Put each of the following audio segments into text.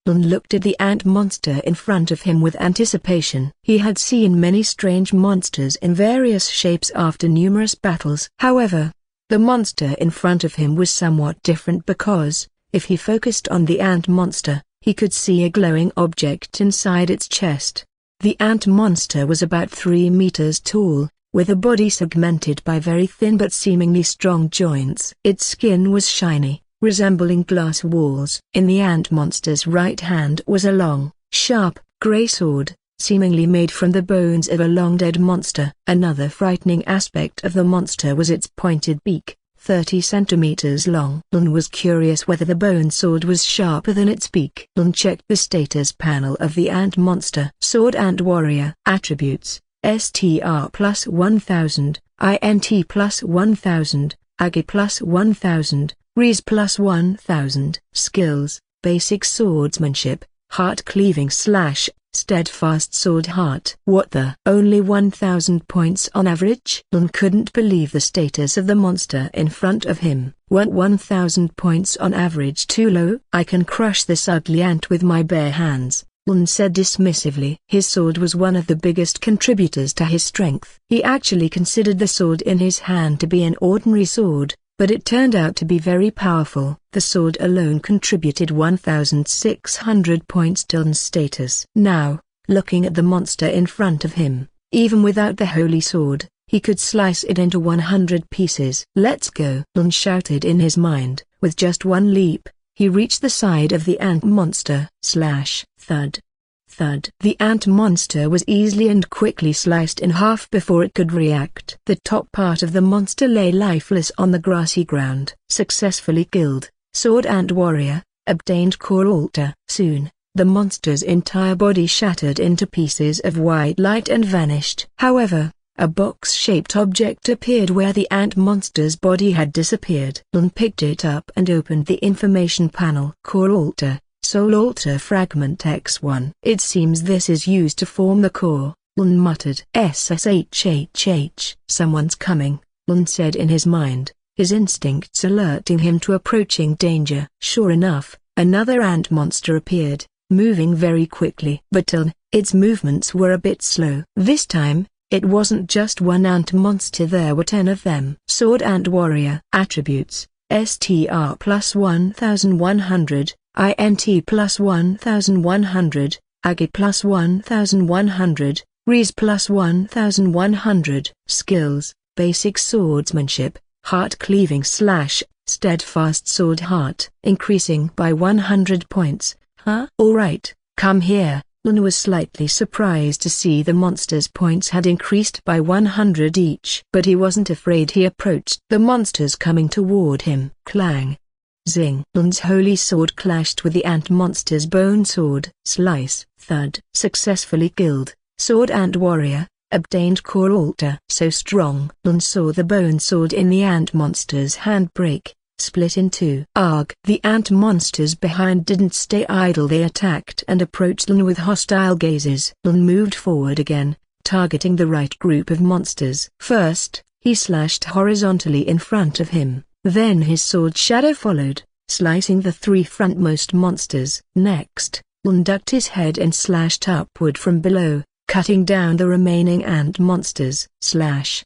Lein looked at the ant monster in front of him with anticipation. He had seen many strange monsters in various shapes after numerous battles. However, the monster in front of him was somewhat different because, if he focused on the ant monster, he could see a glowing object inside its chest. The ant monster was about 3 meters tall, with a body segmented by very thin but seemingly strong joints. Its skin was shiny, resembling glass walls. In the ant monster's right hand was a long, sharp, gray sword, seemingly made from the bones of a long-dead monster. Another frightening aspect of the monster was its pointed beak, 30 centimeters long. Lein was curious whether the bone sword was sharper than its beak. Lein checked the status panel of the ant monster. Sword Ant Warrior. Attributes: STR plus 1000, INT plus 1000, AG plus 1000, Res plus 1000. Skills: Basic Swordsmanship, Heart Cleaving Slash, Steadfast Sword Heart. What the? Only 1000 points on average? Lein couldn't believe the status of the monster in front of him. Weren't 1000 points on average too low? I can crush this ugly ant with my bare hands, Lein said dismissively. His sword was one of the biggest contributors to his strength. He actually considered the sword in his hand to be an ordinary sword, but it turned out to be very powerful. The sword alone contributed 1,600 points to Lein's status. Now, looking at the monster in front of him, even without the holy sword, he could slice it into 100 pieces. Let's go! Lein shouted in his mind. With just one leap, he reached the side of the ant monster. Slash, thud. Thud. The ant monster was easily and quickly sliced in half before it could react. The top part of the monster lay lifeless on the grassy ground. Successfully killed. Sword Ant Warrior, obtained core altar. Soon, the monster's entire body shattered into pieces of white light and vanished. However, a box-shaped object appeared where the ant monster's body had disappeared. Lein picked it up and opened the information panel. Core altar. Soul Altar Fragment X1. It seems this is used to form the core, Lein muttered. SSH. Someone's coming, Lein said in his mind, his instincts alerting him to approaching danger. Sure enough, another ant monster appeared, moving very quickly. But its movements were a bit slow. This time, it wasn't just one ant monster, there were 10 of them. Sword Ant Warrior. Attributes: STR plus 1100. INT plus 1100, AG plus 1100, Res plus 1100. Skills: Basic Swordsmanship, Heart Cleaving Slash, Steadfast Sword Heart. Increasing by 100 points. Huh? Alright, come here. Lein was slightly surprised to see the monster's points had increased by 100 each. But he wasn't afraid. He approached the monsters coming toward him. Clang. Zing. Lein's holy sword clashed with the ant monster's bone sword. Slice. Thud. Successfully killed. Sword Ant Warrior, obtained core altar. So strong. Lein saw the bone sword in the ant monster's hand break, split in two. Arg. The ant monsters behind didn't stay idle. They attacked and approached Lein with hostile gazes. Lein moved forward again, targeting the right group of monsters. First, he slashed horizontally in front of him. Then his sword shadow followed, slicing the 3 frontmost monsters. Next, Lein ducked his head and slashed upward from below, cutting down the remaining ant monsters. Slash.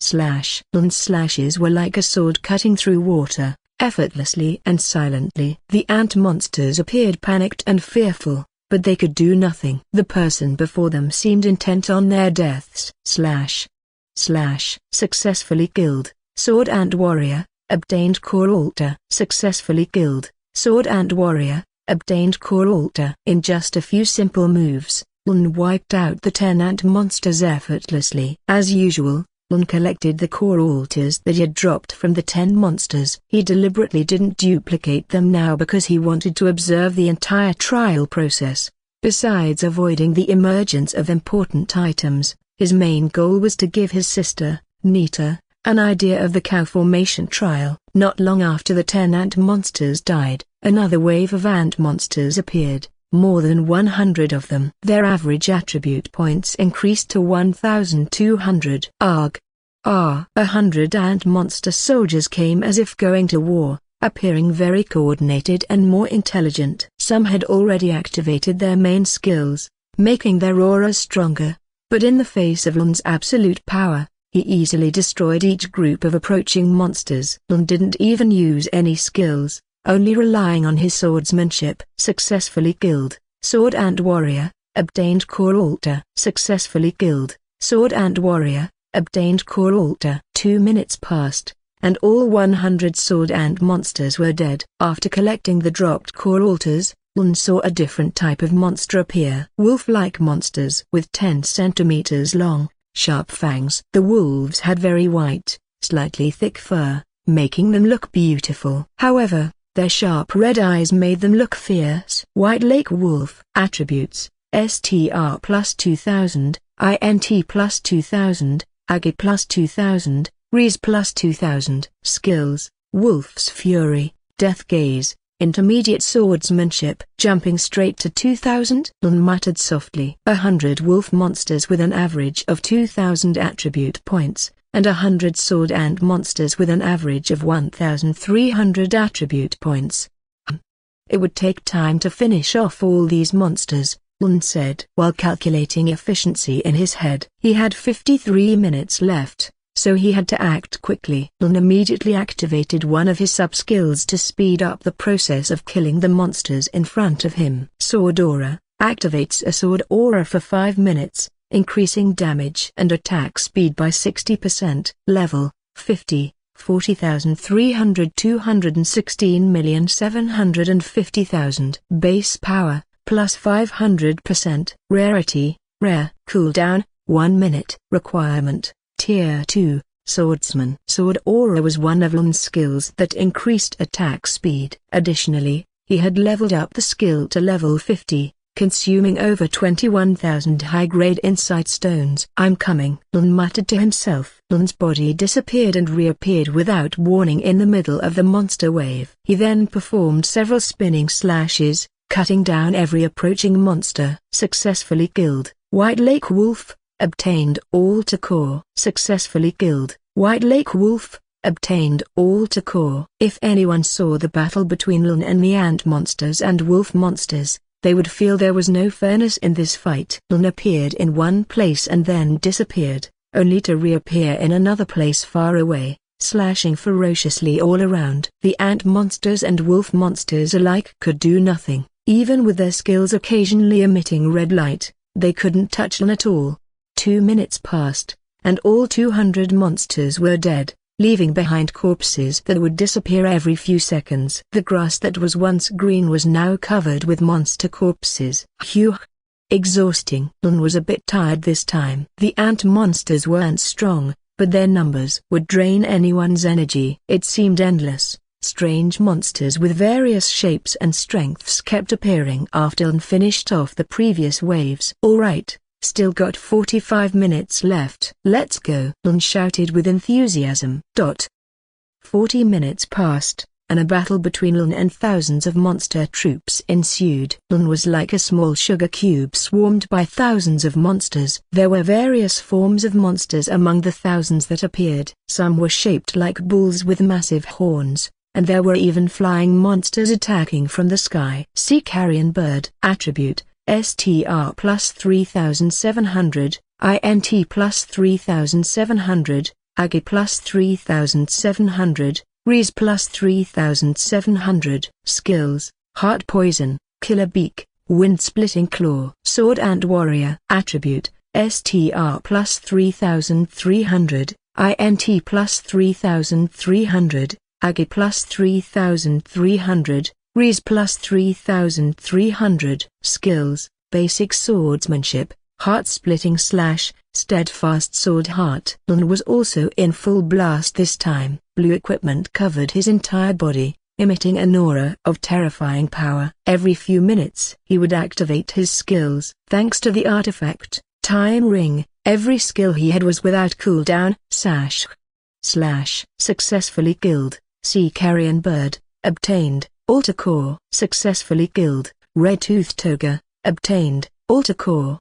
Slash. Lein's slashes were like a sword cutting through water, effortlessly and silently. The ant monsters appeared panicked and fearful, but they could do nothing. The person before them seemed intent on their deaths. Slash. Slash. Successfully killed. Sword Ant Warrior, obtained core altar. Successfully killed. Sword Ant Warrior, obtained core altar. In just a few simple moves, Lein wiped out the 10 ant monsters effortlessly. As usual, Lein collected the core altars that he had dropped from the 10 monsters. He deliberately didn't duplicate them now because he wanted to observe the entire trial process. Besides avoiding the emergence of important items, his main goal was to give his sister, Nita, an idea of the cow formation trial. Not long after the 10 ant monsters died, another wave of ant monsters appeared, more than 100 of them. Their average attribute points increased to 1,200. Arg. 100 ant monster soldiers came as if going to war, appearing very coordinated and more intelligent. Some had already activated their main skills, making their auras stronger, but in the face of Lein's absolute power, he easily destroyed each group of approaching monsters. Lein didn't even use any skills, only relying on his swordsmanship. Successfully killed. Sword and Warrior, obtained Core Altar. Successfully killed. Sword and Warrior, obtained Core Altar. 2 minutes passed, and all 100 sword and monsters were dead. After collecting the dropped Core Altars, Lein saw a different type of monster appear. Wolf-like monsters with 10 centimeters long, sharp fangs. The wolves had very white, slightly thick fur, making them look beautiful. However, their sharp red eyes made them look fierce. White Lake Wolf. Attributes: STR plus 2000, INT plus 2000, AG plus 2000, Rees plus 2000. Skills: Wolf's Fury, Death Gaze, Intermediate Swordsmanship. Jumping straight to 2000. Lein muttered softly. 100 wolf monsters with an average of 2000 attribute points, and 100 sword and monsters with an average of 1300 attribute points. It would take time to finish off all these monsters, Lein said while calculating efficiency in his head. He had 53 minutes left, so he had to act quickly. Lein immediately activated one of his sub-skills to speed up the process of killing the monsters in front of him. Sword Aura activates a sword aura for 5 minutes, increasing damage and attack speed by 60%. Level 50, 40,300 216,750,000. Base power, plus 500%. Rarity, rare. Cooldown, 1 minute. Requirement, Tier 2, Swordsman. Sword Aura was one of Lein's skills that increased attack speed. Additionally, he had leveled up the skill to level 50, consuming over 21,000 high-grade insight stones. I'm coming, Lein muttered to himself. Lein's body disappeared and reappeared without warning in the middle of the monster wave. He then performed several spinning slashes, cutting down every approaching monster. Successfully killed. White Lake Wolf, obtained Altar Core. Successfully killed. White Lake Wolf, obtained Altar Core. If anyone saw the battle between Lein and the ant monsters and wolf monsters, they would feel there was no fairness in this fight. Lein appeared in one place and then disappeared, only to reappear in another place far away, slashing ferociously all around. The ant monsters and wolf monsters alike could do nothing. Even with their skills occasionally emitting red light, they couldn't touch Lein at all. 2 minutes passed, and all 200 monsters were dead, leaving behind corpses that would disappear every few seconds. The grass that was once green was now covered with monster corpses. Phew! Exhausting. Lein was a bit tired this time. The ant monsters weren't strong, but their numbers would drain anyone's energy. It seemed endless. Strange monsters with various shapes and strengths kept appearing after Lein finished off the previous waves. Alright, still got 45 minutes left. Let's go, Lein shouted with enthusiasm. 40 minutes passed, and a battle between Lein and thousands of monster troops ensued. Lein was like a small sugar cube swarmed by thousands of monsters. There were various forms of monsters among the thousands that appeared. Some were shaped like bulls with massive horns, and there were even flying monsters attacking from the sky. Sea Carrion Bird. Attribute: STR plus 3700, INT plus 3700, AG plus 3700, Rees plus 3700. Skills: Heart Poison, Killer Beak, Wind-Splitting Claw. Sword and Warrior. Attribute: STR plus 3300, INT plus 3300, AG plus 3300, Rees plus 3300. Skills: Basic Swordsmanship, Heart-Splitting Slash, Steadfast Sword Heart. Lein was also in full blast this time. Blue equipment covered his entire body, emitting an aura of terrifying power. Every few minutes he would activate his skills. Thanks to the artifact, Time Ring, every skill he had was without cooldown. Sash. Slash. Successfully killed. Sea Carrion Bird, obtained Altar Core. Successfully killed. Red-Toothed Toga, obtained Altar Core.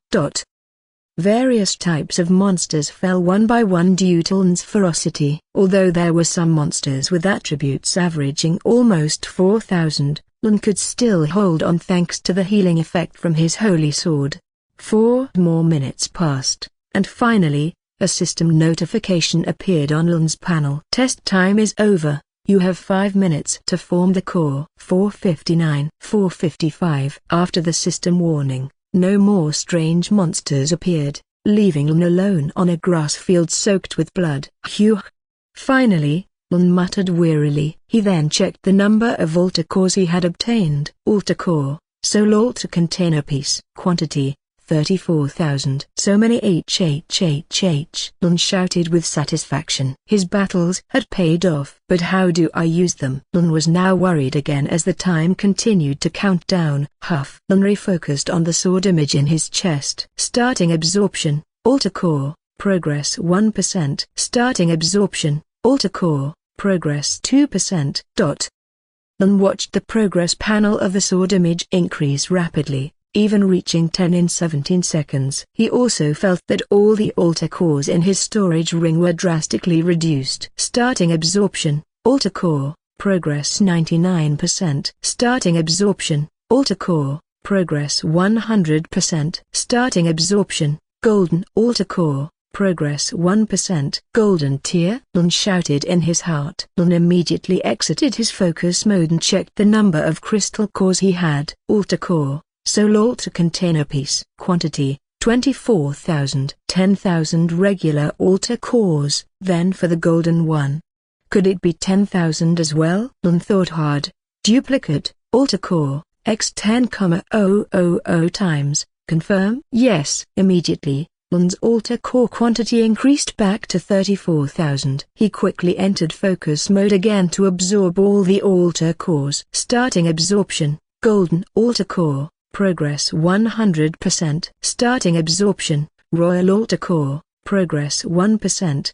Various types of monsters fell one by one due to Lein's ferocity. Although there were some monsters with attributes averaging almost 4,000, Lein could still hold on thanks to the healing effect from his holy sword. 4 more minutes passed, and finally, a system notification appeared on Lein's panel. Test time is over. You have 5 minutes to form the core. 4:59. 4:55. After the system warning, no more strange monsters appeared, leaving Lein alone on a grass field soaked with blood. Phew. Finally, Lein muttered wearily. He then checked the number of altar cores he had obtained. Altar core, soul altar container piece. Quantity, 34,000. So many Lein shouted with satisfaction. His battles had paid off. But how do I use them? Lein was now worried again as the time continued to count down. Huff. Lein refocused on the sword image in his chest. Starting absorption, altar core, progress 1%. Starting absorption, altar core, progress 2%. Lein watched the progress panel of the sword image increase rapidly, even reaching 10 in 17 seconds. He also felt that all the altar cores in his storage ring were drastically reduced. Starting absorption, altar core, progress 99%. Starting absorption, altar core, progress 100%. Starting absorption, golden altar core, progress 1%. Golden tier? Lein shouted in his heart. Lein immediately exited his focus mode and checked the number of crystal cores he had. Altar core, soul altar container piece. Quantity, 24,000. 10,000 regular altar cores. Then for the golden one. Could it be 10,000 as well? Lein thought hard. Duplicate, altar core, x 10,000 times. Confirm? Yes. Immediately, Lein's altar core quantity increased back to 34,000. He quickly entered focus mode again to absorb all the altar cores. Starting absorption, golden altar core, progress 100%. Starting absorption, royal altar core, progress 1%.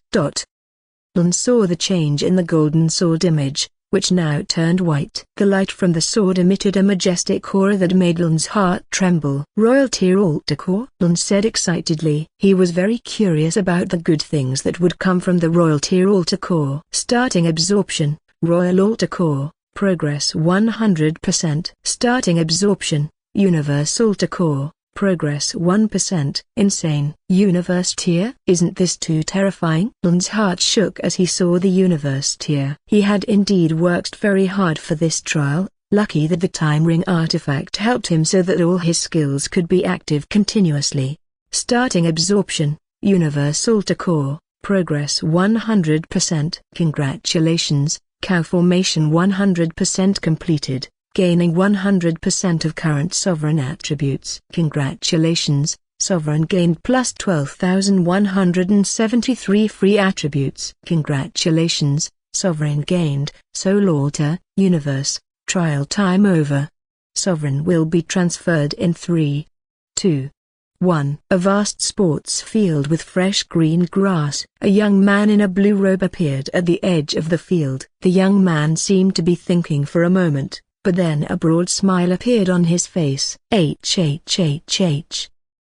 Lein saw the change in the golden sword image, which now turned white. The light from the sword emitted a majestic aura that made Lein's heart tremble. Royal tier altar core? Lein said excitedly. He was very curious about the good things that would come from the royal tier altar core. Starting absorption, royal altar core, progress 100%. Starting absorption, universe altar core, progress 1%. Insane. Universe tier? Isn't this too terrifying? Lein's heart shook as he saw the universe tier. He had indeed worked very hard for this trial, lucky that the time ring artifact helped him so that all his skills could be active continuously. Starting absorption, universe altar core, progress 100%. Congratulations, cow formation 100% completed. Gaining 100% of current sovereign attributes. Congratulations, sovereign gained plus 12,173 free attributes. Congratulations, sovereign gained, soul altar, universe, trial time over. Sovereign will be transferred in 3, 2, 1. A vast sports field with fresh green grass. A young man in a blue robe appeared at the edge of the field. The young man seemed to be thinking for a moment, but then a broad smile appeared on his face.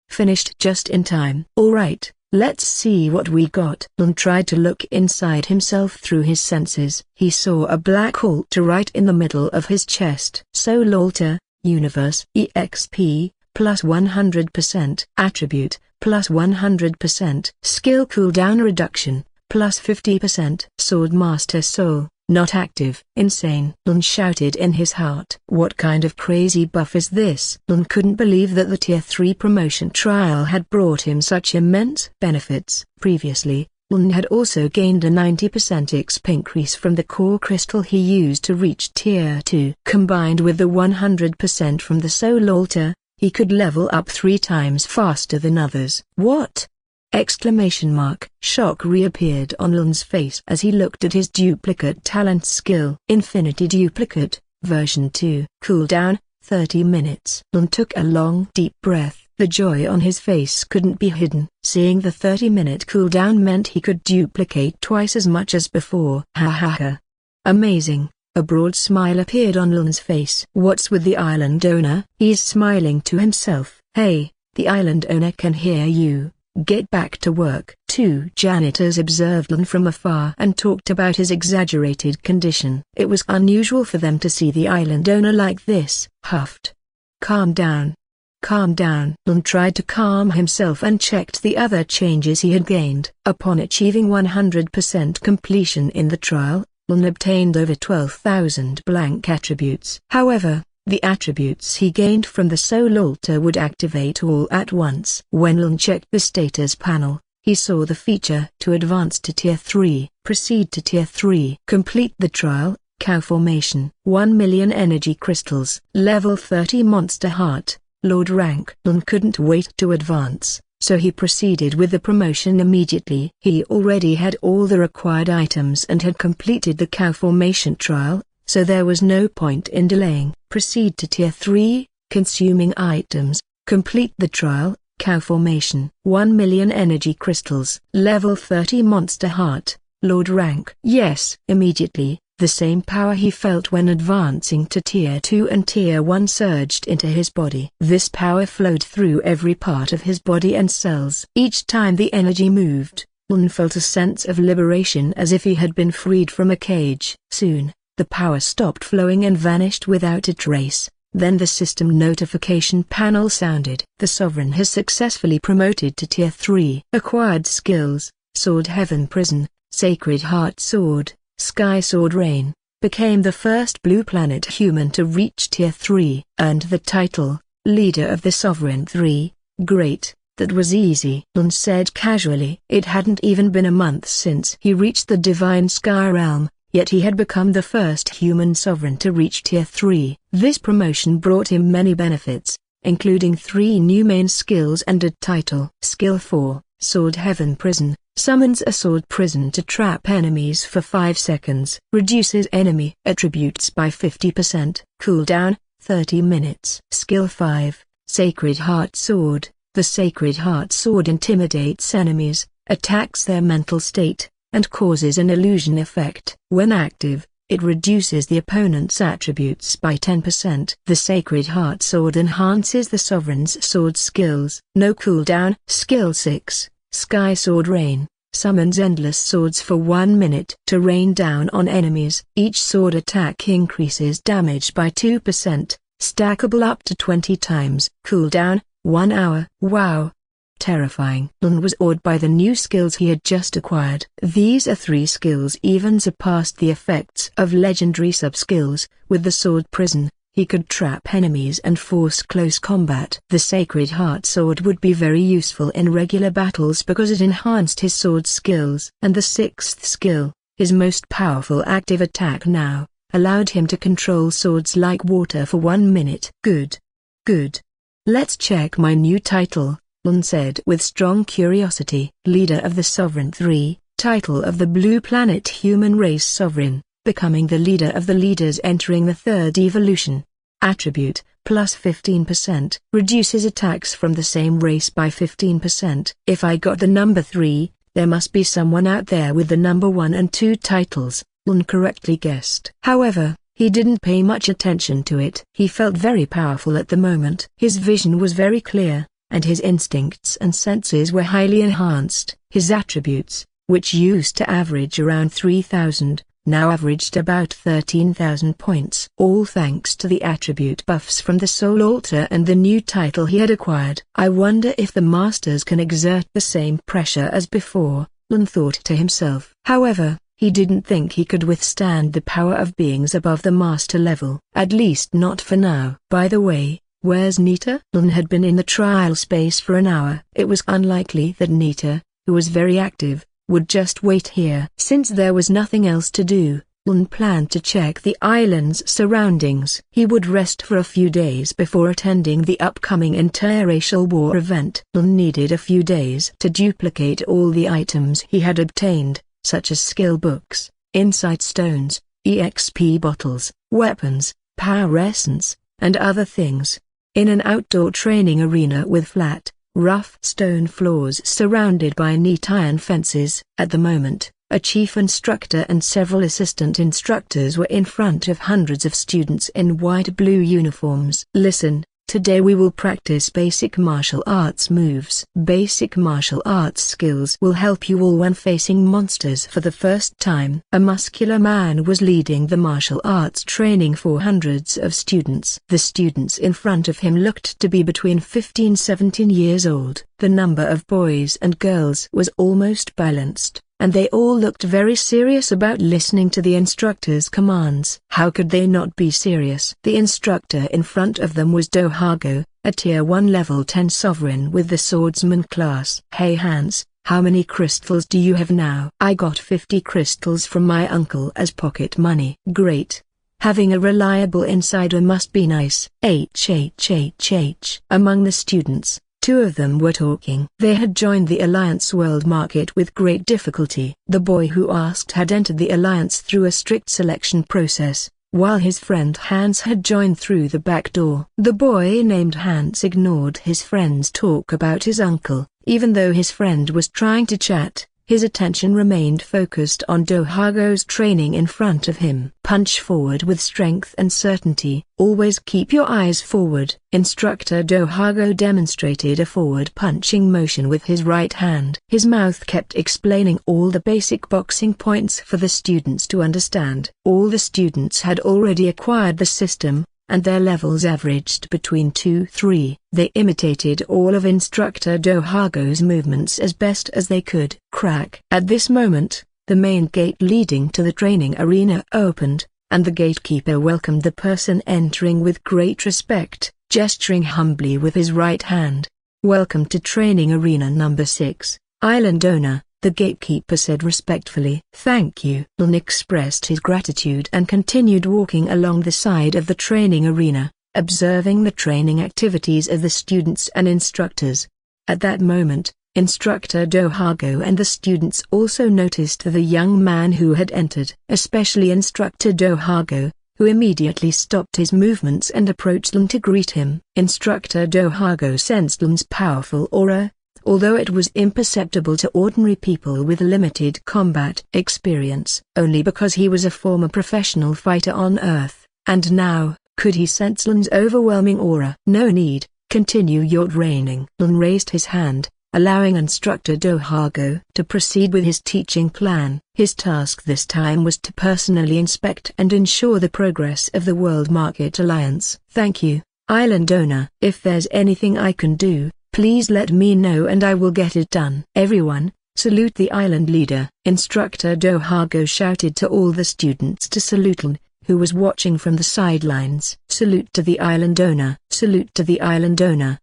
Finished just in time. Alright, let's see what we got. Lein tried to look inside himself through his senses. He saw a black altar right in the middle of his chest. Soul altar, universe, EXP, plus 100%. Attribute, plus 100%. Skill cooldown reduction, plus 50%. Sword master soul, not active. Insane. Lein shouted in his heart. What kind of crazy buff is this? Lein couldn't believe that the tier 3 promotion trial had brought him such immense benefits. Previously, Lein had also gained a 90% XP increase from the core crystal he used to reach tier 2. Combined with the 100% from the soul altar, he could level up 3 times faster than others. What? Exclamation mark. Shock reappeared on Lein's face as he looked at his duplicate talent skill. Infinity Duplicate, version 2. Cooldown, 30 minutes. Lein took a long deep breath. The joy on his face couldn't be hidden. Seeing the 30-minute cooldown meant he could duplicate twice as much as before. Ha ha ha. Amazing. A broad smile appeared on Lein's face. What's with the island owner? He's smiling to himself. Hey, the island owner can hear you. Get back to work. Two janitors observed Lein from afar and talked about his exaggerated condition. It was unusual for them to see the island owner like this. Huffed. Calm down. Calm down. Lein tried to calm himself and checked the other changes he had gained. Upon achieving 100% completion in the trial, Lein obtained over 12,000 blank attributes. However, the attributes he gained from the soul altar would activate all at once. When Lein checked the status panel, he saw the feature to advance to Tier 3. Proceed to Tier 3. Complete the trial. Cow formation. 1 million energy crystals. Level 30 monster heart. Lord rank. Lein couldn't wait to advance, so he proceeded with the promotion immediately. He already had all the required items and had completed the cow formation trial, so there was no point in delaying. Proceed to Tier 3, consuming items. Complete the trial. Cow formation. 1 million energy crystals. Level 30 monster heart. Lord rank. Yes. Immediately, the same power he felt when advancing to Tier 2 and Tier 1 surged into his body. This power flowed through every part of his body and cells. Each time the energy moved, Lein felt a sense of liberation as if he had been freed from a cage. Soon, the power stopped flowing and vanished without a trace. Then the system notification panel sounded. The Sovereign has successfully promoted to Tier 3. Acquired skills: Sword Heaven Prison, Sacred Heart Sword, Sky Sword Rain. Became the first blue planet human to reach Tier 3. Earned the title, Leader of the Sovereign 3. Great, that was easy, Lein said casually. It hadn't even been a month since he reached the Divine Sky Realm, yet he had become the first human sovereign to reach Tier 3. This promotion brought him many benefits, including 3 new main skills and a title. Skill 4, Sword Heaven Prison, summons a sword prison to trap enemies for 5 seconds. Reduces enemy attributes by 50%. Cooldown, 30 minutes. Skill 5, Sacred Heart Sword, the Sacred Heart Sword intimidates enemies, attacks their mental state, and causes an illusion effect. When active, it reduces the opponent's attributes by 10%. The Sacred Heart Sword enhances the Sovereign's sword skills. No cooldown. Skill 6, Sky Sword Rain, summons endless swords for 1 minute to rain down on enemies. Each sword attack increases damage by 2%, stackable up to 20 times. Cooldown, 1 hour. Wow! Terrifying. Lein was awed by the new skills he had just acquired. These 3 skills even surpassed the effects of legendary sub-skills. With the sword prison, he could trap enemies and force close combat. The Sacred Heart Sword would be very useful in regular battles because it enhanced his sword skills. And the 6th skill, his most powerful active attack now, allowed him to control swords like water for 1 minute. Good. Good. Let's check my new title, Lein said with strong curiosity. Leader of the Sovereign 3, title of the Blue Planet Human Race Sovereign, becoming the leader of the leaders entering the 3rd evolution. Attribute, plus 15%, reduces attacks from the same race by 15%. If I got the number 3, there must be someone out there with the number 1 and 2 titles, Lein correctly guessed. However, he didn't pay much attention to it. He felt very powerful at the moment. His vision was very clear, and his instincts and senses were highly enhanced. His attributes, which used to average around 3,000, now averaged about 13,000 points. All thanks to the attribute buffs from the Soul Altar and the new title he had acquired. I wonder if the Masters can exert the same pressure as before, Lein thought to himself. However, he didn't think he could withstand the power of beings above the Master level. At least not for now. By the way, where's Nita? Lein had been in the trial space for an hour. It was unlikely that Nita, who was very active, would just wait here. Since there was nothing else to do, Lein planned to check the island's surroundings. He would rest for a few days before attending the upcoming interracial war event. Lein needed a few days to duplicate all the items he had obtained, such as skill books, insight stones, EXP bottles, weapons, power essence, and other things. In an outdoor training arena with flat, rough stone floors surrounded by neat iron fences. At the moment, a chief instructor and several assistant instructors were in front of hundreds of students in white-blue uniforms. Listen, Today we will practice basic martial arts moves. Basic martial arts skills will help you all when facing monsters for the first time. A muscular man was leading the martial arts training for hundreds of students. The students in front of him looked to be between 15-17 years old. The number of boys and girls was almost balanced, and they all looked very serious about listening to the instructor's commands. How could they not be serious? The instructor in front of them was Dohago, a Tier 1 Level 10 Sovereign with the Swordsman class. Hey Hans, how many crystals do you have now? I got 50 crystals from my uncle as pocket money. Great. Having a reliable insider must be nice. Among the students, two of them were talking. They had joined the Alliance World Market with great difficulty. The boy who asked had entered the Alliance through a strict selection process, while his friend Hans had joined through the back door. The boy named Hans ignored his friend's talk about his uncle. Even though his friend was trying to chat, his attention remained focused on Dohago's training in front of him. Punch forward with strength and certainty. Always keep your eyes forward. Instructor Dohago demonstrated a forward punching motion with his right hand. His mouth kept explaining all the basic boxing points for the students to understand. All the students had already acquired the system, and their levels averaged between 2-3. They imitated all of Instructor Dohago's movements as best as they could. Crack. At this moment, the main gate leading to the training arena opened, and the gatekeeper welcomed the person entering with great respect, gesturing humbly with his right hand. Welcome to training arena number 6, Island Owner, the gatekeeper said respectfully. Thank you. Lein expressed his gratitude and continued walking along the side of the training arena, observing the training activities of the students and instructors. At that moment, Instructor Dohago and the students also noticed the young man who had entered. Especially Instructor Dohago, who immediately stopped his movements and approached Lein to greet him. Instructor Dohago sensed Lein's powerful aura, although it was imperceptible to ordinary people with limited combat experience. Only because he was a former professional fighter on Earth, and now, could he sense Lein's overwhelming aura. No need, continue your training. Lein raised his hand, allowing Instructor Dohago to proceed with his teaching plan. His task this time was to personally inspect and ensure the progress of the World Market Alliance. Thank you, Island Owner. If there's anything I can do, please let me know and I will get it done. Everyone, salute the island leader. Instructor Dohago shouted to all the students to salute Lein, who was watching from the sidelines. Salute to the island owner. Salute to the island owner.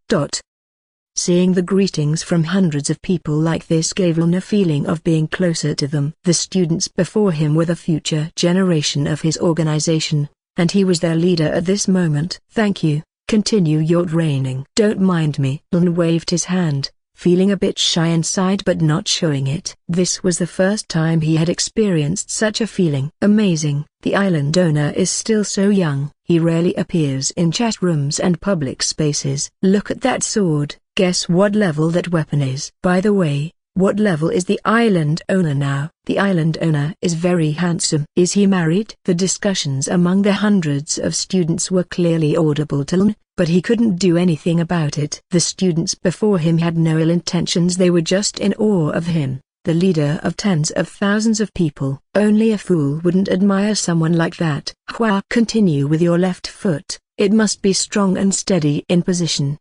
Seeing the greetings from hundreds of people like this gave Lein a feeling of being closer to them. The students before him were the future generation of his organization, and he was their leader at this moment. Thank you. Continue your training. Don't mind me. Lein waved his hand, feeling a bit shy inside but not showing it. This was the first time he had experienced such a feeling. Amazing. The island owner is still so young. He rarely appears in chat rooms and public spaces. Look at that sword. Guess what level that weapon is. By the way, what level is the island owner now? The island owner is very handsome. Is he married? The discussions among the hundreds of students were clearly audible to Lein, but he couldn't do anything about it. The students before him had no ill intentions. They were just in awe of him, the leader of tens of thousands of people. Only a fool wouldn't admire someone like that. Continue with your left foot. It must be strong and steady in position.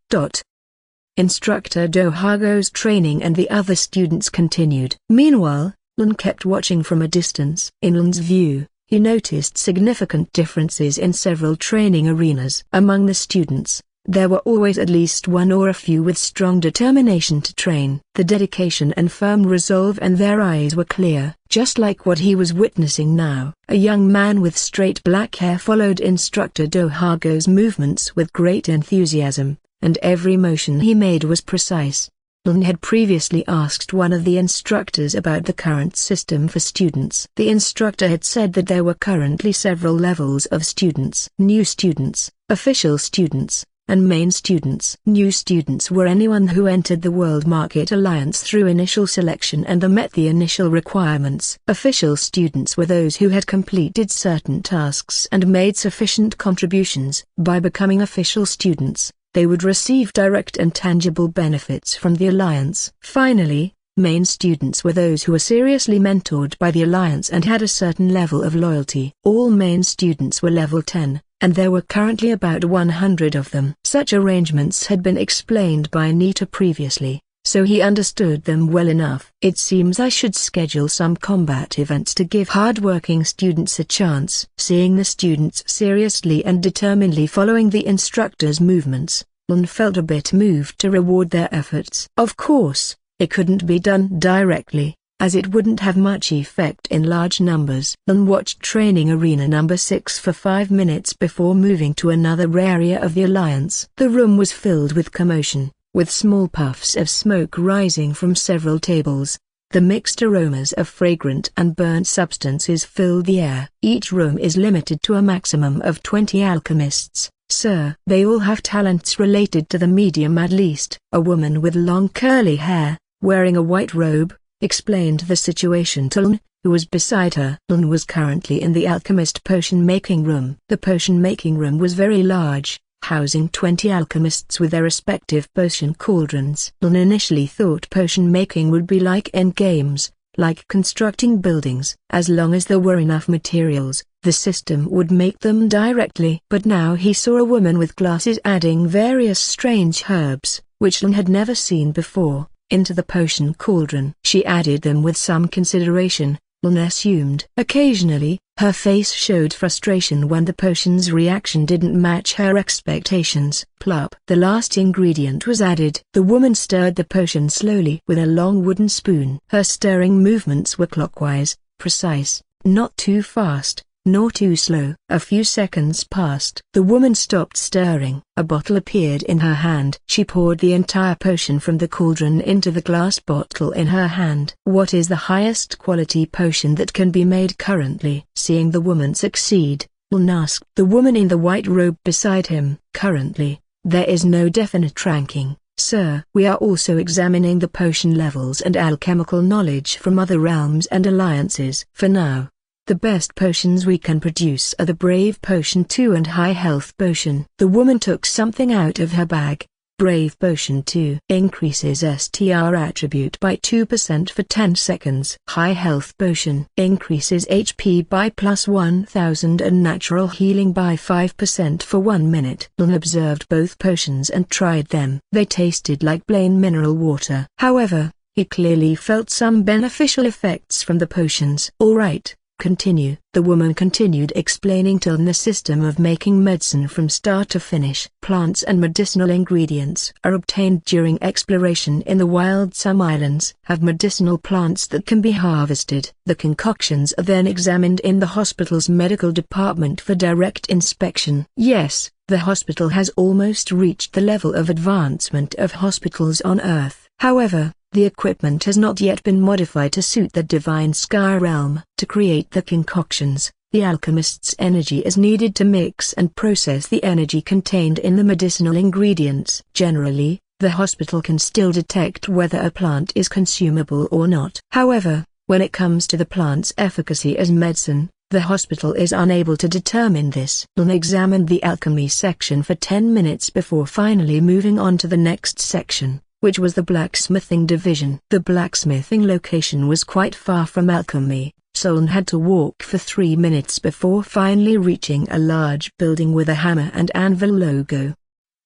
Instructor Dohago's training and the other students continued. Meanwhile, Lein kept watching from a distance. In Lein's view, he noticed significant differences in several training arenas. Among the students, there were always at least one or a few with strong determination to train. The dedication and firm resolve and their eyes were clear, just like what he was witnessing now. A young man with straight black hair followed Instructor Dohago's movements with great enthusiasm, and every motion he made was precise. Lein had previously asked one of the instructors about the current system for students. The instructor had said that there were currently several levels of students. New students, official students, and main students. New students were anyone who entered the World Market Alliance through initial selection and met the initial requirements. Official students were those who had completed certain tasks and made sufficient contributions. By becoming official students, they would receive direct and tangible benefits from the Alliance. Finally, main students were those who were seriously mentored by the Alliance and had a certain level of loyalty. All main students were level 10, and there were currently about 100 of them. Such arrangements had been explained by Anita previously, so he understood them well enough. It seems I should schedule some combat events to give hard-working students a chance. Seeing the students seriously and determinedly following the instructor's movements, Lein felt a bit moved to reward their efforts. Of course, it couldn't be done directly, as it wouldn't have much effect in large numbers. Lein watched Training Arena number 6 for 5 minutes before moving to another area of the Alliance. The room was filled with commotion, with small puffs of smoke rising from several tables. The mixed aromas of fragrant and burnt substances filled the air. Each room is limited to a maximum of 20 alchemists, sir. They all have talents related to the medium at least. A woman with long curly hair, wearing a white robe, explained the situation to Lein, who was beside her. Lein was currently in the alchemist potion-making room. The potion-making room was very large, housing 20 alchemists with their respective potion cauldrons. Lein initially thought potion-making would be like in games, like constructing buildings. As long as there were enough materials, the system would make them directly. But now he saw a woman with glasses adding various strange herbs, which Lein had never seen before, into the potion cauldron. She added them with some consideration, Lein assumed. Occasionally, her face showed frustration when the potion's reaction didn't match her expectations. Plop. The last ingredient was added. The woman stirred the potion slowly with a long wooden spoon. Her stirring movements were clockwise, precise, not too fast, nor too slow. A few seconds passed. The woman stopped stirring. A bottle appeared in her hand. She poured the entire potion from the cauldron into the glass bottle in her hand. What is the highest quality potion that can be made currently? Seeing the woman succeed, Lein asked the woman in the white robe beside him. Currently, there is no definite ranking, sir. We are also examining the potion levels and alchemical knowledge from other realms and alliances. For now, the best potions we can produce are the Brave Potion 2 and High Health Potion. The woman took something out of her bag. Brave Potion 2 increases STR attribute by 2% for 10 seconds. High Health Potion increases HP by plus 1000 and natural healing by 5% for 1 minute. Lein observed both potions and tried them. They tasted like plain mineral water. However, he clearly felt some beneficial effects from the potions. All right. Continue. The woman continued explaining to Lein the system of making medicine from start to finish. Plants and medicinal ingredients are obtained during exploration in the wild. Some islands have medicinal plants that can be harvested. The concoctions are then examined in the hospital's medical department for direct inspection. Yes, the hospital has almost reached the level of advancement of hospitals on Earth. However, the equipment has not yet been modified to suit the divine sky realm. To create the concoctions, the alchemist's energy is needed to mix and process the energy contained in the medicinal ingredients. Generally, the hospital can still detect whether a plant is consumable or not. However, when it comes to the plant's efficacy as medicine, the hospital is unable to determine this. Lein examined the alchemy section for 10 minutes before finally moving on to the next section, which was the blacksmithing division. The blacksmithing location was quite far from alchemy, so Lein had to walk for 3 minutes before finally reaching a large building with a hammer and anvil logo.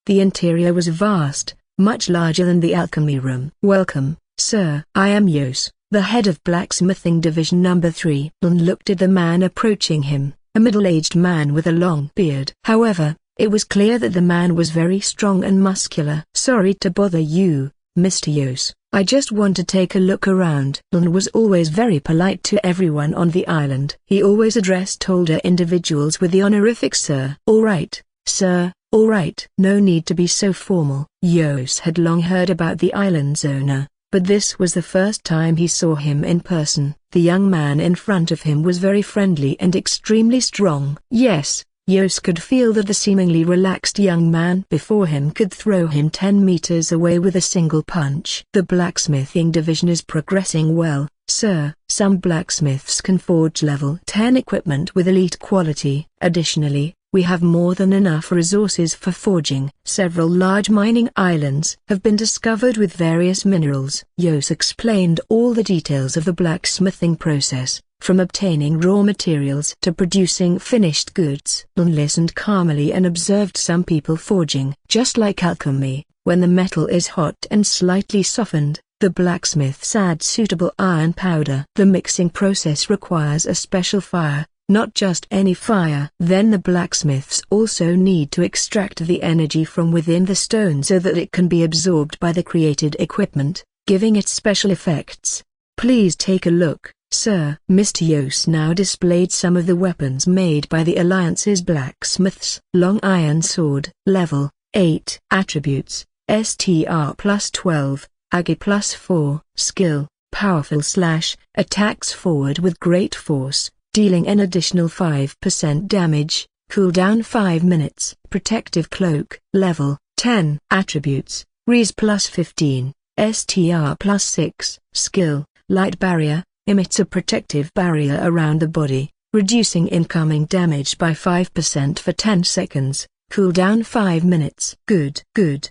The interior was vast, much larger than the alchemy room. Welcome, sir. I am Yos, the head of blacksmithing division number 3. Lein looked at the man approaching him, a middle-aged man with a long beard. However, it was clear that the man was very strong and muscular. Sorry to bother you, Mr. Yos. I just want to take a look around. Lein was always very polite to everyone on the island. He always addressed older individuals with the honorific sir. All right, sir, all right. No need to be so formal. Yos had long heard about the island's owner, but this was the first time he saw him in person. The young man in front of him was very friendly and extremely strong. Yes, Yos could feel that the seemingly relaxed young man before him could throw him 10 meters away with a single punch. The blacksmithing division is progressing well, Sir, some blacksmiths can forge level 10 equipment with elite quality. Additionally, we have more than enough resources for forging. Several large mining islands have been discovered with various minerals. Yos explained all the details of the blacksmithing process, from obtaining raw materials to producing finished goods. Lein listened calmly and observed some people forging. Just like alchemy, when the metal is hot and slightly softened, the blacksmiths add suitable iron powder. The mixing process requires a special fire, not just any fire. Then the blacksmiths also need to extract the energy from within the stone so that it can be absorbed by the created equipment, giving it special effects. Please take a look, sir. Mr. Yos now displayed some of the weapons made by the Alliance's blacksmiths. Long iron sword. Level 8. Attributes: STR plus 12, Agi plus 4. Skill: powerful / attacks forward with great force, dealing an additional 5% damage, cooldown 5 minutes. Protective cloak. Level 10. Attributes: Reese plus 15, STR plus 6. Skill: light barrier, emits a protective barrier around the body, reducing incoming damage by 5% for 10 seconds, cooldown 5 minutes. Good.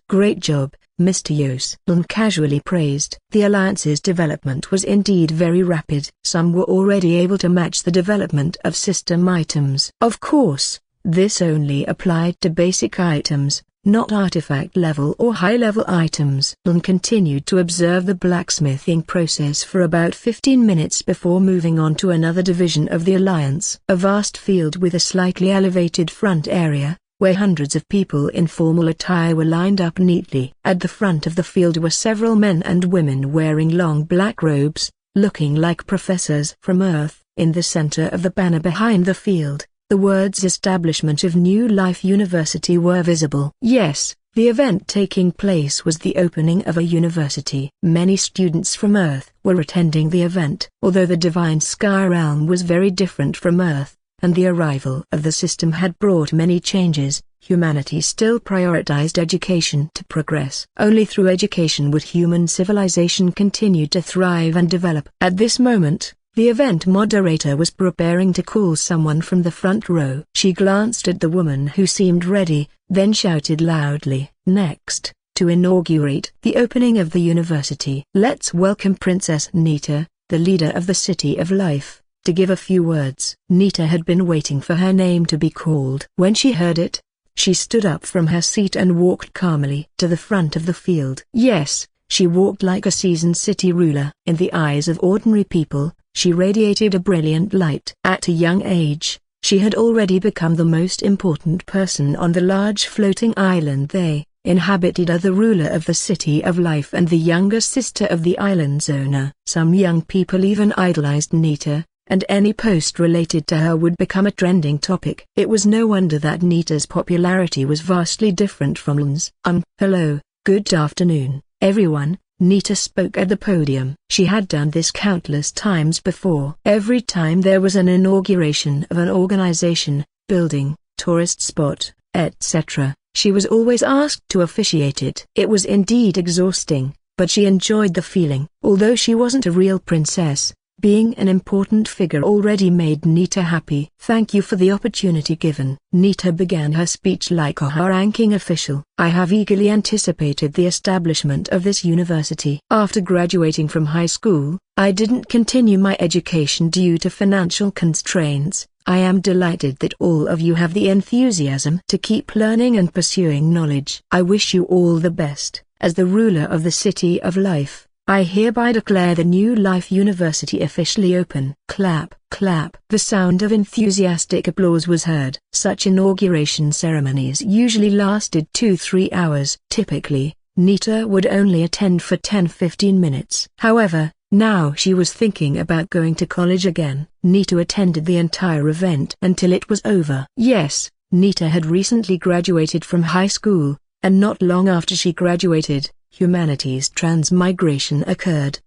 Great job, Mr. Yos. Lein casually praised. The Alliance's development was indeed very rapid. Some were already able to match the development of system items. Of course, this only applied to basic items, not artifact level or high-level items. Lein continued to observe the blacksmithing process for about 15 minutes before moving on to another division of the Alliance. A vast field with a slightly elevated front area, where hundreds of people in formal attire were lined up neatly. At the front of the field were several men and women wearing long black robes, looking like professors from Earth. In the center of the banner behind the field, the words "Establishment of New Life University" were visible. Yes, the event taking place was the opening of a university. Many students from Earth were attending the event. Although the Divine Sky Realm was very different from Earth, and the arrival of the system had brought many changes, humanity still prioritized education to progress. Only through education would human civilization continue to thrive and develop. At this moment, the event moderator was preparing to call someone from the front row. She glanced at the woman who seemed ready, then shouted loudly, "Next, to inaugurate the opening of the university. Let's welcome Princess Nita, the leader of the City of Life, to give a few words." Nita had been waiting for her name to be called. When she heard it, she stood up from her seat and walked calmly to the front of the field. Yes, she walked like a seasoned city ruler. In the eyes of ordinary people, she radiated a brilliant light. At a young age, she had already become the most important person on the large floating island they inhabited. The ruler of the City of Life and the younger sister of the island's owner. Some young people even idolized Nita, and any post related to her would become a trending topic. It was no wonder that Nita's popularity was vastly different from Lein's. Hello, good afternoon, everyone, Nita spoke at the podium. She had done this countless times before. Every time there was an inauguration of an organization, building, tourist spot, etc., she was always asked to officiate it. It was indeed exhausting, but she enjoyed the feeling. Although she wasn't a real princess, being an important figure already made Nita happy. Thank you for the opportunity given. Nita began her speech like a high-ranking official. I have eagerly anticipated the establishment of this university. After graduating from high school, I didn't continue my education due to financial constraints. I am delighted that all of you have the enthusiasm to keep learning and pursuing knowledge. I wish you all the best. As the ruler of the City of Life, I hereby declare the New Life University officially open. Clap, clap. The sound of enthusiastic applause was heard. Such inauguration ceremonies usually lasted 2-3 hours. Typically, Nita would only attend for 10-15 minutes. However, now she was thinking about going to college again. Nita attended the entire event until it was over. Yes, Nita had recently graduated from high school, and not long after she graduated, humanity's transmigration occurred.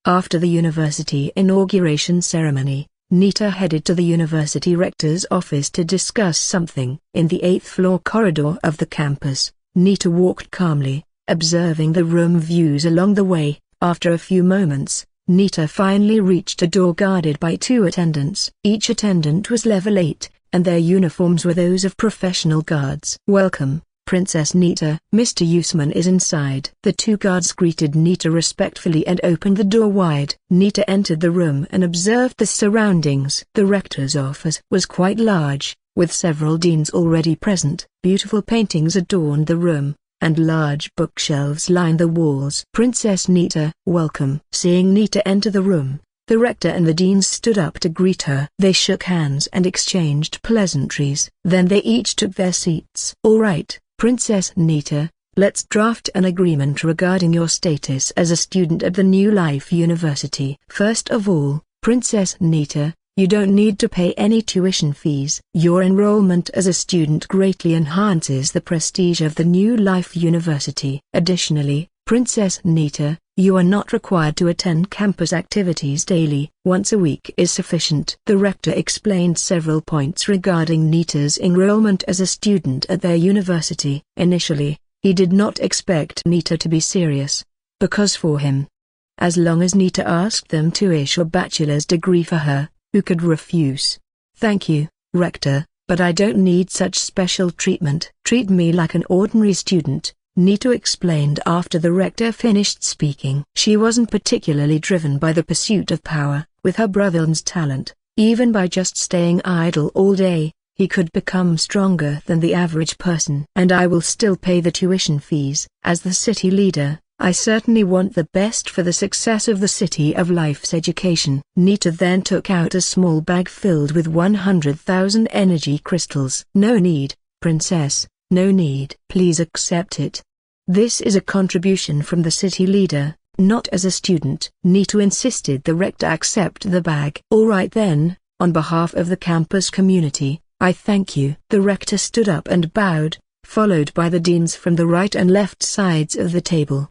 After the university inauguration ceremony, Nita headed to the university rector's office to discuss something. In the 8th floor corridor of the campus, Nita walked calmly, observing the room views along the way. After a few moments, Nita finally reached a door guarded by 2 attendants. Each attendant was level 8, and their uniforms were those of professional guards. "Welcome, Princess Nita. Mr. Usman is inside." The 2 guards greeted Nita respectfully and opened the door wide. Nita entered the room and observed the surroundings. The rector's office was quite large, with several deans already present. Beautiful paintings adorned the room, and large bookshelves lined the walls. "Princess Nita, welcome." Seeing Nita enter the room, the rector and the deans stood up to greet her. They shook hands and exchanged pleasantries. Then they each took their seats. "All right, Princess Nita, let's draft an agreement regarding your status as a student at the New Life University. First of all, Princess Nita, you don't need to pay any tuition fees. Your enrollment as a student greatly enhances the prestige of the New Life University. Additionally, Princess Nita, you are not required to attend campus activities daily. Once a week is sufficient." The rector explained several points regarding Nita's enrollment as a student at their university. Initially, he did not expect Nita to be serious, because for him, as long as Nita asked them to issue a bachelor's degree for her, who could refuse? "Thank you, Rector, but I don't need such special treatment." "Treat me like an ordinary student," Nita explained after the rector finished speaking. She wasn't particularly driven by the pursuit of power. With her brother's talent, even by just staying idle all day, he could become stronger than the average person. "And I will still pay the tuition fees. As the city leader, I certainly want the best for the success of the City of Life's education." Nita then took out a small bag filled with 100,000 energy crystals. "No need, Princess, no need. Please accept it. This is a contribution from the city leader, not as a student." Nita insisted the rector accept the bag. "All right then, on behalf of the campus community, I thank you." The rector stood up and bowed, followed by the deans from the right and left sides of the table.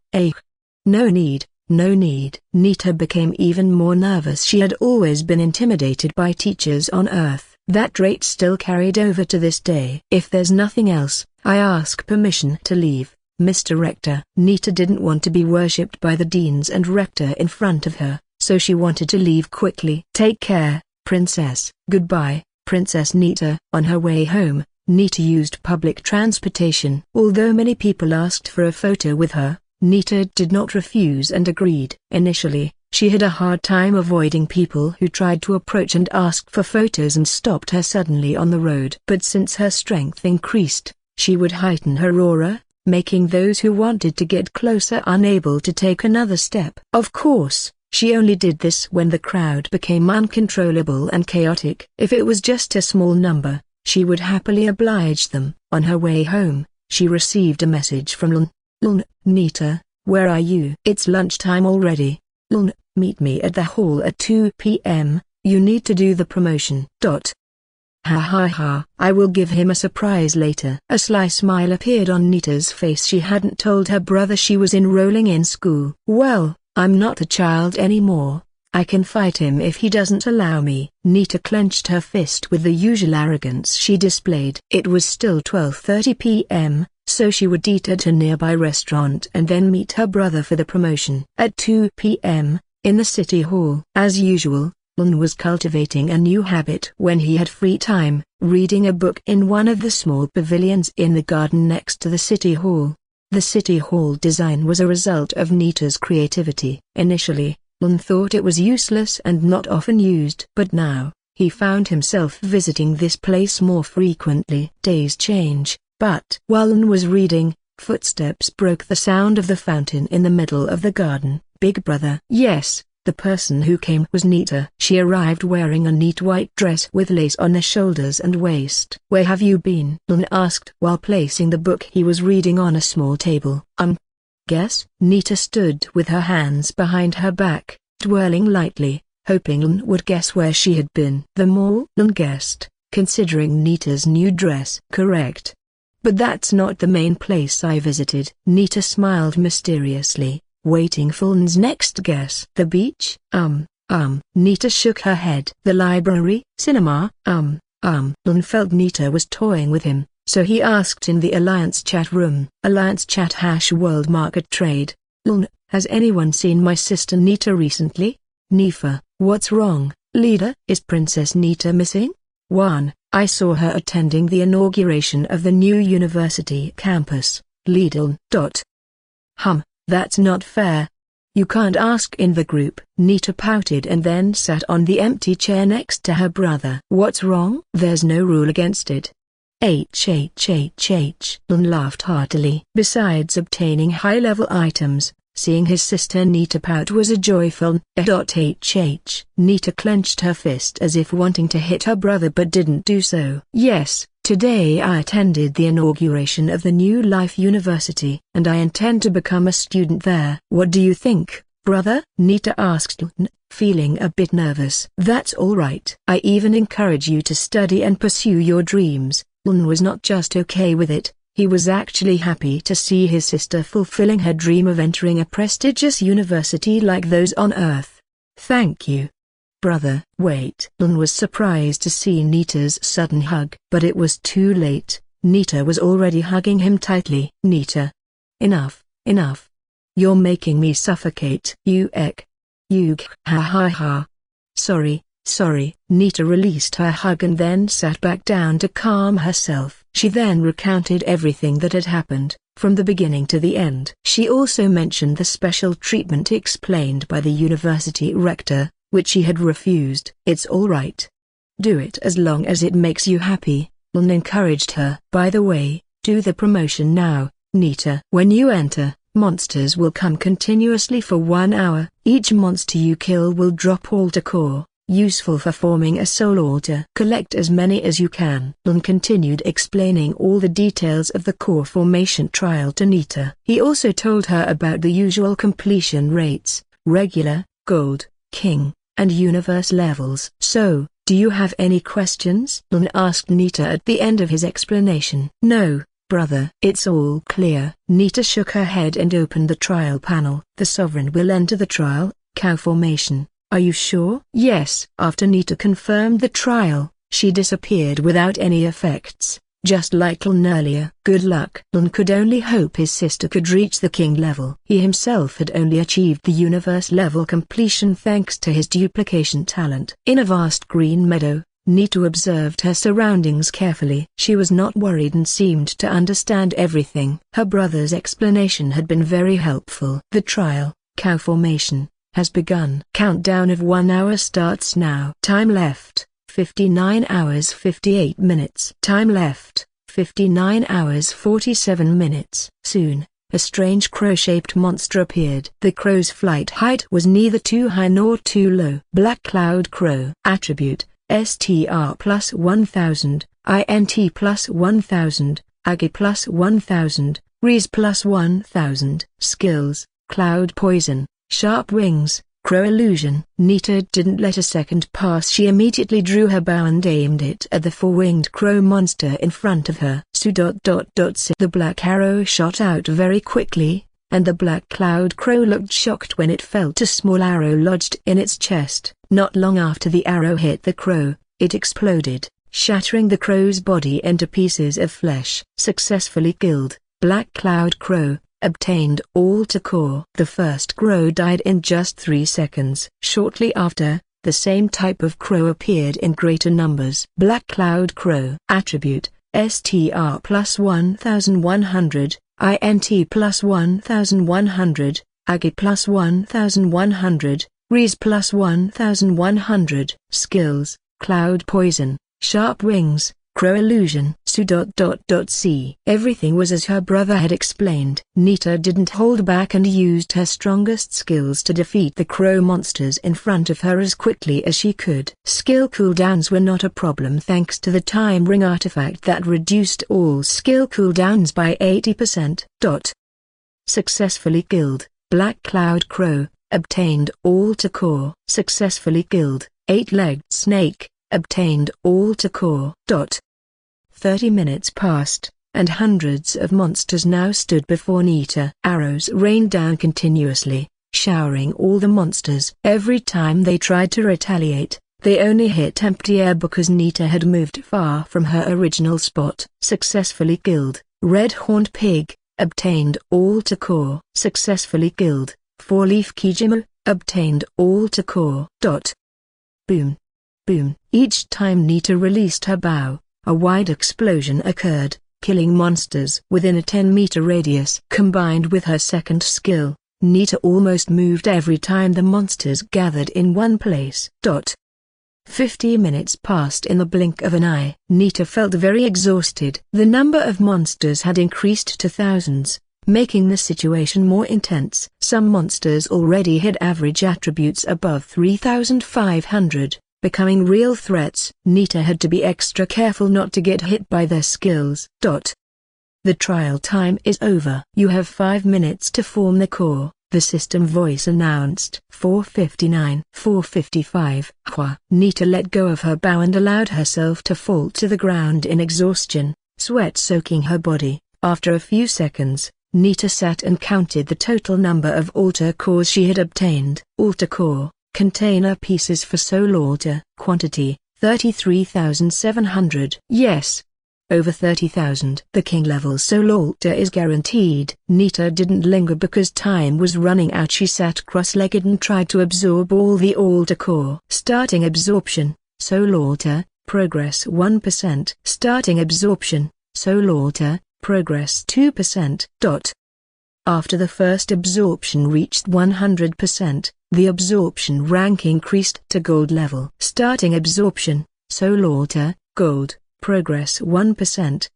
No need, no need." Nita became even more nervous. She had always been intimidated by teachers on Earth. That trait still carried over to this day. "If there's nothing else, I ask permission to leave, Mr. Rector." Nita didn't want to be worshipped by the deans and rector in front of her, so she wanted to leave quickly. "Take care, Princess." "Goodbye, Princess Nita." On her way home, Nita used public transportation. Although many people asked for a photo with her, Nita did not refuse and agreed. Initially, she had a hard time avoiding people who tried to approach and ask for photos and stopped her suddenly on the road. But since her strength increased, she would heighten her aura, making those who wanted to get closer unable to take another step. Of course, she only did this when the crowd became uncontrollable and chaotic. If it was just a small number, she would happily oblige them. On her way home, she received a message from Lein. "Lein, Nita, where are you?" "It's lunchtime already. Lein, meet me at the hall at 2 p.m., you need to do the promotion." Ha ha ha. "I will give him a surprise later." A sly smile appeared on Nita's face. She hadn't told her brother she was enrolling in school. "Well, I'm not a child anymore. I can fight him if he doesn't allow me." Nita clenched her fist with the usual arrogance she displayed. It was still 12:30 p.m., so she would eat at a nearby restaurant and then meet her brother for the promotion. At 2 p.m., in the city hall. As usual, Lein was cultivating a new habit when he had free time, reading a book in one of the small pavilions in the garden next to the city hall. The city hall design was a result of Nita's creativity. Initially, Lein thought it was useless and not often used. But now, he found himself visiting this place more frequently. Days change, but while Lein was reading, footsteps broke the sound of the fountain in the middle of the garden. "Big brother." Yes, the person who came was Nita. She arrived wearing a neat white dress with lace on the shoulders and waist. "Where have you been?" Lein asked while placing the book he was reading on a small table. Guess?" Nita stood with her hands behind her back, twirling lightly, hoping Lein would guess where she had been. "The mall?" Lein guessed, considering Nita's new dress. "Correct. But that's not the main place I visited." Nita smiled mysteriously, waiting for Lein's next guess. "The beach?" Nita shook her head. "The library? Cinema?" Lein felt Nita was toying with him, so he asked in the Alliance chat room. Alliance chat #World Market Trade. "Lein, has anyone seen my sister Nita recently?" Nifa, what's wrong, leader? Is Princess Nita missing? 1. I saw her attending the inauguration of the new university campus, leader. That's not fair. You can't ask in the group. Nita pouted and then sat on the empty chair next to her brother. What's wrong? There's no rule against it. Lein laughed heartily. Besides obtaining high-level items, seeing his sister Nita pout was a joyful Nita clenched her fist as if wanting to hit her brother but didn't do so. Yes, today I attended the inauguration of the New Life University, and I intend to become a student there. What do you think, brother? Nita asked Lein, feeling a bit nervous. That's all right. I even encourage you to study and pursue your dreams. Lein was not just okay with it, he was actually happy to see his sister fulfilling her dream of entering a prestigious university like those on Earth. Thank you, brother. Wait. Lein was surprised to see Nita's sudden hug. But it was too late. Nita was already hugging him tightly. Nita. Enough. You're making me suffocate. You ha. Sorry. Nita released her hug and then sat back down to calm herself. She then recounted everything that had happened, from the beginning to the end. She also mentioned the special treatment explained by the university rector, which she had refused. It's all right. Do it as long as it makes you happy, Lein encouraged her. By the way, do the promotion now, Nita. When you enter, monsters will come continuously for 1 hour. Each monster you kill will drop altar core, useful for forming a soul altar. Collect as many as you can. Lein continued explaining all the details of the core formation trial to Nita. He also told her about the usual completion rates, regular, gold, king, and universe levels. So, do you have any questions? Lein asked Nita at the end of his explanation. No, brother. It's all clear. Nita shook her head and opened the trial panel. The Sovereign will enter the trial, cow formation. Are you sure? Yes. After Nita confirmed the trial, she disappeared without any effects, just like Lein earlier. Good luck. Lein could only hope his sister could reach the king level. He himself had only achieved the universe level completion thanks to his duplication talent. In a vast green meadow, Nita observed her surroundings carefully. She was not worried and seemed to understand everything. Her brother's explanation had been very helpful. The trial, cow formation, has begun. Countdown of 1 hour starts now. Time left, 59 hours 58 minutes. Time left, 59 hours 47 minutes. Soon, a strange crow-shaped monster appeared. The crow's flight height was neither too high nor too low. Black Cloud Crow. Attribute, STR plus 1000, INT plus 1000, AGI plus 1000, RES plus 1000. Skills, Cloud Poison, Sharp Wings, Crow Illusion. Nita didn't let a second pass. She immediately drew her bow and aimed it at the four-winged crow monster in front of her. The black arrow shot out very quickly, and the black cloud crow looked shocked when it felt a small arrow lodged in its chest. Not long after the arrow hit the crow, it exploded, shattering the crow's body into pieces of flesh. Successfully killed. Black Cloud Crow obtained altar core. The first crow died in just 3 seconds. Shortly after, the same type of crow appeared in greater numbers. Black Cloud Crow. Attribute, STR plus 1100, INT plus 1100, AGI plus 1100, RES plus 1100. Skills, Cloud Poison, Sharp Wings, Crow Illusion. C. Everything was as her brother had explained. Nita didn't hold back and used her strongest skills to defeat the crow monsters in front of her as quickly as she could. Skill cooldowns were not a problem thanks to the time ring artifact that reduced all skill cooldowns by 80%. Successfully killed. Black Cloud Crow obtained altar core. Successfully killed. 8-legged snake obtained altar core. 30 minutes passed, and hundreds of monsters now stood before Nita. Arrows rained down continuously, showering all the monsters. Every time they tried to retaliate, they only hit empty air because Nita had moved far from her original spot. Successfully killed. Red Horned Pig obtained altar core. Successfully killed. 4-leaf Kijima, obtained altar core. Boom. Boom. Each time Nita released her bow, a wide explosion occurred, killing monsters within a 10-meter radius. Combined with her second skill, Nita almost moved every time the monsters gathered in one place. 50 minutes passed in the blink of an eye. Nita felt very exhausted. The number of monsters had increased to thousands, making the situation more intense. Some monsters already had average attributes above 3,500, becoming real threats. Nita had to be extra careful not to get hit by their skills. The trial time is over. You have 5 minutes to form the core, the system voice announced. 4:59. 4:55. Nita let go of her bow and allowed herself to fall to the ground in exhaustion, sweat soaking her body. After a few seconds, Nita sat and counted the total number of altar cores she had obtained. Altar core, container pieces for soul altar. Quantity, 33,700. Yes. Over 30,000. The king level soul altar is guaranteed. Nita didn't linger because time was running out. She sat cross-legged and tried to absorb all the altar core. Starting absorption, soul altar, progress 1%. Starting absorption, soul altar, progress 2%. After the first absorption reached 100%, the absorption rank increased to gold level. Starting absorption, soul altar, gold, progress 1%.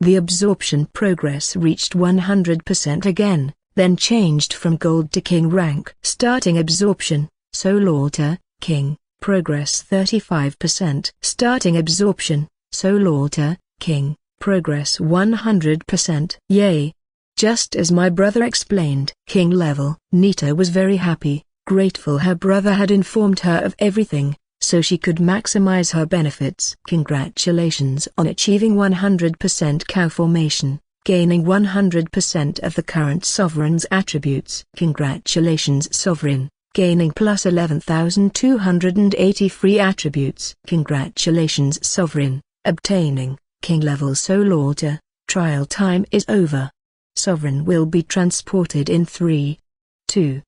The absorption progress reached 100% again, then changed from gold to king rank. Starting absorption, soul altar, king, progress 35%. Starting absorption, soul altar, king, progress 100%. Yay! Just as my brother explained. King level. Nita was very happy, grateful her brother had informed her of everything, so she could maximize her benefits. Congratulations on achieving 100% cow formation, gaining 100% of the current sovereign's attributes. Congratulations Sovereign, gaining plus 11,280 free attributes. Congratulations Sovereign, obtaining king level soul altar. Trial time is over. Sovereign will be transported in 3, 2,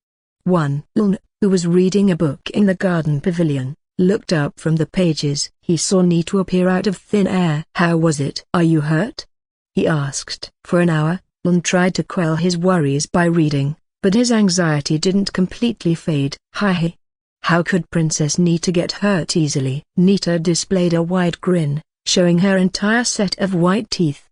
1. Lein, who was reading a book in the garden pavilion, looked up from the pages. He saw Nita appear out of thin air. How was it? Are you hurt? He asked. For an hour, Lein tried to quell his worries by reading, but his anxiety didn't completely fade. Hi. How could Princess Nita get hurt easily? Nita displayed a wide grin, showing her entire set of white teeth.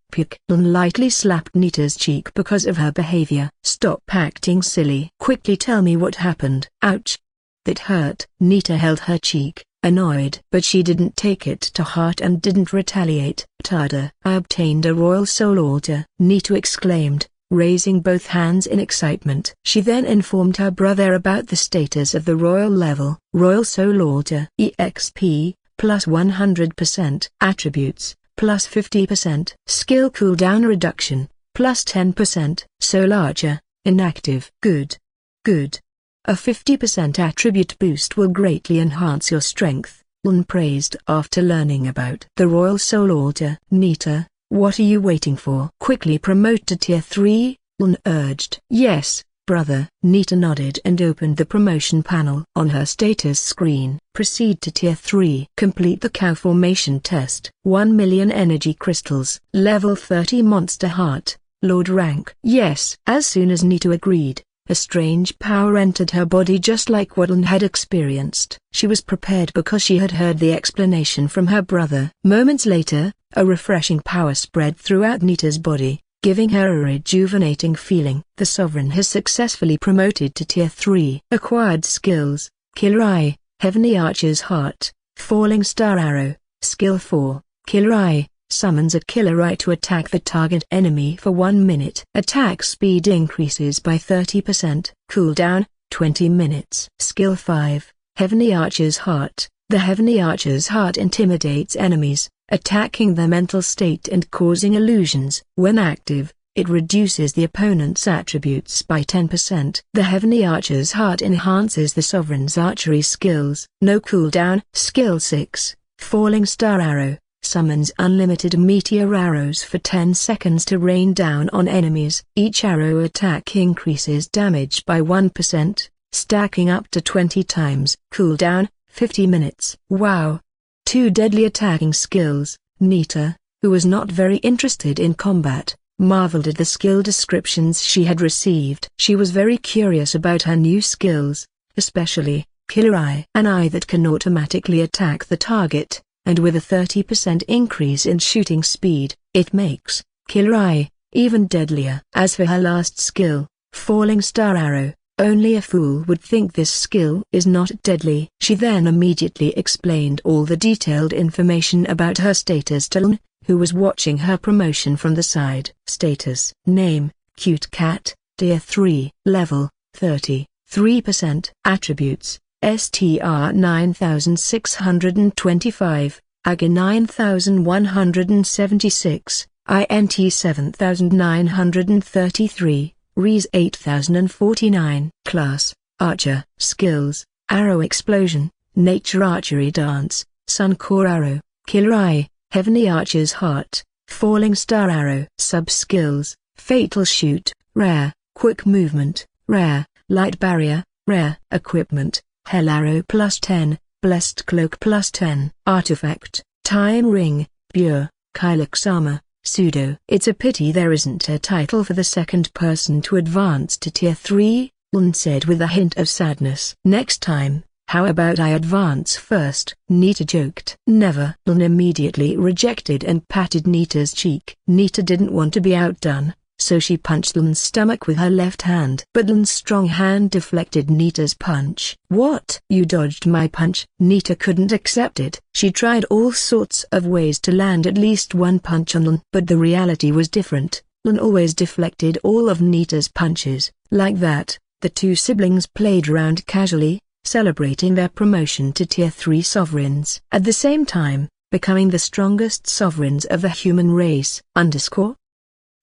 Lein lightly slapped Nita's cheek because of her behavior. Stop acting silly. Quickly tell me what happened. Ouch. That hurt. Nita held her cheek, annoyed. But she didn't take it to heart and didn't retaliate. Tada. I obtained a royal soul altar. Nita exclaimed, raising both hands in excitement. She then informed her brother about the status of the royal level. Royal soul altar. EXP, plus 100%. Attributes, plus 50%. Skill cooldown reduction, plus 10%. Soul Archer, inactive. Good. Good. A 50% attribute boost will greatly enhance your strength, Lein praised after learning about the Royal Soul Altar. Nita, what are you waiting for? Quickly promote to Tier 3, Lein urged. Yes, brother. Nita nodded and opened the promotion panel. On her status screen, proceed to Tier 3. Complete the cow formation test. 1 million energy crystals. Level 30 monster heart, Lord rank. Yes. As soon as Nita agreed, a strange power entered her body just like what Lein had experienced. She was prepared because she had heard the explanation from her brother. Moments later, a refreshing power spread throughout Nita's body, giving her a rejuvenating feeling. The Sovereign has successfully promoted to Tier 3. Acquired skills, Killer Eye, Heavenly Archer's Heart, Falling Star Arrow. Skill 4, Killer Eye, summons a killer eye to attack the target enemy for 1 minute. Attack speed increases by 30%. Cooldown, 20 minutes. Skill 5, Heavenly Archer's Heart. The Heavenly Archer's Heart intimidates enemies, attacking their mental state and causing illusions. When active, it reduces the opponent's attributes by 10%. The Heavenly Archer's Heart enhances the Sovereign's archery skills. No cooldown. Skill 6, Falling Star Arrow. summons unlimited meteor arrows for 10 seconds to rain down on enemies. Each arrow attack increases damage by 1%, stacking up to 20 times. Cooldown, 50 minutes. Wow! 2 deadly attacking skills. Nita, who was not very interested in combat, marveled at the skill descriptions she had received. She was very curious about her new skills, especially Killer Eye, an eye that can automatically attack the target, and with a 30% increase in shooting speed, it makes Killer Eye even deadlier. As for her last skill, Falling Star Arrow, only a fool would think this skill is not deadly. She then immediately explained all the detailed information about her status to Lein, who was watching her promotion from the side. Status: Name, Cute Cat, Tier 3, Level, 33%. Attributes: STR 9625, AGA 9176, INT 7933, RES 8049. Class: Archer. Skills: Arrow Explosion, Nature Archery Dance, Sun Core Arrow, Killer Eye, Heavenly Archer's Heart, Falling Star Arrow. Sub-skills: Fatal Shoot, Rare, Quick Movement, Rare, Light Barrier, Rare. Equipment: Hell Arrow +10, Blessed Cloak +10. Artifact: Time Ring, Pure, Kylix Armor, Pseudo. It's a pity there isn't a title for the second person to advance to Tier 3, Lein said with a hint of sadness. Next time, how about I advance first? Nita joked. Never. Lein immediately rejected and patted Nita's cheek. Nita didn't want to be outdone, so she punched Lein's stomach with her left hand. But Lein's strong hand deflected Nita's punch. What? You dodged my punch? Nita couldn't accept it. She tried all sorts of ways to land at least one punch on Lein. But the reality was different. Lein always deflected all of Nita's punches. Like that, the two siblings played around casually, celebrating their promotion to Tier 3 sovereigns. At the same time, becoming the strongest sovereigns of the human race.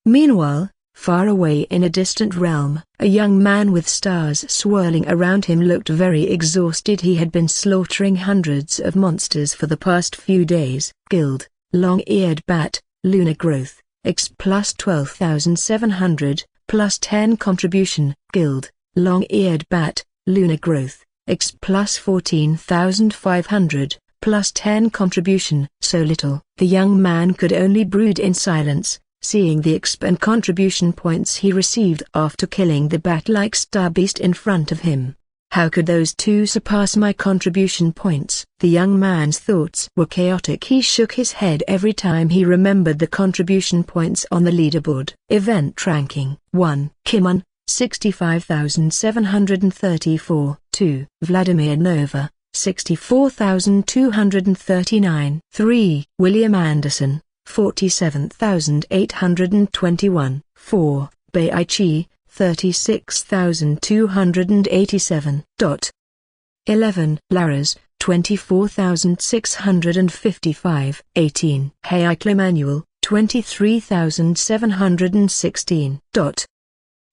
Meanwhile, far away in a distant realm, a young man with stars swirling around him looked very exhausted. He had been slaughtering hundreds of monsters for the past few days. Guild: Long-Eared Bat, Lunar Growth, X plus 12,700, plus 10 contribution. Guild: Long-Eared Bat, Lunar Growth, X plus 14,500, plus 10 contribution. So little. The young man could only brood in silence, seeing the exp and contribution points he received after killing the bat-like star beast in front of him. How could those two surpass my contribution points? The young man's thoughts were chaotic. He shook his head every time he remembered the contribution points on the leaderboard. Event ranking: 1. Kimon, 65,734. 2. Vladimir Nova, 64,239. 3. William Anderson, 47,821. 4. Baichi, 36,287. 11. Laras, 24,655. 18. Hayek Manuel, 23,716.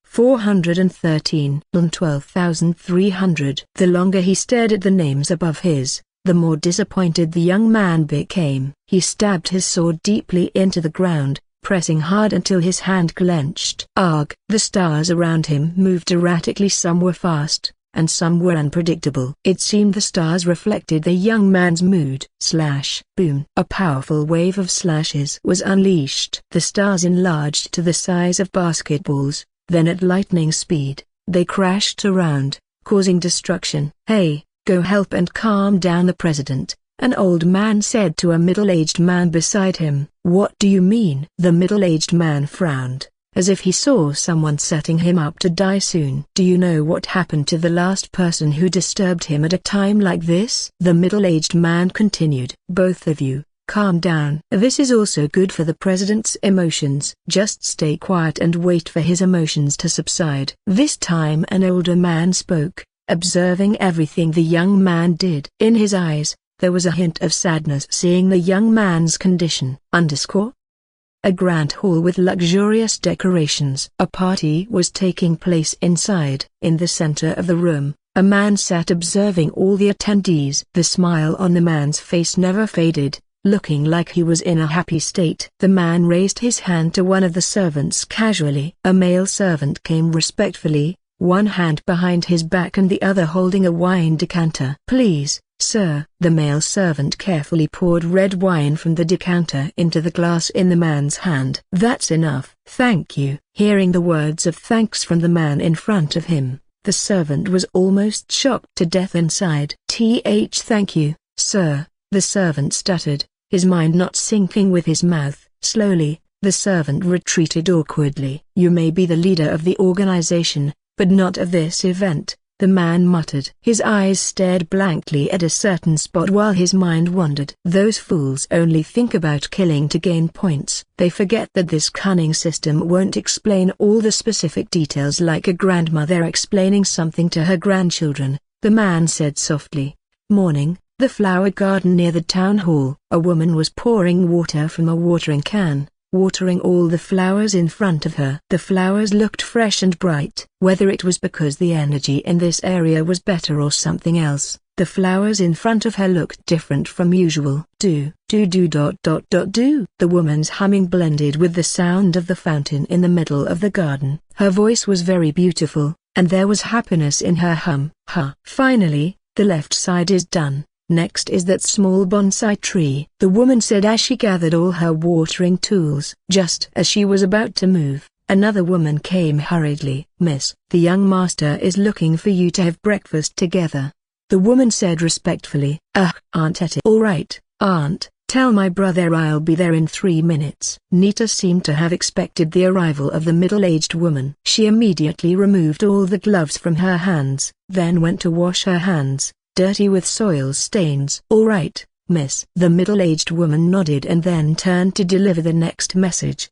413. Lein 12,300. The longer he stared at the names above his, the more disappointed the young man became. He stabbed his sword deeply into the ground, pressing hard until his hand clenched. Arg! The stars around him moved erratically. Some were fast, and some were unpredictable. It seemed the stars reflected the young man's mood. Slash! Boom! A powerful wave of slashes was unleashed. The stars enlarged to the size of basketballs, then at lightning speed, they crashed around, causing destruction. Hey! Go help and calm down the president, an old man said to a middle-aged man beside him. What do you mean? The middle-aged man frowned, as if he saw someone setting him up to die soon. Do you know what happened to the last person who disturbed him at a time like this? The middle-aged man continued. Both of you, calm down. This is also good for the president's emotions. Just stay quiet and wait for his emotions to subside. This time an older man spoke, observing everything the young man did. In his eyes, there was a hint of sadness seeing the young man's condition. A grand hall with luxurious decorations. A party was taking place inside. In the center of the room, a man sat observing all the attendees. The smile on the man's face never faded, looking like he was in a happy state. The man raised his hand to one of the servants casually. A male servant came respectfully, one hand behind his back and the other holding a wine decanter. "Please, sir." The male servant carefully poured red wine from the decanter into the glass in the man's hand. "That's enough." "Thank you." Hearing the words of thanks from the man in front of him, the servant was almost shocked to death inside. "Thank you, sir," the servant stuttered, his mind not syncing with his mouth. Slowly, the servant retreated awkwardly. "You may be the leader of the organization, but not of this event," the man muttered. His eyes stared blankly at a certain spot while his mind wandered. "Those fools only think about killing to gain points. They forget that this cunning system won't explain all the specific details like a grandmother explaining something to her grandchildren," the man said softly. Morning, the flower garden near the town hall. A woman was pouring water from a watering can, watering all the flowers in front of her. The flowers looked fresh and bright. Whether it was because the energy in this area was better or something else, the flowers in front of her looked different from usual. Do. The woman's humming blended with the sound of the fountain in the middle of the garden. Her voice was very beautiful, and there was happiness in her hum. Finally, the left side is done. Next is that small bonsai tree, the woman said as she gathered all her watering tools. Just as she was about to move, another woman came hurriedly. "Miss, the young master is looking for you to have breakfast together," the woman said respectfully. Aunt Etty." "All right, aunt, tell my brother I'll be there in 3 minutes." Nita seemed to have expected the arrival of the middle-aged woman. She immediately removed all the gloves from her hands, then went to wash her hands, dirty with soil stains. "All right, miss." The middle-aged woman nodded and then turned to deliver the next message.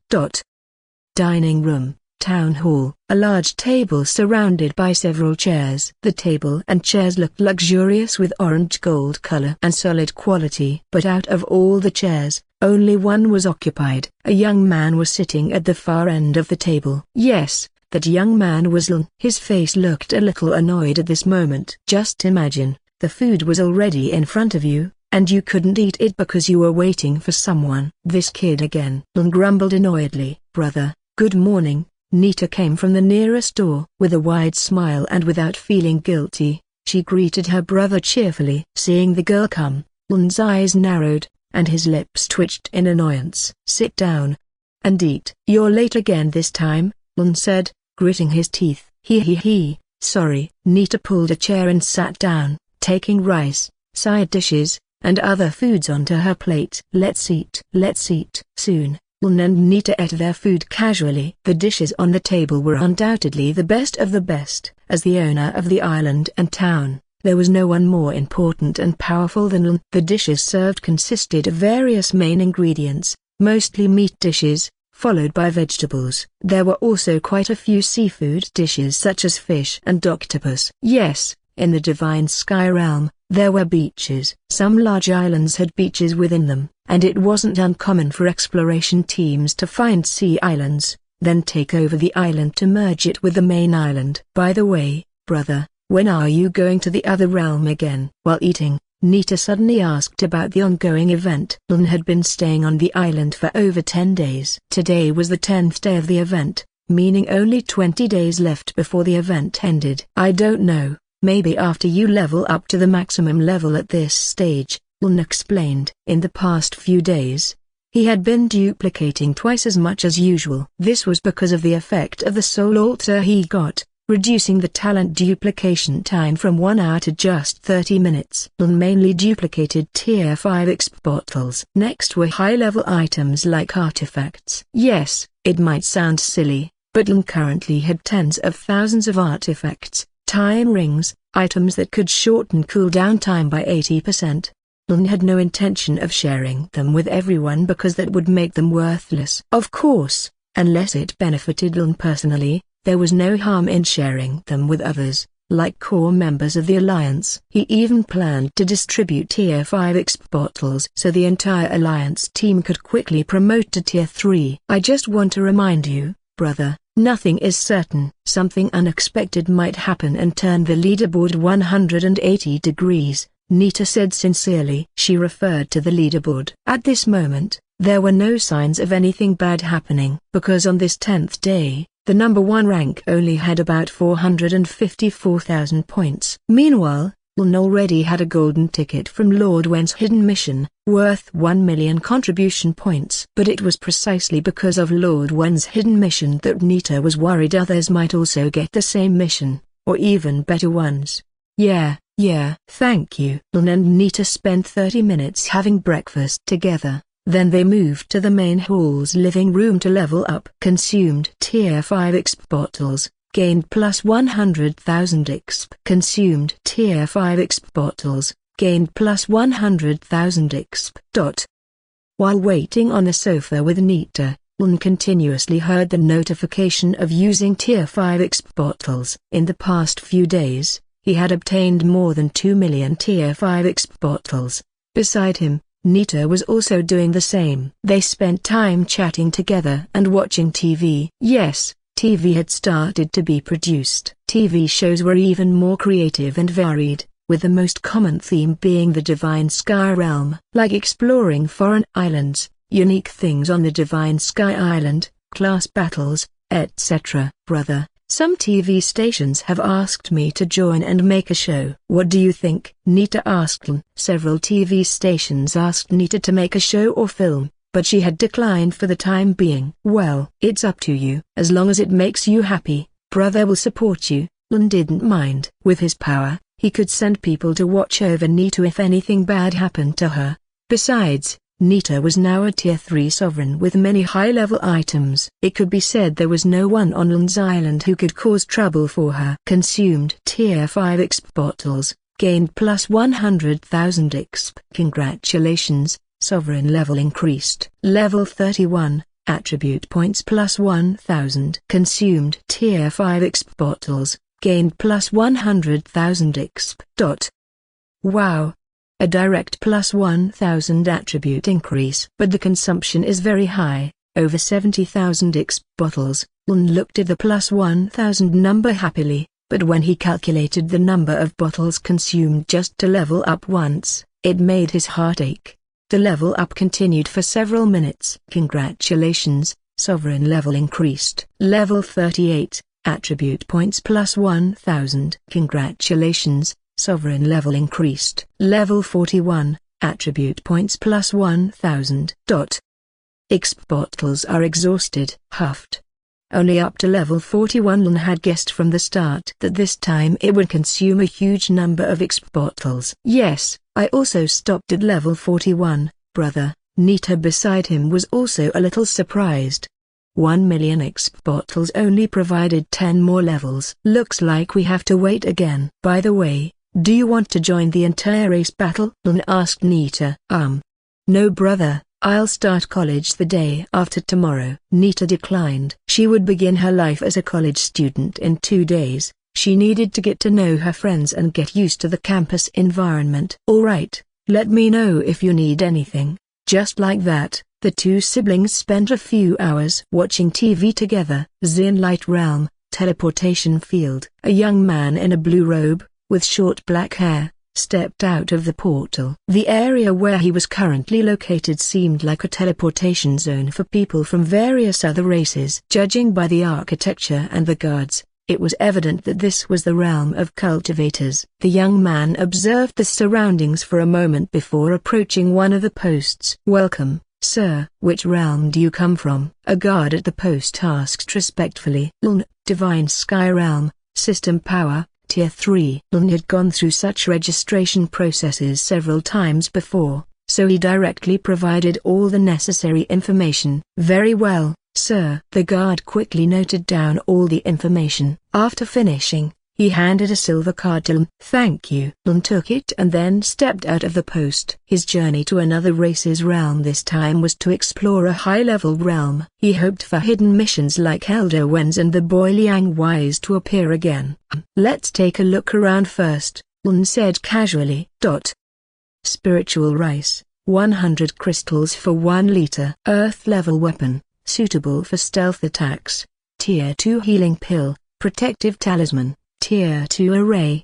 Dining room, town hall. A large table surrounded by several chairs. The table and chairs looked luxurious with orange gold color and solid quality. But out of all the chairs, only one was occupied. A young man was sitting at the far end of the table. Yes, that young man was Lein. His face looked a little annoyed at this moment. "Just imagine. The food was already in front of you, and you couldn't eat it because you were waiting for someone." "This kid again," Lein grumbled annoyedly. "Brother, good morning." Nita came from the nearest door. With a wide smile and without feeling guilty, she greeted her brother cheerfully. Seeing the girl come, Lein's eyes narrowed, and his lips twitched in annoyance. "Sit down and eat." "You're late again this time," Lein said, gritting his teeth. Sorry." Nita pulled a chair and sat down, taking rice, side dishes, and other foods onto her plate. Let's eat soon." Lein and Nita ate their food casually. The dishes on the table were undoubtedly the best of the best. As the owner of the island and town, there was no one more important and powerful than Lein. The dishes served consisted of various main ingredients, mostly meat dishes, followed by vegetables. There were also quite a few seafood dishes such as fish and octopus. Yes, in the Divine Sky Realm, there were beaches. Some large islands had beaches within them, and it wasn't uncommon for exploration teams to find sea islands, then take over the island to merge it with the main island. "By the way, brother, when are you going to the other realm again?" While eating, Nita suddenly asked about the ongoing event. Lein had been staying on the island for over 10 days. Today was the 10th day of the event, meaning only 20 days left before the event ended. "I don't know. Maybe after you level up to the maximum level at this stage," Lein explained. In the past few days, he had been duplicating twice as much as usual. This was because of the effect of the soul altar he got, reducing the talent duplication time from 1 hour to just 30 minutes. Lein mainly duplicated Tier 5 exp bottles. Next were high-level items like artifacts. Yes, it might sound silly, but Lein currently had tens of thousands of artifacts, time rings, items that could shorten cooldown time by 80%. Lein had no intention of sharing them with everyone because that would make them worthless. Of course, unless it benefited Lein personally, there was no harm in sharing them with others, like core members of the Alliance. He even planned to distribute Tier 5 exp bottles so the entire Alliance team could quickly promote to Tier 3. "I just want to remind you, brother, nothing is certain. Something unexpected might happen and turn the leaderboard 180 degrees. Nita said sincerely. She referred to the leaderboard. At this moment, there were no signs of anything bad happening, because on this 10th day, the number 1 rank only had about 454,000 points. Meanwhile, Lein already had a golden ticket from Lord Wen's hidden mission, worth 1 million contribution points. But it was precisely because of Lord Wen's hidden mission that Nita was worried others might also get the same mission, or even better ones. Yeah, thank you. Lein and Nita spent 30 minutes having breakfast together. Then they moved to the main hall's living room to level up. Consumed Tier 5 exp bottles, gained plus 100,000 exp. Consumed Tier 5 exp bottles, gained plus 100,000 exp. While waiting on the sofa with Nita, Lein continuously heard the notification of using Tier 5 exp bottles. In the past few days, he had obtained more than 2 million Tier 5 exp bottles. Beside him, Nita was also doing the same. They spent time chatting together and watching TV. Yes, TV had started to be produced. TV shows were even more creative and varied, with the most common theme being the Divine Sky realm. Like exploring foreign islands, unique things on the Divine Sky Island, class battles, etc. Brother, some TV stations have asked me to join and make a show. What do you think? Nita asked Lein. Several TV stations asked Nita to make a show or film, but she had declined for the time being. Well, it's up to you. As long as it makes you happy, brother will support you. Lein didn't mind. With his power, he could send people to watch over Nita if anything bad happened to her. Besides, Nita was now a Tier 3 sovereign with many high-level items. It could be said there was no one on Lein's island who could cause trouble for her. Consumed Tier 5 exp bottles, gained plus 100,000 exp. Congratulations, sovereign level increased. Level 31, attribute points plus 1,000. Consumed Tier 5 exp bottles, gained plus 100,000 exp. Wow! A direct plus 1,000 attribute increase. But the consumption is very high, over 70,000 exp bottles. Lein looked at the plus 1,000 number happily, but when he calculated the number of bottles consumed just to level up once, it made his heart ache. The level up continued for several minutes. Congratulations, sovereign level increased. Level 38, attribute points plus 1,000. Congratulations, sovereign level increased. Level 41, attribute points plus 1,000. Exp bottles are exhausted. Huffed. Only up to level 41. Lein had guessed from the start that this time it would consume a huge number of exp bottles. Yes, I also stopped at level 41, brother. Nita beside him was also a little surprised. 1 million exp bottles only provided 10 more levels. Looks like we have to wait again. By the way, do you want to join the entire race battle? Lein asked Nita. No brother, I'll start college the day after tomorrow. Nita declined. She would begin her life as a college student in 2 days. She needed to get to know her friends and get used to the campus environment. Alright, let me know if you need anything. Just like that, the two siblings spent a few hours watching TV together. Xin Light Realm, teleportation field. A young man in a blue robe, with short black hair, stepped out of the portal. The area where he was currently located seemed like a teleportation zone for people from various other races. Judging by the architecture and the guards, it was evident that this was the realm of cultivators. The young man observed the surroundings for a moment before approaching one of the posts. Welcome, sir. Which realm do you come from? A guard at the post asked respectfully. Lein, Divine Sky Realm, System Power, Tier 3. Lein had gone through such registration processes several times before, so he directly provided all the necessary information. Very well, sir. The guard quickly noted down all the information. After finishing, he handed a silver card to Lein. Thank you. Lein took it and then stepped out of the post. His journey to another race's realm this time was to explore a high-level realm. He hoped for hidden missions like Elder Wen's and the boy Liang Wise to appear again. Let's take a look around first, Lein said casually. Spiritual rice, 100 crystals for 1 liter. Earth-level weapon, suitable for stealth attacks. Tier 2 healing pill, protective talisman. Tier 2 array.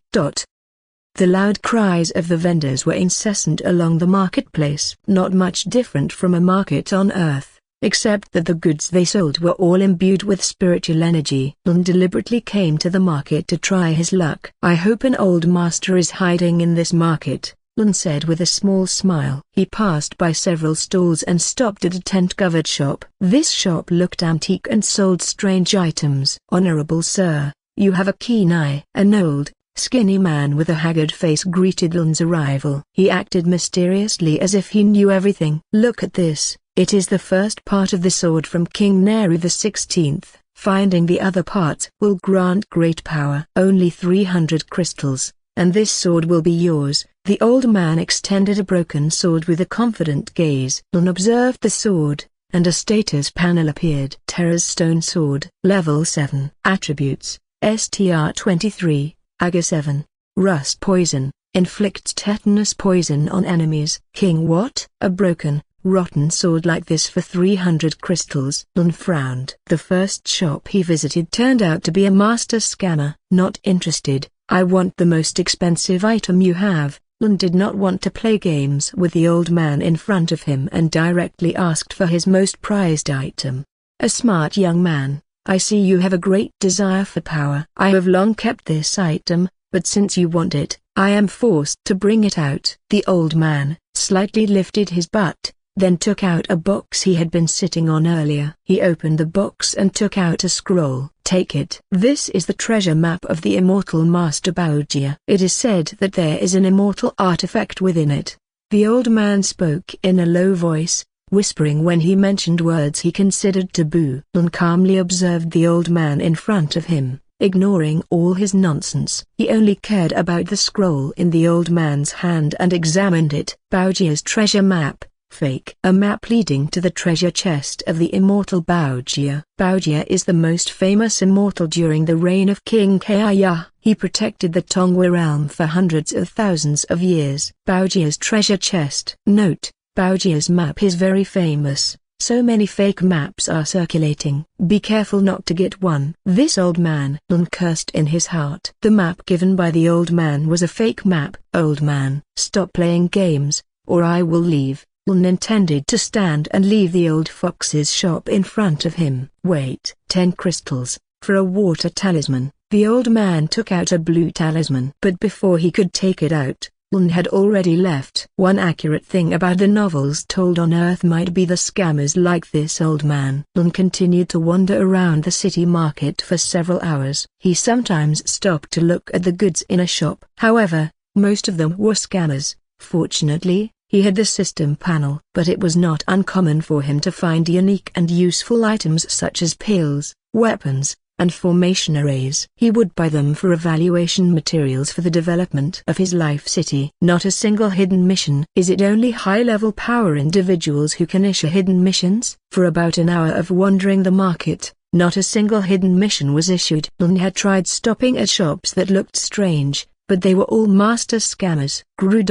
The loud cries of the vendors were incessant along the marketplace. Not much different from a market on Earth, except that the goods they sold were all imbued with spiritual energy. Lein deliberately came to the market to try his luck. "I hope an old master is hiding in this market," Lein said with a small smile. He passed by several stalls and stopped at a tent-covered shop. This shop looked antique and sold strange items. "Honorable sir, you have a keen eye." An old, skinny man with a haggard face greeted Lein's arrival. He acted mysteriously as if he knew everything. "Look at this, it is the first part of the sword from King Nehru the 16th. Finding the other parts will grant great power. Only 300 crystals, and this sword will be yours." The old man extended a broken sword with a confident gaze. Lein observed the sword, and a status panel appeared. Terra's stone sword. Level 7. Attributes: STR-23, AGA 7. Rust poison, inflicts tetanus poison on enemies. King what? A broken, rotten sword like this for 300 crystals. Lein frowned. The first shop he visited turned out to be a master scammer. "Not interested, I want the most expensive item you have." Lein did not want to play games with the old man in front of him and directly asked for his most prized item. "A smart young man, I see you have a great desire for power. I have long kept this item, but since you want it, I am forced to bring it out." The old man slightly lifted his butt, then took out a box he had been sitting on earlier. He opened the box and took out a scroll. "Take it. This is the treasure map of the immortal Master Baojia. It is said that there is an immortal artifact within it." The old man spoke in a low voice, whispering when he mentioned words he considered taboo. Lein calmly observed the old man in front of him, ignoring all his nonsense. He only cared about the scroll in the old man's hand and examined it. Baojia's treasure map. Fake. A map leading to the treasure chest of the immortal Baojia. Baojia is the most famous immortal during the reign of King Kaya. He protected the Tongwa realm for hundreds of thousands of years. Baojia's treasure chest. Note: Baojia's map is very famous. So many fake maps are circulating. Be careful not to get one. This old man. Lein cursed in his heart. The map given by the old man was a fake map. "Old man, stop playing games, or I will leave." Lein intended to stand and leave the old fox's shop in front of him. "Wait." 10 crystals, for a water talisman. The old man took out a blue talisman. But before he could take it out, Lein had already left. One accurate thing about the novels told on Earth might be the scammers like this old man. Lein continued to wander around the city market for several hours. He sometimes stopped to look at the goods in a shop. However, most of them were scammers. Fortunately, he had the system panel. But it was not uncommon for him to find unique and useful items such as pills, weapons, and formation arrays. He would buy them for evaluation materials for the development of his life city. Not a single hidden mission. Is it only high-level power individuals who can issue hidden missions? For about an hour of wandering the market, not a single hidden mission was issued. Lein had tried stopping at shops that looked strange, but they were all master scammers. Gr.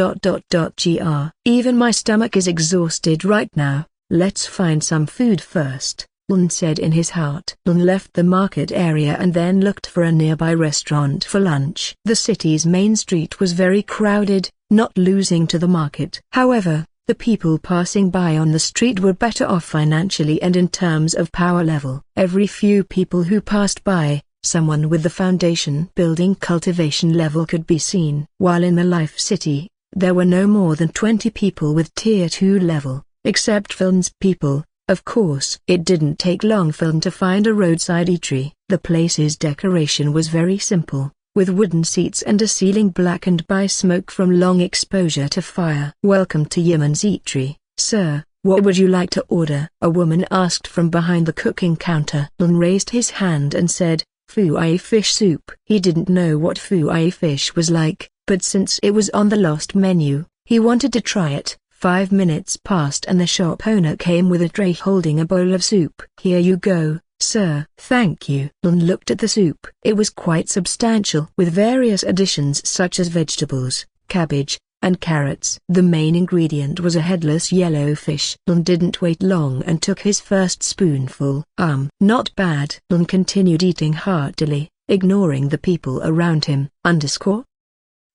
Even my stomach is exhausted right now. Let's find some food first, Lein said in his heart. Lein left the market area and then looked for a nearby restaurant for lunch. The city's main street was very crowded, not losing to the market. However, the people passing by on the street were better off financially and in terms of power level. Every few people who passed by, someone with the foundation building cultivation level could be seen. While in the Life City, there were no more than 20 people with Tier 2 level, except Lein's people, of course. It didn't take long for Lein to find a roadside eatery. The place's decoration was very simple, with wooden seats and a ceiling blackened by smoke from long exposure to fire. "Welcome to Yemen's Eatery, sir. What would you like to order?" a woman asked from behind the cooking counter. Lein raised his hand and said, "Phu Ai fish soup." He didn't know what Phu Ai fish was like, but since it was on the lost menu, he wanted to try it. 5 minutes passed and the shop owner came with a tray holding a bowl of soup. "Here you go, sir." "Thank you." Lein looked at the soup. It was quite substantial, with various additions such as vegetables, cabbage, and carrots. The main ingredient was a headless yellow fish. Lein didn't wait long and took his first spoonful. Not bad." Lein continued eating heartily, ignoring the people around him.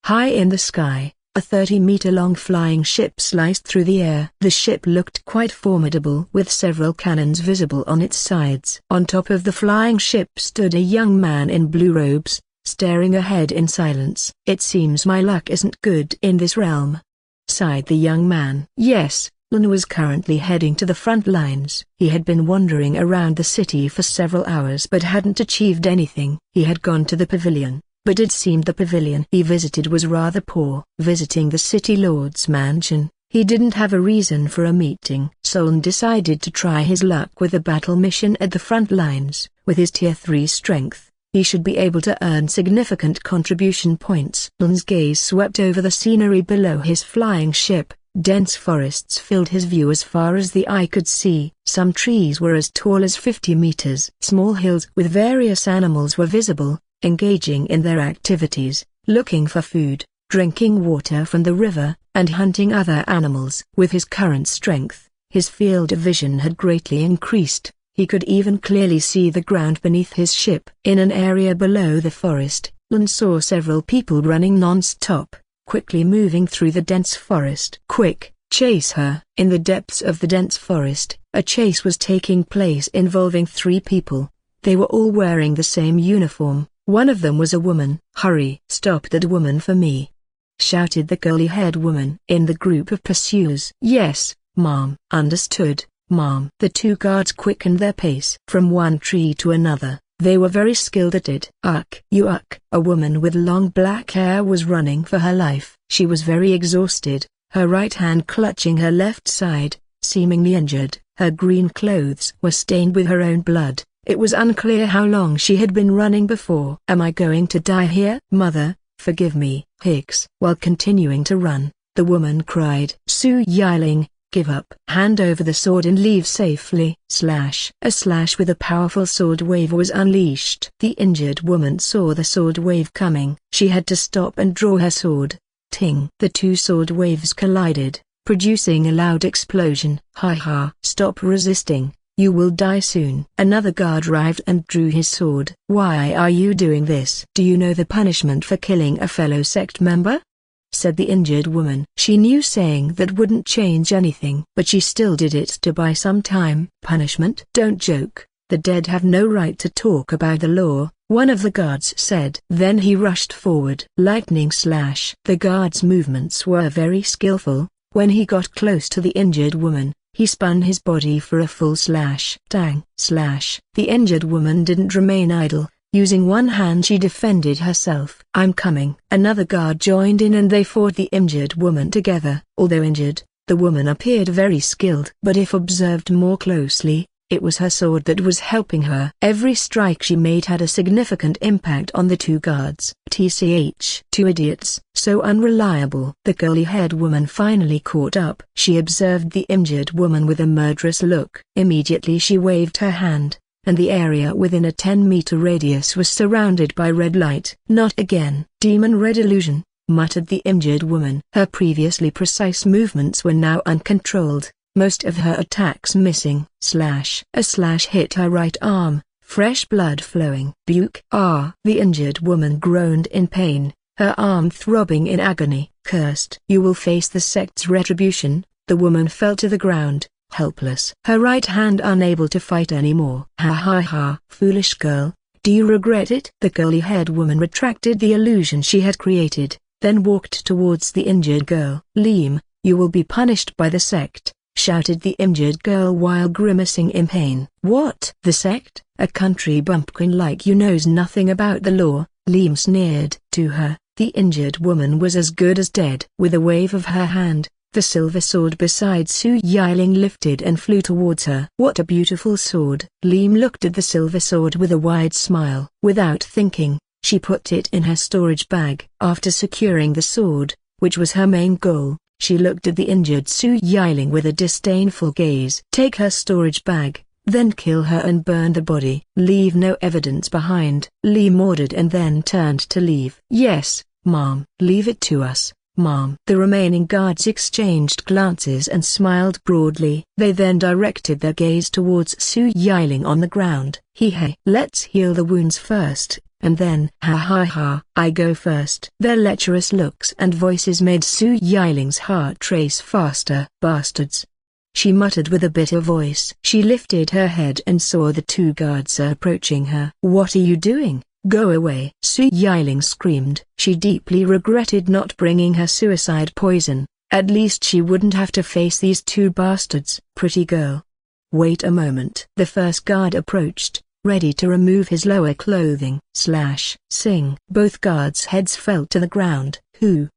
High in the sky, a 30-meter-long flying ship sliced through the air. The ship looked quite formidable with several cannons visible on its sides. On top of the flying ship stood a young man in blue robes, staring ahead in silence. "It seems my luck isn't good in this realm," sighed the young man. Yes, Lein was currently heading to the front lines. He had been wandering around the city for several hours but hadn't achieved anything. He had gone to the pavilion, but it seemed the pavilion he visited was rather poor. Visiting the city lord's mansion, he didn't have a reason for a meeting. So Lein decided to try his luck with a battle mission at the front lines. With his tier 3 strength, he should be able to earn significant contribution points. Lein's gaze swept over the scenery below his flying ship. Dense forests filled his view as far as the eye could see. Some trees were as tall as 50 meters. Small hills with various animals were visible, engaging in their activities, looking for food, drinking water from the river, and hunting other animals. With his current strength, his field of vision had greatly increased. He could even clearly see the ground beneath his ship. In an area below the forest, Lein saw several people running non-stop, quickly moving through the dense forest. "Quick, chase her!" In the depths of the dense forest, a chase was taking place involving 3 people. They were all wearing the same uniform. One of them was a woman. "Hurry! Stop that woman for me!" shouted the curly-haired woman. In the group of pursuers. "Yes, ma'am." "Understood, ma'am." The 2 guards quickened their pace. From one tree to another, they were very skilled at it. Uck. A woman with long black hair was running for her life. She was very exhausted, her right hand clutching her left side, seemingly injured. Her green clothes were stained with her own blood. It was unclear how long she had been running before. "Am I going to die here?" "Mother, forgive me." Hicks. While continuing to run, the woman cried, "Su Yiling, give up. Hand over the sword and leave safely." A slash with a powerful sword wave was unleashed. The injured woman saw the sword wave coming. She had to stop and draw her sword. Ting. The 2 sword waves collided, producing a loud explosion. "Ha! Stop resisting. You will die soon." Another guard arrived and drew his sword. "Why are you doing this?" "Do you know the punishment for killing a fellow sect member?" said the injured woman. She knew saying that wouldn't change anything, but she still did it to buy some time. "Punishment? Don't joke. The dead have no right to talk about the law," one of the guards said. Then he rushed forward. Lightning slash. The guard's movements were very skillful. When he got close to the injured woman, he spun his body for a full slash. Tang. Slash. The injured woman didn't remain idle. Using one hand she defended herself. "I'm coming." Another guard joined in and they fought the injured woman together. Although injured, the woman appeared very skilled. But if observed more closely, it was her sword that was helping her. Every strike she made had a significant impact on the 2 guards. TCH. 2 idiots. So unreliable. The curly-haired woman finally caught up. She observed the injured woman with a murderous look. Immediately she waved her hand, and the area within a 10-meter radius was surrounded by red light. "Not again." "Demon red illusion," muttered the injured woman. Her previously precise movements were now uncontrolled, most of her attacks missing. A slash hit her right arm, fresh blood flowing. "Buke." "Ah!" The injured woman groaned in pain, her arm throbbing in agony. "Cursed." "You will face the sect's retribution." The woman fell to the ground, helpless. Her right hand unable to fight anymore. Ha! Foolish girl, do you regret it?" The curly-haired woman retracted the illusion she had created, then walked towards the injured girl. "Lein, you will be punished by the sect," shouted the injured girl while grimacing in pain. "What? The sect? A country bumpkin like you knows nothing about the law," Lein sneered. To her, the injured woman was as good as dead. With a wave of her hand, the silver sword beside Su Yiling lifted and flew towards her. "What a beautiful sword!" Lein looked at the silver sword with a wide smile. Without thinking, she put it in her storage bag. After securing the sword, which was her main goal, she looked at the injured Su Yiling with a disdainful gaze. "Take her storage bag, then kill her and burn the body. Leave no evidence behind," Lein ordered and then turned to leave. "Yes, ma'am." "Leave it to us, ma'am." The remaining guards exchanged glances and smiled broadly. They then directed their gaze towards Su Yiling on the ground. "Hey, let's heal the wounds first," and then ha ha ha, I go first. Their lecherous looks and voices made Su Yiling's heart race faster. Bastards, she muttered with a bitter voice. She lifted her head and saw the two guards approaching her. What are you doing? Go away! Su Yiling screamed. She deeply regretted not bringing her suicide poison. At least she wouldn't have to face these two bastards. Pretty girl, wait a moment. The first guard approached, ready to remove his lower clothing. Sing. Both guards' heads fell to the ground. Who?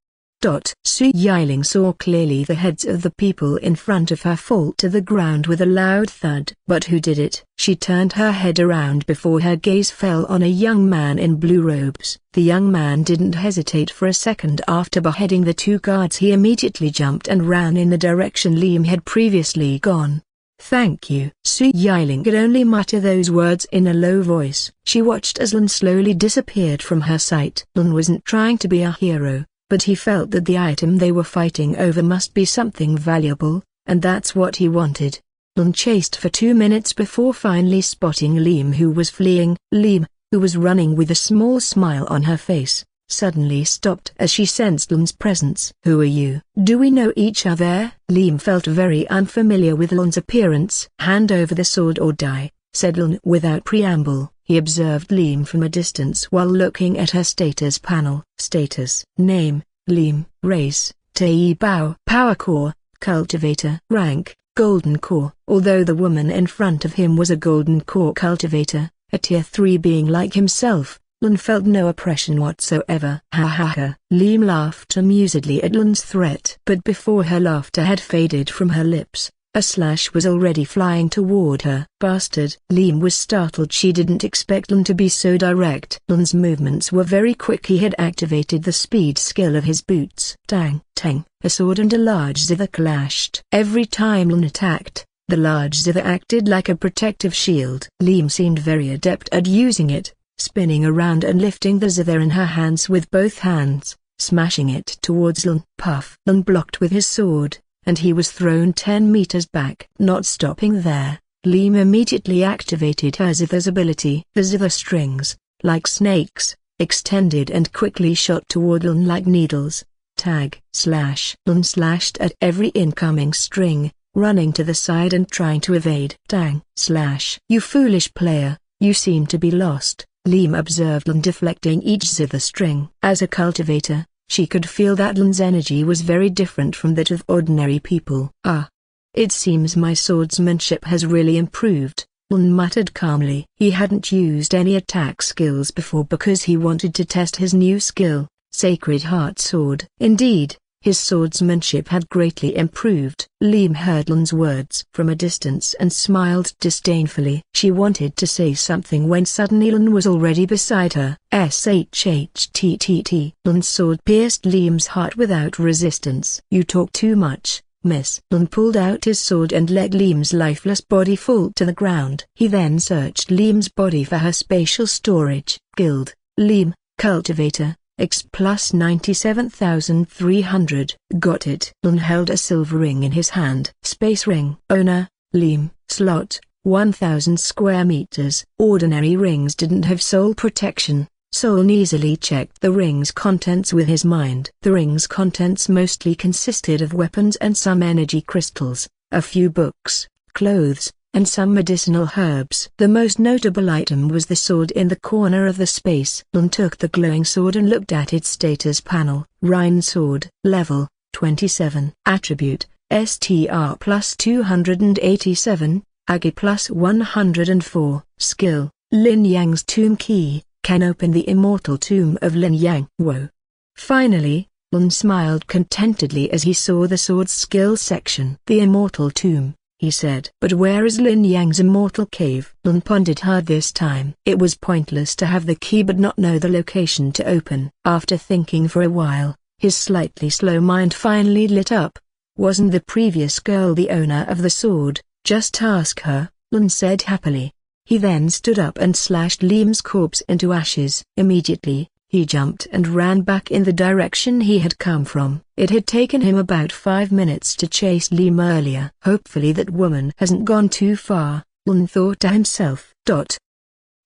Su Yiling saw clearly the heads of the people in front of her fall to the ground with a loud thud. But who did it? She turned her head around before her gaze fell on a young man in blue robes. The young man didn't hesitate for a second. After beheading the two guards, he immediately jumped and ran in the direction Lein had previously gone. Thank you. Su Yiling could only mutter those words in a low voice. She watched as Lein slowly disappeared from her sight. Lein wasn't trying to be a hero, but he felt that the item they were fighting over must be something valuable, and that's what he wanted. Lein chased for 2 minutes before finally spotting Lein, who was fleeing. Lein, who was running with a small smile on her face, suddenly stopped as she sensed Lein's presence. Who are you? Do we know each other? Lein felt very unfamiliar with Lein's appearance. Hand over the sword or die, said Lein without preamble. He observed Lein from a distance while looking at her status panel. Status: name, Lein. Race, Tei Bao. Power core, cultivator. Rank, golden core. Although the woman in front of him was a golden core cultivator, a tier 3 being like himself, Lein felt no oppression whatsoever. Ha ha ha. Lein laughed amusedly at Lein's threat. But before her laughter had faded from her lips, a slash was already flying toward her. Bastard! Lein was startled. She didn't expect Lein to be so direct. Lein's movements were very quick. He had activated the speed skill of his boots. Tang! Tang! A sword and a large zither clashed. Every time Lein attacked, the large zither acted like a protective shield. Lein seemed very adept at using it, spinning around and lifting the zither in her hands with both hands, smashing it towards Lein. Puff! Lein blocked with his sword, and he was thrown 10 meters back. Not stopping there, Lein immediately activated her zither's ability. The zither strings, like snakes, extended and quickly shot toward Lein like needles. Tag! Slash! Lein slashed at every incoming string, running to the side and trying to evade. Tang! Slash! You foolish player, you seem to be lost. Lein observed Lein deflecting each zither string. As a cultivator, she could feel that Lein's energy was very different from that of ordinary people. Ah! It seems my swordsmanship has really improved, Lein muttered calmly. He hadn't used any attack skills before because he wanted to test his new skill, Sacred Heart Sword. Indeed, his swordsmanship had greatly improved. Lein heard Lein's words from a distance and smiled disdainfully. She wanted to say something when suddenly Lein was already beside her. SHHTTT. Lein's sword pierced Lein's heart without resistance. You talk too much, miss. Lein pulled out his sword and let Lein's lifeless body fall to the ground. He then searched Lein's body for her spatial storage. Guild, Lein, Cultivator, X plus 97,300. Got it. Lein held a silver ring in his hand. Space ring. Owner, Lein. Slot, 1,000 square meters. Ordinary rings didn't have soul protection, so Lein easily checked the ring's contents with his mind. The ring's contents mostly consisted of weapons and some energy crystals, a few books, clothes, and some medicinal herbs. The most notable item was the sword in the corner of the space. Lein took the glowing sword and looked at its status panel. Lein sword. Level, 27. Attribute, STR plus 287, Agi plus 104. Skill, Lin Yang's Tomb Key, can open the immortal tomb of Lin Yang. Whoa. Finally, Lein smiled contentedly as he saw the sword's skill section. The immortal tomb, he said. But where is Lin Yang's immortal cave? Lein pondered hard this time. It was pointless to have the key but not know the location to open. After thinking for a while, his slightly slow mind finally lit up. Wasn't the previous girl the owner of the sword? Just ask her, Lein said happily. He then stood up and slashed Lein's corpse into ashes. Immediately, he jumped and ran back in the direction he had come from. It had taken him about 5 minutes to chase Lein earlier. Hopefully that woman hasn't gone too far, Lein thought to himself.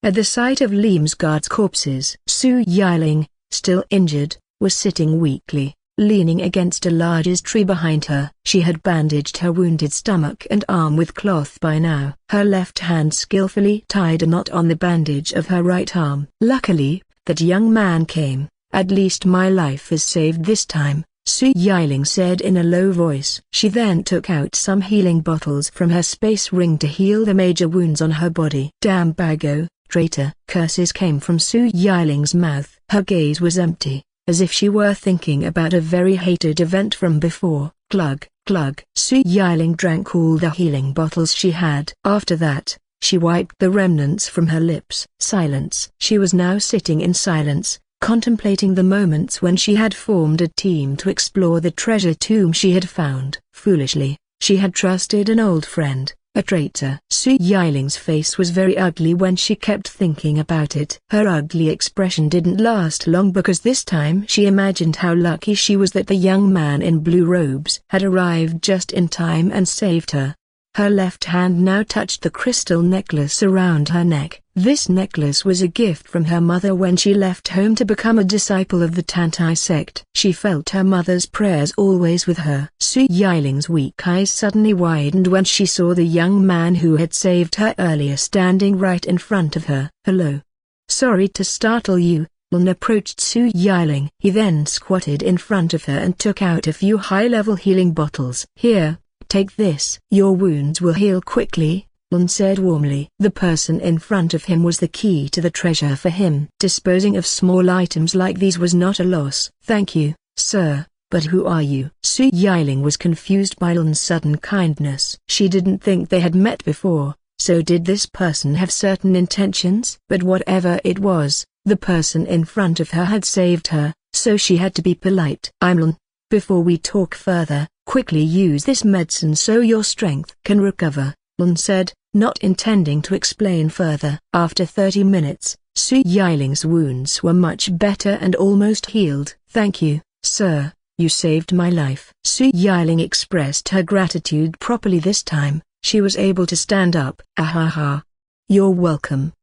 At the sight of Leim's guards' corpses, Su Yiling, still injured, was sitting weakly, leaning against a large tree behind her. She had bandaged her wounded stomach and arm with cloth by now. Her left hand skillfully tied a knot on the bandage of her right arm. Luckily, that young man came. At least my life is saved this time, Su Yiling said in a low voice. She then took out some healing bottles from her space ring to heal the major wounds on her body. Damn Bago, traitor! Curses came from Su Yiling's mouth. Her gaze was empty, as if she were thinking about a very hated event from before. Glug, glug. Su Yiling drank all the healing bottles she had. After that, she wiped the remnants from her lips. Silence. She was now sitting in silence, contemplating the moments when she had formed a team to explore the treasure tomb she had found. Foolishly, she had trusted an old friend, a traitor. Su Yiling's face was very ugly when she kept thinking about it. Her ugly expression didn't last long because this time she imagined how lucky she was that the young man in blue robes had arrived just in time and saved her. Her left hand now touched the crystal necklace around her neck. This necklace was a gift from her mother when she left home to become a disciple of the Tantai sect. She felt her mother's prayers always with her. Su Yiling's weak eyes suddenly widened when she saw the young man who had saved her earlier standing right in front of her. Hello. Sorry to startle you. Lein approached Su Yiling. He then squatted in front of her and took out a few high-level healing bottles. Here. Take this. Your wounds will heal quickly, Lein said warmly. The person in front of him was the key to the treasure for him. Disposing of small items like these was not a loss. Thank you, sir, but who are you? Su Yiling was confused by Lein's sudden kindness. She didn't think they had met before, so did this person have certain intentions? But whatever it was, the person in front of her had saved her, so she had to be polite. I'm Lein. Before we talk further, quickly use this medicine so your strength can recover, Lein said, not intending to explain further. After 30 minutes, Su Yiling's wounds were much better and almost healed. Thank you, sir, you saved my life. Su Yiling expressed her gratitude properly this time. She was able to stand up. Ahaha. You're welcome.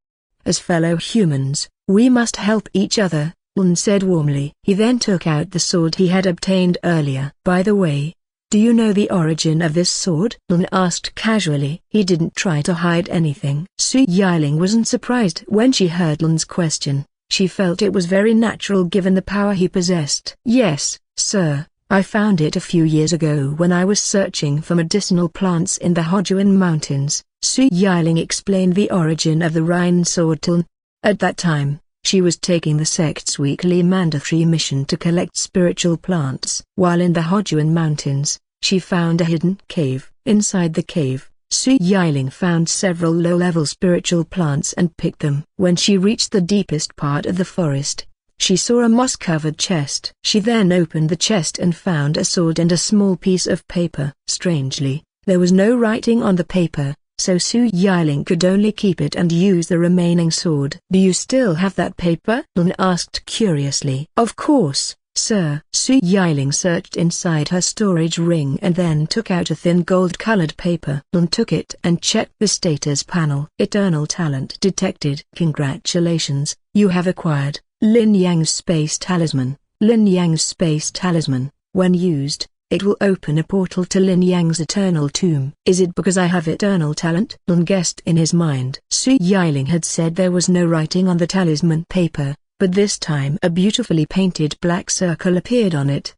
As fellow humans, we must help each other, Lein said warmly. He then took out the sword he had obtained earlier. By the way, do you know the origin of this sword? Lein asked casually. He didn't try to hide anything. Su Yiling wasn't surprised when she heard Lein's question. She felt it was very natural given the power he possessed. Yes, sir, I found it a few years ago when I was searching for medicinal plants in the Hojuan Mountains. Su Yiling explained the origin of the Lein sword to Lein. At that time, she was taking the sect's weekly mandatory mission to collect spiritual plants. While in the Hojuan Mountains, she found a hidden cave. Inside the cave, Su Yiling found several low-level spiritual plants and picked them. When she reached the deepest part of the forest, she saw a moss-covered chest. She then opened the chest and found a sword and a small piece of paper. Strangely, there was no writing on the paper, so Su Yiling could only keep it and use the remaining sword. Do you still have that paper? Lein asked curiously. Of course, sir. Su Yiling searched inside her storage ring and then took out a thin gold-colored paper. Lein took it and checked the status panel. Eternal talent detected. Congratulations, you have acquired Lin Yang's space talisman. Lin Yang's space talisman, when used, it will open a portal to Lin Yang's eternal tomb. Is it because I have eternal talent? Lein guessed in his mind. Su Yiling had said there was no writing on the talisman paper, but this time a beautifully painted black circle appeared on it.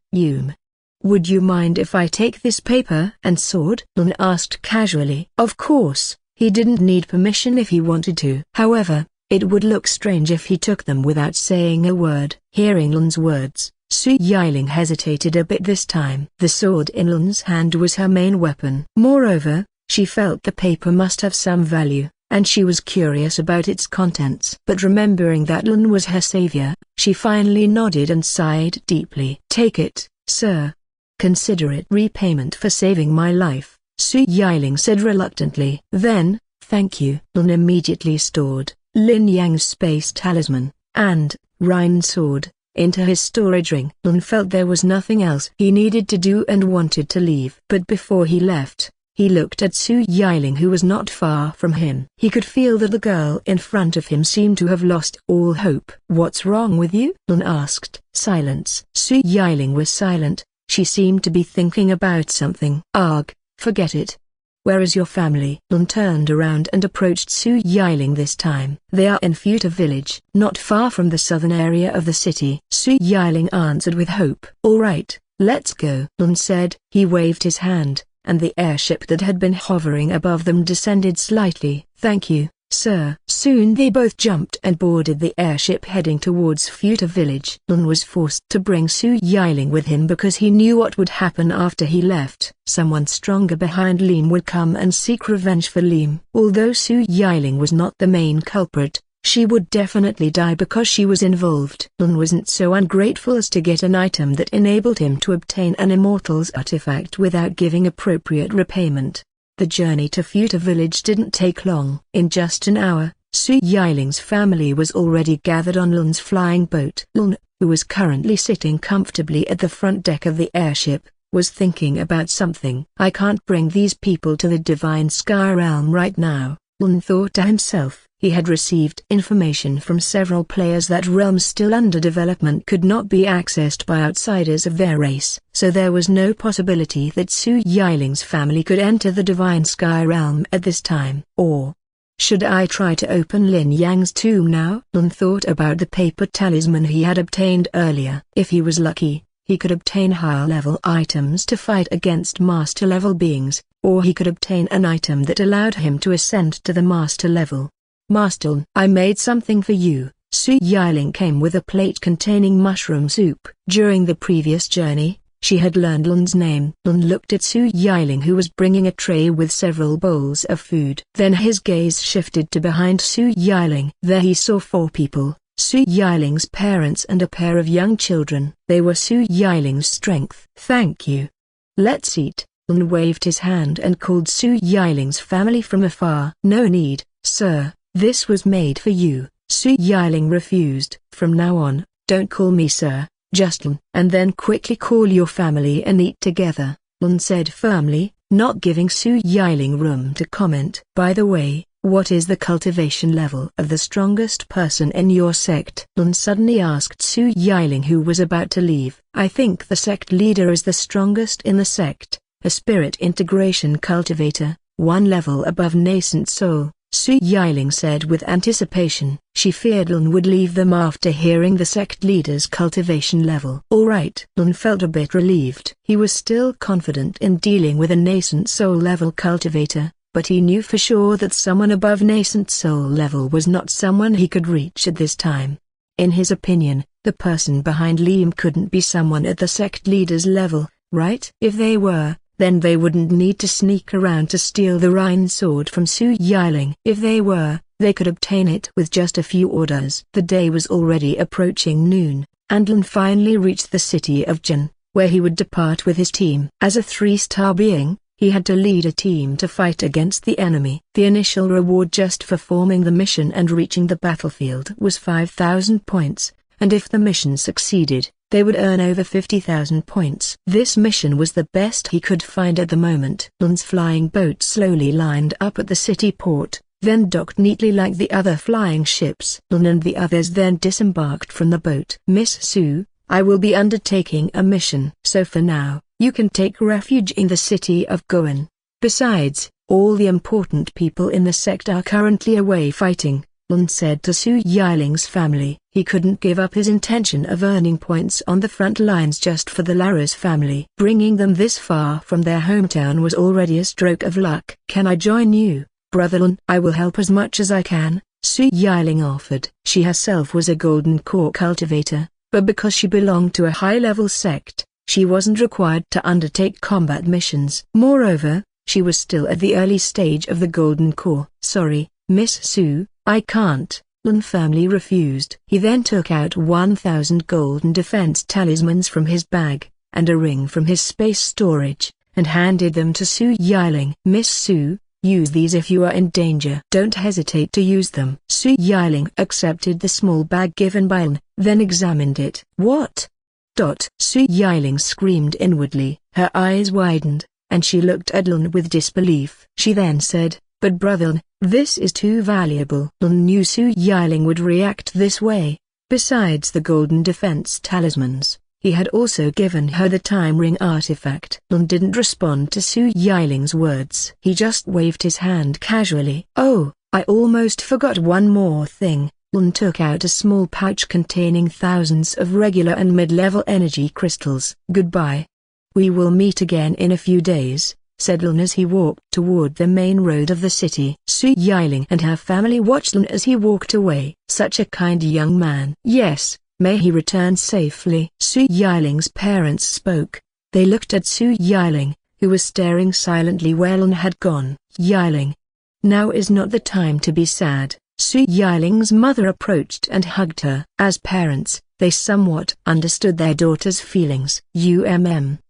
Would you mind if I take this paper and sword? Lein asked casually. Of course, he didn't need permission if he wanted to. However, it would look strange if he took them without saying a word. Hearing Lein's words, Su Yiling hesitated a bit this time. The sword in Lein's hand was her main weapon. Moreover, she felt the paper must have some value, and she was curious about its contents. But remembering that Lein was her savior, she finally nodded and sighed deeply. Take it, sir. Consider it repayment for saving my life, Su Yiling said reluctantly. Then, thank you. Lein immediately stored Lin Yang's space talisman and Lein sword into his storage ring. Lein felt there was nothing else he needed to do and wanted to leave. But before he left, He looked at Su Yiling, who was not far from him. He could feel that the girl in front of him seemed to have lost all hope. "What's wrong with you?" Lein asked. Silence. Su Yiling was silent. She seemed to be thinking about something. "Arg, forget it. Where is your family?" Lein turned around and approached Su Yiling this time. "They are in Futa village, not far from the southern area of the city." Su Yiling answered with hope. "All right, let's go," Lein said. He waved his hand, and the airship that had been hovering above them descended slightly. "Thank you, sir." Soon they both jumped and boarded the airship heading towards Futa village. Lein was forced to bring Su Yiling with him because he knew what would happen after he left. Someone stronger behind Lein would come and seek revenge for Lein. Although Su Yiling was not the main culprit, she would definitely die because she was involved. Lein wasn't so ungrateful as to get an item that enabled him to obtain an immortal's artifact without giving appropriate repayment. The journey to Futa village didn't take long. In just an hour, Su Yiling's family was already gathered on Lein's flying boat. Lein, who was currently sitting comfortably at the front deck of the airship, was thinking about something. "I can't bring these people to the Divine Sky Realm right now," Lein thought to himself. He had received information from several players that realms still under development could not be accessed by outsiders of their race, so there was no possibility that Su Yiling's family could enter the Divine Sky Realm at this time. Or, should I try to open Lin Yang's tomb now? Lein thought about the paper talisman he had obtained earlier. If he was lucky, he could obtain higher-level items to fight against master-level beings, or he could obtain an item that allowed him to ascend to the master level. "Master Lein, I made something for you." Su Yiling came with a plate containing mushroom soup. During the previous journey, she had learned Lein's name. Lein looked at Su Yiling, who was bringing a tray with several bowls of food. Then his gaze shifted to behind Su Yiling. There he saw 4 people, Su Yiling's parents and a pair of young children. They were Su Yiling's strength. "Thank you. Let's eat." Lein waved his hand and called Su Yiling's family from afar. "No need, sir. This was made for you." Su Yiling refused. "From now on, don't call me sir, just Lein. And then quickly call your family and eat together," Lein said firmly, not giving Su Yiling room to comment. "By the way, what is the cultivation level of the strongest person in your sect?" Lein suddenly asked Su Yiling, who was about to leave. "I think the sect leader is the strongest in the sect, a spirit integration cultivator, 1 level above nascent soul," Su Yiling said with anticipation. She feared Lein would leave them after hearing the sect leader's cultivation level. "All right." Lein felt a bit relieved. He was still confident in dealing with a nascent soul level cultivator, but he knew for sure that someone above nascent soul level was not someone he could reach at this time. In his opinion, the person behind Lein couldn't be someone at the sect leader's level, right? If they were, then they wouldn't need to sneak around to steal the Rhine sword from Su Yiling. If they were, they could obtain it with just a few orders. The day was already approaching noon, and Lein finally reached the city of Jin, where he would depart with his team. As a 3-star being, he had to lead a team to fight against the enemy. The initial reward just for forming the mission and reaching the battlefield was 5,000 points, and if the mission succeeded, they would earn over 50,000 points. This mission was the best he could find at the moment. Lein's flying boat slowly lined up at the city port, then docked neatly like the other flying ships. Lein and the others then disembarked from the boat. "Miss Su, I will be undertaking a mission. So for now, you can take refuge in the city of Goen. Besides, all the important people in the sect are currently away fighting," Lein said to Su Yiling's family. He couldn't give up his intention of earning points on the front lines just for the Laras family. Bringing them this far from their hometown was already a stroke of luck. "Can I join you, Brother Lein?" "I will help as much as I can," Su Yiling offered. She herself was a golden core cultivator, but because she belonged to a high-level sect, she wasn't required to undertake combat missions. Moreover, she was still at the early stage of the golden core. "Sorry, Miss Su, I can't," Lein firmly refused. He then took out 1,000 golden defense talismans from his bag, and a ring from his space storage, and handed them to Su Yiling. "Miss Su, use these if you are in danger. Don't hesitate to use them." Su Yiling accepted the small bag given by Lein, then examined it. "What?" Su Yiling screamed inwardly. Her eyes widened, and she looked at Lein with disbelief. She then said, "But brother, this is too valuable." Lein knew Su Yiling would react this way. Besides the golden defense talismans, he had also given her the time ring artifact. Lein didn't respond to Su Yiling's words. He just waved his hand casually. "Oh, I almost forgot one more thing." Lein took out a small pouch containing thousands of regular and mid-level energy crystals. "Goodbye. We will meet again in a few days," said Lein as he walked toward the main road of the city. Su Yiling and her family watched Lein as he walked away. Such a kind young man. "Yes, may he return safely." Su Yiling's parents spoke. They looked at Su Yiling, who was staring silently where Lein had gone. "Yiling, now is not the time to be sad." Su Yiling's mother approached and hugged her. As parents, they somewhat understood their daughter's feelings.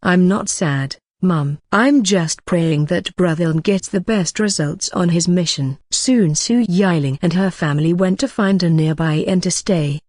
I'm not sad, Mum. I'm just praying that brother gets the best results on his mission." Soon Su Yiling and her family went to find a nearby inn to stay.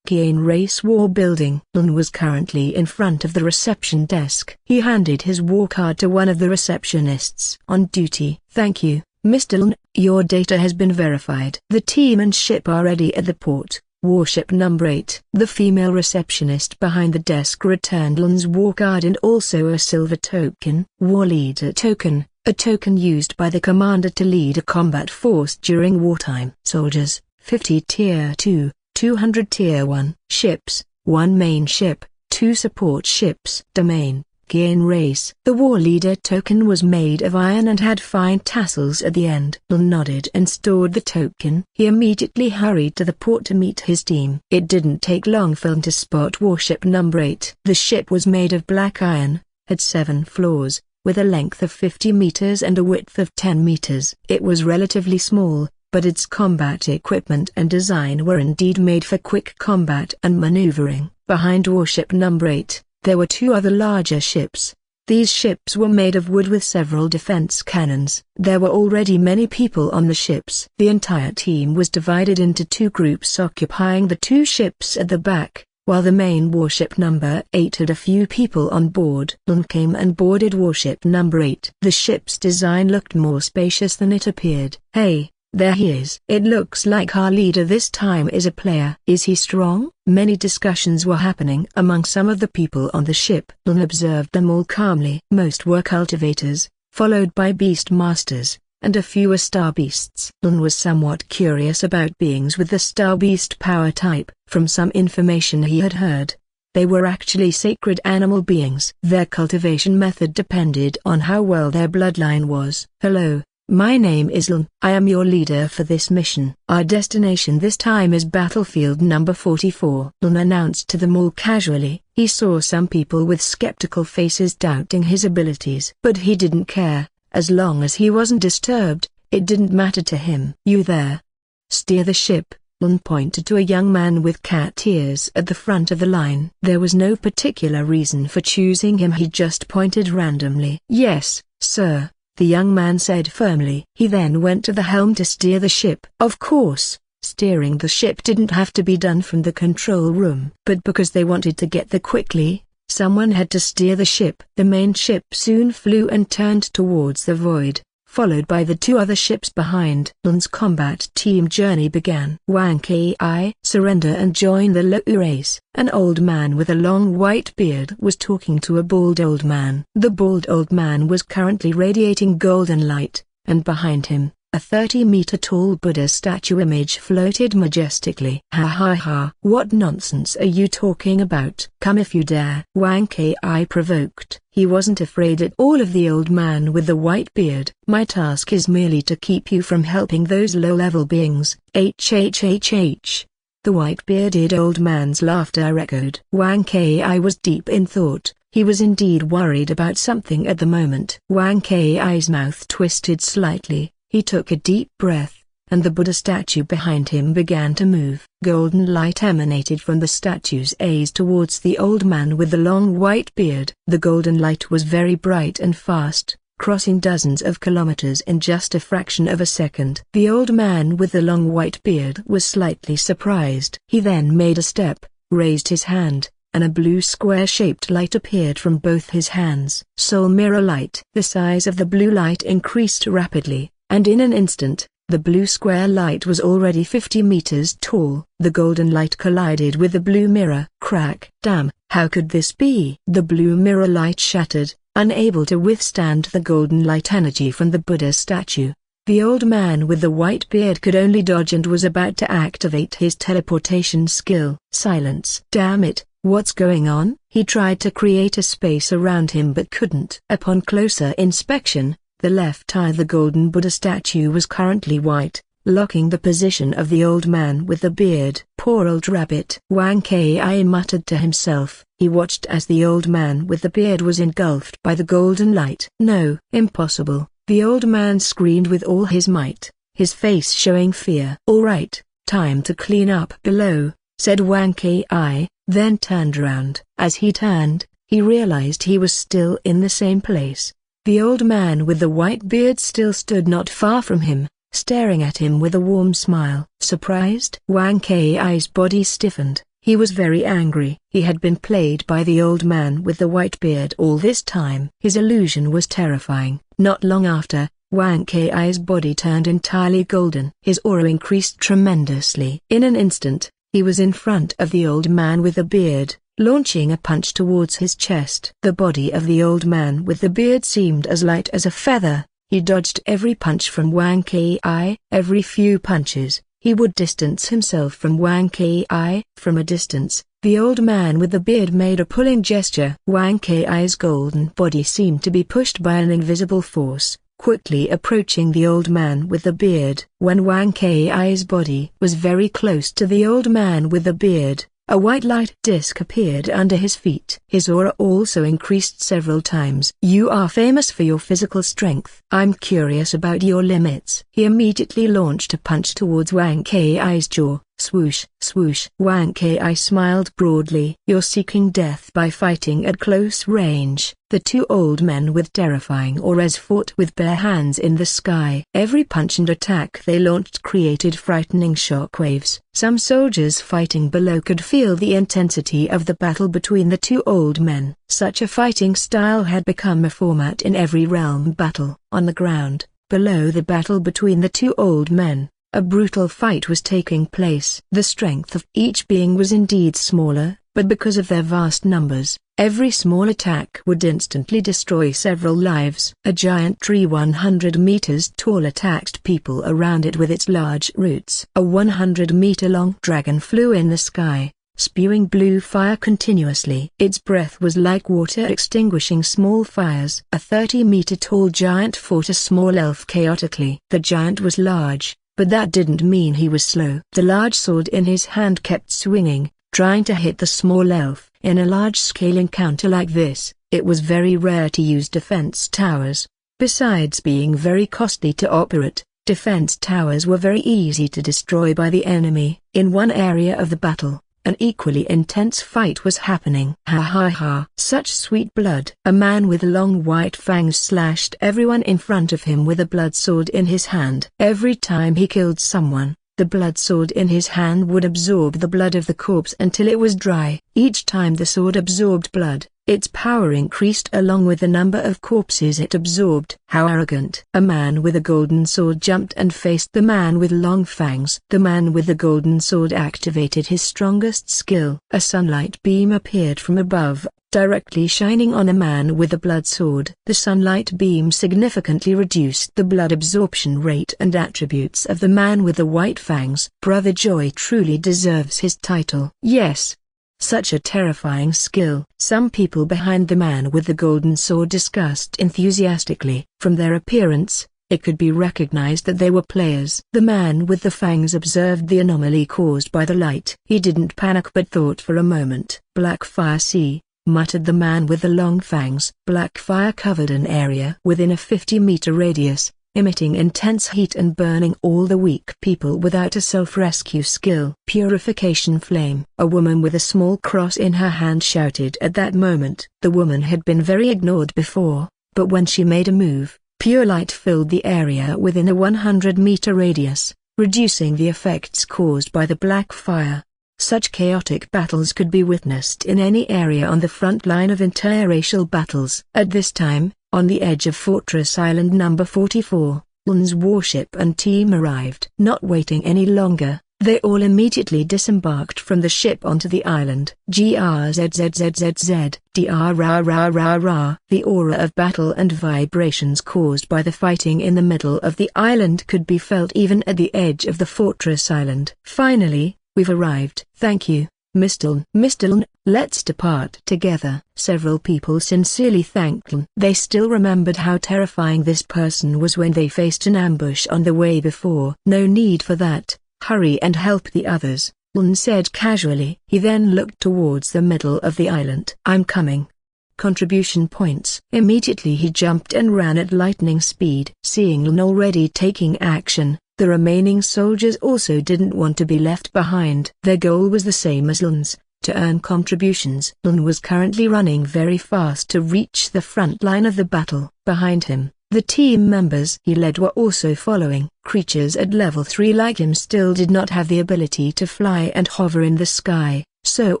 Kian Race War Building. Lein was currently in front of the reception desk. He handed his war card to one of the receptionists on duty. "Thank you, Mr. Lein, your data has been verified. The team and ship are ready at the port. Warship number 8. The female receptionist behind the desk returned Lein's war card and also a silver token. War leader token, a token used by the commander to lead a combat force during wartime. Soldiers, 50 Tier 2, 200 Tier 1. Ships, 1 main ship, 2 support ships. Domain, Kian Race. The war leader token was made of iron and had fine tassels at the end. Lein nodded and stored the token. He immediately hurried to the port to meet his team. It didn't take long for Lein to spot warship number 8. The ship was made of black iron, had 7 floors, with a length of 50 meters and a width of 10 meters. It was relatively small, but its combat equipment and design were indeed made for quick combat and maneuvering. Behind warship number 8, there were 2 other larger ships. These ships were made of wood with several defense cannons. There were already many people on the ships. The entire team was divided into 2 groups occupying the 2 ships at the back, while the main warship number 8 had a few people on board. Lein came and boarded warship number 8. The ship's design looked more spacious than it appeared. "Hey, there he is. It looks like our leader this time is a player. Is he strong?" Many discussions were happening among some of the people on the ship. Lein observed them all calmly. Most were cultivators, followed by beast masters, and a few were star beasts. Lein was somewhat curious about beings with the star beast power type. From some information he had heard, they were actually sacred animal beings. Their cultivation method depended on how well their bloodline was. "Hello. My name is Lein. I am your leader for this mission. Our destination this time is battlefield number 44. Lein announced to them all casually. He saw some people with skeptical faces doubting his abilities. But he didn't care. As long as he wasn't disturbed, it didn't matter to him. "You there? Steer the ship." Lein pointed to a young man with cat ears at the front of the line. There was no particular reason for choosing him. He just pointed randomly. "Yes, sir," the young man said firmly. He then went to the helm to steer the ship. Of course, steering the ship didn't have to be done from the control room. But because they wanted to get there quickly, someone had to steer the ship. The main ship soon flew and turned towards the void, followed by the 2 other ships behind. Lein's combat team journey began. Wang Kai, surrender and join the Lou race. An old man with a long white beard was talking to a bald old man. The bald old man was currently radiating golden light, and behind him, a 30-meter-tall Buddha statue image floated majestically. "Ha ha ha! What nonsense are you talking about? Come if you dare!" Wang Kai provoked. He wasn't afraid at all of the old man with the white beard. "My task is merely to keep you from helping those low-level beings." HHHH. The white-bearded old man's laughter echoed. Wang Kai was deep in thought. He was indeed worried about something at the moment. Wang Kai's mouth twisted slightly. He took a deep breath, and the Buddha statue behind him began to move. Golden light emanated from the statue's eyes towards the old man with the long white beard. The golden light was very bright and fast, crossing dozens of kilometers in just a fraction of a second. The old man with the long white beard was slightly surprised. He then made a step, raised his hand, and a blue square-shaped light appeared from both his hands. Soul mirror light. The size of the blue light increased rapidly, and in an instant, the blue square light was already 50 meters tall. The golden light collided with the blue mirror. Crack! Damn, how could this be? The blue mirror light shattered, unable to withstand the golden light energy from the Buddha statue. The old man with the white beard could only dodge and was about to activate his teleportation skill. Silence. Damn it, what's going on? He tried to create a space around him but couldn't. Upon closer inspection, the left eye of the golden Buddha statue was currently white, locking the position of the old man with the beard. Poor old rabbit. Wang Kai muttered to himself. He watched as the old man with the beard was engulfed by the golden light. No, impossible. The old man screamed with all his might, his face showing fear. All right, time to clean up below, said Wang Kai, then turned around. As he turned, he realized he was still in the same place. The old man with the white beard still stood not far from him, staring at him with a warm smile. Surprised? Wang Kai's body stiffened. He was very angry. He had been played by the old man with the white beard all this time. His illusion was terrifying. Not long after, Wang Kai's body turned entirely golden. His aura increased tremendously. In an instant, he was in front of the old man with the beard, launching a punch towards his chest. The body of the old man with the beard seemed as light as a feather. He dodged every punch from Wang Kai. Every few punches, he would distance himself from Wang Kai. From a distance, the old man with the beard made a pulling gesture. Wang Kai's golden body seemed to be pushed by an invisible force, quickly approaching the old man with the beard. When Wang Kai's body was very close to the old man with the beard, a white light disc appeared under his feet. His aura also increased several times. You are famous for your physical strength. I'm curious about your limits. He immediately launched a punch towards Wang Kai's jaw. Swoosh, swoosh. Wang Kai smiled broadly. You're seeking death by fighting at close range. The two old men with terrifying auras fought with bare hands in the sky. Every punch and attack they launched created frightening shockwaves. Some soldiers fighting below could feel the intensity of the battle between the two old men. Such a fighting style had become a format in every realm battle. On the ground, below the battle between the two old men, a brutal fight was taking place. The strength of each being was indeed smaller, but because of their vast numbers, every small attack would instantly destroy several lives. A giant tree 100 meters tall attacked people around it with its large roots. A 100-meter-long dragon flew in the sky, spewing blue fire continuously. Its breath was like water extinguishing small fires. A 30-meter-tall giant fought a small elf chaotically. The giant was large, but that didn't mean he was slow. The large sword in his hand kept swinging, trying to hit the small elf. In a large-scale encounter like this, it was very rare to use defense towers. Besides being very costly to operate, defense towers were very easy to destroy by the enemy. In one area of the battle, an equally intense fight was happening. Ha ha ha. Such sweet blood. A man with long white fangs slashed everyone in front of him with a blood sword in his hand. Every time he killed someone, the blood sword in his hand would absorb the blood of the corpse until it was dry. Each time the sword absorbed blood, its power increased along with the number of corpses it absorbed. How arrogant. A man with a golden sword jumped and faced the man with long fangs. The man with the golden sword activated his strongest skill. A sunlight beam appeared from above, directly shining on a man with a blood sword. The sunlight beam significantly reduced the blood absorption rate and attributes of the man with the white fangs. Brother Joy truly deserves his title. Yes. Such a terrifying skill. Some people behind the man with the golden sword discussed enthusiastically. From their appearance, it could be recognized that they were players. The man with the fangs observed the anomaly caused by the light. He didn't panic but thought for a moment. Black fire see, muttered the man with the long fangs. Black fire covered an area within a 50-meter radius, emitting intense heat and burning all the weak people without a self-rescue skill. Purification flame. A woman with a small cross in her hand shouted at that moment. The woman had been very ignored before, but when she made a move, pure light filled the area within a 100-meter radius, reducing the effects caused by the black fire. Such chaotic battles could be witnessed in any area on the front line of interracial battles. At this time, on the edge of Fortress Island number 44, Lein's warship and team arrived. Not waiting any longer, they all immediately disembarked from the ship onto the island. GRZZZZZ, DRRRRR. The aura of battle and vibrations caused by the fighting in the middle of the island could be felt even at the edge of the Fortress Island. Finally, we've arrived. Thank you, Mr. Lein. Mr. Lein, let's depart together. Several people sincerely thanked Lein. They still remembered how terrifying this person was when they faced an ambush on the way before. No need for that. Hurry and help the others, Lein said casually. He then looked towards the middle of the island. I'm coming. Contribution points. Immediately he jumped and ran at lightning speed. Seeing Lein already taking action, the remaining soldiers also didn't want to be left behind. Their goal was the same as Lein's, to earn contributions. Lein was currently running very fast to reach the front line of the battle. Behind him, the team members he led were also following. Creatures at level 3 like him still did not have the ability to fly and hover in the sky, so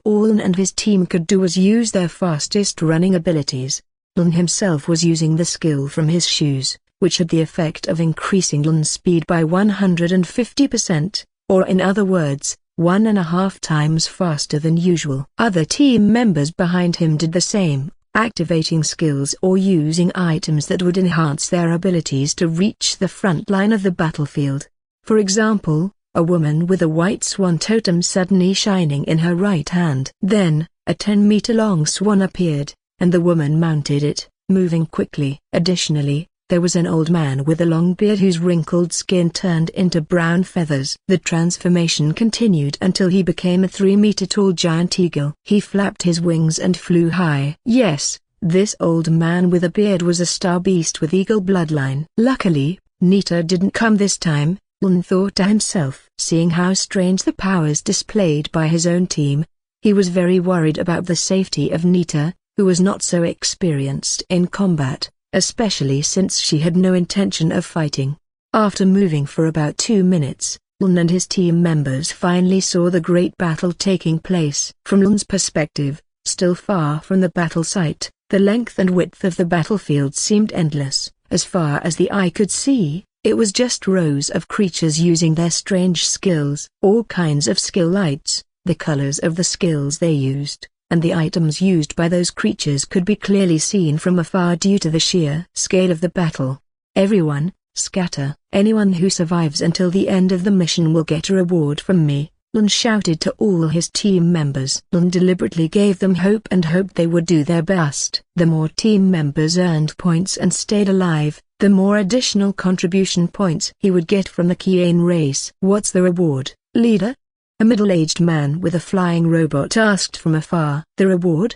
all Lein and his team could do was use their fastest running abilities. Lein himself was using the skill from his shoes, which had the effect of increasing Lein's speed by 150%, or in other words, 1.5 times faster than usual. Other team members behind him did the same, activating skills or using items that would enhance their abilities to reach the front line of the battlefield. For example, a woman with a white swan totem suddenly shining in her right hand. Then, a 10-meter-long swan appeared, and the woman mounted it, moving quickly. Additionally, there was an old man with a long beard whose wrinkled skin turned into brown feathers. The transformation continued until he became a 3-meter-tall giant eagle. He flapped his wings and flew high. Yes, this old man with a beard was a star beast with eagle bloodline. Luckily, Nita didn't come this time, Lein thought to himself. Seeing how strange the powers displayed by his own team, he was very worried about the safety of Nita, who was not so experienced in combat, especially since she had no intention of fighting. After moving for about 2 minutes, Lein and his team members finally saw the great battle taking place. From Lein's perspective, still far from the battle site, the length and width of the battlefield seemed endless. As far as the eye could see, it was just rows of creatures using their strange skills. All kinds of skill lights, the colors of the skills they used, and the items used by those creatures could be clearly seen from afar due to the sheer scale of the battle. Everyone, scatter. Anyone who survives until the end of the mission will get a reward from me, Lein shouted to all his team members. Lein deliberately gave them hope and hoped they would do their best. The more team members earned points and stayed alive, the more additional contribution points he would get from the Kian race. What's the reward, leader? A middle-aged man with a flying robot asked from afar. The reward?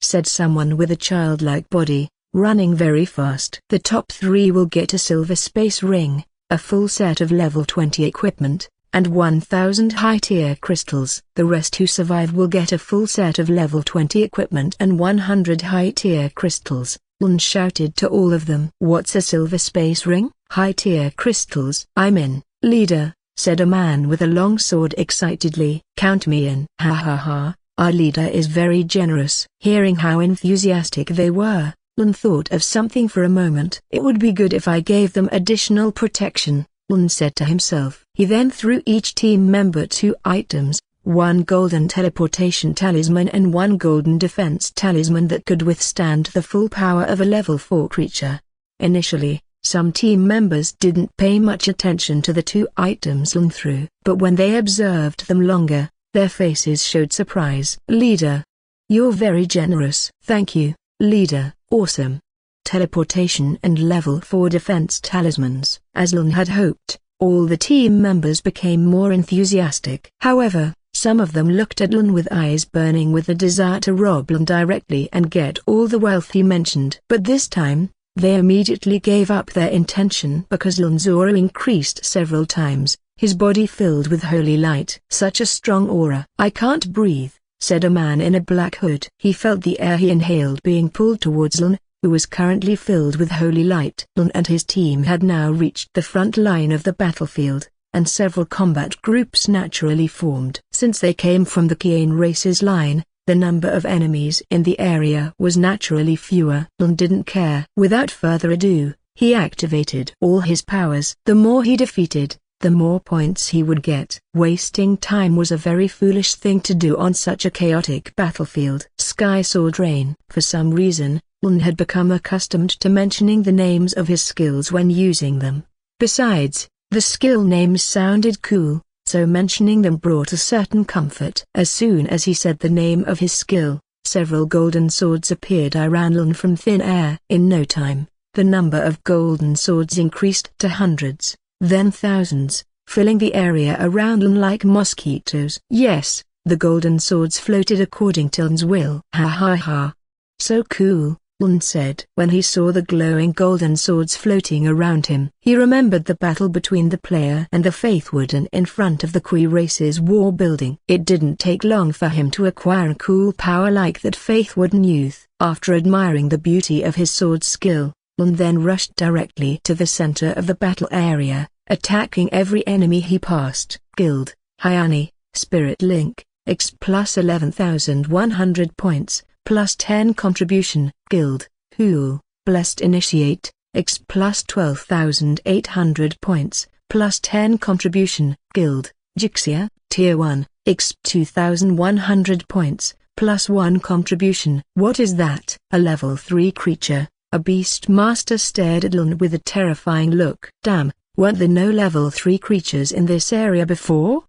Said someone with a childlike body, running very fast. The top 3 will get a silver space ring, a full set of level 20 equipment, and 1,000 high-tier crystals. The rest who survive will get a full set of level 20 equipment and 100 high-tier crystals. Lein shouted to all of them. What's a silver space ring? High-tier crystals. I'm in, leader, said a man with a long sword excitedly. Count me in. Ha ha ha, our leader is very generous. Hearing how enthusiastic they were, Lein thought of something for a moment. It would be good if I gave them additional protection, Lein said to himself. He then threw each team member 2 items, 1 golden teleportation talisman and 1 golden defense talisman that could withstand the full power of a level 4 creature. Initially, some team members didn't pay much attention to the 2 items Lein threw, but when they observed them longer, their faces showed surprise. Leader, you're very generous. Thank you, leader. Awesome. Teleportation and level 4 defense talismans. As Lein had hoped, all the team members became more enthusiastic. However, some of them looked at Lein with eyes burning with the desire to rob Lein directly and get all the wealth he mentioned. But this time, they immediately gave up their intention because Lein's aura increased several times, his body filled with holy light. Such a strong aura. I can't breathe, said a man in a black hood. He felt the air he inhaled being pulled towards Lein, who was currently filled with holy light. Lein and his team had now reached the front line of the battlefield, and several combat groups naturally formed. Since they came from the Kian race's line, the number of enemies in the area was naturally fewer. Lein didn't care. Without further ado, he activated all his powers. The more he defeated, the more points he would get. Wasting time was a very foolish thing to do on such a chaotic battlefield. Sky Sword Rain. For some reason, Lein had become accustomed to mentioning the names of his skills when using them. Besides, the skill names sounded cool, so mentioning them brought a certain comfort. As soon as he said the name of his skill, several golden swords appeared around Lein from thin air. In no time, the number of golden swords increased to hundreds, then thousands, filling the area around Lein like mosquitoes. Yes, the golden swords floated according to Lein's will. Ha ha ha. So cool, Lein said. When he saw the glowing golden swords floating around him, he remembered the battle between the player and the Faithwooden in front of the Kui race's war building. It didn't take long for him to acquire a cool power like that Faithwooden youth. After admiring the beauty of his sword skill, Lein then rushed directly to the center of the battle area, attacking every enemy he passed. Guild, Hyani, Spirit Link, X plus 11,100 points, plus 10 contribution. Guild, Hool, Blessed Initiate, X plus 12,800 points, plus 10 contribution. Guild, Jixia, Tier 1, X 2,100 points, plus 1 contribution. What is that? A level 3 creature. A beast master stared at Lein with a terrifying look. Damn, weren't there no level 3 creatures in this area before?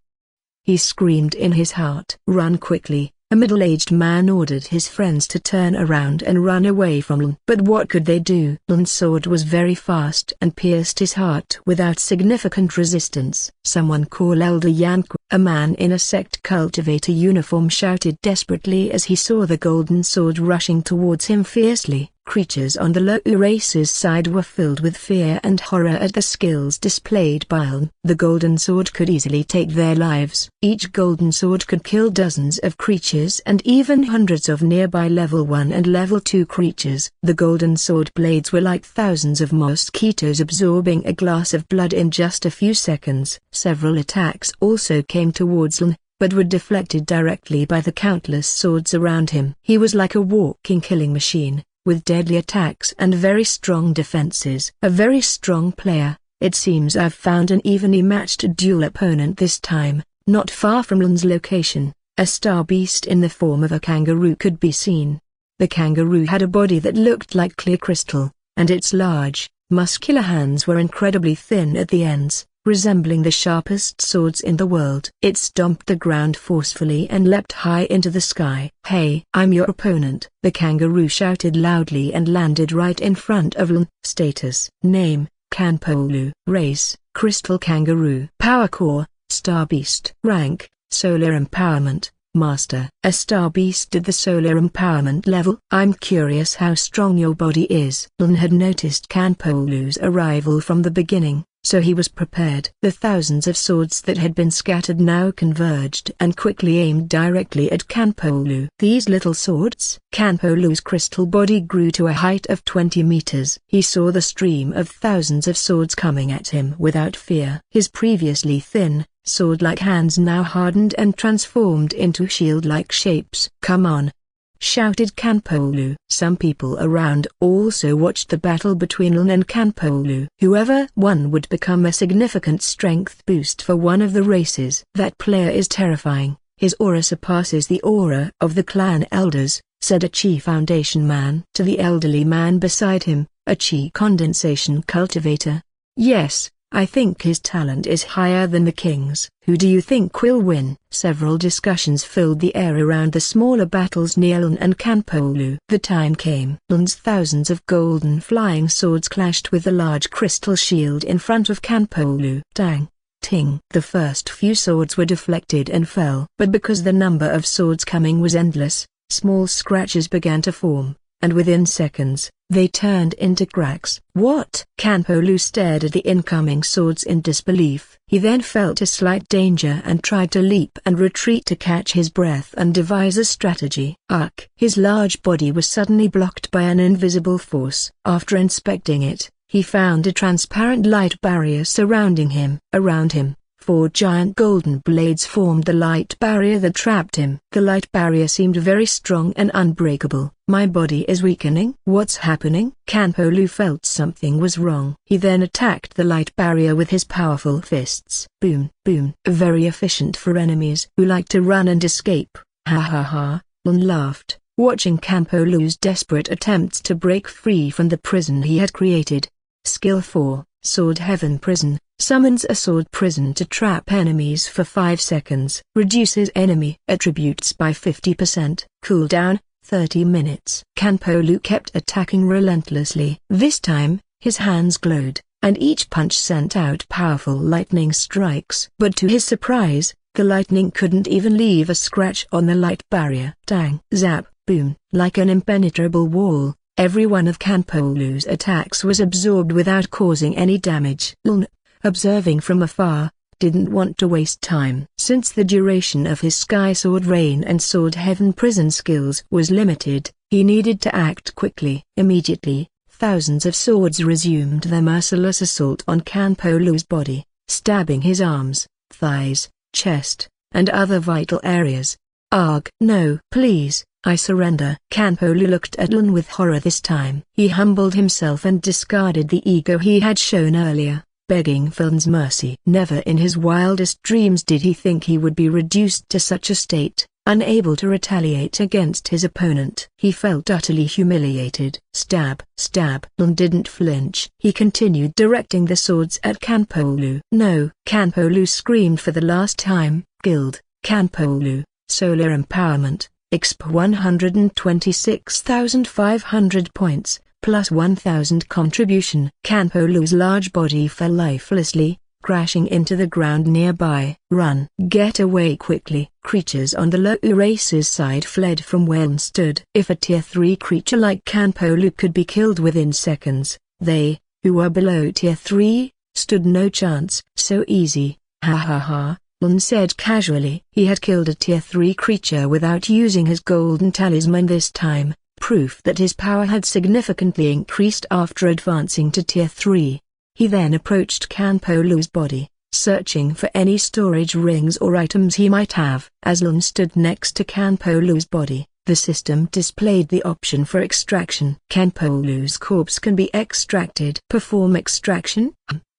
He screamed in his heart. Run quickly, a middle-aged man ordered his friends to turn around and run away from Lein. But what could they do? Lein's sword was very fast and pierced his heart without significant resistance. Someone call Elder Yanku. A man in a sect cultivator uniform shouted desperately as he saw the golden sword rushing towards him fiercely. Creatures on the low race's side were filled with fear and horror at the skills displayed by Lein. The golden sword could easily take their lives. Each golden sword could kill dozens of creatures and even hundreds of nearby level 1 and level 2 creatures. The golden sword blades were like thousands of mosquitoes absorbing a glass of blood in just a few seconds. Several attacks also came towards Lein, but were deflected directly by the countless swords around him. He was like a walking killing machine, with deadly attacks and very strong defenses. A very strong player. It seems I've found an evenly matched dual opponent this time. Not far from Lein's location, a star beast in the form of a kangaroo could be seen. The kangaroo had a body that looked like clear crystal, and its large, muscular hands were incredibly thin at the ends, resembling the sharpest swords in the world. It stomped the ground forcefully and leapt high into the sky. Hey, I'm your opponent, the kangaroo shouted loudly and landed right in front of Lein. Status: Name, Kanpolu. Race, Crystal Kangaroo. Power Core, Star Beast. Rank, Solar Empowerment, Master. A Star Beast at the Solar Empowerment level. I'm curious how strong your body is. Lein had noticed Kanpolu's arrival from the beginning, so he was prepared. The thousands of swords that had been scattered now converged and quickly aimed directly at Kanpolu. These little swords? Kanpolu's crystal body grew to a height of 20 meters. He saw the stream of thousands of swords coming at him without fear. His previously thin, sword-like hands now hardened and transformed into shield-like shapes. Come on! Shouted Kanpolu. Some people around also watched the battle between Lein and Kanpolu. Whoever won would become a significant strength boost for one of the races. That player is terrifying. His aura surpasses the aura of the clan elders, said a Chi Foundation man to the elderly man beside him, a Chi condensation cultivator. Yes, I think his talent is higher than the king's. Who do you think will win? Several discussions filled the air around the smaller battles near Lein and Kanpolu. The time came. Lein's thousands of golden flying swords clashed with the large crystal shield in front of Kanpolu. Tang! Ting! The first few swords were deflected and fell. But because the number of swords coming was endless, small scratches began to form, and within seconds, they turned into cracks. What? Kanpolu stared at the incoming swords in disbelief. He then felt a slight danger and tried to leap and retreat to catch his breath and devise a strategy. Ugh! His large body was suddenly blocked by an invisible force. After inspecting it, he found a transparent light barrier surrounding him. Around him, 4 giant golden blades formed the light barrier that trapped him. The light barrier seemed very strong and unbreakable. My body is weakening. What's happening? Kanpolu felt something was wrong. He then attacked the light barrier with his powerful fists. Boom, boom. Very efficient for enemies who like to run and escape. Ha ha ha, Lein laughed, watching Kanpolu's desperate attempts to break free from the prison he had created. Skill 4, Sword Heaven Prison, summons a sword prison to trap enemies for 5 seconds. Reduces enemy attributes by 50%. Cooldown, 30 minutes. Kanpolu kept attacking relentlessly. This time, his hands glowed, and each punch sent out powerful lightning strikes. But to his surprise, the lightning couldn't even leave a scratch on the light barrier. Dang! Zap! Boom! Like an impenetrable wall, every one of Kanpolu's attacks was absorbed without causing any damage. Lein, observing from afar, didn't want to waste time. Since the duration of his Sky Sword Rain and Sword Heaven Prison skills was limited, he needed to act quickly. Immediately, thousands of swords resumed their merciless assault on Kanpolu's body, stabbing his arms, thighs, chest, and other vital areas. Arg! No! Please, I surrender. Kanpolu looked at Lein with horror this time. He humbled himself and discarded the ego he had shown earlier, begging for Lein's mercy. Never in his wildest dreams did he think he would be reduced to such a state, unable to retaliate against his opponent. He felt utterly humiliated. Stab! Stab! Lein didn't flinch. He continued directing the swords at Kanpolu. No! Kanpolu screamed for the last time. Guild, Kanpolu, Solar Empowerment, exp 126,500 points. Plus 1,000 contribution. Kanpolu's large body fell lifelessly, crashing into the ground nearby. Run! Get away quickly! Creatures on the low race's side fled from where Lein stood. If a tier 3 creature like Kanpolu could be killed within seconds, they, who were below tier 3, stood no chance. So easy. Ha ha ha, Lein said casually. He had killed a tier 3 creature without using his golden talisman this time. Proof that his power had significantly increased after advancing to tier 3. He then approached Kanpolu's body, searching for any storage rings or items he might have. As Lein stood next to Kanpolu's body, the system displayed the option for extraction. Kanpolu's corpse can be extracted. Perform extraction?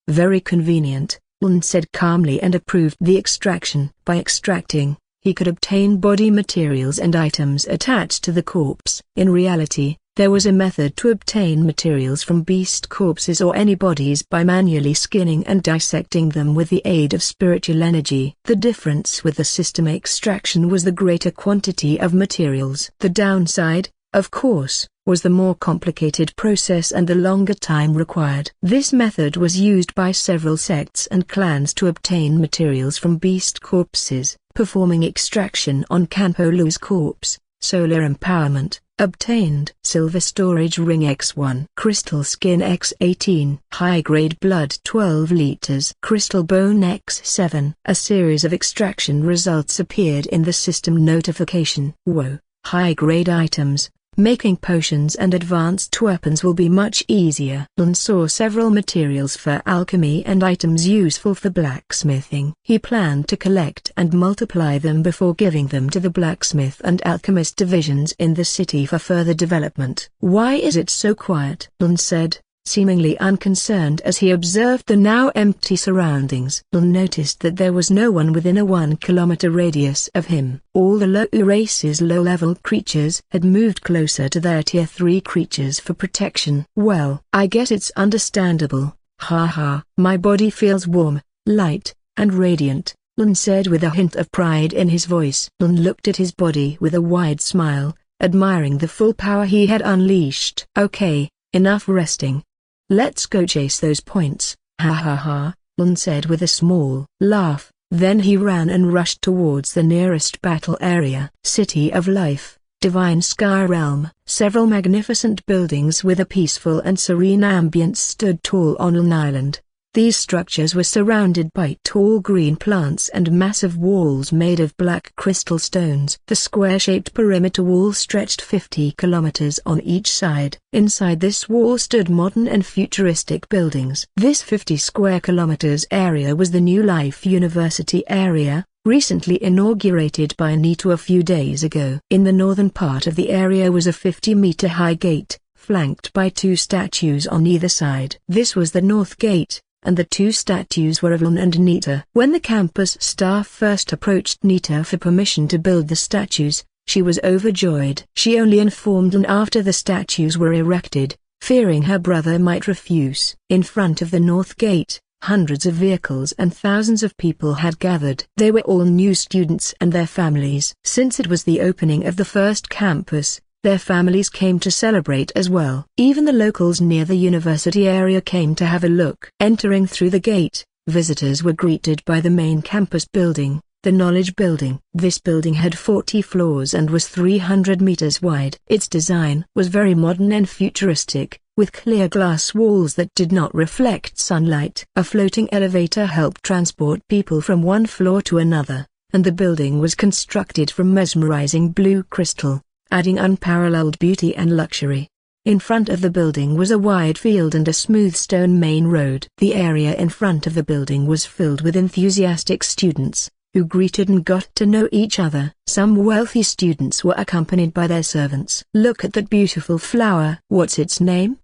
Very convenient, Lein said calmly and approved the extraction. By extracting, he could obtain body materials and items attached to the corpse. In reality, there was a method to obtain materials from beast corpses or any bodies by manually skinning and dissecting them with the aid of spiritual energy. The difference with the system extraction was the greater quantity of materials. The downside, of course, was the more complicated process and the longer time required. This method was used by several sects and clans to obtain materials from beast corpses. Performing extraction on Kanpolu's corpse, Solar Empowerment, obtained. Silver Storage Ring X1. Crystal Skin X18. High-grade Blood 12 liters. Crystal Bone X7. A series of extraction results appeared in the system notification. Whoa, high-grade items. Making potions and advanced weapons will be much easier. Lein saw several materials for alchemy and items useful for blacksmithing. He planned to collect and multiply them before giving them to the blacksmith and alchemist divisions in the city for further development. Why is it so quiet? Lein said, seemingly unconcerned as he observed the now empty surroundings. Lein noticed that there was no one within a 1-kilometer radius of him. All the low race's low-level creatures had moved closer to their tier 3 creatures for protection. Well, I guess it's understandable. Ha ha. My body feels warm, light, and radiant, Lein said with a hint of pride in his voice. Lein looked at his body with a wide smile, admiring the full power he had unleashed. Okay, enough resting. Let's go chase those points. Ha ha ha, Lein said with a small laugh. Then he ran and rushed towards the nearest battle area. City of Life, Divine Sky Realm. Several magnificent buildings with a peaceful and serene ambience stood tall on Lein Island, These structures were surrounded by tall green plants and massive walls made of black crystal stones. The square-shaped perimeter wall stretched 50 kilometers on each side. Inside this wall stood modern and futuristic buildings. This 50 square kilometers area was the New Life University area, recently inaugurated by innate a few days ago. In the northern part of the area was a 50-meter-high gate, flanked by 2 statues on either side. This was the North Gate, and the 2 statues were of Lein and innate. When the campus staff first approached innate for permission to build the statues, she was overjoyed. She only informed Lein after the statues were erected, fearing her brother might refuse. In front of the North Gate, hundreds of vehicles and thousands of people had gathered. They were all new students and their families. Since it was the opening of the first campus, their families came to celebrate as well. Even the locals near the university area came to have a look. Entering through the gate, visitors were greeted by the main campus building, the Knowledge Building. This building had 40 floors and was 300 meters wide. Its design was very modern and futuristic, with clear glass walls that did not reflect sunlight. A floating elevator helped transport people from one floor to another, and the building was constructed from mesmerizing blue crystal, adding unparalleled beauty and luxury. In front of the building was a wide field and a smooth stone main road. The area in front of the building was filled with enthusiastic students, who greeted and got to know each other. Some wealthy students were accompanied by their servants. "Look at that beautiful flower." "What's its name?"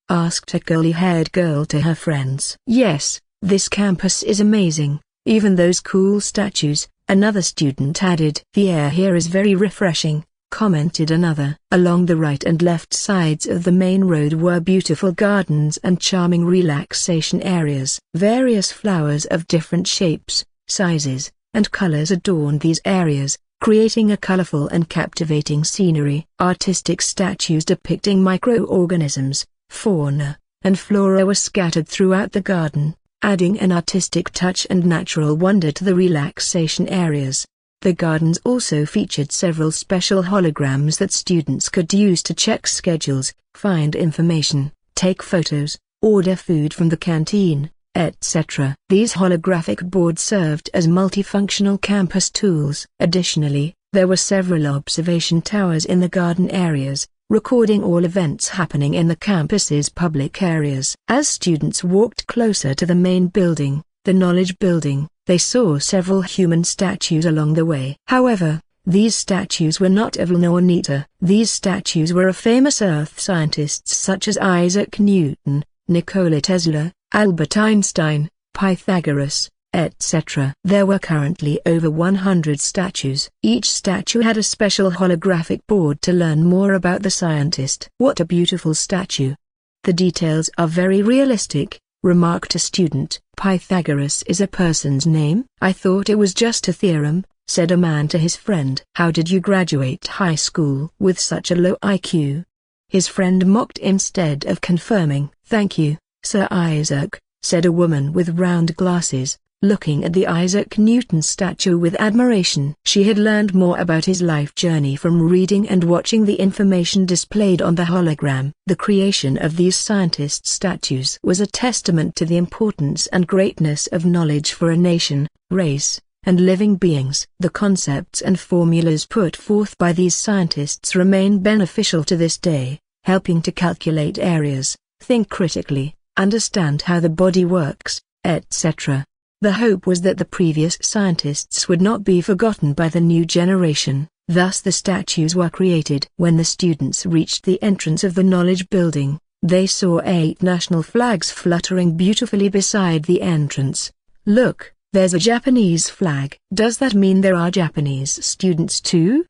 asked a curly-haired girl to her friends. "Yes, this campus is amazing, even those cool statues," another student added. "The air here is very refreshing," commented another. Along the right and left sides of the main road were beautiful gardens and charming relaxation areas. Various flowers of different shapes, sizes, and colors adorned these areas, creating a colorful and captivating scenery. Artistic statues depicting microorganisms, fauna, and flora were scattered throughout the garden, adding an artistic touch and natural wonder to the relaxation areas. The gardens also featured several special holograms that students could use to check schedules, find information, take photos, order food from the canteen, etc. These holographic boards served as multifunctional campus tools. Additionally, there were several observation towers in the garden areas, recording all events happening in the campus's public areas. As students walked closer to the main building, the Knowledge Building, they saw several human statues along the way. However, these statues were not of Lein or innate. These statues were of famous Earth scientists such as Isaac Newton, Nikola Tesla, Albert Einstein, Pythagoras, etc. There were currently over 100 statues. Each statue had a special holographic board to learn more about the scientist. "What a beautiful statue. The details are very realistic," remarked a student. "Pythagoras is a person's name?" "I thought it was just a theorem," said a man to his friend. "How did you graduate high school with such a low IQ?" His friend mocked instead of confirming. "Thank you, Sir Isaac," said a woman with round glasses, looking at the Isaac Newton statue with admiration. She had learned more about his life journey from reading and watching the information displayed on the hologram. The creation of these scientist statues was a testament to the importance and greatness of knowledge for a nation, race, and living beings. The concepts and formulas put forth by these scientists remain beneficial to this day, helping to calculate areas, think critically, understand how the body works, etc. The hope was that the previous scientists would not be forgotten by the new generation, thus the statues were created. When the students reached the entrance of the Knowledge Building, they saw 8 national flags fluttering beautifully beside the entrance. "Look, there's a Japanese flag." "Does that mean there are Japanese students too?"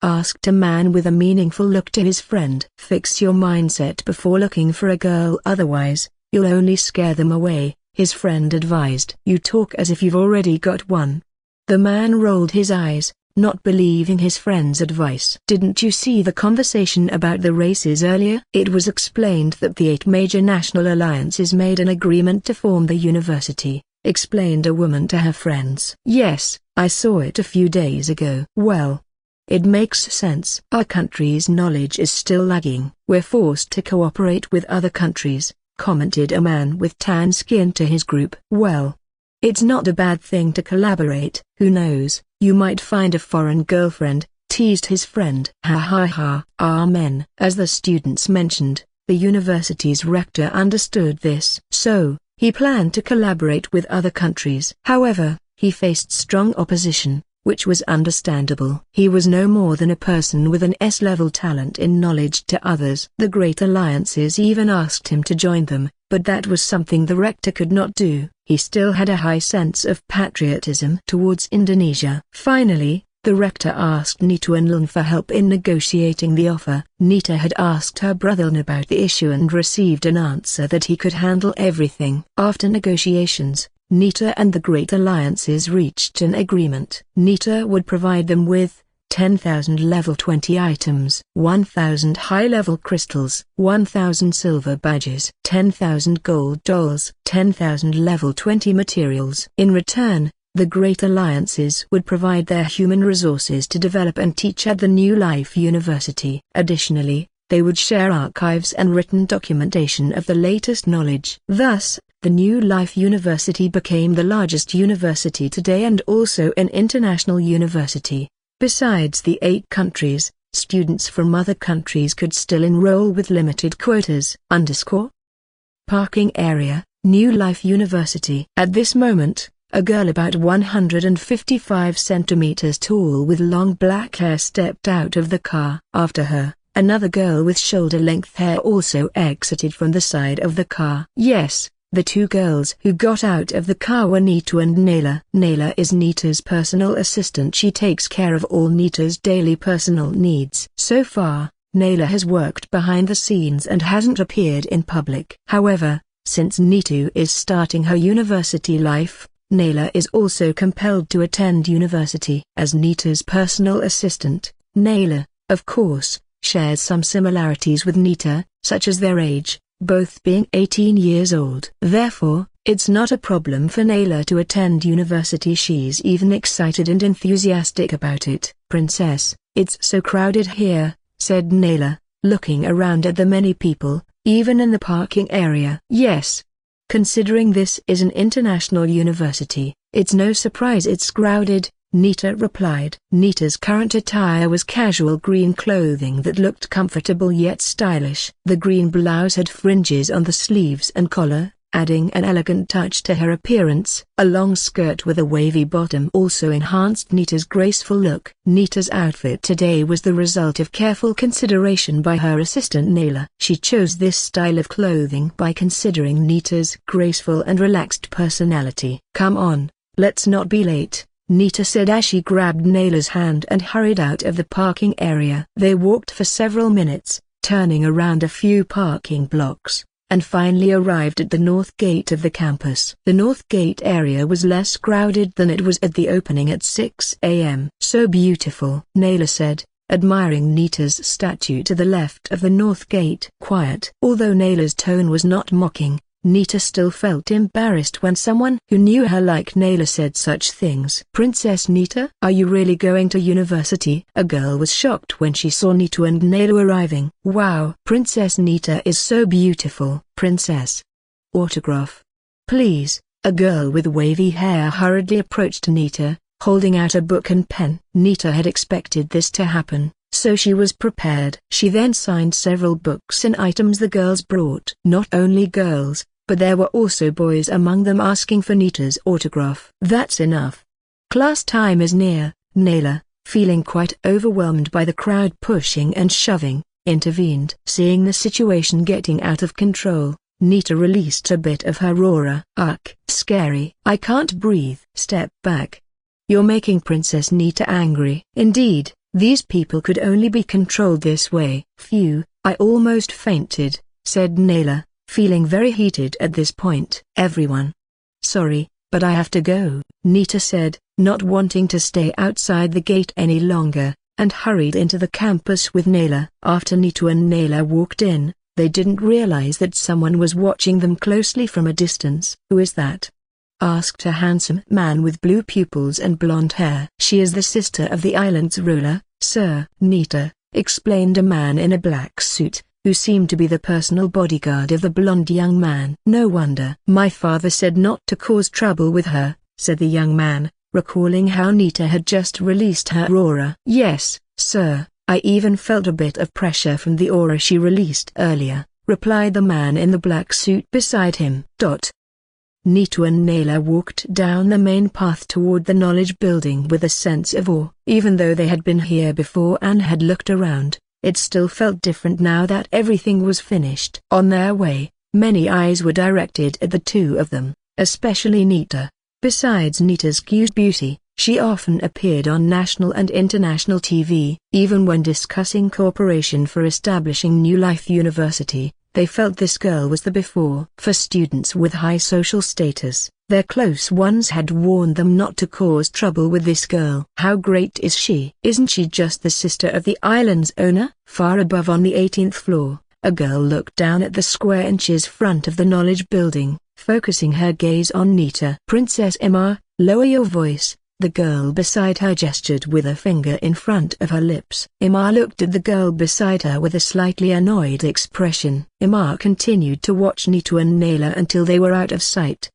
asked a man with a meaningful look to his friend. "Fix your mindset before looking for a girl, otherwise, you'll only scare them away," his friend advised. "You talk as if you've already got one." The man rolled his eyes, not believing his friend's advice. "Didn't you see the conversation about the races earlier?" It was explained that the 8 major national alliances made an agreement to form the university, explained a woman to her friends. "Yes, I saw it a few days ago." "Well, it makes sense. Our country's knowledge is still lagging. We're forced to cooperate with other countries, commented a man with tan skin to his group. Well, it's not a bad thing to collaborate. Who knows, you might find a foreign girlfriend, teased his friend. Ha ha ha. Amen. As the students mentioned, the university's rector understood this. So, he planned to collaborate with other countries. However, he faced strong opposition, which was understandable. He was no more than a person with an S-level talent in knowledge to others. The Great Alliances even asked him to join them, but that was something the rector could not do. He still had a high sense of patriotism towards Indonesia. Finally, the rector asked Nita and Lein for help in negotiating the offer. Nita had asked her brother Lein about the issue and received an answer that he could handle everything. After negotiations, Nita and the Great Alliances reached an agreement. Nita would provide them with 10,000 level 20 items, 1,000 high-level crystals, 1,000 silver badges, 10,000 gold dolls, 10,000 level 20 materials. In return, the Great Alliances would provide their human resources to develop and teach at the New Life University. Additionally, they would share archives and written documentation of the latest knowledge. Thus, the New Life University became the largest university today and also an international university. Besides the 8 countries, students from other countries could still enroll with limited quotas. Parking area, New Life University. At this moment, a girl about 155 centimeters tall with long black hair stepped out of the car. After her, another girl with shoulder-length hair also exited from the side of the car. Yes, the 2 girls who got out of the car were Nita and Naila. Naila is Nita's personal assistant. She takes care of all Nita's daily personal needs. So far, Naila has worked behind the scenes and hasn't appeared in public. However, since Nita is starting her university life, Naila is also compelled to attend university. As Nita's personal assistant, Naila, of course, shares some similarities with Nita, such as their age, both being 18 years old. Therefore, it's not a problem for Naila to attend university. She's even excited and enthusiastic about it. Princess, it's so crowded here, said Naila, looking around at the many people, even in the parking area. Yes. Considering this is an international university, it's no surprise it's crowded, Nita replied. Nita's current attire was casual green clothing that looked comfortable yet stylish. The green blouse had fringes on the sleeves and collar, adding an elegant touch to her appearance. A long skirt with a wavy bottom also enhanced Nita's graceful look. Nita's outfit today was the result of careful consideration by her assistant Naila. She chose this style of clothing by considering Nita's graceful and relaxed personality. Come on, let's not be late, Nita said as she grabbed Naila's hand and hurried out of the parking area. They walked for several minutes, turning around a few parking blocks, and finally arrived at the north gate of the campus. The north gate area was less crowded than it was at the opening at 6 a.m. So beautiful, Naila said, admiring Nita's statue to the left of the north gate. Quiet. Although Naila's tone was not mocking, Nita still felt embarrassed when someone who knew her like Naila said such things. Princess Nita, are you really going to university? A girl was shocked when she saw Nita and Naila arriving. Wow, Princess Nita is so beautiful. Princess. Autograph. Please. A girl with wavy hair hurriedly approached Nita, holding out a book and pen. Nita had expected this to happen, so she was prepared. She then signed several books and items the girls brought. Not only girls, but there were also boys among them asking for Nita's autograph. That's enough. Class time is near, Naila, feeling quite overwhelmed by the crowd pushing and shoving, intervened. Seeing the situation getting out of control, Nita released a bit of her aura. Ugh, scary. I can't breathe. Step back. You're making Princess Nita angry. Indeed, these people could only be controlled this way. Phew, I almost fainted, said Naila, feeling very heated at this point. Everyone. Sorry, but I have to go, Nita said, not wanting to stay outside the gate any longer, and hurried into the campus with Naila. After Nita and Naila walked in, they didn't realize that someone was watching them closely from a distance. Who is that? Asked a handsome man with blue pupils and blonde hair. She is the sister of the island's ruler, sir. Nita, explained a man in a black suit, who seemed to be the personal bodyguard of the blonde young man. "No wonder. My father said not to cause trouble with her," said the young man, recalling how Nita had just released her aura. "Yes, sir, I even felt a bit of pressure from the aura she released earlier," replied the man in the black suit beside him. Nita and Naylor walked down the main path toward the knowledge building with a sense of awe. Even though they had been here before and had looked around, it still felt different now that everything was finished. On their way, many eyes were directed at the two of them, especially Nita. Besides Nita's cute beauty, she often appeared on national and international TV. Even when discussing cooperation for establishing New Life University, they felt this girl was the before. For students with high social status, their close ones had warned them not to cause trouble with this girl. How great is she? Isn't she just the sister of the island's owner? Far above on the 18th floor, a girl looked down at the square inches front of the knowledge building, focusing her gaze on Nita. "Princess Emma, lower your voice," the girl beside her gestured with a finger in front of her lips. Emma looked at the girl beside her with a slightly annoyed expression. Emma continued to watch Nita and Naylor until they were out of sight.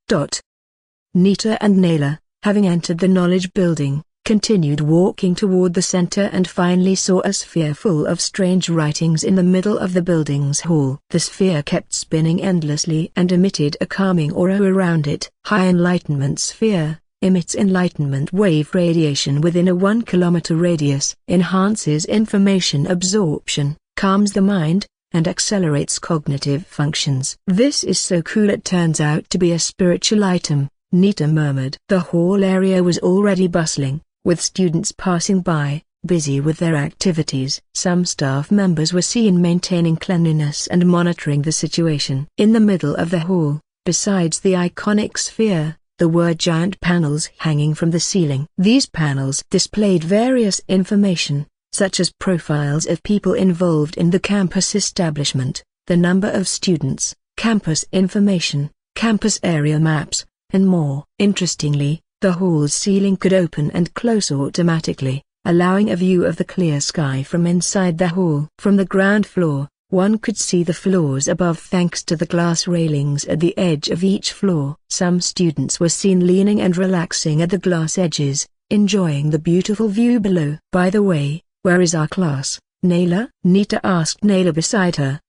Nita and Naylor, having entered the knowledge building, continued walking toward the center and finally saw a sphere full of strange writings in the middle of the building's hall. The sphere kept spinning endlessly and emitted a calming aura around it. High enlightenment sphere emits enlightenment wave radiation within a 1-kilometer radius, enhances information absorption, calms the mind, and accelerates cognitive functions. "This is so cool. It turns out to be a spiritual item," Nita murmured. The hall area was already bustling, with students passing by, busy with their activities. Some staff members were seen maintaining cleanliness and monitoring the situation. In the middle of the hall, besides the iconic sphere, there were giant panels hanging from the ceiling. These panels displayed various information, such as profiles of people involved in the campus establishment, the number of students, campus information, campus area maps, and more. Interestingly, the hall's ceiling could open and close automatically, allowing a view of the clear sky from inside the hall. From the ground floor, one could see the floors above thanks to the glass railings at the edge of each floor. Some students were seen leaning and relaxing at the glass edges, enjoying the beautiful view below. "By the way, where is our class, Naylor?" Nita asked Naylor beside her.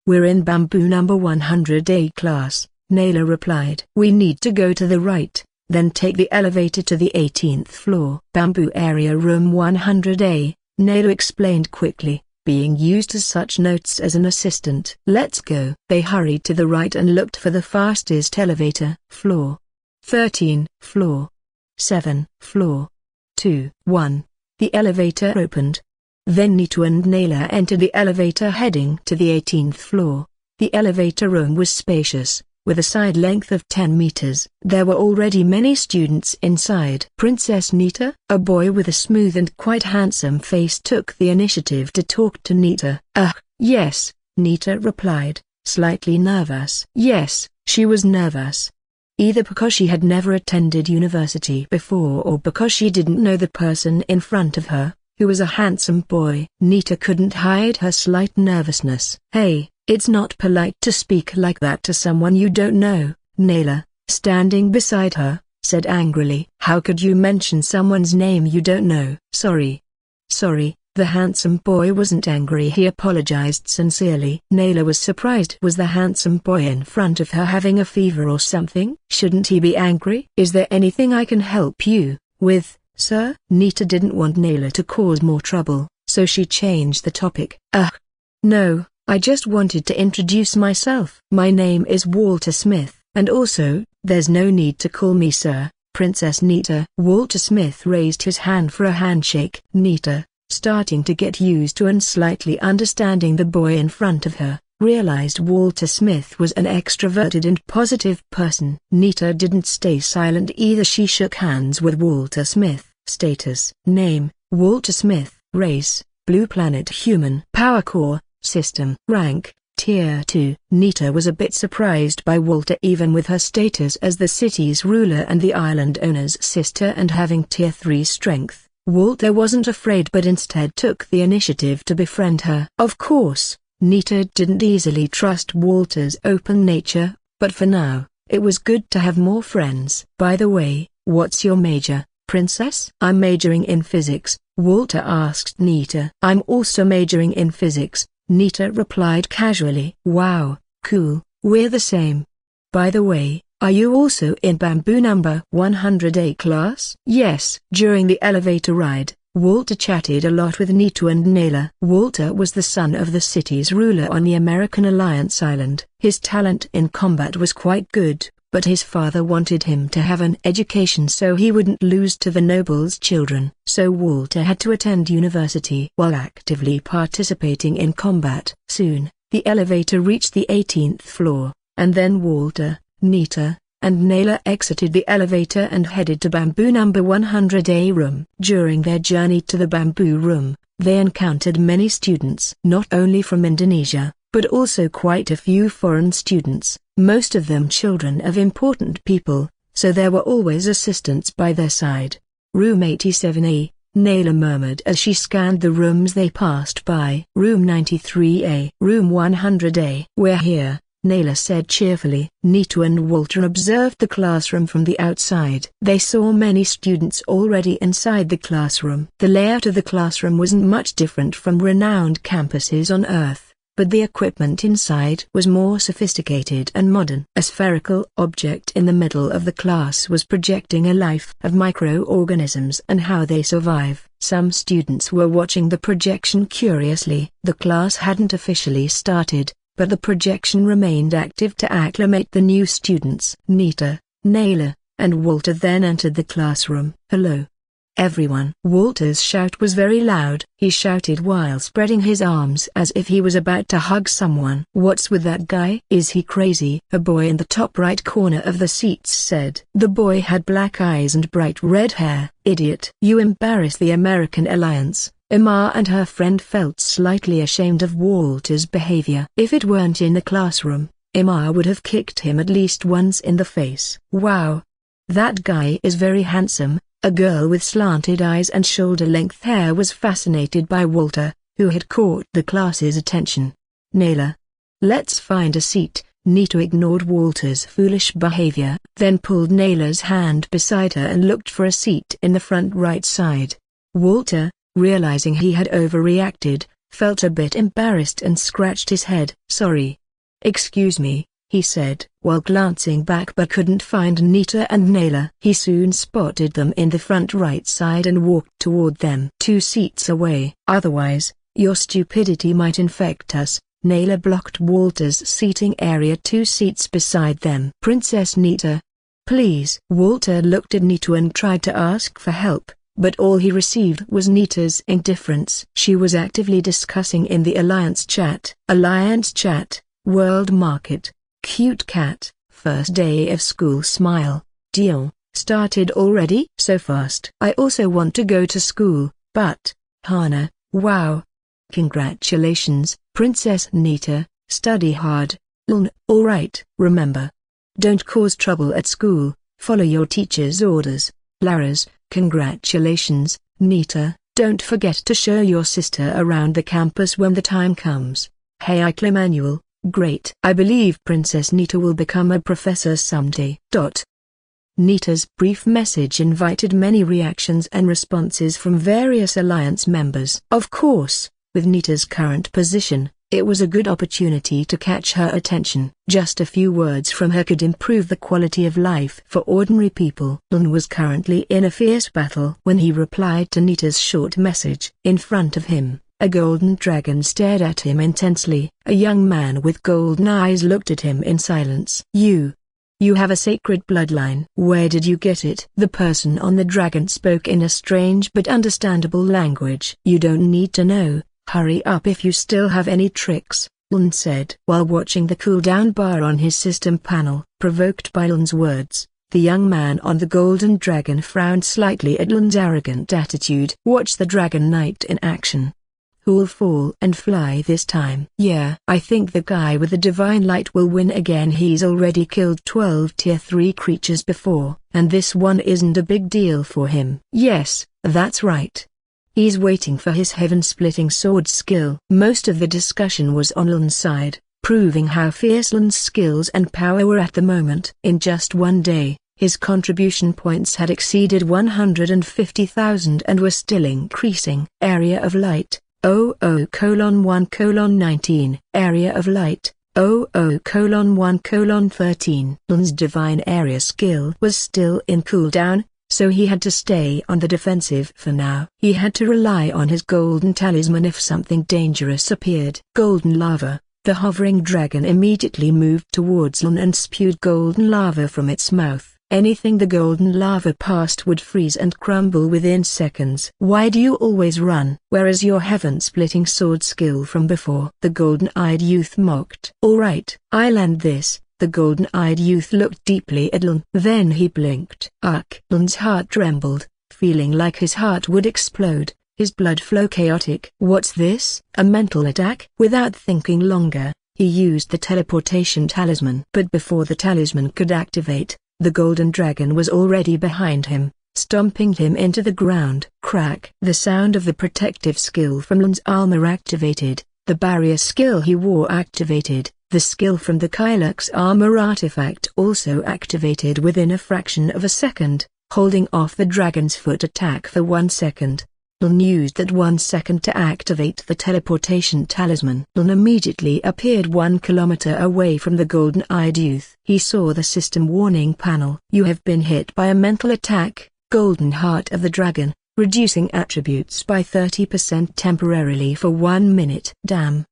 We're in bamboo number 100A class," Naylor replied. "We need to go to the right, then take the elevator to the 18th floor. Bamboo area room 100A, Naylor explained quickly, being used to such notes as an assistant. "Let's go." They hurried to the right and looked for the fastest elevator. Floor 13, floor 7, floor 2, 1. The elevator opened. Then Nita and Naylor entered the elevator heading to the 18th floor. The elevator room was spacious, with a side length of 10 meters. There were already many students inside. Princess Nita, a boy with a smooth and quite handsome face, took the initiative to talk to Nita. Yes," Nita replied, slightly nervous. Yes, she was nervous. Either because she had never attended university before or because she didn't know the person in front of her, who was a handsome boy. Nita couldn't hide her slight nervousness. "Hey, it's not polite to speak like that to someone you don't know," Naylor, standing beside her, said angrily. "How could you mention someone's name you don't know?" Sorry. The handsome boy wasn't angry. He apologized sincerely. Naylor was surprised. Was the handsome boy in front of her having a fever or something? Shouldn't he be angry? "Is there anything I can help you with, sir?" Nita didn't want Naylor to cause more trouble, so she changed the topic. No, I just wanted to introduce myself. My name is Walter Smith, and also, there's no need to call me sir, Princess Nita." Walter Smith raised his hand for a handshake. Nita, starting to get used to and slightly understanding the boy in front of her, realized Walter Smith was an extroverted and positive person. Nita didn't stay silent either. She shook hands with Walter Smith. Status: name, Walter Smith. Race, blue planet human. Power core, system. Rank, tier 2. Nita was a bit surprised by Walter even with her status as the city's ruler and the island owner's sister and having tier 3 strength. Walter wasn't afraid but instead took the initiative to befriend her. "Of course, Nita didn't easily trust Walter's open nature, but for now, it was good to have more friends. By the way, what's your major, princess? I'm majoring in physics, Walter asked Nita. I'm also majoring in physics, Nita replied casually. Wow, cool, we're the same. By the way, are you also in bamboo number 100A class? Yes. During the elevator ride, Walter chatted a lot with Nita and Naila. Walter was the son of the city's ruler on the American Alliance Island. His talent in combat was quite good, but his father wanted him to have an education so he wouldn't lose to the nobles' children. So Walter had to attend university while actively participating in combat. Soon, the elevator reached the 18th floor, and then Walter, Nita, and Naila exited the elevator and headed to bamboo number 100A room. During their journey to the bamboo room, they encountered many students. Not only from Indonesia, but also quite a few foreign students, most of them children of important people, so there were always assistants by their side. Room 87A, Naila murmured as she scanned the rooms they passed by. Room 93A. Room 100A. We're here, Naila said cheerfully. Nita and Walter observed the classroom from the outside. They saw many students already inside the classroom. The layout of the classroom wasn't much different from renowned campuses on Earth, but the equipment inside was more sophisticated and modern. A spherical object in the middle of the class was projecting a life of microorganisms and how they survive. Some students were watching the projection curiously. The class hadn't officially started, but the projection remained active to acclimate the new students. Nita, Naila, and Walter then entered the classroom. Hello, everyone. Walter's shout was very loud. He shouted while spreading his arms as if he was about to hug someone. What's with that guy? Is he crazy? A boy in the top right corner of the seats said. The boy had black eyes and bright red hair. Idiot. You embarrass the American Alliance. Emma and her friend felt slightly ashamed of Walter's behavior. If it weren't in the classroom, Emma would have kicked him at least once in the face. Wow. That guy is very handsome. A girl with slanted eyes and shoulder-length hair was fascinated by Walter, who had caught the class's attention. Naila. Let's find a seat. Nita ignored Walter's foolish behavior, then pulled Naila's hand beside her and looked for a seat in the front right side. Walter, realizing he had overreacted, felt a bit embarrassed and scratched his head. Sorry. Excuse me, he said, while glancing back but couldn't find Nita and Naila. He soon spotted them in the front right side and walked toward them. 2 seats away. Otherwise, your stupidity might infect us. Naila blocked Walter's seating area 2 seats beside them. Princess Nita. Please. Walter looked at Nita and tried to ask for help, but all he received was Nita's indifference. She was actively discussing in the Alliance chat. Alliance chat, World Market, cute cat, first day of school smile, Dion, started already? So fast. I also want to go to school, but, Hana, wow. Congratulations, Princess Nita, study hard. Alright. Remember, don't cause trouble at school, follow your teacher's orders. Laras. Congratulations, Nita, don't forget to show your sister around the campus when the time comes. Hey Emmanuel, great. I believe Princess Nita will become a professor someday. Nita's brief message invited many reactions and responses from various Alliance members. Of course, with Nita's current position, it was a good opportunity to catch her attention. Just a few words from her could improve the quality of life for ordinary people. Lein was currently in a fierce battle when he replied to Nita's short message. In front of him, a golden dragon stared at him intensely. A young man with golden eyes looked at him in silence. You have a sacred bloodline. Where did you get it? The person on the dragon spoke in a strange but understandable language. You don't need to know. Hurry up if you still have any tricks, Lein said. While watching the cooldown bar on his system panel. Provoked by Lein's words, the young man on the golden dragon frowned slightly at Lein's arrogant attitude. Watch the Dragon Knight in action. Who'll fall and fly this time? Yeah, I think the guy with the divine light will win again. He's already killed 12 tier 3 creatures before, and this one isn't a big deal for him. Yes, that's right. He's waiting for his heaven-splitting sword skill. Most of the discussion was on Lein's side, proving how fierce Lein's skills and power were at the moment. In just one day, his contribution points had exceeded 150,000 and were still increasing. Area of light, 00:1:19. Area of light, 00:1:13. Lein's divine area skill was still in cooldown, so he had to stay on the defensive for now. He had to rely on his golden talisman if something dangerous appeared. Golden lava. The hovering dragon immediately moved towards Lein and spewed golden lava from its mouth. Anything the golden lava passed would freeze and crumble within seconds. Why do you always run? Where is your heaven-splitting sword skill from before? The golden-eyed youth mocked. Alright, I'll end this. The golden-eyed youth looked deeply at Lein. Then he blinked. Lein's heart trembled, feeling like his heart would explode, his blood flow chaotic. What's this? A mental attack? Without thinking longer, he used the teleportation talisman. But before the talisman could activate, the golden dragon was already behind him, stomping him into the ground. Crack! The sound of the protective skill from Lein's armor activated, the barrier skill he wore activated, the skill from the Kylux armor artifact also activated within a fraction of a second, holding off the dragon's foot attack for 1 second. Lein used that 1 second to activate the teleportation talisman. Lein immediately appeared 1 kilometer away from the golden-eyed youth. He saw the system warning panel. You have been hit by a mental attack, Golden Heart of the Dragon, reducing attributes by 30% temporarily for 1 minute. Damn.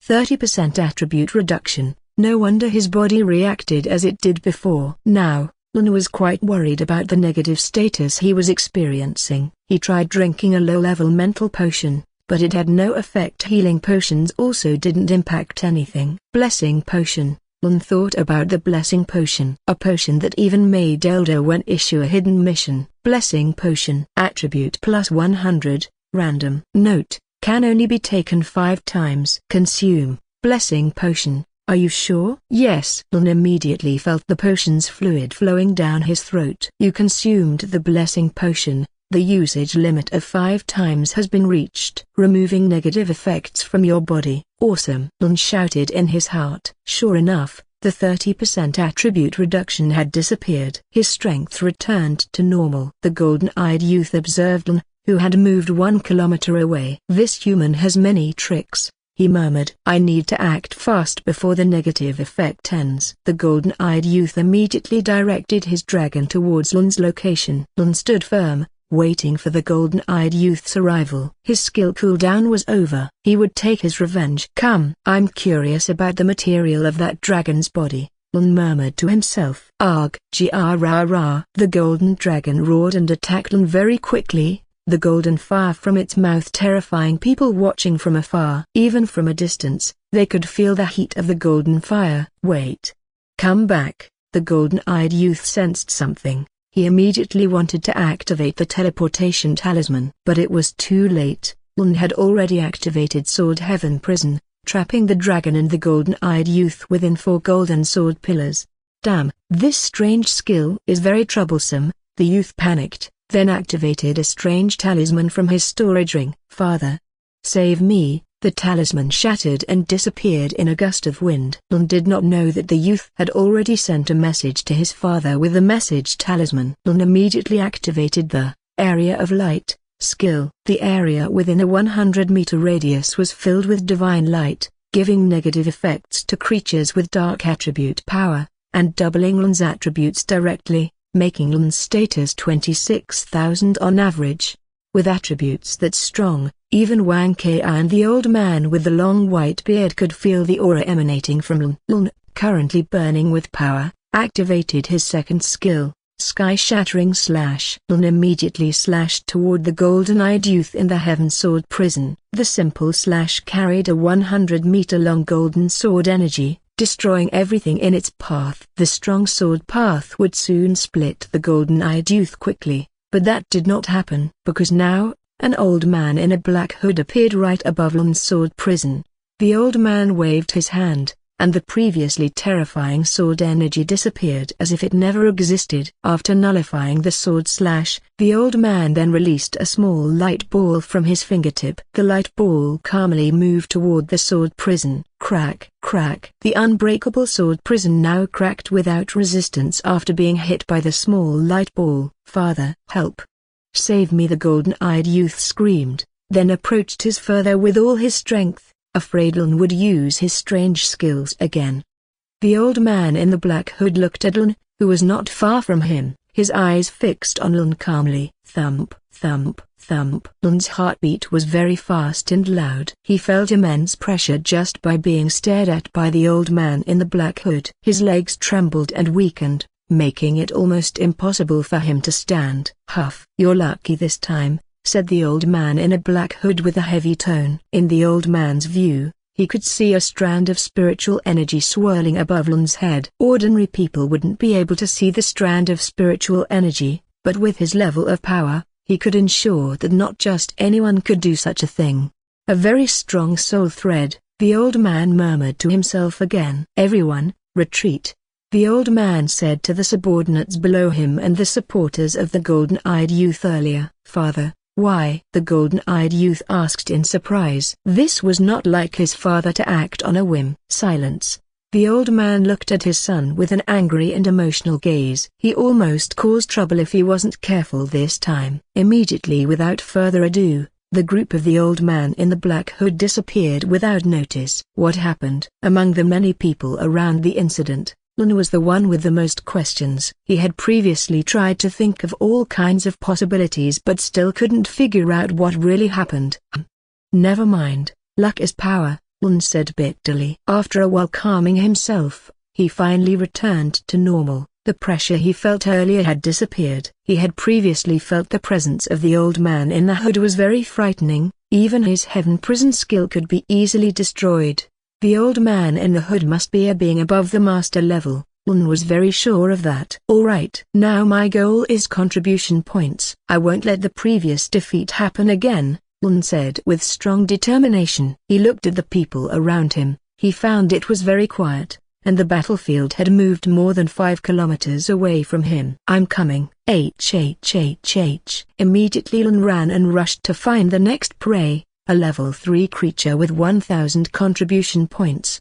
30% attribute reduction. No wonder his body reacted as it did before. Now, Lein was quite worried about the negative status he was experiencing. He tried drinking a low-level mental potion, but it had no effect. Healing potions also didn't impact anything. Blessing potion. Lein thought about the blessing potion. A potion that even made Elder when issue a hidden mission. Blessing potion. Attribute plus 100, random. Note, can only be taken 5 times. Consume, blessing potion. Are you sure? Yes. Lein immediately felt the potion's fluid flowing down his throat. You consumed the blessing potion. The usage limit of 5 times has been reached. Removing negative effects from your body. Awesome. Lein shouted in his heart. Sure enough, the 30% attribute reduction had disappeared. His strength returned to normal. The golden-eyed youth observed Lein, who had moved 1 kilometer away. This human has many tricks, he murmured. I need to act fast before the negative effect ends. The golden-eyed youth immediately directed his dragon towards Lein's location. Lein stood firm, waiting for the golden-eyed youth's arrival. His skill cooldown was over. He would take his revenge. Come. I'm curious about the material of that dragon's body, Lein murmured to himself. Arg! G-R-R-R. The golden dragon roared and attacked Lein very quickly, the golden fire from its mouth terrifying people watching from afar. Even from a distance, they could feel the heat of the golden fire. Wait. Come back. The golden-eyed youth sensed something. He immediately wanted to activate the teleportation talisman. But it was too late. Lein had already activated Sword Heaven Prison, trapping the dragon and the golden-eyed youth within 4 golden sword pillars. Damn, this strange skill is very troublesome, the youth panicked, then activated a strange talisman from his storage ring. Father, save me. The talisman shattered and disappeared in a gust of wind. Lein did not know that the youth had already sent a message to his father with the message talisman. Lein immediately activated the area of light skill. The area within a 100-meter radius was filled with divine light, giving negative effects to creatures with dark attribute power, and doubling Lein's attributes directly, making Lein's status 26,000 on average. With attributes that strong, even Wang Kai and the old man with the long white beard could feel the aura emanating from Lein. Lein, currently burning with power, activated his second skill, Sky Shattering Slash. Lein immediately slashed toward the golden-eyed youth in the Heaven Sword Prison. The simple slash carried a 100-meter-long golden sword energy, destroying everything in its path. The strong sword path would soon split the golden-eyed youth quickly, but that did not happen, because now, an old man in a black hood appeared right above Lein's sword prison. The old man waved his hand, and the previously terrifying sword energy disappeared as if it never existed. After nullifying the sword slash, the old man then released a small light ball from his fingertip. The light ball calmly moved toward the sword prison. Crack, crack. The unbreakable sword prison now cracked without resistance after being hit by the small light ball. "Father, help! Save me!" the golden-eyed youth screamed, then approached his father with all his strength, afraid Lein would use his strange skills again. The old man in the black hood looked at Lein, who was not far from him, his eyes fixed on Lein calmly. Thump, thump, thump. Lein's heartbeat was very fast and loud. He felt immense pressure just by being stared at by the old man in the black hood. His legs trembled and weakened, making it almost impossible for him to stand. "Huff. You're lucky this time," said the old man in a black hood with a heavy tone. In the old man's view, he could see a strand of spiritual energy swirling above Lein's head. Ordinary people wouldn't be able to see the strand of spiritual energy, but with his level of power, he could ensure that not just anyone could do such a thing. A very strong soul thread, the old man murmured to himself again. "Everyone, retreat," the old man said to the subordinates below him and the supporters of the golden-eyed youth earlier. "Father, why?" the golden-eyed youth asked in surprise. This was not like his father to act on a whim. Silence. The old man looked at his son with an angry and emotional gaze. He almost caused trouble if he wasn't careful this time. Immediately, without further ado, the group of the old man in the black hood disappeared without notice. What happened? Among the many people around the incident, Lein was the one with the most questions. He had previously tried to think of all kinds of possibilities but still couldn't figure out what really happened. "Never mind, luck is power," Lein said bitterly. After a while calming himself, he finally returned to normal. The pressure he felt earlier had disappeared. He had previously felt the presence of the old man in the hood was very frightening, even his heaven prison skill could be easily destroyed. The old man in the hood must be a being above the master level. Lein was very sure of that. "Alright. Now my goal is contribution points. I won't let the previous defeat happen again," Lein said with strong determination. He looked at the people around him. He found it was very quiet, and the battlefield had moved more than 5 kilometers away from him. "I'm coming." Immediately Lein ran and rushed to find the next prey, a level 3 creature with 1000 contribution points.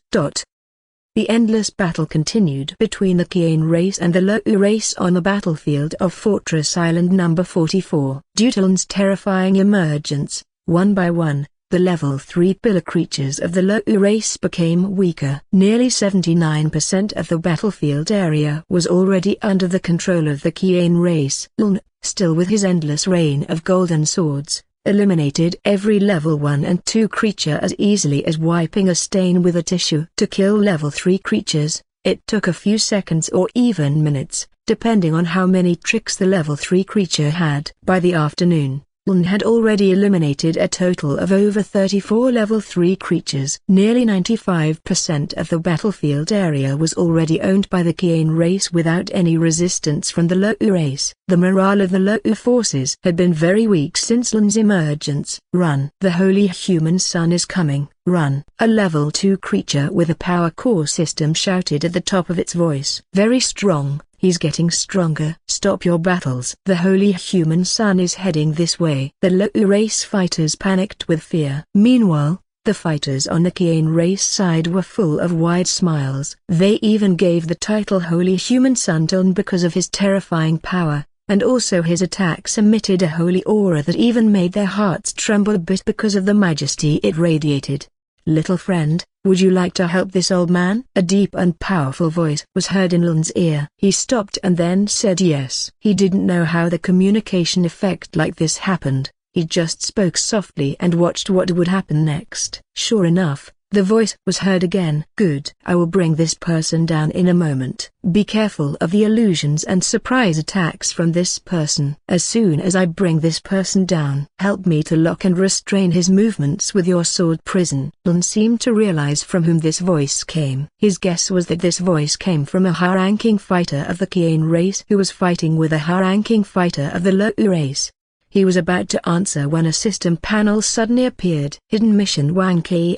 The endless battle continued between the Kian race and the Lo'u race on the battlefield of Fortress Island number 44. Due to Lein's terrifying emergence, one by one, the level 3 pillar creatures of the Lo'u race became weaker. Nearly 79% of the battlefield area was already under the control of the Kian race. Lein, still with his endless rain of golden swords, eliminated every level 1 and 2 creature as easily as wiping a stain with a tissue. To kill level 3 creatures, it took a few seconds or even minutes, depending on how many tricks the level 3 creature had. By the afternoon, Lein had already eliminated a total of over 34 level 3 creatures. Nearly 95% of the battlefield area was already owned by the Kian race without any resistance from the Lo'u race. The morale of the Lo'u forces had been very weak since Lein's emergence. "Run! The holy human sun is coming, run!" A level 2 creature with a power core system shouted at the top of its voice. "Very strong. He's getting stronger." "Stop your battles. The holy human sun is heading this way." The Lo'u race fighters panicked with fear. Meanwhile, the fighters on the Kian race side were full of wide smiles. They even gave the title Holy Human Sun to Lein because of his terrifying power, and also his attacks emitted a holy aura that even made their hearts tremble a bit because of the majesty it radiated. "Little friend, would you like to help this old man?" A deep and powerful voice was heard in Lein's ear. He stopped and then said yes. He didn't know how the communication effect like this happened. He just spoke softly and watched what would happen next. Sure enough, the voice was heard again. "Good. I will bring this person down in a moment. Be careful of the illusions and surprise attacks from this person. As soon as I bring this person down, help me to lock and restrain his movements with your sword prison." Lein seemed to realize from whom this voice came. His guess was that this voice came from a high-ranking fighter of the Kian race who was fighting with a high-ranking fighter of the Lo'u race. He was about to answer when a system panel suddenly appeared. Hidden mission Wang Ki,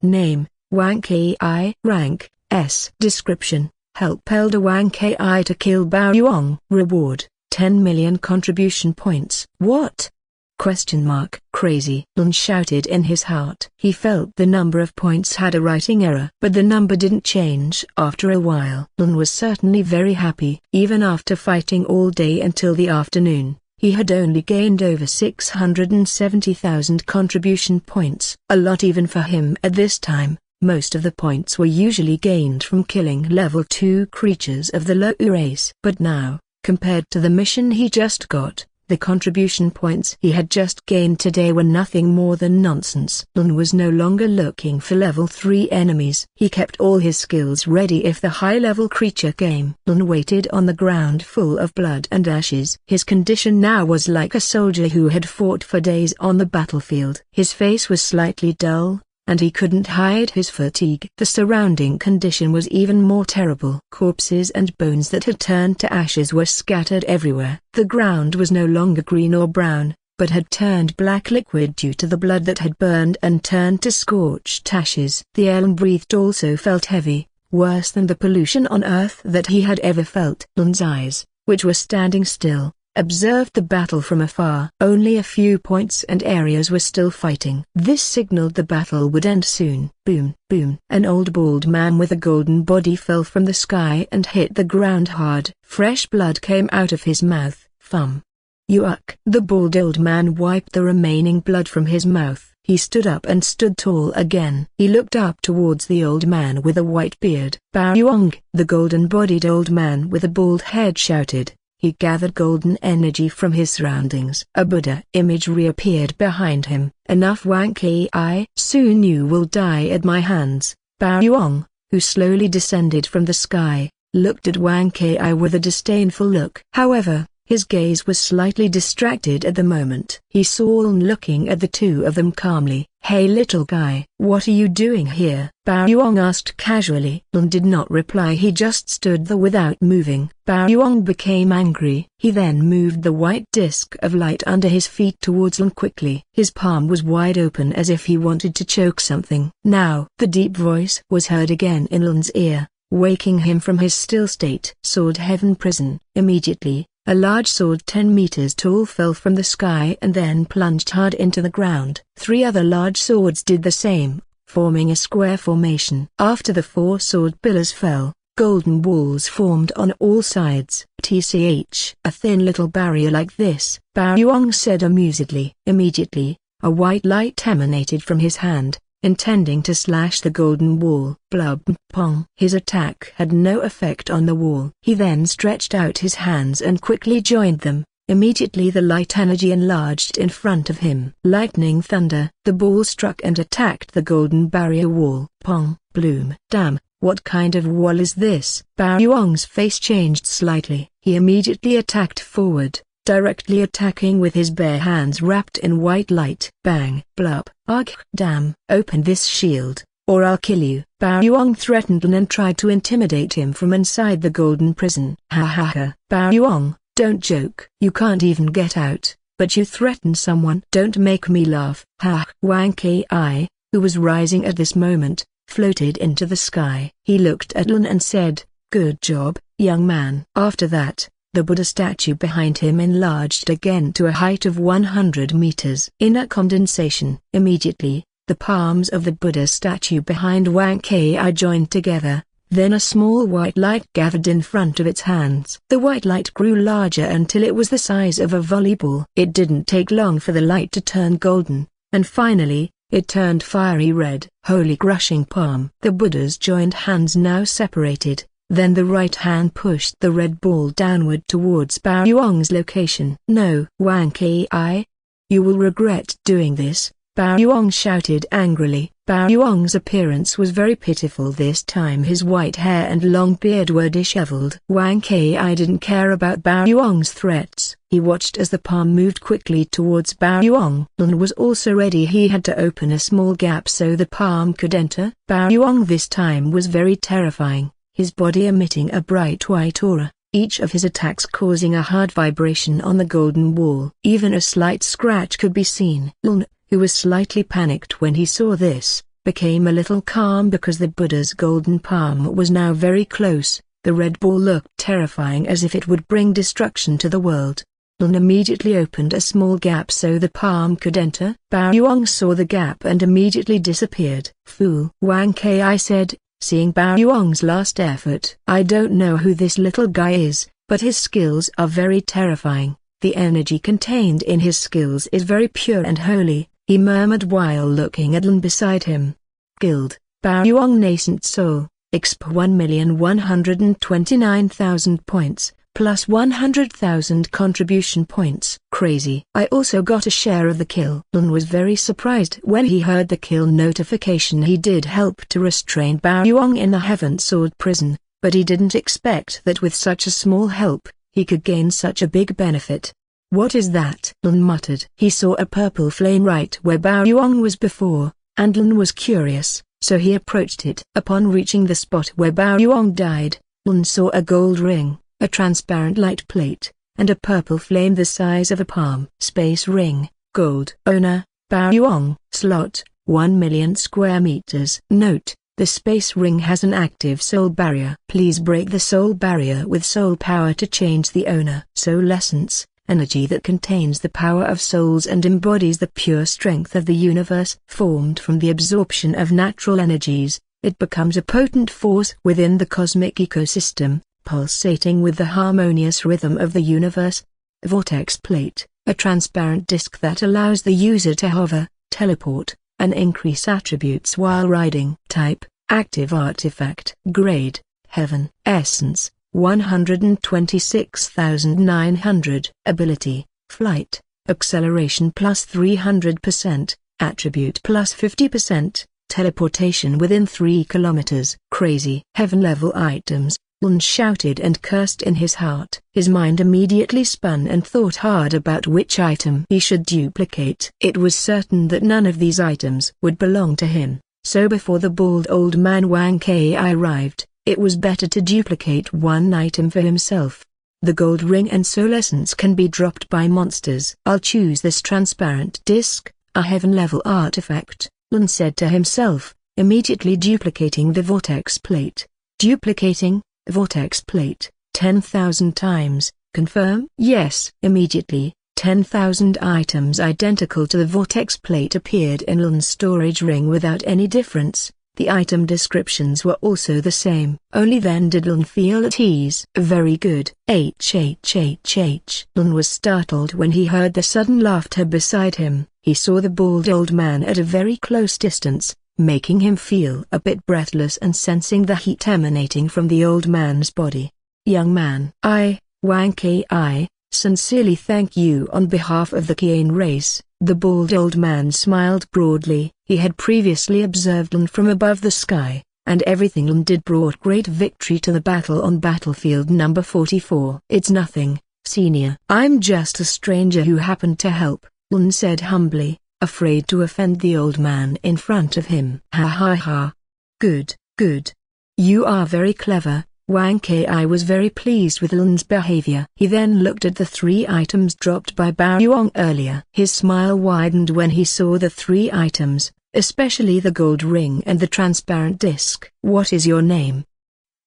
name, Wang Ki, rank, Description: help Elder Wang Ki to kill Bao Yuang. Reward: 10 million contribution points. What? Crazy. Lein shouted in his heart. He felt the number of points had a writing error, but the number didn't change after a while. Lein was certainly very happy. Even after fighting all day until the afternoon, he had only gained over 670,000 contribution points. A lot even for him at this time. Most of the points were usually gained from killing level 2 creatures of the low race. But now, compared to the mission he just got, the contribution points he had just gained today were nothing more than nonsense. Lein was no longer looking for level 3 enemies. He kept all his skills ready if the high-level creature came. Lein waited on the ground full of blood and ashes. His condition now was like a soldier who had fought for days on the battlefield. His face was slightly dull, and he couldn't hide his fatigue. The surrounding condition was even more terrible. Corpses and bones that had turned to ashes were scattered everywhere. The ground was no longer green or brown, but had turned black liquid due to the blood that had burned and turned to scorched ashes. The air Lein breathed also felt heavy, worse than the pollution on Earth that he had ever felt. Lein's eyes, which were standing still, observed the battle from afar. Only a few points and areas were still fighting. This signaled the battle would end soon. Boom, boom. An old bald man with a golden body fell from the sky and hit the ground hard. Fresh blood came out of his mouth. Thumb. Yuck. The bald old man wiped the remaining blood from his mouth. He stood up and stood tall again. He looked up towards the old man with a white beard. Bao Yuang. The golden-bodied old man with a bald head shouted. He gathered golden energy from his surroundings. A Buddha image reappeared behind him. Enough Wang Ki. Soon you will die at my hands. Bao Yuang, who slowly descended from the sky, looked at Wang Ki with a disdainful look. However, his gaze was slightly distracted at the moment. He saw Lein looking at the two of them calmly. Hey little guy, what are you doing here? Bao Yuang asked casually. Lein did not reply. He just stood there without moving. Bao Yuang became angry. He then moved the white disk of light under his feet towards Lein quickly. His palm was wide open as if he wanted to choke something. Now the deep voice was heard again in Lein's ear, waking him from his still state. Sword Heaven Prison. Immediately, a large sword 10 meters tall fell from the sky and then plunged hard into the ground. 3 other large swords did the same, forming a square formation. After the 4 sword pillars fell, golden walls formed on all sides. A thin little barrier like this, Bao Yuang said amusedly. Immediately, a white light emanated from his hand, intending to slash the golden wall. Blub pong. His attack had no effect on the wall. He then stretched out his hands and quickly joined them. Immediately the light energy enlarged in front of him. Lightning thunder. The ball struck and attacked the golden barrier wall. Pong. Bloom. Damn, what kind of wall is this? Bao Yuang's face changed slightly. He immediately attacked forward, directly attacking with his bare hands wrapped in white light. Bang. Blub. Ugh. Damn. Open this shield, or I'll kill you. Bao Yuang threatened Lein and tried to intimidate him from inside the golden prison. Ha ha ha. Bao Yuang, don't joke. You can't even get out, but you threaten someone. Don't make me laugh. Ha. Wang Ki, who was rising at this moment, floated into the sky. He looked at Lein and said, good job, young man. After that, the Buddha statue behind him enlarged again to a height of 100 meters. Inner condensation. Immediately, the palms of the Buddha statue behind Wang Ki joined together, then a small white light gathered in front of its hands. The white light grew larger until it was the size of a volleyball. It didn't take long for the light to turn golden, and finally, it turned fiery red. Holy crushing palm. The Buddha's joined hands now separated. Then the right hand pushed the red ball downward towards Bao Yuang's location. No, Wang Ki, you will regret doing this, Bao Yuang shouted angrily. Bao Yuang's appearance was very pitiful this time. His white hair and long beard were disheveled. Wang Ki didn't care about Bao Yuang's threats. He watched as the palm moved quickly towards Bao Yuang. Lein was also ready. He had to open a small gap so the palm could enter. Bao Yuang this time was very terrifying, his body emitting a bright white aura, each of his attacks causing a hard vibration on the golden wall. Even a slight scratch could be seen. Lein, who was slightly panicked when he saw this, became a little calm because the Buddha's golden palm was now very close. The red ball looked terrifying, as if it would bring destruction to the world. Lein immediately opened a small gap so the palm could enter. Bao Yuang saw the gap and immediately disappeared. Fool, Wang Kai said, seeing Bao Yuang's last effort. I don't know who this little guy is, but his skills are very terrifying. The energy contained in his skills is very pure and holy, he murmured while looking at Lein beside him. Guild, Bao Yuang Nascent Soul, exp 1,129,000 points, plus 100,000 contribution points. Crazy. I also got a share of the kill. Lein was very surprised when he heard the kill notification. He did help to restrain Bao Yuang in the Heaven Sword prison, but he didn't expect that with such a small help, he could gain such a big benefit. What is that? Lein muttered. He saw a purple flame right where Bao Yuang was before, and Lein was curious, so he approached it. Upon reaching the spot where Bao Yuang died, Lein saw a gold ring, a transparent light plate, and a purple flame the size of a palm. Space ring, gold. Owner, Bao Yuang. Slot, 1 million square meters. Note: the space ring has an active soul barrier. Please break the soul barrier with soul power to change the owner. Soul essence, energy that contains the power of souls and embodies the pure strength of the universe. Formed from the absorption of natural energies, it becomes a potent force within the cosmic ecosystem, pulsating with the harmonious rhythm of the universe. Vortex plate, a transparent disc that allows the user to hover, teleport, and increase attributes while riding. Type: active artifact. Grade: Heaven. Essence: 126,900. Ability: flight, acceleration plus 300%, attribute plus 50%, teleportation within 3 kilometers. Crazy. Heaven level items. Lein shouted and cursed in his heart. His mind immediately spun and thought hard about which item he should duplicate. It was certain that none of these items would belong to him, so before the bald old man Wang Kai arrived, it was better to duplicate one item for himself. The gold ring and soul essence can be dropped by monsters. I'll choose this transparent disc, a heaven-level artifact, Lein said to himself, immediately duplicating the vortex plate. Duplicating vortex plate 10,000 times. Confirm? Yes. Immediately, 10,000 items identical to the vortex plate appeared in Lein's storage ring without any difference. The item descriptions were also the same. Only then did Lein feel at ease. Very good. Lein was startled when he heard the sudden laughter beside him. He saw the bald old man at a very close distance, making him feel a bit breathless and sensing the heat emanating from the old man's body. Young man, Wang Kai, sincerely thank you on behalf of the Kian race. The bald old man smiled broadly. He had previously observed Lein from above the sky, and everything Lein did brought great victory to the battle on battlefield number 44. It's nothing, senior. I'm just a stranger who happened to help, Lein said humbly, afraid to offend the old man in front of him. Ha ha ha. Good, good. You are very clever. Wang Kai was very pleased with Lein's behavior. He then looked at the 3 items dropped by Bao Yuang earlier. His smile widened when he saw the 3 items, especially the gold ring and the transparent disc. What is your name?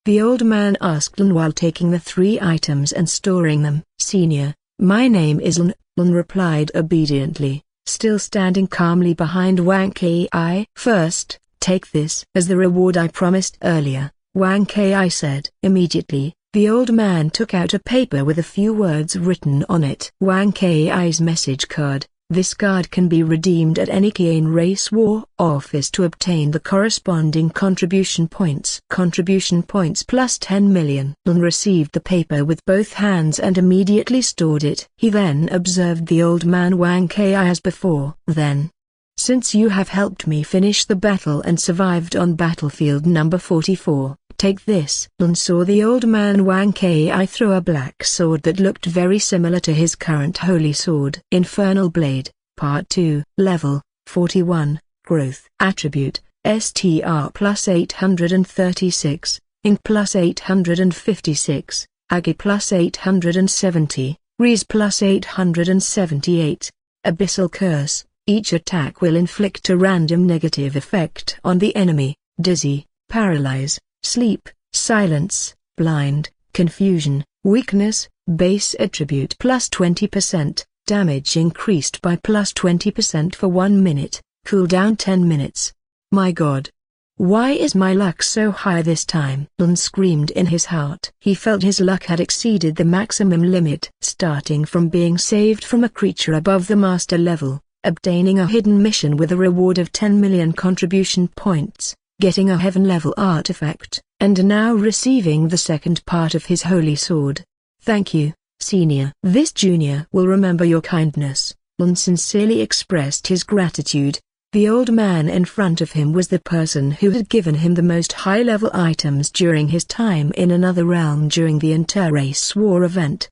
The old man asked Lein while taking the 3 items and storing them. Senior, my name is Lein, Lein replied obediently, still standing calmly behind Wang Kai. First, take this as the reward I promised earlier, Wang Kai said. Immediately, the old man took out a paper with a few words written on it. Wang Kai's message card. This card can be redeemed at any Kian race war office to obtain the corresponding contribution points. Contribution points plus 10 million. Lein received the paper with both hands and immediately stored it. He then observed the old man Wang Kai as before. Then, since you have helped me finish the battle and survived on battlefield number 44, take this. Lein saw the old man Wang Kai throw a black sword that looked very similar to his current holy sword. Infernal Blade, Part 2, Level 41, Growth. Attribute, STR plus 836, Ink plus 856, Agi plus 870, Rees plus 878. Abyssal Curse, Each attack will inflict a random negative effect on the enemy: dizzy, paralyze, sleep, silence, blind, confusion, weakness. Base attribute plus 20%, damage increased by plus 20% for 1 minute, cooldown 10 minutes. My God! Why is my luck so high this time? Lein screamed in his heart. He felt his luck had exceeded the maximum limit. Starting from being saved from a creature above the master level, obtaining a hidden mission with a reward of 10 million contribution points, getting a heaven-level artifact, and now receiving the second part of his holy sword. Thank you, Senior. This junior will remember your kindness. Lein sincerely expressed his gratitude. The old man in front of him was the person who had given him the most high-level items during his time in another realm during the inter-race war event.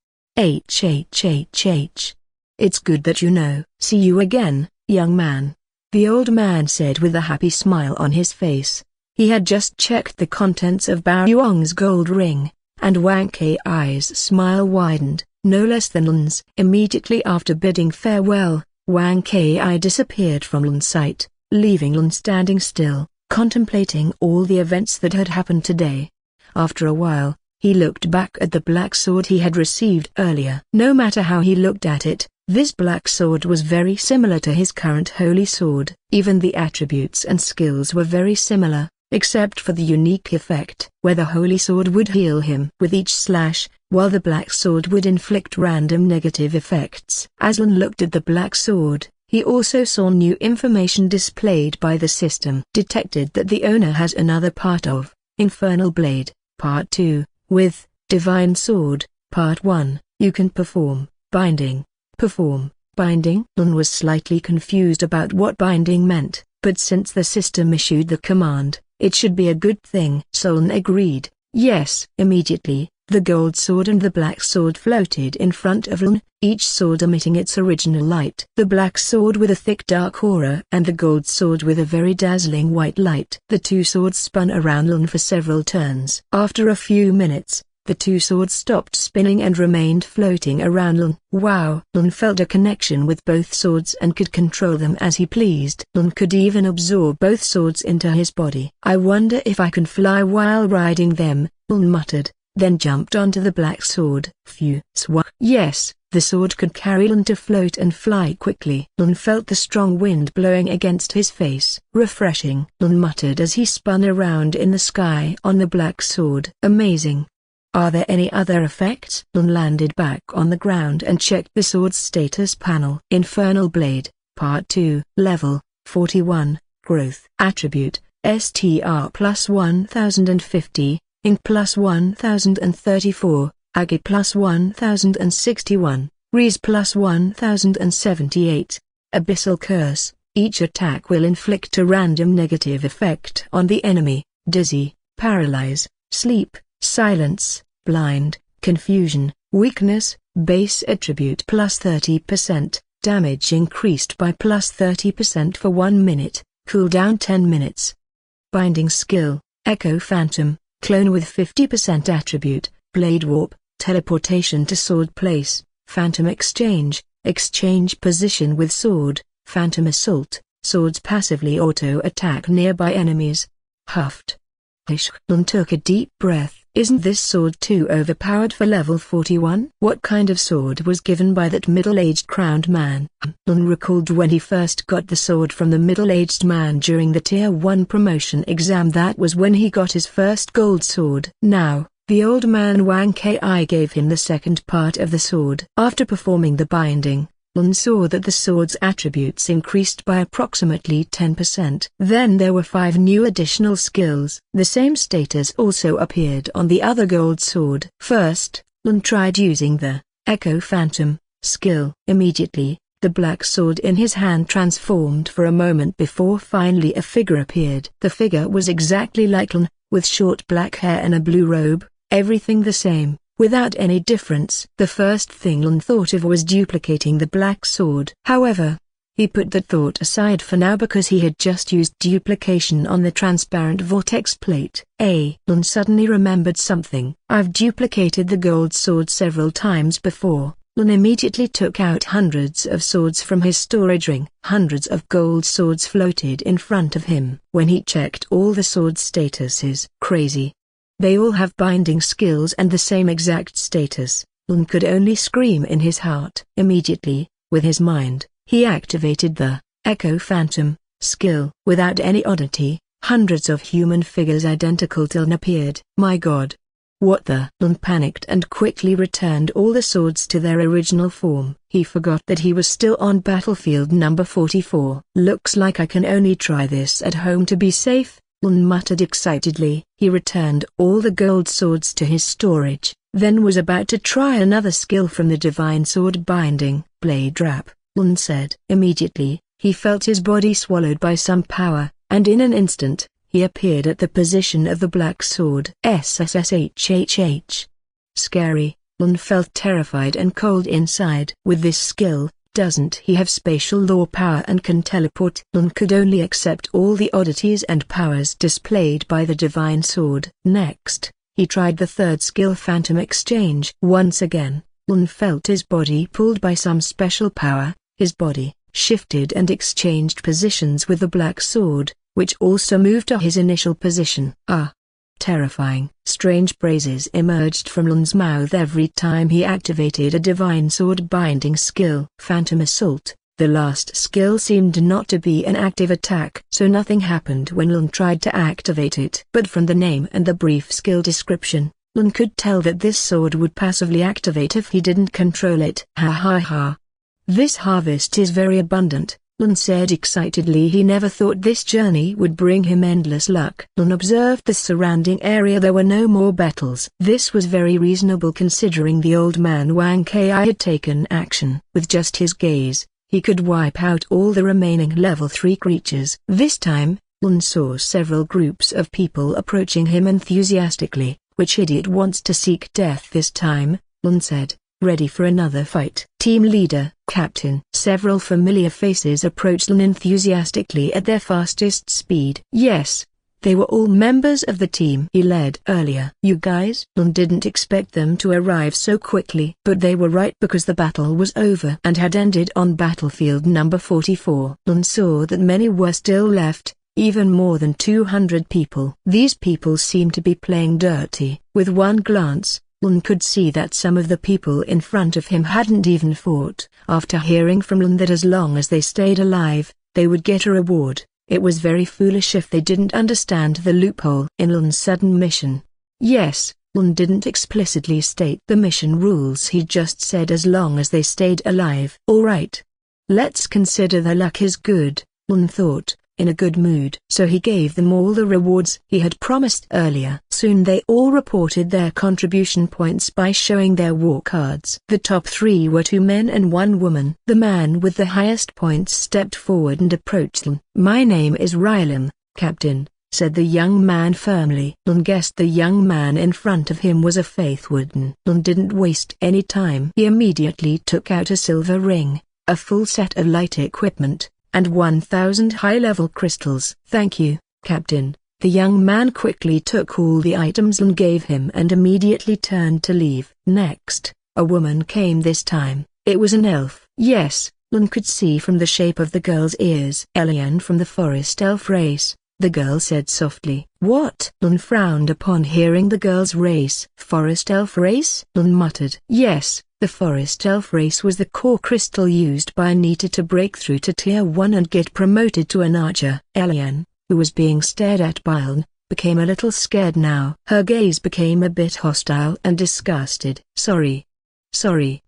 It's good that you know. See you again, young man. The old man said with a happy smile on his face. He had just checked the contents of Bao Yuang's gold ring, and Wang Kai's smile widened, no less than Lein's. Immediately after bidding farewell, Wang Kai disappeared from Lein's sight, leaving Lein standing still, contemplating all the events that had happened today. After a while, he looked back at the black sword he had received earlier. No matter how he looked at it, this black sword was very similar to his current holy sword. Even the attributes and skills were very similar, except for the unique effect where the holy sword would heal him with each slash, while the black sword would inflict random negative effects. As Lein looked at the black sword, he also saw new information displayed by the system. Detected that the owner has another part of Infernal Blade, Part 2, with Divine Sword, Part 1, you can perform binding. Perform binding? Lein was slightly confused about what binding meant, but since the system issued the command, it should be a good thing. So Lein agreed, yes. Immediately, the gold sword and the black sword floated in front of Lein, each sword emitting its original light. The black sword with a thick dark aura and the gold sword with a very dazzling white light. The two swords spun around Lein for several turns. After a few minutes, the two swords stopped spinning and remained floating around Lein. Wow! Lein felt a connection with both swords and could control them as he pleased. Lein could even absorb both swords into his body. I wonder if I can fly while riding them, Lein muttered, then jumped onto the black sword. Phew! Yes, the sword could carry Lein to float and fly quickly. Lein felt the strong wind blowing against his face. Refreshing, Lein muttered as he spun around in the sky on the black sword. Amazing. Are there any other effects? Lein landed back on the ground and checked the sword's status panel. Infernal Blade, Part 2, Level 41, Growth. Attribute, STR plus 1050, Ink plus 1034, Agi plus 1061, Rees plus 1078. Abyssal Curse, each attack will inflict a random negative effect on the enemy: dizzy, paralyze, sleep, silence, blind, confusion, weakness. Base attribute plus 30%, damage increased by plus 30% for 1 minute, cooldown 10 minutes. Binding skill, Echo Phantom, clone with 50% attribute, Blade Warp, teleportation to sword place, Phantom Exchange, exchange position with sword, Phantom Assault, swords passively auto-attack nearby enemies. Huffed. Lein took a deep breath. Isn't this sword too overpowered for level 41? What kind of sword was given by that middle-aged crowned man? Lein recalled when he first got the sword from the middle-aged man during the Tier 1 promotion exam. That was when he got his first gold sword. Now, the old man Wang Kai gave him the second part of the sword. After performing the binding, Lein saw that the sword's attributes increased by approximately 10%. Then there were 5 new additional skills. The same status also appeared on the other gold sword. First, Lein tried using the Echo Phantom skill. Immediately, the black sword in his hand transformed for a moment before finally a figure appeared. The figure was exactly like Lein, with short black hair and a blue robe, everything the same, without any difference. The first thing Lein thought of was duplicating the black sword. However, he put that thought aside for now because he had just used duplication on the transparent vortex plate. Lein suddenly remembered something. I've duplicated the gold sword several times before. Lein immediately took out hundreds of swords from his storage ring. Hundreds of gold swords floated in front of him. When he checked all the sword statuses, crazy. They all have binding skills and the same exact status. Lein could only scream in his heart. Immediately, with his mind, he activated the Echo Phantom skill. Without any oddity, hundreds of human figures identical to Lein appeared. My God! What the? Lein panicked and quickly returned all the swords to their original form. He forgot that he was still on battlefield number 44. Looks like I can only try this at home to be safe, Lein muttered excitedly. He returned all the gold swords to his storage, then was about to try another skill from the divine sword binding. Blade wrap, Lein said. Immediately, he felt his body swallowed by some power, and in an instant, he appeared at the position of the black sword. SSS-rank. Scary, Lein felt terrified and cold inside. With this skill, doesn't he have spatial law power and can teleport? Lein could only accept all the oddities and powers displayed by the divine sword. Next, he tried the third skill, Phantom Exchange. Once again, Lein felt his body pulled by some special power. His body shifted and exchanged positions with the black sword, which also moved to his initial position. Terrifying. Strange phrases emerged from Lein's mouth every time he activated a divine sword binding skill. Phantom Assault. The last skill seemed not to be an active attack, so nothing happened when Lein tried to activate it. But from the name and the brief skill description, Lein could tell that this sword would passively activate if he didn't control it. Ha ha ha. This harvest is very abundant, Lein said excitedly. He never thought this journey would bring him endless luck. Lein observed the surrounding area. There were no more battles. This was very reasonable considering the old man Wang Kai had taken action. With just his gaze, he could wipe out all the remaining level 3 creatures. This time, Lein saw several groups of people approaching him enthusiastically. Which idiot wants to seek death this time? Lein said. Ready for another fight. Team leader, Captain. Several familiar faces approached Lein enthusiastically at their fastest speed. Yes, they were all members of the team he led earlier. You guys? Lein didn't expect them to arrive so quickly. But they were right, because the battle was over and had ended on battlefield number 44. Lein saw that many were still left, even more than 200 people. These people seemed to be playing dirty. With one glance, Lein could see that some of the people in front of him hadn't even fought. After hearing from Lein that as long as they stayed alive, they would get a reward, it was very foolish if they didn't understand the loophole in Lein's sudden mission. Yes, Lein didn't explicitly state the mission rules. He just said as long as they stayed alive. Alright. Let's consider their luck is good, Lein thought, in a good mood. So he gave them all the rewards he had promised earlier. Soon they all reported their contribution points by showing their war cards. The top 3 were 2 men and 1 woman. The man with the highest points stepped forward and approached Lein. My name is Rylam, Captain, said the young man firmly. Lein guessed the young man in front of him was a Faith Warden. Lein didn't waste any time. He immediately took out a silver ring, a full set of light equipment, and 1,000 high-level crystals. Thank you, Captain. The young man quickly took all the items Lein gave him and immediately turned to leave. Next, a woman came this time. It was an elf. Yes, Lein could see from the shape of the girl's ears. Lein from the forest elf race, the girl said softly. What? Lein frowned upon hearing the girl's race. Forest elf race? Lein muttered. Yes. The forest elf race was the core crystal used by Anita to break through to tier 1 and get promoted to an archer. Lein, who was being stared at by Lein, became a little scared now. Her gaze became a bit hostile and disgusted. Sorry,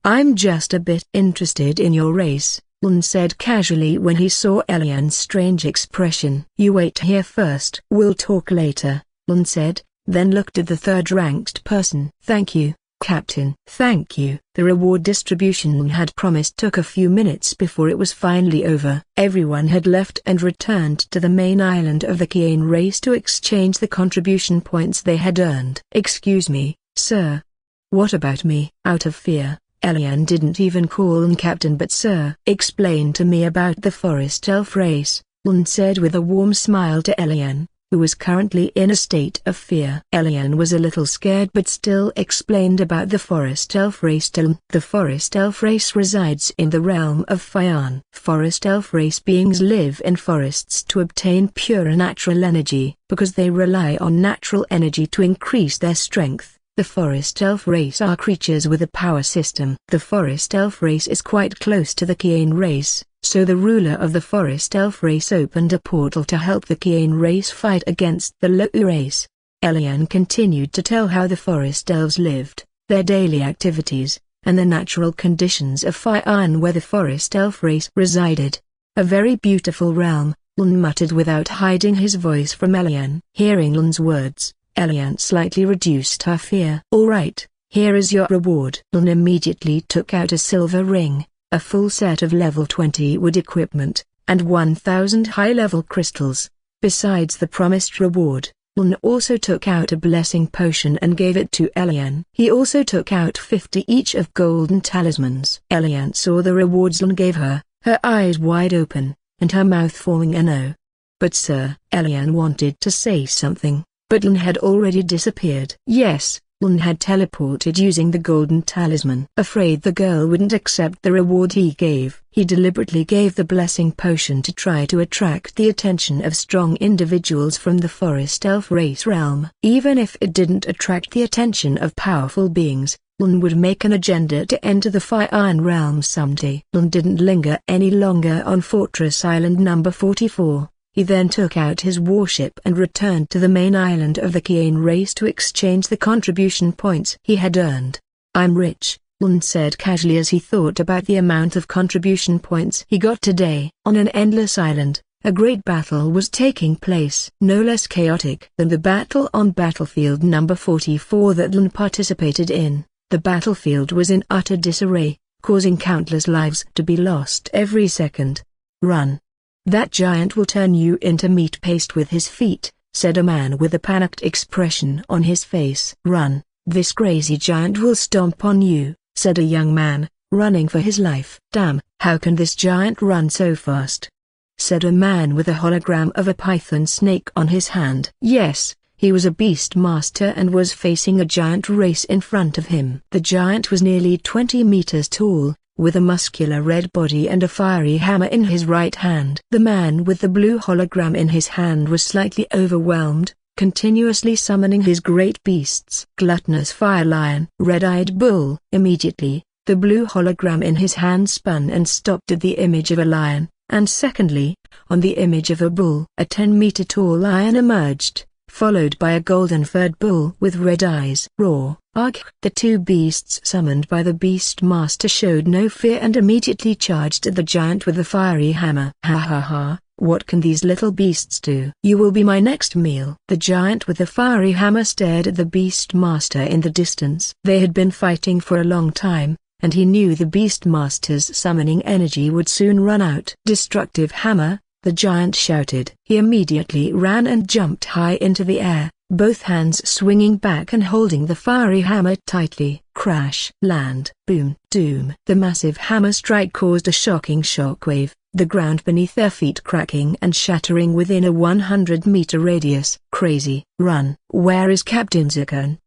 I'm just a bit interested in your race, Lein said casually when he saw Lein's strange expression. You wait here first. We'll talk later, Lein said, then looked at the third-ranked person. Thank you, Captain. Thank you. The reward distribution Lein had promised took a few minutes before it was finally over. Everyone had left and returned to the main island of the Kian race to exchange the contribution points they had earned. Excuse me, sir. What about me? Out of fear, Lein didn't even call Lein Captain but sir. Explain to me about the forest elf race, Lein said with a warm smile to Lein. who was currently in a state of fear. Lein was a little scared but still explained about the forest elf race to Lein. The forest elf race resides in the realm of Faian. Forest elf race beings live in forests to obtain pure natural energy, because they rely on natural energy to increase their strength. The forest elf race are creatures with a power system. The forest elf race is quite close to the Kian race, so the ruler of the forest elf race opened a portal to help the Kian race fight against the Lou race. Lein continued to tell how the forest elves lived, their daily activities, and the natural conditions of Faian where the forest elf race resided. A very beautiful realm, Lein muttered without hiding his voice from Lein. Hearing Lein's words, Lein slightly reduced her fear. "All right, here is your reward." Lein immediately took out a silver ring, a full set of level 20 wood equipment, and 1,000 high-level crystals. Besides the promised reward, Lein also took out a blessing potion and gave it to Lein. He also took out 50 each of golden talismans. Lein saw the rewards Lein gave her, her eyes wide open, and her mouth forming an O. "But sir," Lein wanted to say something, but Lein had already disappeared. Yes, Lein had teleported using the golden talisman. Afraid the girl wouldn't accept the reward he gave, he deliberately gave the blessing potion to try to attract the attention of strong individuals from the forest elf race realm. Even if it didn't attract the attention of powerful beings, Lein would make an agenda to enter the Faian realm someday. Lein didn't linger any longer on Fortress Island number 44. He then took out his warship and returned to the main island of the Kian race to exchange the contribution points he had earned. "I'm rich," Lein said casually as he thought about the amount of contribution points he got today. On an endless island, a great battle was taking place. No less chaotic than the battle on battlefield number 44 that Lein participated in. The battlefield was in utter disarray, causing countless lives to be lost every second. "Run. That giant will turn you into meat paste with his feet," said a man with a panicked expression on his face. "Run, this crazy giant will stomp on you," said a young man, running for his life. "Damn, how can this giant run so fast?" said a man with a hologram of a python snake on his hand. Yes, he was a beast master and was facing a giant race in front of him. The giant was nearly 20 meters tall, with a muscular red body and a fiery hammer in his right hand. The man with the blue hologram in his hand was slightly overwhelmed, continuously summoning his great beasts. Gluttonous fire lion, red-eyed bull. Immediately, the blue hologram in his hand spun and stopped at the image of a lion, and secondly, on the image of a bull. A 10-meter-tall lion emerged, followed by a golden-furred bull with red eyes. Roar. Arg! The two beasts summoned by the beast master showed no fear and immediately charged at the giant with a fiery hammer. "Ha ha ha, what can these little beasts do? You will be my next meal." The giant with the fiery hammer stared at the beast master in the distance. They had been fighting for a long time, and he knew the beast master's summoning energy would soon run out. "Destructive hammer," the giant shouted. He immediately ran and jumped high into the air, both hands swinging back and holding the fiery hammer tightly. Crash! Land! Boom! Doom! The massive hammer strike caused a shocking shockwave, the ground beneath their feet cracking and shattering within a 100-meter radius. Crazy! Run! Where is Captain Zircon?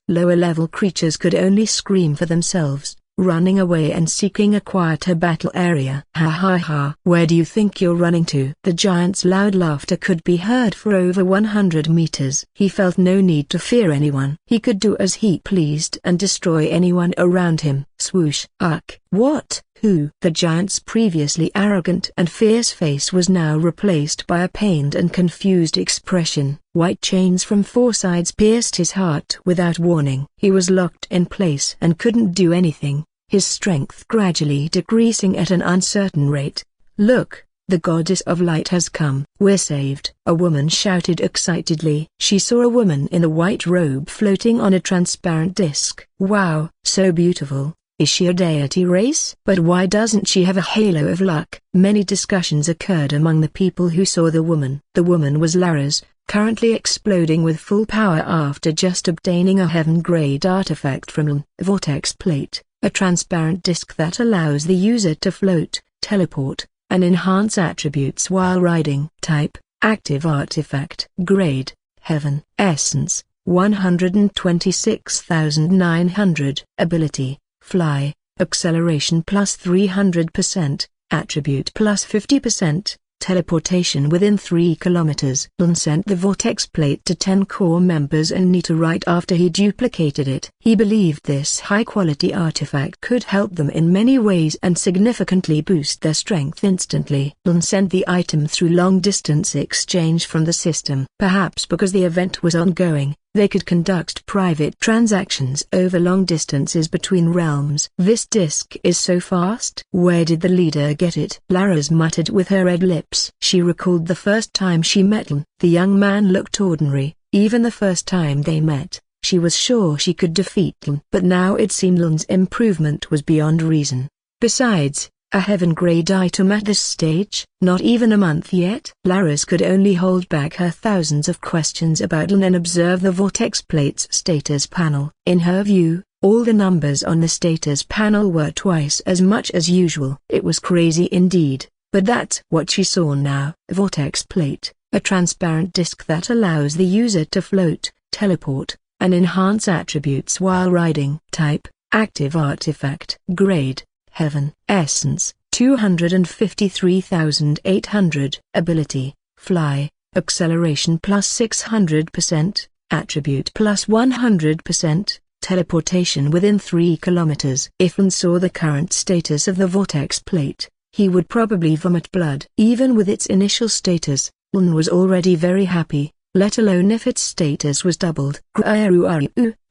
Lower-level creatures could only scream for themselves, running away and seeking a quieter battle area. "Ha ha ha! Where do you think you're running to?" The giant's loud laughter could be heard for over 100 meters. He felt no need to fear anyone. He could do as he pleased and destroy anyone around him. Swoosh! Ugh! What? Who? The giant's previously arrogant and fierce face was now replaced by a pained and confused expression. White chains from four sides pierced his heart without warning. He was locked in place and couldn't do anything, his strength gradually decreasing at an uncertain rate. "Look, the goddess of light has come. We're saved," a woman shouted excitedly. She saw a woman in a white robe floating on a transparent disc. "Wow, so beautiful. Is she a deity race? But why doesn't she have a halo of luck?" Many discussions occurred among the people who saw the woman. The woman was Lara's, currently exploding with full power after just obtaining a heaven-grade artifact from Lein. Vortex Plate, a transparent disc that allows the user to float, teleport, and enhance attributes while riding. Type: Active artifact. Grade, Heaven. Essence, 126,900. Ability, Fly. Acceleration plus 300%. Attribute plus 50%. Teleportation within 3 kilometers. Lein sent the vortex plate to 10 core members and Nita right after he duplicated it. He believed this high-quality artifact could help them in many ways and significantly boost their strength instantly. Lein sent the item through long-distance exchange from the system. Perhaps because the event was ongoing, they could conduct private transactions over long distances between realms. This disc is so fast. Where did the leader get it? Laras muttered with her red lips. She recalled the first time she met Lein. The young man looked ordinary. Even the first time they met, she was sure she could defeat Lein. But now it seemed Lein's improvement was beyond reason. Besides, a heaven-grade item at this stage? Not even a month yet? Laras could only hold back her thousands of questions about Lein and observe the vortex plate's status panel. In her view, all the numbers on the status panel were twice as much as usual. It was crazy indeed, but that's what she saw now. Vortex plate, a transparent disc that allows the user to float, teleport, and enhance attributes while riding. Type, active artifact. Grade, Heaven. Essence, 253,800. Ability, Fly. Acceleration plus 600%. Attribute plus 100%. Teleportation within 3 kilometers. If Lein saw the current status of the vortex plate, he would probably vomit blood. Even with its initial status, Lein was already very happy, let alone if its status was doubled. A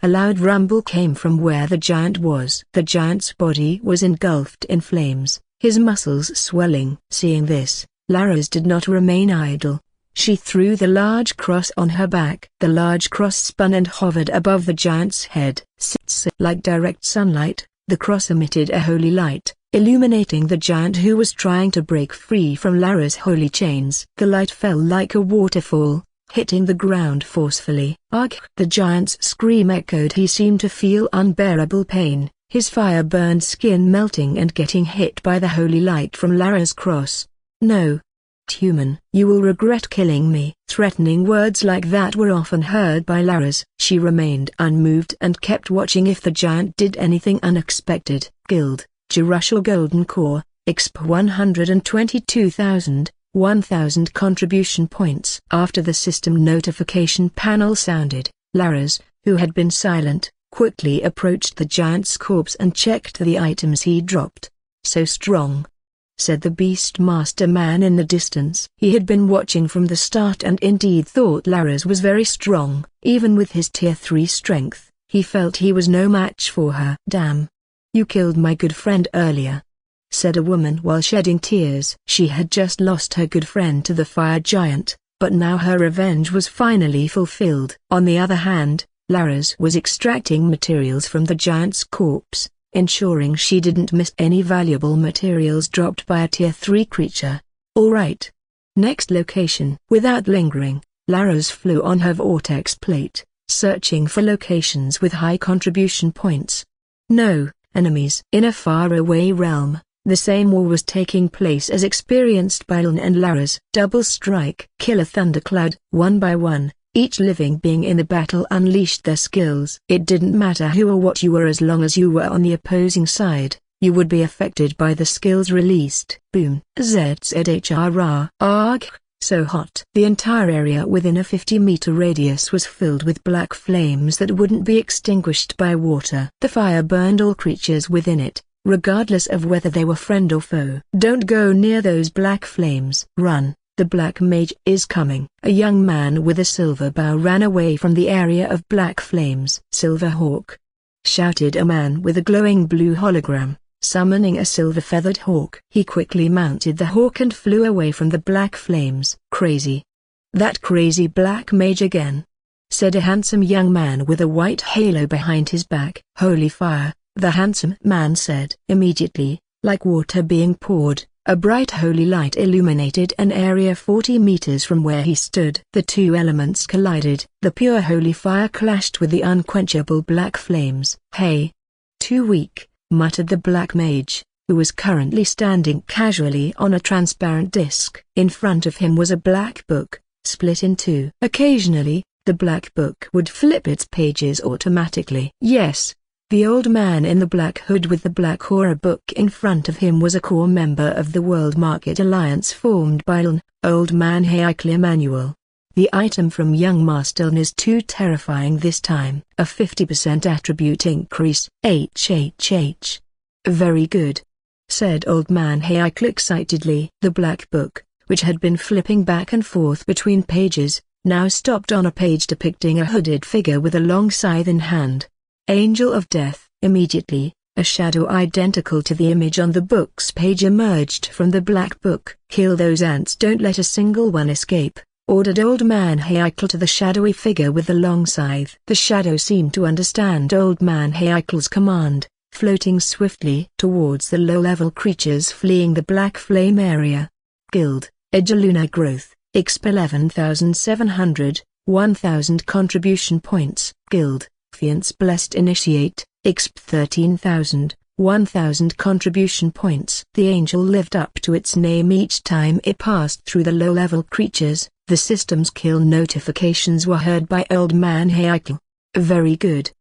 loud rumble came from where the giant was. The giant's body was engulfed in flames, his muscles swelling. Seeing this, Laras did not remain idle. She threw the large cross on her back. The large cross spun and hovered above the giant's head. Like direct sunlight, the cross emitted a holy light, illuminating the giant who was trying to break free from Laras' holy chains. The light fell like a waterfall, hitting the ground forcefully. Ugh! The giant's scream echoed. He seemed to feel unbearable pain, his fire-burned skin melting and getting hit by the holy light from Laras' cross. No, human, you will regret killing me. Threatening words like that were often heard by Laras. She remained unmoved and kept watching if the giant did anything unexpected. Guild, Jerushal Golden Core, exp 122,000. 1,000 contribution points. After the system notification panel sounded, Laras, who had been silent, quickly approached the giant's corpse and checked the items he dropped. So strong, said the Beastmaster man in the distance. He had been watching from the start and indeed thought Laras was very strong. Even with his tier 3 strength, he felt he was no match for her. Damn. You killed my good friend earlier, said a woman while shedding tears. She had just lost her good friend to the fire giant, but now her revenge was finally fulfilled. On the other hand, Laras was extracting materials from the giant's corpse, ensuring she didn't miss any valuable materials dropped by a tier 3 creature. All right. Next location. Without lingering, Laras flew on her vortex plate, searching for locations with high contribution points. No enemies. In a faraway realm, the same war was taking place as experienced by Lein and Laras. Double strike. Killer thundercloud. One by one, each living being in the battle unleashed their skills. It didn't matter who or what you were as long as you were on the opposing side, you would be affected by the skills released. Boom. ZZHRR. Arg. So hot. The entire area within a 50-meter radius was filled with black flames that wouldn't be extinguished by water. The fire burned all creatures within it, regardless of whether they were friend or foe. Don't go near those black flames. Run, the black mage is coming. A young man with a silver bow ran away from the area of black flames. Silver hawk, shouted a man with a glowing blue hologram, summoning a silver-feathered hawk. He quickly mounted the hawk and flew away from the black flames. Crazy. That crazy black mage again, said a handsome young man with a white halo behind his back. Holy fire, the handsome man said. Immediately, like water being poured, a bright holy light illuminated an area 40 meters from where he stood. The two elements collided. The pure holy fire clashed with the unquenchable black flames. Hey! Too weak, muttered the black mage, who was currently standing casually on a transparent disc. In front of him was a black book, split in two. Occasionally, the black book would flip its pages automatically. Yes, the old man in the black hood with the black aura book in front of him was a core member of the World Market Alliance formed by Lein, Old Man Heikel Emmanuel. The item from young Master Lein is too terrifying this time. A 50% attribute increase. HHH. Very good, said Old Man Heikel excitedly. The black book, which had been flipping back and forth between pages, now stopped on a page depicting a hooded figure with a long scythe in hand. Angel of Death. Immediately, a shadow identical to the image on the book's page emerged from the black book. Kill those ants, don't let a single one escape, ordered Old Man Heikel to the shadowy figure with the long scythe. The shadow seemed to understand Old Man Heikel's command, floating swiftly towards the low-level creatures fleeing the black flame area. Guild, Edgeluna Growth, exp 11,700, 1,000 contribution points. Guild, Fiance Blessed Initiate, exp 13,000, 1,000 contribution points. The angel lived up to its name each time it passed through the low-level creatures. The system's kill notifications were heard by Old Man Heikel. Very good,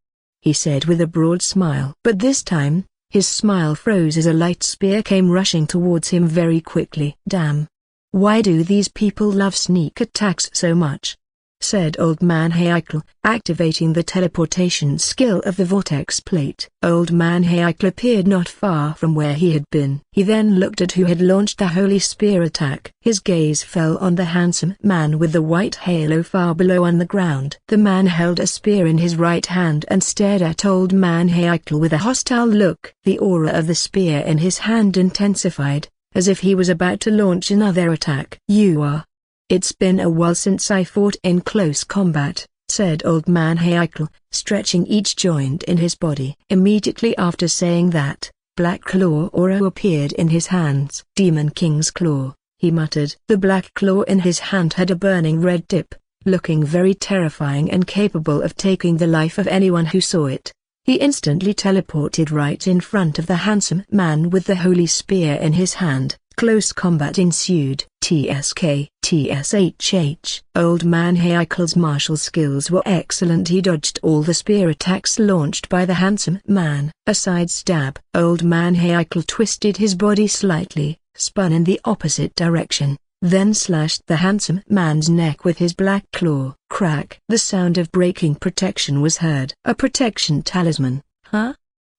he said with a broad smile. But this time, his smile froze as a light spear came rushing towards him very quickly. Damn. Why do these people love sneak attacks so much? Said Old Man Heikel, activating the teleportation skill of the vortex plate. Old Man Heikel appeared not far from where he had been. He then looked at who had launched the holy spear attack. His gaze fell on the handsome man with the white halo far below on the ground. The man held a spear in his right hand and stared at Old Man Heikel with a hostile look. The aura of the spear in his hand intensified, as if he was about to launch another attack. You are. It's been a while since I fought in close combat, said Old Man Heikel, stretching each joint in his body. Immediately after saying that, black claw aura appeared in his hands. Demon King's Claw, he muttered. The black claw in his hand had a burning red tip, looking very terrifying and capable of taking the life of anyone who saw it. He instantly teleported right in front of the handsome man with the holy spear in his hand. Close combat ensued. TSK, TSHH. Old Man Heikel's martial skills were excellent. He dodged all the spear attacks launched by the handsome man. A side stab. Old Man Heikel twisted his body slightly, spun in the opposite direction, then slashed the handsome man's neck with his black claw. Crack. The sound of breaking protection was heard. A protection talisman, huh?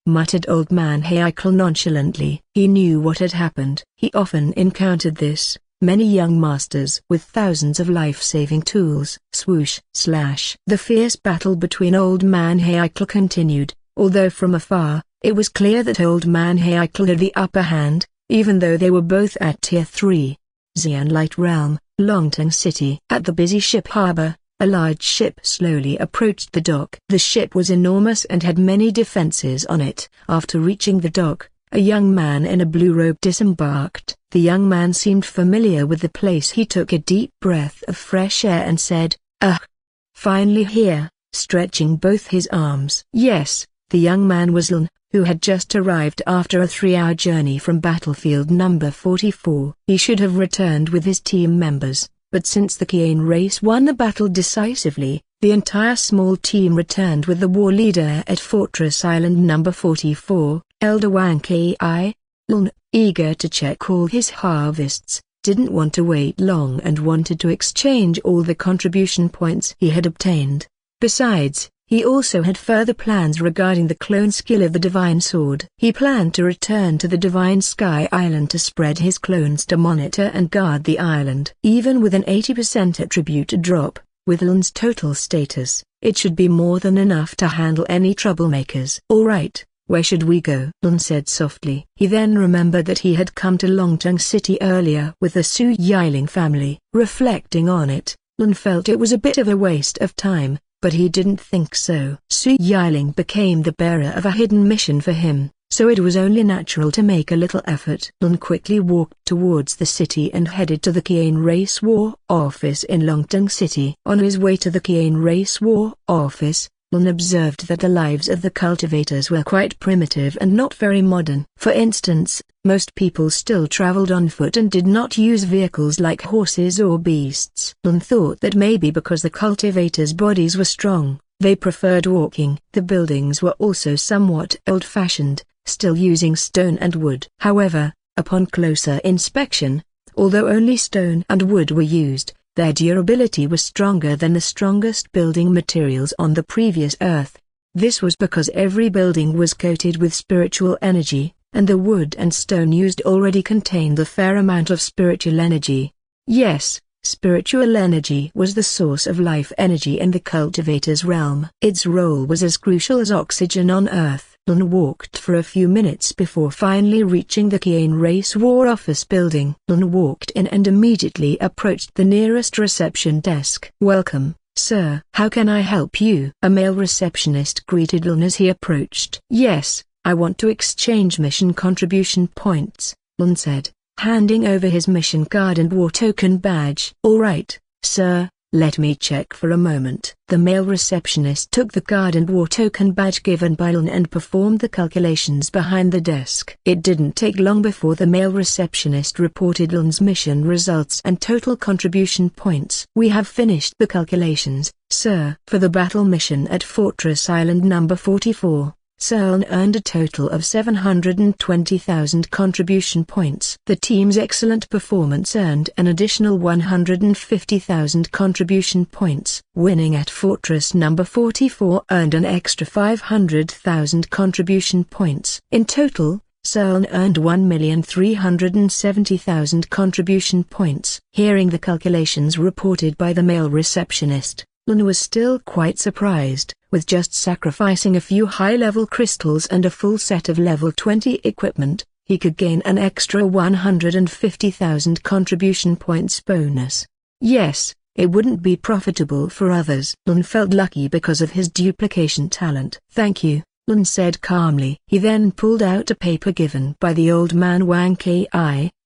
Muttered Old Man Heikel nonchalantly. He knew what had happened. He often encountered this. Many young masters with thousands of life-saving tools. Swoosh, slash. The fierce battle between Old Man Heikel continued, although from afar, it was clear that Old Man Heikel had the upper hand, even though they were both at Tier 3. Xian Light Realm, Longtang City. At the busy ship harbor, a large ship slowly approached the dock. The ship was enormous and had many defenses on it. After reaching the dock, a young man in a blue robe disembarked. The young man seemed familiar with the place. He took a deep breath of fresh air and said, finally here," stretching both his arms. Yes, the young man was Lein, who had just arrived after a 3-hour journey from battlefield number 44. He should have returned with his team members, but since the Kian race won the battle decisively, the entire small team returned with the war leader at Fortress Island number 44, Elder Wang Ki. Lein, eager to check all his harvests, didn't want to wait long and wanted to exchange all the contribution points he had obtained. Besides, he also had further plans regarding the clone skill of the Divine Sword. He planned to return to the Divine Sky Island to spread his clones to monitor and guard the island. Even with an 80% attribute drop, with Lein's total status, it should be more than enough to handle any troublemakers. "Alright, where should we go?" Lein said softly. He then remembered that he had come to Longtang City earlier with the Su Yiling family. Reflecting on it, Lein felt it was a bit of a waste of time, but he didn't think so. Su Yiling became the bearer of a hidden mission for him, so it was only natural to make a little effort. Lein quickly walked towards the city and headed to the Kian Race War Office in Longtang City. On his way to the Kian Race War Office, Lein observed that the lives of the cultivators were quite primitive and not very modern. For instance, most people still traveled on foot and did not use vehicles like horses or beasts. Lein thought that maybe because the cultivators' bodies were strong, they preferred walking. The buildings were also somewhat old-fashioned, still using stone and wood. However, upon closer inspection, although only stone and wood were used, their durability was stronger than the strongest building materials on the previous Earth. This was because every building was coated with spiritual energy, and the wood and stone used already contained a fair amount of spiritual energy. Yes, spiritual energy was the source of life energy in the cultivator's realm. Its role was as crucial as oxygen on Earth. Lein walked for a few minutes before finally reaching the Lein Race War Office building. Lein walked in and immediately approached the nearest reception desk. "Welcome, sir. How can I help you?" A male receptionist greeted Lein as he approached. "Yes, I want to exchange mission contribution points," Lein said, handing over his mission card and war token badge. "All right, sir. Let me check for a moment." The male receptionist took the card and war token badge given by Lein and performed the calculations behind the desk. It didn't take long before the male receptionist reported Lein's mission results and total contribution points. "We have finished the calculations, sir." For the battle mission at Fortress Island number 44, Lein earned a total of 720,000 contribution points. The team's excellent performance earned an additional 150,000 contribution points. Winning at Fortress number 44 earned an extra 500,000 contribution points. In total, Lein earned 1,370,000 contribution points. Hearing the calculations reported by the male receptionist, Lein was still quite surprised. With just sacrificing a few high-level crystals and a full set of level 20 equipment, he could gain an extra 150,000 contribution points bonus. Yes, it wouldn't be profitable for others. Lein felt lucky because of his duplication talent. "Thank you," Lein said calmly. He then pulled out a paper given by the old man Wang Ki,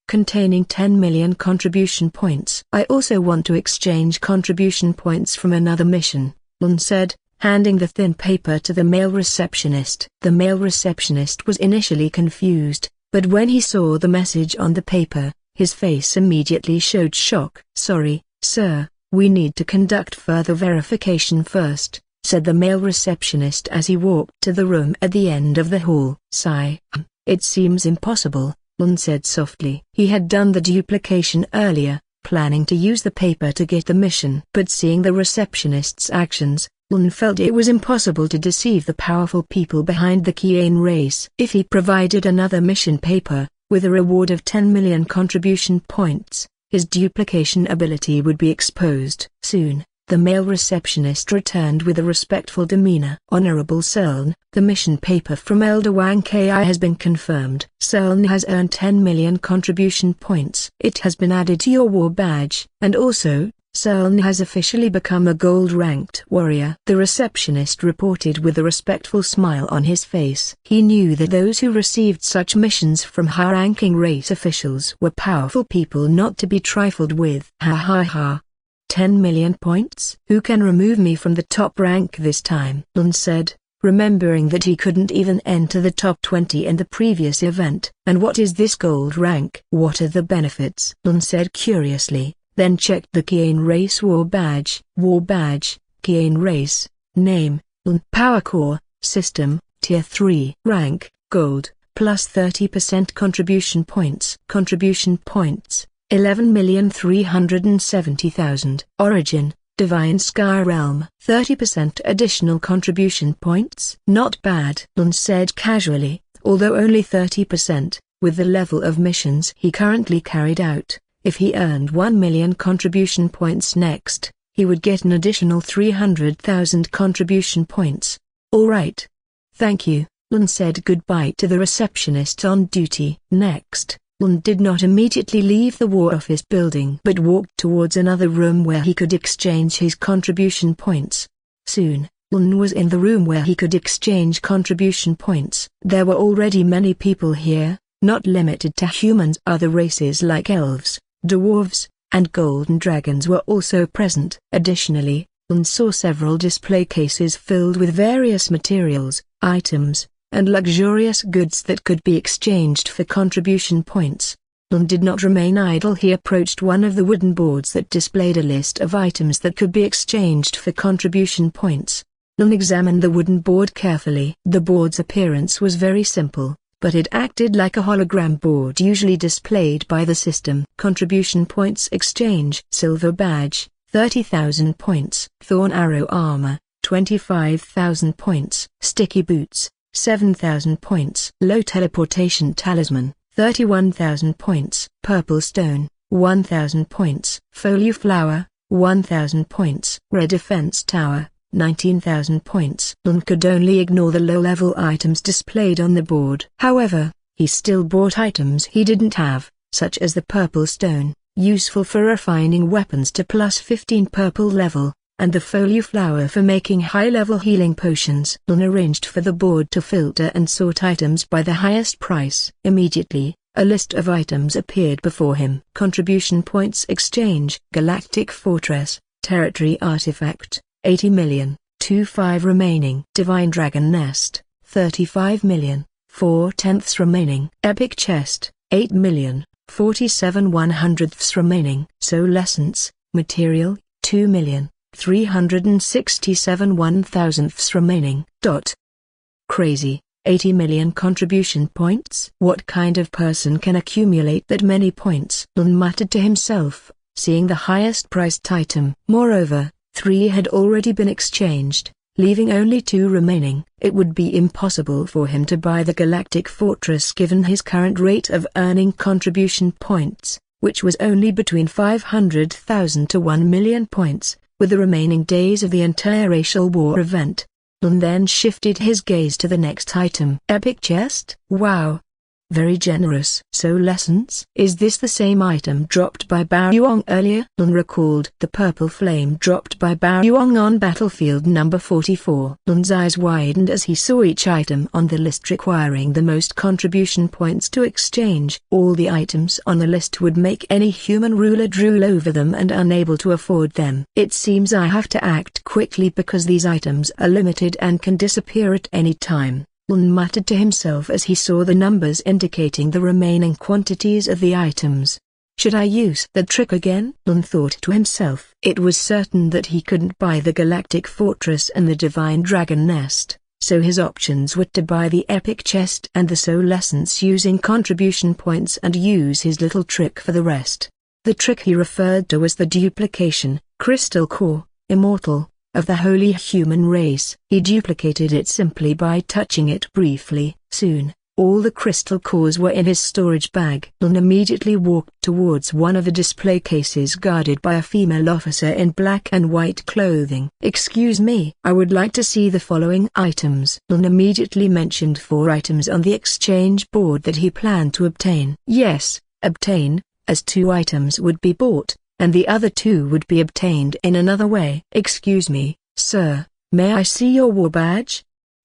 containing 10 million contribution points. "I also want to exchange contribution points from another mission," Lein said, handing the thin paper to the male receptionist. The male receptionist was initially confused, but when he saw the message on the paper, his face immediately showed shock. "Sorry, sir, we need to conduct further verification first," said the male receptionist as he walked to the room at the end of the hall. "Sigh. It seems impossible," Lein said softly. He had done the duplication earlier, planning to use the paper to get the mission. But seeing the receptionist's actions, Lein felt it was impossible to deceive the powerful people behind the Lein race. If he provided another mission paper, with a reward of 10 million contribution points, his duplication ability would be exposed. Soon, the male receptionist returned with a respectful demeanor. "Honorable Lein, the mission paper from Elder Wang Ki has been confirmed. Lein has earned 10 million contribution points. It has been added to your war badge, and also, Lein has officially become a gold-ranked warrior," the receptionist reported with a respectful smile on his face. He knew that those who received such missions from high-ranking race officials were powerful people not to be trifled with. "Ha ha ha. 10 million points? Who can remove me from the top rank this time?" Lein said, remembering that he couldn't even enter the top 20 in the previous event. "And what is this gold rank? What are the benefits?" Lein said curiously, then checked the Lein Race War Badge. War Badge, Lein Race, Name, Lein. Power Core, System, Tier 3. Rank, Gold, plus 30% contribution points. Contribution points, 11,370,000. Origin, Divine Sky Realm. 30% additional contribution points. "Not bad," Lein said casually, although only 30%, with the level of missions he currently carried out. If he earned 1 million contribution points next, he would get an additional 300,000 contribution points. "All right. Thank you," Lein said goodbye to the receptionist on duty. Next, Lein did not immediately leave the War Office building but walked towards another room where he could exchange his contribution points. Soon, Lein was in the room where he could exchange contribution points. There were already many people here, not limited to humans. Other races like elves, dwarves, and golden dragons were also present. Additionally, and saw several display cases filled with various materials, items, and luxurious goods that could be exchanged for contribution points. Lein did not remain idle. He approached one of the wooden boards that displayed a list of items that could be exchanged for contribution points. Lein examined the wooden board carefully. The board's appearance was very simple, but it acted like a hologram board usually displayed by the system. Contribution points exchange: silver badge, 30,000 points. Thorn arrow armor, 25,000 points. Sticky boots, 7,000 points. Low teleportation talisman, 31,000 points. Purple stone, 1,000 points. Folio flower, 1,000 points. Rare defense tower, 19,000 points. Lein could only ignore the low-level items displayed on the board. However, he still bought items he didn't have, such as the purple stone, useful for refining weapons to plus 15 purple level, and the folio flower for making high-level healing potions. Lein arranged for the board to filter and sort items by the highest price. Immediately, a list of items appeared before him. Contribution points exchange: Galactic Fortress, Territory Artifact, 80 million, 25 remaining. Divine Dragon Nest, 35 million, 4/10 remaining. Epic Chest, 8 million, 47 1/100 remaining. Soul Essence, Material, 2 million, 367 1,000 remaining. Crazy, 80 million contribution points? What kind of person can accumulate that many points? Lein muttered to himself, seeing the highest priced item. Moreover, 3 had already been exchanged, leaving only 2 remaining. It would be impossible for him to buy the Galactic Fortress given his current rate of earning contribution points, which was only between 500,000 to 1 million points, with the remaining days of the interracial war event. Lein then shifted his gaze to the next item. Epic Chest? Wow! Very generous. Soul Essence? Is this the same item dropped by Bao Yuang earlier? Lein recalled the purple flame dropped by Bao Yuang on battlefield number 44. Lein's eyes widened as he saw each item on the list requiring the most contribution points to exchange. All the items on the list would make any human ruler drool over them and unable to afford them. It seems I have to act quickly because these items are limited and can disappear at any time. Lein muttered to himself as he saw the numbers indicating the remaining quantities of the items. Should I use the trick again? Lein thought to himself. It was certain that he couldn't buy the Galactic Fortress and the Divine Dragon Nest, so his options were to buy the Epic Chest and the Soul Essence using contribution points and use his little trick for the rest. The trick he referred to was the duplication, crystal core, immortal, of the holy human race. He duplicated it simply by touching it briefly. Soon, all the crystal cores were in his storage bag. Lein immediately walked towards one of the display cases guarded by a female officer in black and white clothing. Excuse me, I would like to see the following items. Lein immediately mentioned 4 items on the exchange board that he planned to obtain. Yes, obtain, as 2 items would be bought, and the other 2 would be obtained in another way. Excuse me, sir, may I see your war badge?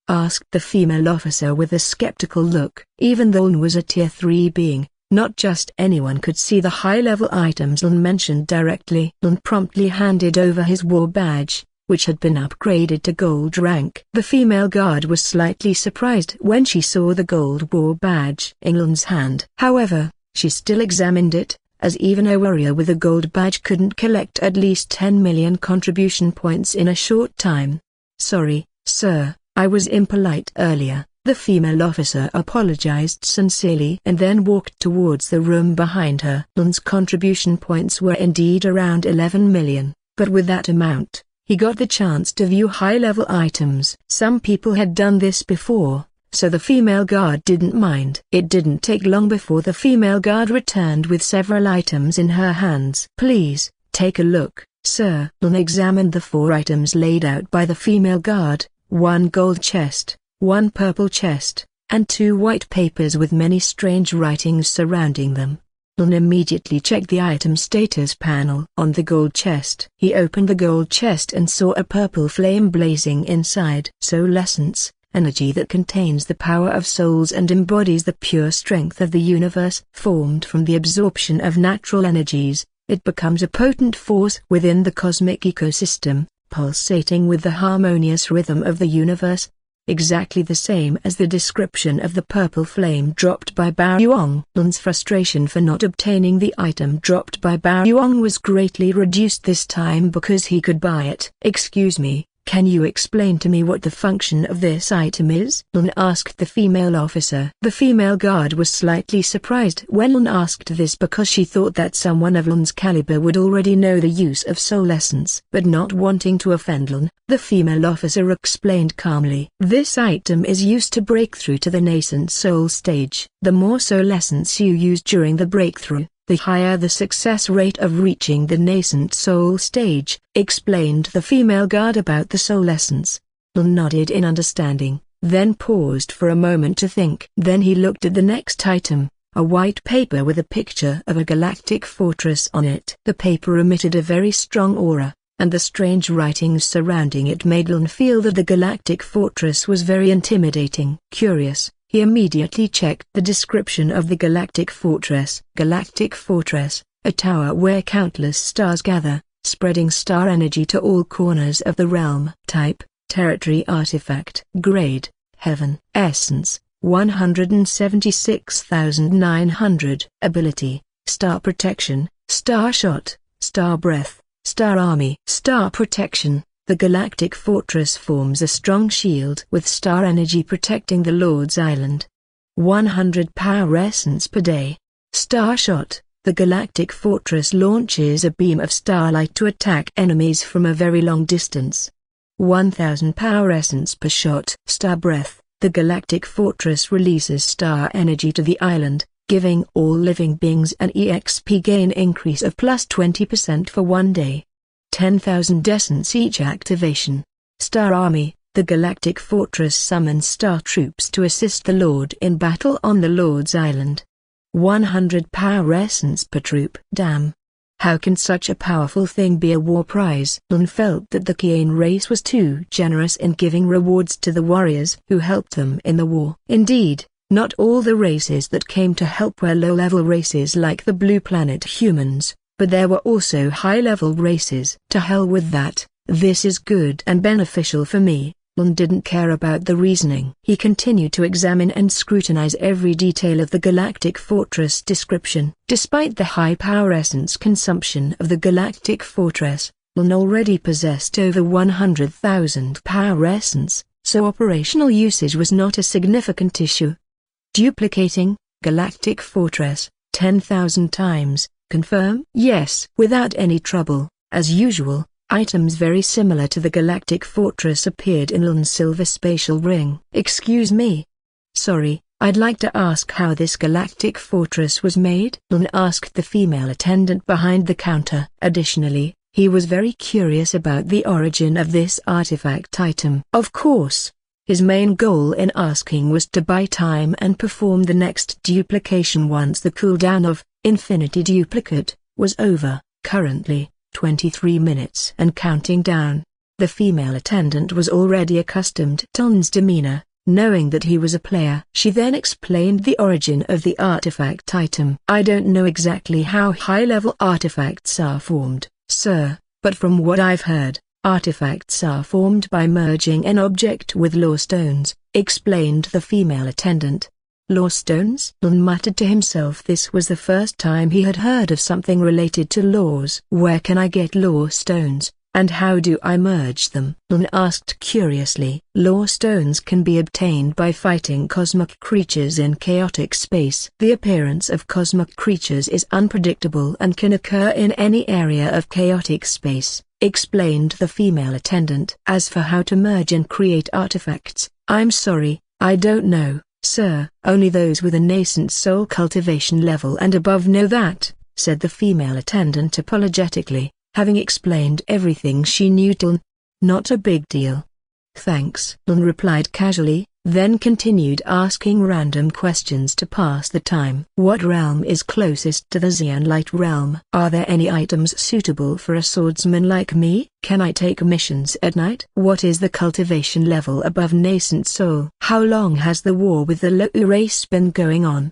Asked the female officer with a skeptical look. Even though Lein was a tier 3 being, not just anyone could see the high-level items Lein mentioned directly. Lein promptly handed over his war badge, which had been upgraded to gold rank. The female guard was slightly surprised when she saw the gold war badge in Lein's hand. However, she still examined it, as even a warrior with a gold badge couldn't collect at least 10 million contribution points in a short time. Sorry, sir, I was impolite earlier. The female officer apologized sincerely and then walked towards the room behind her. Lein's contribution points were indeed around 11 million, but with that amount, he got the chance to view high-level items. Some people had done this before, so the female guard didn't mind. It didn't take long before the female guard returned with several items in her hands. Please, take a look, sir. Lein examined the 4 items laid out by the female guard, 1 gold chest, 1 purple chest, and 2 white papers with many strange writings surrounding them. Lein immediately checked the item status panel on the gold chest. He opened the gold chest and saw a purple flame blazing inside. Soul Essence, energy that contains the power of souls and embodies the pure strength of the universe. Formed from the absorption of natural energies, it becomes a potent force within the cosmic ecosystem, pulsating with the harmonious rhythm of the universe. Exactly the same as the description of the purple flame dropped by Bao Yuan. Lun's frustration for not obtaining the item dropped by Bao Yuan was greatly reduced this time because he could buy it. "Excuse me, can you explain to me what the function of this item is?" Lun asked the female officer. The female guard was slightly surprised when Lun asked this because she thought that someone of Lun's caliber would already know the use of soul essence. But not wanting to offend Lun, the female officer explained calmly. "This item is used to break through to the nascent soul stage. The more soul essence you use during the breakthrough, the higher the success rate of reaching the nascent soul stage," explained the female guard about the soul essence. Lun nodded in understanding, then paused for a moment to think. Then he looked at the next item, a white paper with a picture of a galactic fortress on it. The paper emitted a very strong aura, and the strange writings surrounding it made Lun feel that the galactic fortress was very intimidating. Curious, he immediately checked the description of the galactic fortress. Galactic fortress, a tower where countless stars gather, spreading star energy to all corners of the realm. Type, territory artifact. Grade, heaven. Essence, 176,900. Ability, star protection, star shot, star breath, star army. Star protection. The galactic fortress forms a strong shield with star energy protecting the Lord's Island. 100 power essence per day. Star shot. The galactic fortress launches a beam of starlight to attack enemies from a very long distance. 1000 power essence per shot. Star breath. The galactic fortress releases star energy to the island, giving all living beings an EXP gain increase of plus 20% for 1 day. 10,000 essence each activation. Star Army. The galactic fortress summons star troops to assist the Lord in battle on the Lord's Island. 100 power essence per troop. Damn. How can such a powerful thing be a war prize? Lun felt that the Kian race was too generous in giving rewards to the warriors who helped them in the war. Indeed, not all the races that came to help were low-level races like the Blue Planet humans, but there were also high-level races. To hell with that, this is good and beneficial for me. Lun didn't care about the reasoning. He continued to examine and scrutinize every detail of the galactic fortress description. Despite the high power essence consumption of the galactic fortress, Lun already possessed over 100,000 power essence, so operational usage was not a significant issue. Duplicating, galactic fortress, 10,000 times, confirm? Yes. Without any trouble, as usual. Items very similar to the galactic fortress appeared in Lun's silver spatial ring. "Excuse me. Sorry, I'd like to ask how this galactic fortress was made?" Lun asked the female attendant behind the counter. Additionally, he was very curious about the origin of this artifact item. Of course, his main goal in asking was to buy time and perform the next duplication once the cooldown of Infinity Duplicate was over. Currently, 23 minutes and counting down. The female attendant was already accustomed to Lun's demeanor, knowing that he was a player. She then explained the origin of the artifact item. "I don't know exactly how high-level artifacts are formed, sir, but from what I've heard, artifacts are formed by merging an object with law stones," explained the female attendant. Law stones? Lun muttered to himself. This was the first time he had heard of something related to laws. "Where can I get law stones, and how do I merge them?" Lun asked curiously. "Law stones can be obtained by fighting cosmic creatures in chaotic space. The appearance of cosmic creatures is unpredictable and can occur in any area of chaotic space," explained the female attendant. "As for how to merge and create artifacts, I'm sorry, I don't know, sir. Only those with a nascent soul cultivation level and above know that," said the female attendant apologetically, having explained everything she knew to Lun. "Not a big deal. Thanks," Lun replied casually, then continued asking random questions to pass the time. "What realm is closest to the Xian Light realm? Are there any items suitable for a swordsman like me? Can I take missions at night? What is the cultivation level above nascent soul? How long has the war with the Lu race been going on?"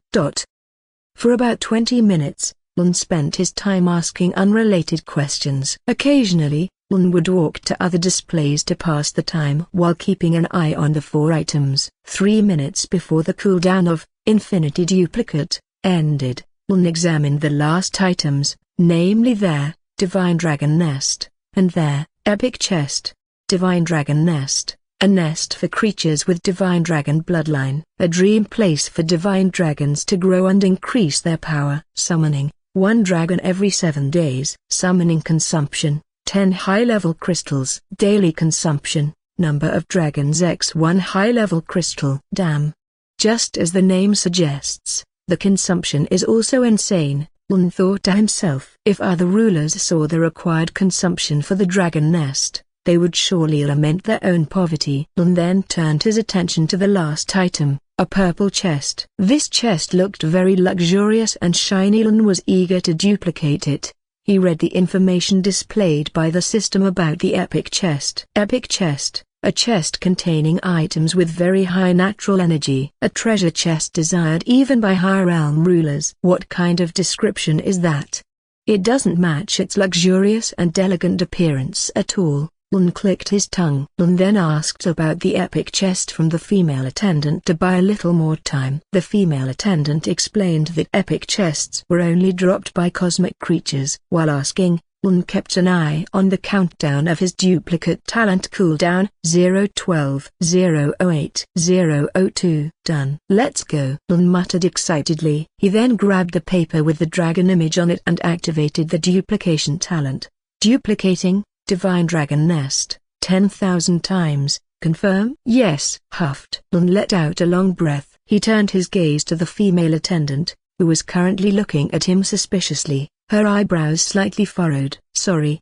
For about 20 minutes, Lun spent his time asking unrelated questions. Occasionally, Lun would walk to other displays to pass the time while keeping an eye on the 4 items. 3 minutes before the cooldown of Infinity Duplicate ended, Lun examined the last items, namely their Divine Dragon Nest, and their Epic Chest. Divine Dragon Nest, a nest for creatures with Divine Dragon bloodline, a dream place for divine dragons to grow and increase their power. Summoning, 1 dragon every 7 days. Summoning consumption, 10 high-level crystals. Daily consumption, number of dragons x 1 high-level crystal. Damn. Just as the name suggests, the consumption is also insane, Lun thought to himself. If other rulers saw the required consumption for the dragon nest, they would surely lament their own poverty. Lun then turned his attention to the last item, a purple chest. This chest looked very luxurious and shiny. Lun was eager to duplicate it. He read the information displayed by the system about the epic chest. Epic chest, a chest containing items with very high natural energy. A treasure chest desired even by higher realm rulers. What kind of description is that? It doesn't match its luxurious and elegant appearance at all. Lun clicked his tongue. Lun then asked about the epic chest from the female attendant to buy a little more time. The female attendant explained that epic chests were only dropped by cosmic creatures. While asking, Lun kept an eye on the countdown of his duplicate talent cooldown. 012, 008, 002. Done. Let's go, Lun muttered excitedly. He then grabbed the paper with the dragon image on it and activated the duplication talent. Duplicating Divine Dragon Nest, 10,000 times. Confirm? Yes. Huffed. Lun let out a long breath. He turned his gaze to the female attendant, who was currently looking at him suspiciously, her eyebrows slightly furrowed. Sorry,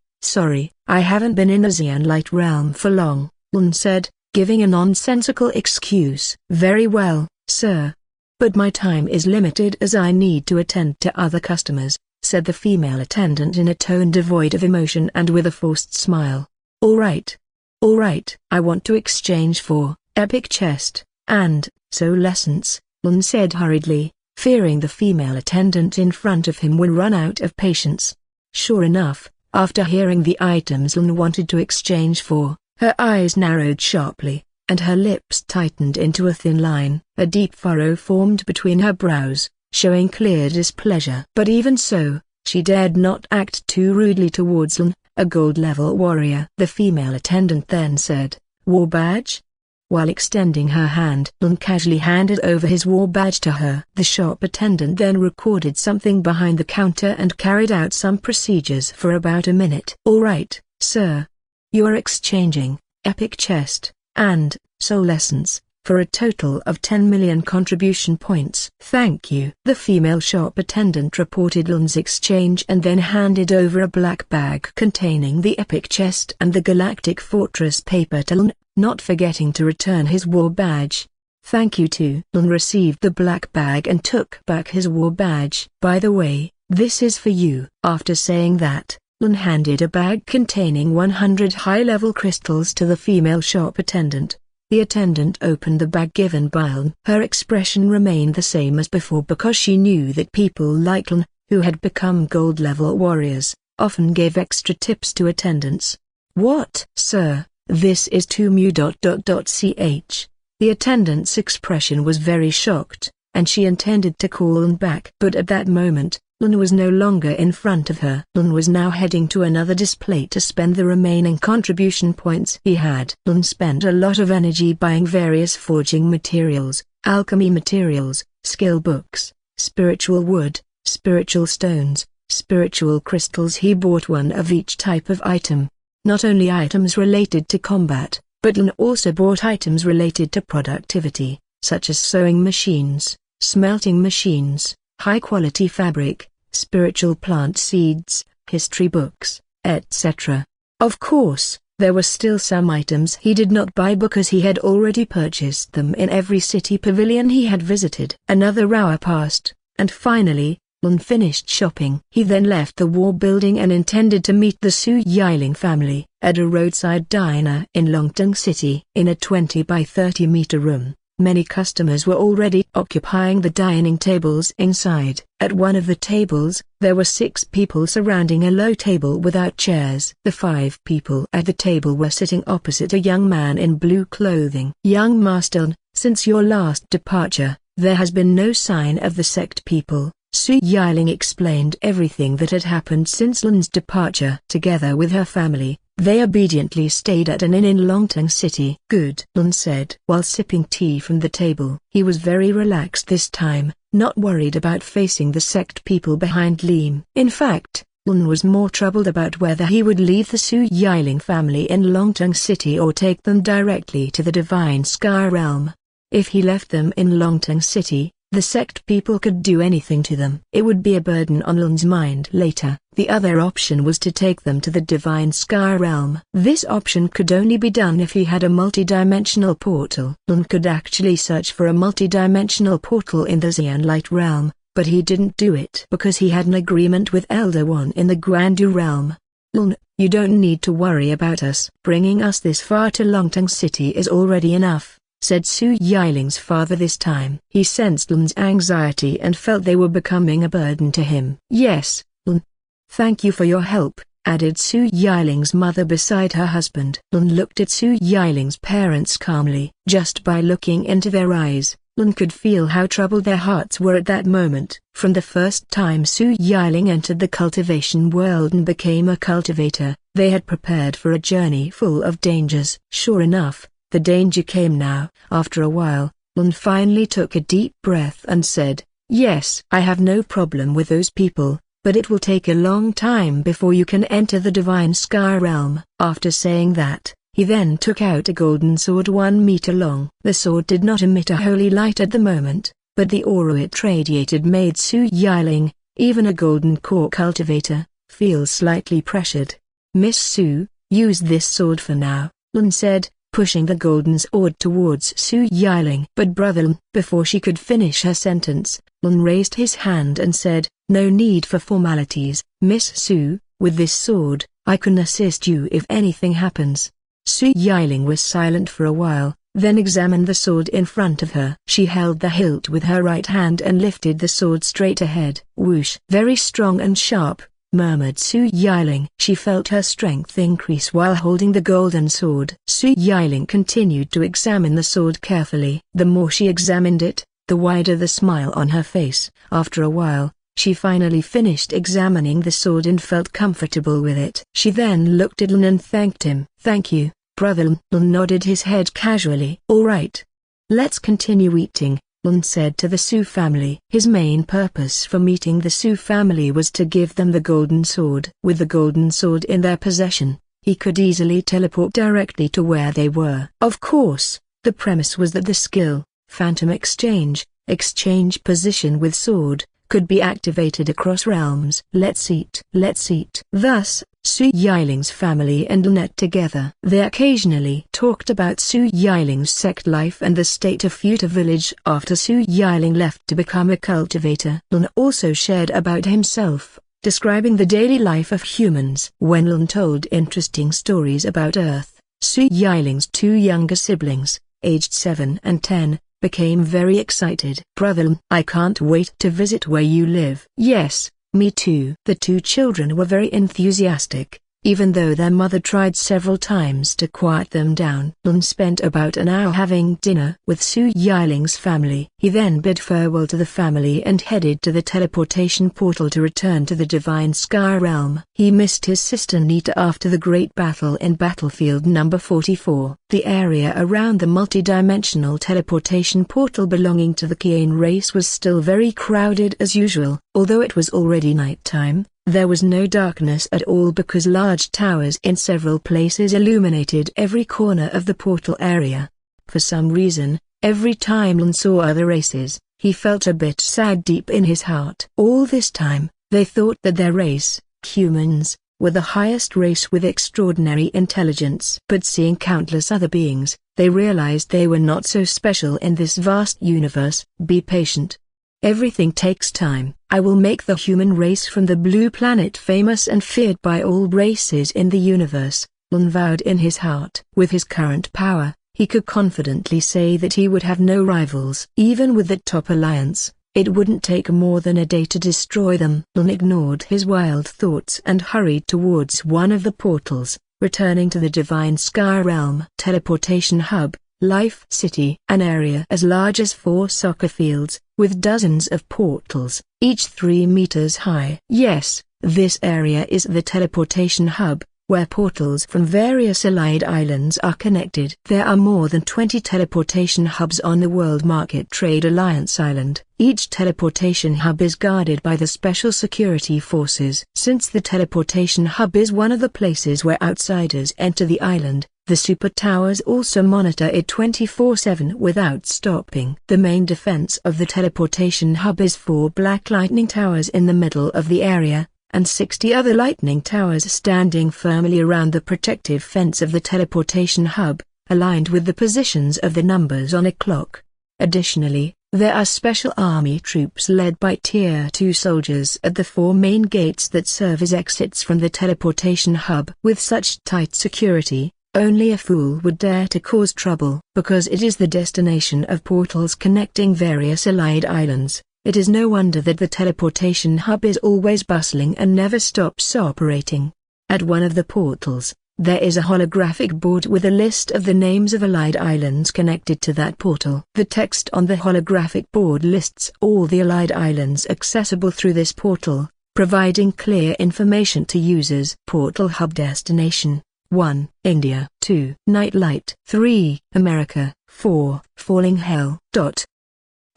I haven't been in the Xian Light realm for long, Lun said, giving a nonsensical excuse. Very well, sir. But my time is limited as I need to attend to other customers, said the female attendant in a tone devoid of emotion and with a forced smile. All right, I want to exchange for epic chest and soul essence, Lun said hurriedly, fearing the female attendant in front of him would run out of patience. Sure enough, after hearing the items Lun wanted to exchange for, her eyes narrowed sharply, and her lips tightened into a thin line. A deep furrow formed between her brows, showing clear displeasure. But even so, she dared not act too rudely towards Lun, a gold-level warrior. The female attendant then said, "War badge?" While extending her hand, Lun casually handed over his war badge to her. The shop attendant then recorded something behind the counter and carried out some procedures for about a minute. "All right, sir. You are exchanging epic chest and soul essence for a total of 10 million contribution points." "Thank you." The female shop attendant reported Lun's exchange and then handed over a black bag containing the epic chest and the Galactic Fortress paper to Lun, not forgetting to return his war badge. "Thank you too." Lun received the black bag and took back his war badge. "By the way, this is for you." After saying that, Lun handed a bag containing 100 high-level crystals to the female shop attendant. The attendant opened the bag given by Lun. Her expression remained the same as before because she knew that people like Lun, who had become gold-level warriors, often gave extra tips to attendants. "What, sir, this is too mu. Ch." The attendant's expression was very shocked, and she intended to call Lun back. But at that moment, Lun was no longer in front of her. Lun was now heading to another display to spend the remaining contribution points he had. Lun spent a lot of energy buying various forging materials, alchemy materials, skill books, spiritual wood, spiritual stones, spiritual crystals. He bought one of each type of item. Not only items related to combat, but Lun also bought items related to productivity, such as sewing machines, smelting machines, high-quality fabric, spiritual plant seeds, history books, etc. Of course, there were still some items he did not buy because he had already purchased them in every city pavilion he had visited. Another hour passed, and finally, Lun finished shopping. He then left the war building and intended to meet the Su Yiling family at a roadside diner in Longtung City. In a 20 by 30 meter room, Many customers were already occupying the dining tables inside. At one of the tables, there were 6 people surrounding a low table without chairs. The 5 people at the table were sitting opposite a young man in blue clothing. Young master, since your last departure, there has been no sign of the sect people. Su Yiling explained everything that had happened since Lein's departure. Together with her family, they obediently stayed at an inn in Longteng City. Good, Lein said while sipping tea from the table. He was very relaxed this time, not worried about facing the sect people behind Lein. In fact, Lein was more troubled about whether he would leave the Su Yiling family in Longteng City or take them directly to the Divine Sky Realm. If he left them in Longteng City, the sect people could do anything to them. It would be a burden on Lein's mind later. The other option was to take them to the Divine Sky Realm. This option could only be done if he had a multidimensional portal. Lein could actually search for a multidimensional portal in the Xian Light Realm, but he didn't do it because he had an agreement with Elder One in the Guandu Realm. Lein, you don't need to worry about us. Bringing us this far to Longteng City is already enough, said Su Yiling's father this time. He sensed Lein's anxiety and felt they were becoming a burden to him. Yes, Lein. Thank you for your help, added Su Yiling's mother beside her husband. Lein looked at Su Yiling's parents calmly. Just by looking into their eyes, Lein could feel how troubled their hearts were at that moment. From the first time Su Yiling entered the cultivation world and became a cultivator, they had prepared for a journey full of dangers. Sure enough, the danger came now. After a while, Lein finally took a deep breath and said, "Yes, I have no problem with those people, but it will take a long time before you can enter the Divine Sky Realm." After saying that, he then took out a golden sword 1 meter long. The sword did not emit a holy light at the moment, but the aura it radiated made Su Yiling, even a golden core cultivator, feel slightly pressured. "Miss Su, use this sword for now," Lein said, pushing the golden sword towards Su Yiling. But brother Lein, before she could finish her sentence, Lein raised his hand and said, "No need for formalities, Miss Su, with this sword, I can assist you if anything happens." Su Yiling was silent for a while, then examined the sword in front of her. She held the hilt with her right hand and lifted the sword straight ahead. "Whoosh! Very strong and sharp," murmured Su Yiling. She felt her strength increase while holding the golden sword. Su Yiling continued to examine the sword carefully. The more she examined it, the wider the smile on her face. After a while, she finally finished examining the sword and felt comfortable with it. She then looked at Lein and thanked him. "Thank you, brother Lein." Lein nodded his head casually. "All right. Let's continue eating," Lein said to the Su family. His main purpose for meeting the Su family was to give them the golden sword. With the golden sword in their possession, he could easily teleport directly to where they were. Of course, the premise was that the skill, Phantom Exchange position with sword, could be activated across realms. "Let's eat." "Let's eat." Thus, Su Yiling's family and Lein together. They occasionally talked about Su Yiling's sect life and the state of Futa village after Su Yiling left to become a cultivator. Lein also shared about himself, describing the daily life of humans. When Lein told interesting stories about Earth, Su Yiling's 2 younger siblings, aged 7 and 10, became very excited. "Brother Lein, I can't wait to visit where you live." "Yes, me too." The 2 children were very enthusiastic, even though their mother tried several times to quiet them down. Lein spent about an hour having dinner with Su Yiling's family. He then bid farewell to the family and headed to the teleportation portal to return to the Divine Sky Realm. He missed his sister Nita after the great battle in battlefield number 44. The area around the multidimensional teleportation portal belonging to the Qian race was still very crowded as usual. Although it was already nighttime, there was no darkness at all because large towers in several places illuminated every corner of the portal area. For some reason, every time Lein saw other races, he felt a bit sad deep in his heart. All this time, they thought that their race, humans, were the highest race with extraordinary intelligence. But seeing countless other beings, they realized they were not so special in this vast universe. "Be patient. Everything takes time. I will make the human race from the blue planet famous and feared by all races in the universe," Lein vowed in his heart. With his current power, he could confidently say that he would have no rivals. Even with the top alliance, it wouldn't take more than a day to destroy them. Lein ignored his wild thoughts and hurried towards one of the portals, returning to the Divine Sky Realm teleportation hub, Life City. An area as large as 4 soccer fields, with dozens of portals, each 3 meters high. Yes, this area is the teleportation hub, where portals from various allied islands are connected. There are more than 20 teleportation hubs on the World Market Trade Alliance Island. Each teleportation hub is guarded by the Special Security Forces. Since the teleportation hub is one of the places where outsiders enter the island, the super towers also monitor it 24/7 without stopping. The main defense of the teleportation hub is 4 black lightning towers in the middle of the area, and 60 other lightning towers standing firmly around the protective fence of the teleportation hub, aligned with the positions of the numbers on a clock. Additionally, there are special army troops led by Tier 2 soldiers at the 4 main gates that serve as exits from the teleportation hub. With such tight security, only a fool would dare to cause trouble. Because it is the destination of portals connecting various allied islands, it is no wonder that the teleportation hub is always bustling and never stops operating. At one of the portals, there is a holographic board with a list of the names of allied islands connected to that portal. The text on the holographic board lists all the allied islands accessible through this portal, providing clear information to users. Portal hub destination: 1. India. 2. Nightlight. 3. America. 4. Falling Hell.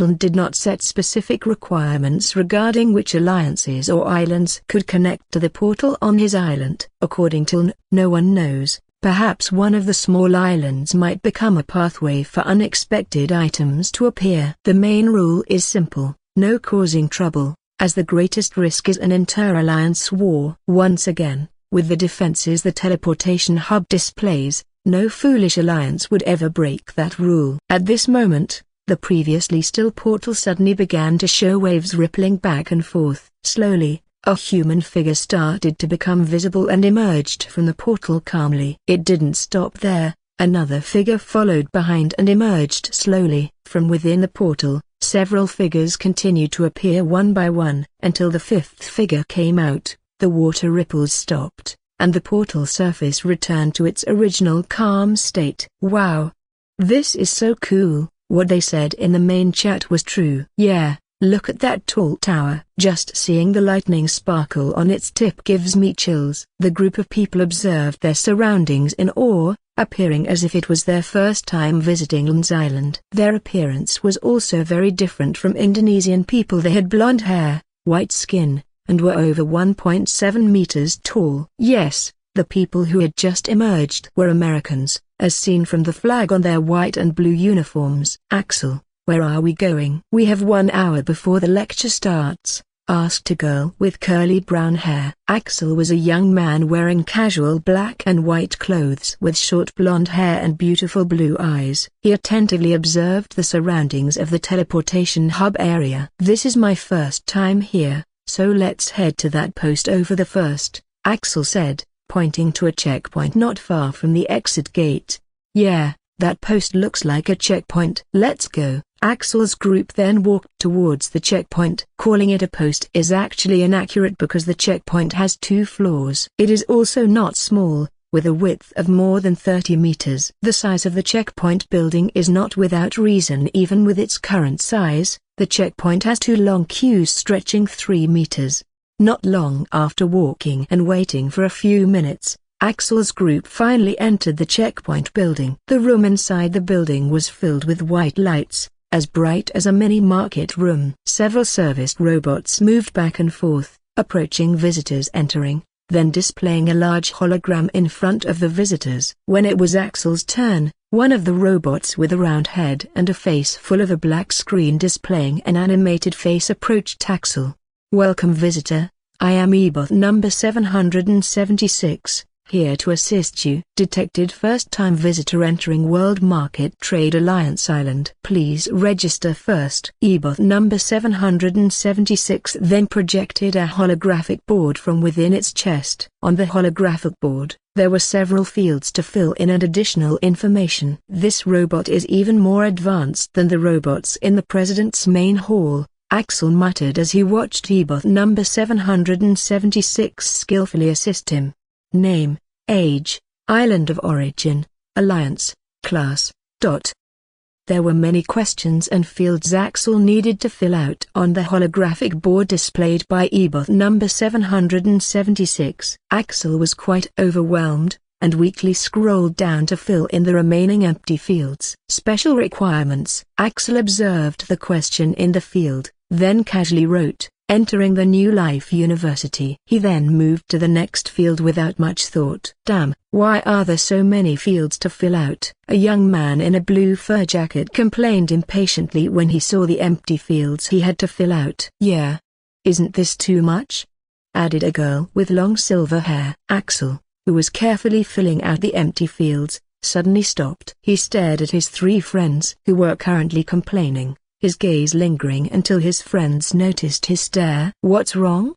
Lein did not set specific requirements regarding which alliances or islands could connect to the portal on his island. According to Lein, no one knows, perhaps one of the small islands might become a pathway for unexpected items to appear. The main rule is simple: no causing trouble, as the greatest risk is an inter-alliance war. Once again, with the defenses the teleportation hub displays, no foolish alliance would ever break that rule. At this moment, the previously still portal suddenly began to show waves rippling back and forth. Slowly, a human figure started to become visible and emerged from the portal calmly. It didn't stop there, another figure followed behind and emerged slowly. From within the portal, several figures continued to appear one by one, until the 5th figure came out. The water ripples stopped, and the portal surface returned to its original calm state. Wow! This is so cool. What they said in the main chat was true. Yeah, look at that tall tower. Just seeing the lightning sparkle on its tip gives me chills. The group of people observed their surroundings in awe, appearing as if it was their first time visiting Lein's island. Their appearance was also very different from Indonesian people. They had blonde hair, white skin, and were over 1.7 meters tall. Yes, the people who had just emerged were Americans, as seen from the flag on their white and blue uniforms. "Axel, where are we going?" "We have 1 hour before the lecture starts," asked a girl with curly brown hair. Axel was a young man wearing casual black and white clothes with short blonde hair and beautiful blue eyes. He attentively observed the surroundings of the teleportation hub area. "This is my first time here, so let's head to that post over the first," Axel said, pointing to a checkpoint not far from the exit gate. "Yeah, that post looks like a checkpoint. Let's go." Axel's group then walked towards the checkpoint. Calling it a post is actually inaccurate because the checkpoint has 2 floors. It is also not small, with a width of more than 30 meters. The size of the checkpoint building is not without reason. Even with its current size, the checkpoint has 2 long queues stretching 3 meters. Not long after walking and waiting for a few minutes, Axel's group finally entered the checkpoint building. The room inside the building was filled with white lights, as bright as a mini-market room. Several service robots moved back and forth, approaching visitors entering, then displaying a large hologram in front of the visitors. When it was Axel's turn, one of the robots with a round head and a face full of a black screen displaying an animated face approached Axel. "Welcome visitor, I am Ebot number 776, here to assist you." Detected first-time visitor entering World Market Trade Alliance Island. "Please register first." Ebot number 776 then projected a holographic board from within its chest. On the holographic board, There were several fields to fill in and additional information. "This robot is even more advanced than the robots in the president's main hall," Axel muttered as he watched E-bot number 776 skillfully assist him. Name, age, island of origin, alliance, class, ... There were many questions and fields Axel needed to fill out on the holographic board displayed by E-bot number 776. Axel was quite overwhelmed, and weakly scrolled down to fill in the remaining empty fields. Special requirements. Axel observed the question in the field, then casually wrote, "Entering the New Life University." He then moved to the next field without much thought. "Damn, why are there so many fields to fill out?" A young man in a blue fur jacket complained impatiently when he saw the empty fields he had to fill out. "Yeah. Isn't this too much?" added a girl with long silver hair. Axel, who was carefully filling out the empty fields, suddenly stopped. He stared at his three friends who were currently complaining, his gaze lingering until his friends noticed his stare. "What's wrong?"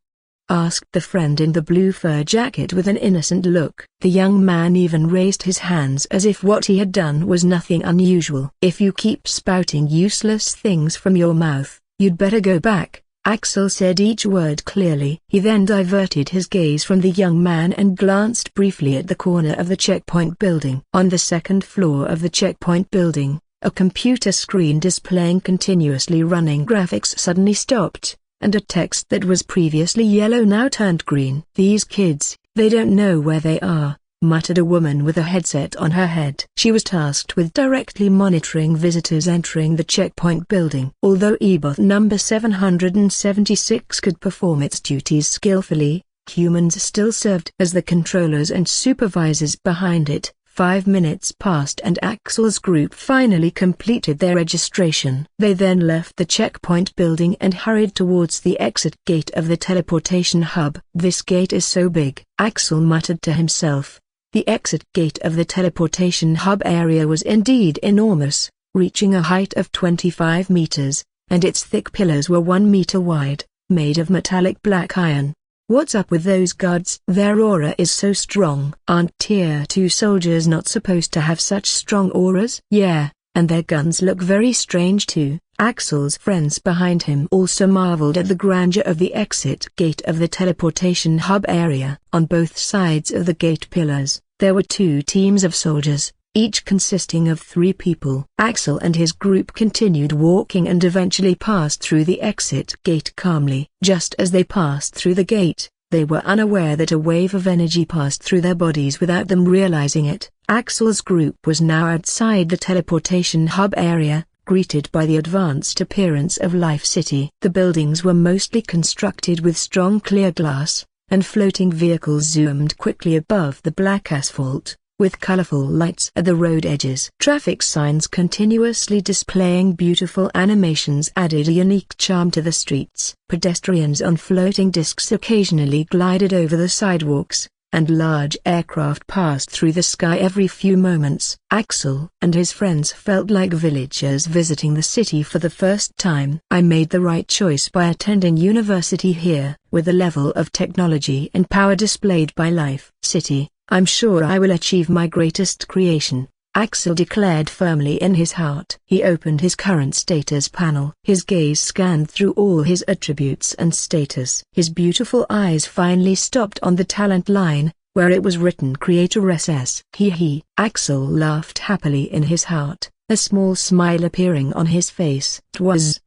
asked the friend in the blue fur jacket with an innocent look. The young man even raised his hands as if what he had done was nothing unusual. "If you keep spouting useless things from your mouth, you'd better go back," Axel said each word clearly. He then diverted his gaze from the young man and glanced briefly at the corner of the checkpoint building. On the second floor of the checkpoint building, a computer screen displaying continuously running graphics suddenly stopped, and a text that was previously yellow now turned green. "These kids, they don't know where they are," muttered a woman with a headset on her head. She was tasked with directly monitoring visitors entering the checkpoint building. Although E-bot number 776 could perform its duties skillfully, humans still served as the controllers and supervisors behind it. 5 minutes passed and Axel's group finally completed their registration. They then left the checkpoint building and hurried towards the exit gate of the teleportation hub. "This gate is so big," Axel muttered to himself. The exit gate of the teleportation hub area was indeed enormous, reaching a height of 25 meters, and its thick pillars were 1 meter wide, made of metallic black iron. "What's up with those guards? Their aura is so strong. Aren't Tier 2 soldiers not supposed to have such strong auras?" "Yeah, and their guns look very strange too." Axel's friends behind him also marveled at the grandeur of the exit gate of the teleportation hub area. On both sides of the gate pillars, there were 2 teams of soldiers, each consisting of 3 people. Axel and his group continued walking and eventually passed through the exit gate calmly. Just as they passed through the gate, they were unaware that a wave of energy passed through their bodies without them realizing it. Axel's group was now outside the teleportation hub area, greeted by the advanced appearance of Life City. The buildings were mostly constructed with strong clear glass, and floating vehicles zoomed quickly above the black asphalt, with colorful lights at the road edges. Traffic signs continuously displaying beautiful animations added a unique charm to the streets. Pedestrians on floating discs occasionally glided over the sidewalks, and large aircraft passed through the sky every few moments. Axel and his friends felt like villagers visiting the city for the first time. "I made the right choice by attending university here. With the level of technology and power displayed by Life City, I'm sure I will achieve my greatest creation," Axel declared firmly in his heart. He opened his current status panel. His gaze scanned through all his attributes and status. His beautiful eyes finally stopped on the talent line, where it was written Creator SS. He. Axel laughed happily in his heart, a small smile appearing on his face. Twas,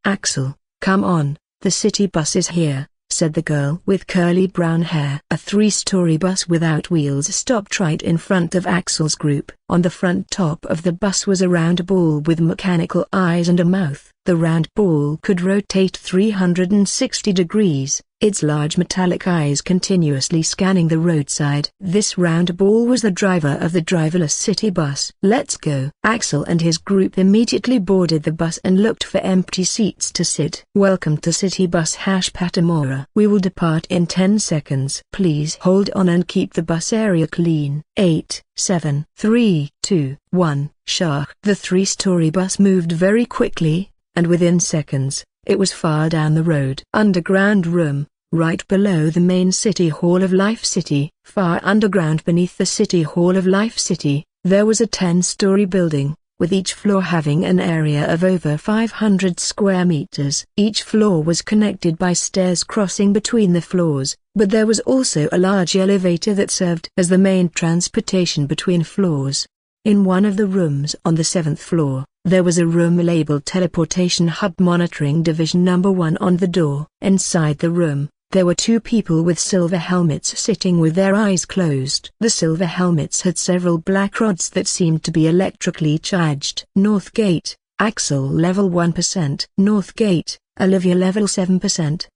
Axel, come on, the city bus is here," said the girl with curly brown hair. A 3-story bus without wheels stopped right in front of Axel's group. On the front top of the bus was a round ball with mechanical eyes and a mouth. The round ball could rotate 360 degrees, its large metallic eyes continuously scanning the roadside. This round ball was the driver of the driverless city bus. "Let's go." Axel and his group immediately boarded the bus and looked for empty seats to sit. "Welcome to City Bus Patamora. We will depart in 10 seconds. Please hold on and keep the bus area clean." 8, 7, 3, 2, 1, Shark. The 3-story bus moved very quickly, and within seconds, it was far down the road. Underground room, right below the main City Hall of Life City. Far underground beneath the City Hall of Life City, there was a 10-story building, with each floor having an area of over 500 square meters. Each floor was connected by stairs crossing between the floors, but there was also a large elevator that served as the main transportation between floors. In one of the rooms on the 7th floor, there was a room labeled Teleportation Hub Monitoring Division Number 1 on the door. Inside the room, there were 2 people with silver helmets sitting with their eyes closed. The silver helmets had several black rods that seemed to be electrically charged. North Gate, Axel level 1%. North Gate, Olivia level 7%.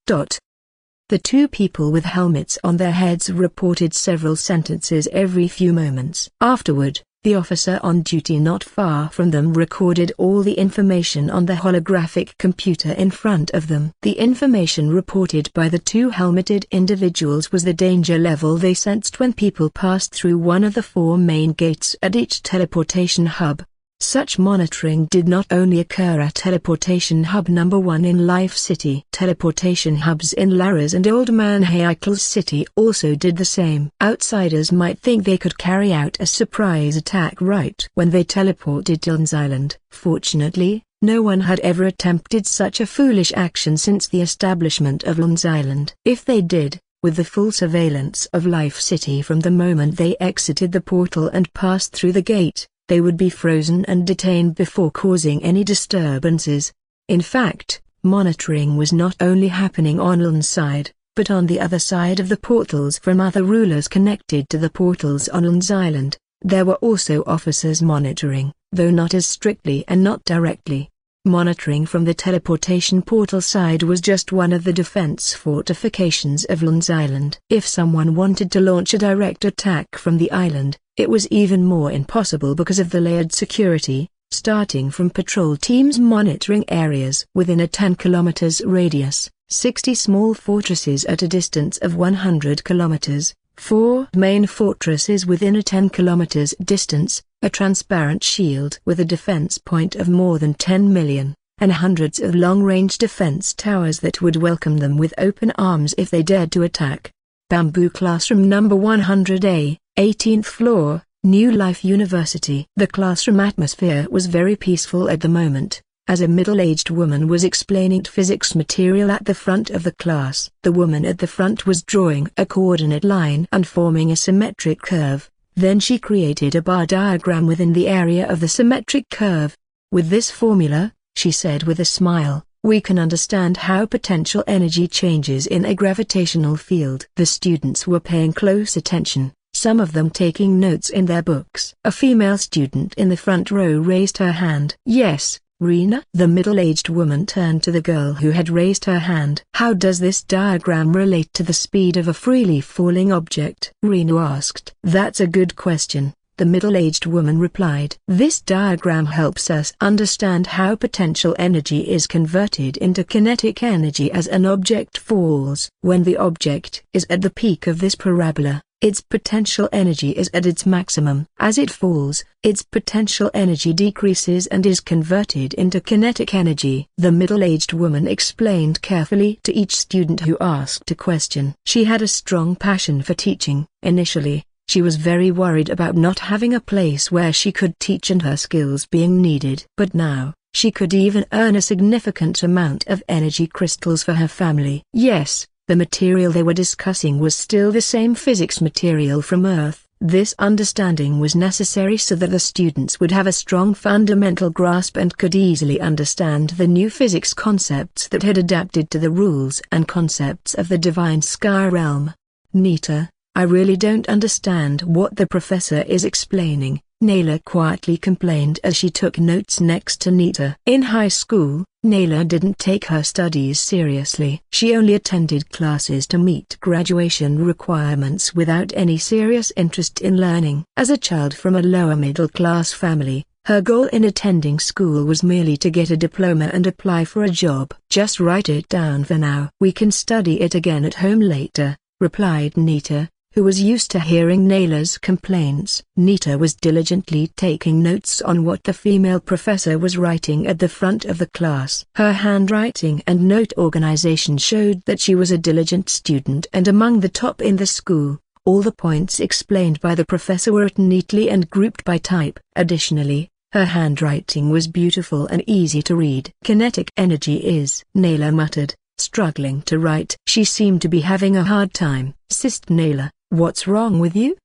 The 2 people with helmets on their heads reported several sentences every few moments. Afterward, the officer on duty not far from them recorded all the information on the holographic computer in front of them. The information reported by the 2 helmeted individuals was the danger level they sensed when people passed through one of the 4 main gates at each teleportation hub. Such monitoring did not only occur at Teleportation Hub Number 1 in Life City. Teleportation hubs in Laras and Old Man Haekel's City also did the same. Outsiders might think they could carry out a surprise attack right when they teleported to Lun's Island. Fortunately, no one had ever attempted such a foolish action since the establishment of Lun's Island. If they did, with the full surveillance of Life City from the moment they exited the portal and passed through the gate, they would be frozen and detained before causing any disturbances. In fact, monitoring was not only happening on Lun's side, but on the other side of the portals from other rulers connected to the portals on Lun's Island. There were also officers monitoring, though not as strictly and not directly. Monitoring from the teleportation portal side was just one of the defense fortifications of Lun's Island. If someone wanted to launch a direct attack from the island, it was even more impossible because of the layered security, starting from patrol teams monitoring areas within a 10 kilometers radius, 60 small fortresses at a distance of 100 kilometers, 4 main fortresses within a 10 kilometers distance, a transparent shield with a defense point of more than 10 million, and hundreds of long-range defense towers that would welcome them with open arms if they dared to attack. Bamboo Classroom Number 100A, 18th floor, New Life University. The classroom atmosphere was very peaceful at the moment, as a middle-aged woman was explaining physics material at the front of the class. The woman at the front was drawing a coordinate line and forming a symmetric curve. Then she created a bar diagram within the area of the symmetric curve. With this formula, she said with a smile, we can understand how potential energy changes in a gravitational field. The students were paying close attention, some of them taking notes in their books. A female student in the front row raised her hand. Yes, Rena. The middle-aged woman turned to the girl who had raised her hand. How does this diagram relate to the speed of a freely falling object? Rena asked. That's a good question, the middle-aged woman replied. This diagram helps us understand how potential energy is converted into kinetic energy as an object falls. When the object is at the peak of this parabola, its potential energy is at its maximum. As it falls, its potential energy decreases and is converted into kinetic energy. The middle-aged woman explained carefully to each student who asked a question. She had a strong passion for teaching. Initially, she was very worried about not having a place where she could teach and her skills being needed. But now, she could even earn a significant amount of energy crystals for her family. Yes, the material they were discussing was still the same physics material from Earth. This understanding was necessary so that the students would have a strong fundamental grasp and could easily understand the new physics concepts that had adapted to the rules and concepts of the divine sky realm. Nita, I really don't understand what the professor is explaining, Nayla quietly complained as she took notes next to Nita. In high school, Nayla didn't take her studies seriously. She only attended classes to meet graduation requirements without any serious interest in learning. As a child from a lower middle-class family, her goal in attending school was merely to get a diploma and apply for a job. Just write it down for now. We can study it again at home later, replied Nita, who was used to hearing Nayla's complaints. Nita was diligently taking notes on what the female professor was writing at the front of the class. Her handwriting and note organization showed that she was a diligent student and among the top in the school. All the points explained by the professor were written neatly and grouped by type. Additionally, her handwriting was beautiful and easy to read. Kinetic energy is, Nayla muttered, struggling to write. She seemed to be having a hard time. Sister Nayla, what's wrong with you?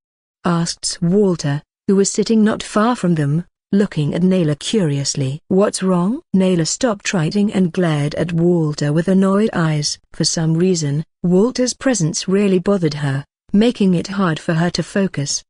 Asked Walter, who was sitting not far from them, looking at Nayla curiously. What's wrong? Nayla stopped writing and glared at Walter with annoyed eyes. For some reason, Walter's presence really bothered her, making it hard for her to focus.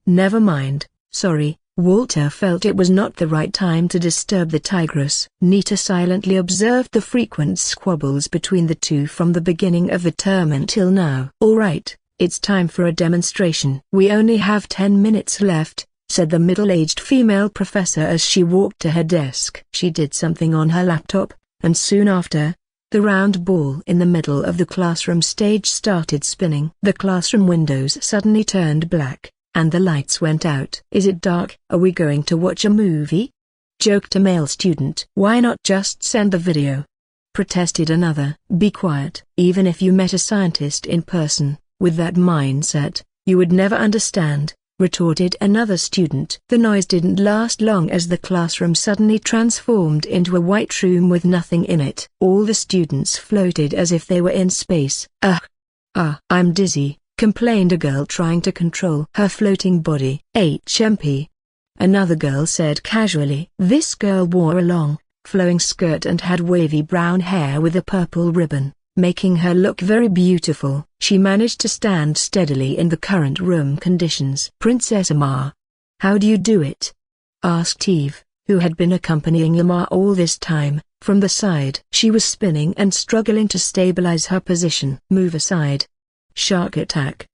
Never mind, sorry. Walter felt it was not the right time to disturb the tigress. Nita silently observed the frequent squabbles between the two from the beginning of the term until now. All right, it's time for a demonstration. We only have 10 minutes left, said the middle-aged female professor as she walked to her desk. She did something on her laptop, and soon after, the round ball in the middle of the classroom stage started spinning. The classroom windows suddenly turned black, and the lights went out. Is it dark? Are we going to watch a movie? Joked a male student. Why not just send the video? Protested another. Be quiet. Even if you met a scientist in person, with that mindset, you would never understand, retorted another student. The noise didn't last long as the classroom suddenly transformed into a white room with nothing in it. All the students floated as if they were in space. I'm dizzy, complained a girl trying to control her floating body. HMP. Another girl said casually. This girl wore a long, flowing skirt and had wavy brown hair with a purple ribbon, making her look very beautiful. She managed to stand steadily in the current room conditions. Princess Amar. How do you do it? Asked Eve, who had been accompanying Amar all this time, from the side. She was spinning and struggling to stabilize her position. Move aside. Shark attack.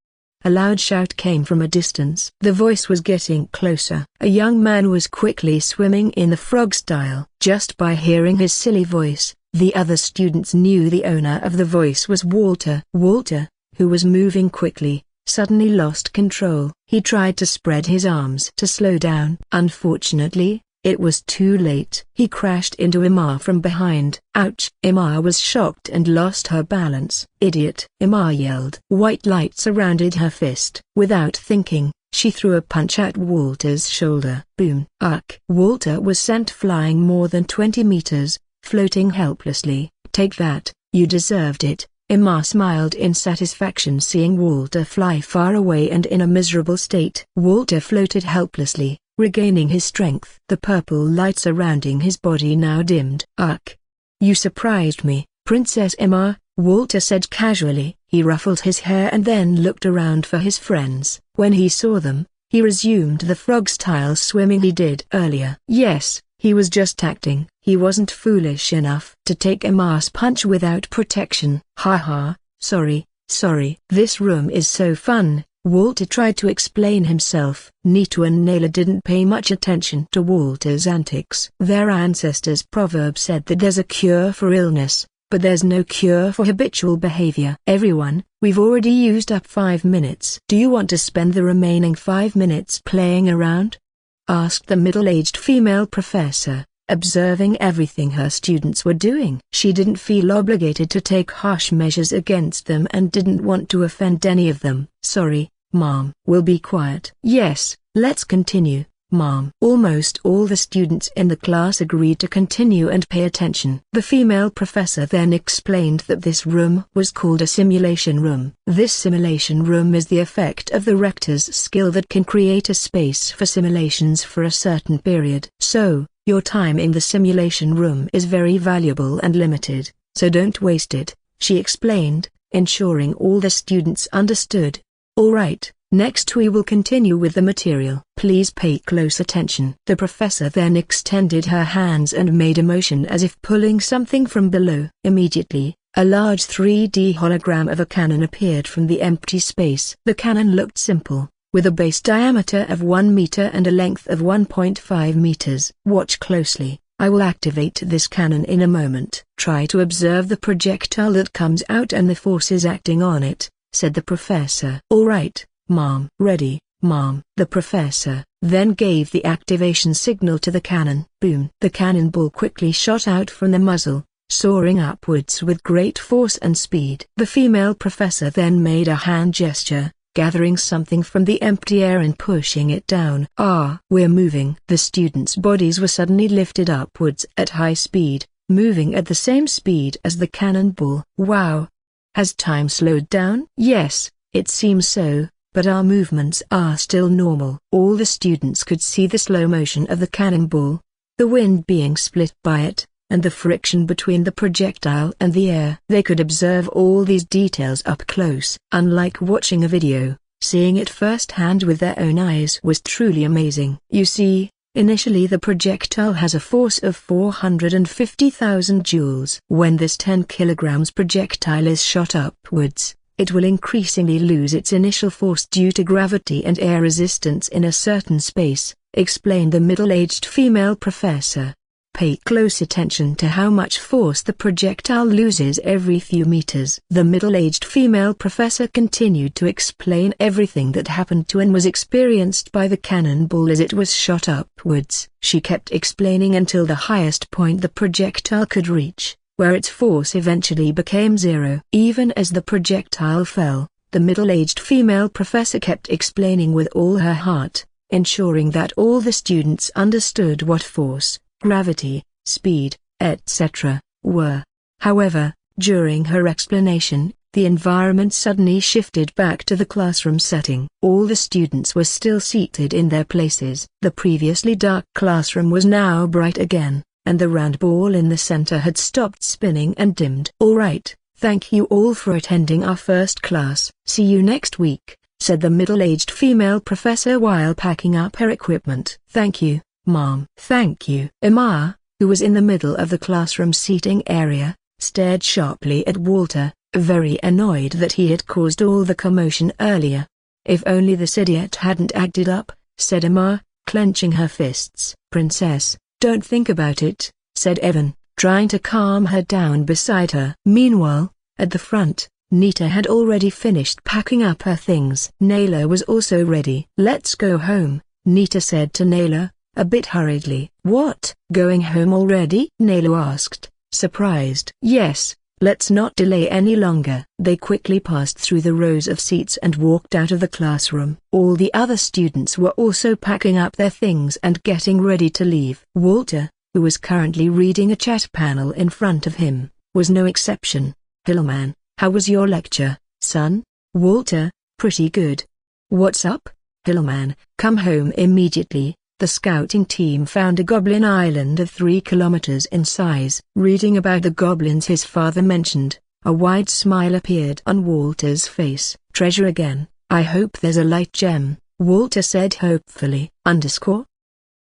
A loud shout came from a distance. The voice was getting closer. A young man was quickly swimming in the frog style. Just by hearing his silly voice, the other students knew the owner of the voice was Walter. Walter, who was moving quickly, suddenly lost control. He tried to spread his arms to slow down. Unfortunately, it was too late. He crashed into Imar from behind. Ouch! Imar was shocked and lost her balance. Idiot! Imar yelled. White light surrounded her fist. Without thinking, she threw a punch at Walter's shoulder. Boom! Ugh! Walter was sent flying more than 20 meters, floating helplessly. Take that, you deserved it. Imar smiled in satisfaction seeing Walter fly far away and in a miserable state. Walter floated helplessly, regaining his strength. The purple light surrounding his body now dimmed. Ugh! You surprised me, Princess Imar, Walter said casually. He ruffled his hair and then looked around for his friends. When he saw them, he resumed the frog-style swimming he did earlier. Yes, he was just acting. He wasn't foolish enough to take Imar's punch without protection. Haha, sorry. This room is so fun, Walter tried to explain himself. Nita and Nayla didn't pay much attention to Walter's antics. Their ancestors' proverb said that there's a cure for illness, but there's no cure for habitual behavior. Everyone, we've already used up 5 minutes. Do you want to spend the remaining 5 minutes playing around? Asked the middle-aged female professor, observing everything her students were doing. She didn't feel obligated to take harsh measures against them and didn't want to offend any of them. Sorry, Mom. We'll be quiet. Yes, let's continue, Mom. Almost all the students in the class agreed to continue and pay attention. The female professor then explained that this room was called a simulation room. This simulation room is the effect of the rector's skill that can create a space for simulations for a certain period. So, your time in the simulation room is very valuable and limited, so don't waste it, she explained, ensuring all the students understood. Alright, next we will continue with the material. Please pay close attention. The professor then extended her hands and made a motion as if pulling something from below. Immediately, a large 3D hologram of a cannon appeared from the empty space. The cannon looked simple, with a base diameter of 1 meter and a length of 1.5 meters. Watch closely, I will activate this cannon in a moment. Try to observe the projectile that comes out and the forces acting on it. said the professor. "All right, Mom." "Ready, Mom." The professor then gave the activation signal to the cannon. Boom! The cannonball quickly shot out from the muzzle, soaring upwards with great force and speed. The female professor then made a hand gesture, gathering something from the empty air and pushing it down. "Ah, we're moving." The students' bodies were suddenly lifted upwards at high speed, moving at the same speed as the cannonball. "Wow! Has time slowed down?" "Yes, it seems so, but our movements are still normal." All the students could see the slow motion of the cannonball, the wind being split by it, and the friction between the projectile and the air. They could observe all these details up close. Unlike watching a video, seeing it firsthand with their own eyes was truly amazing. You see, initially the projectile has a force of 450,000 joules. When this 10 kilograms projectile is shot upwards, it will increasingly lose its initial force due to gravity and air resistance in a certain space, explained the middle-aged female professor. Pay close attention to how much force the projectile loses every few meters. The middle-aged female professor continued to explain everything that happened to and was experienced by the cannonball as it was shot upwards. She kept explaining until the highest point the projectile could reach, where its force eventually became zero. Even as the projectile fell, the middle-aged female professor kept explaining with all her heart, ensuring that all the students understood what force, gravity, speed, etc. were. However, during her explanation, the environment suddenly shifted back to the classroom setting. All the students were still seated in their places. The previously dark classroom was now bright again, and the round ball in the center had stopped spinning and dimmed. "All right, thank you all for attending our first class. See you next week," said the middle-aged female professor while packing up her equipment. "Thank you, Mom." "Thank you." Emma, who was in the middle of the classroom seating area, stared sharply at Walter, very annoyed that he had caused all the commotion earlier. "If only this idiot hadn't acted up," said Emma, clenching her fists. "Princess, don't think about it," said Evan, trying to calm her down beside her. Meanwhile, at the front, Nita had already finished packing up her things. Naylor was also ready. "Let's go home," Nita said to Naylor, a bit hurriedly. "What? Going home already?" Naylor asked, surprised. "Yes, let's not delay any longer." They quickly passed through the rows of seats and walked out of the classroom. All the other students were also packing up their things and getting ready to leave. Walter, who was currently reading a chat panel in front of him, was no exception. "Hello man, how was your lecture, son?" "Walter, pretty good." "What's up?" "Hello man, come home immediately. The scouting team found a goblin island of 3 kilometers in size." Reading about the goblins his father mentioned, a wide smile appeared on Walter's face. "Treasure again, I hope there's a light gem," Walter said hopefully.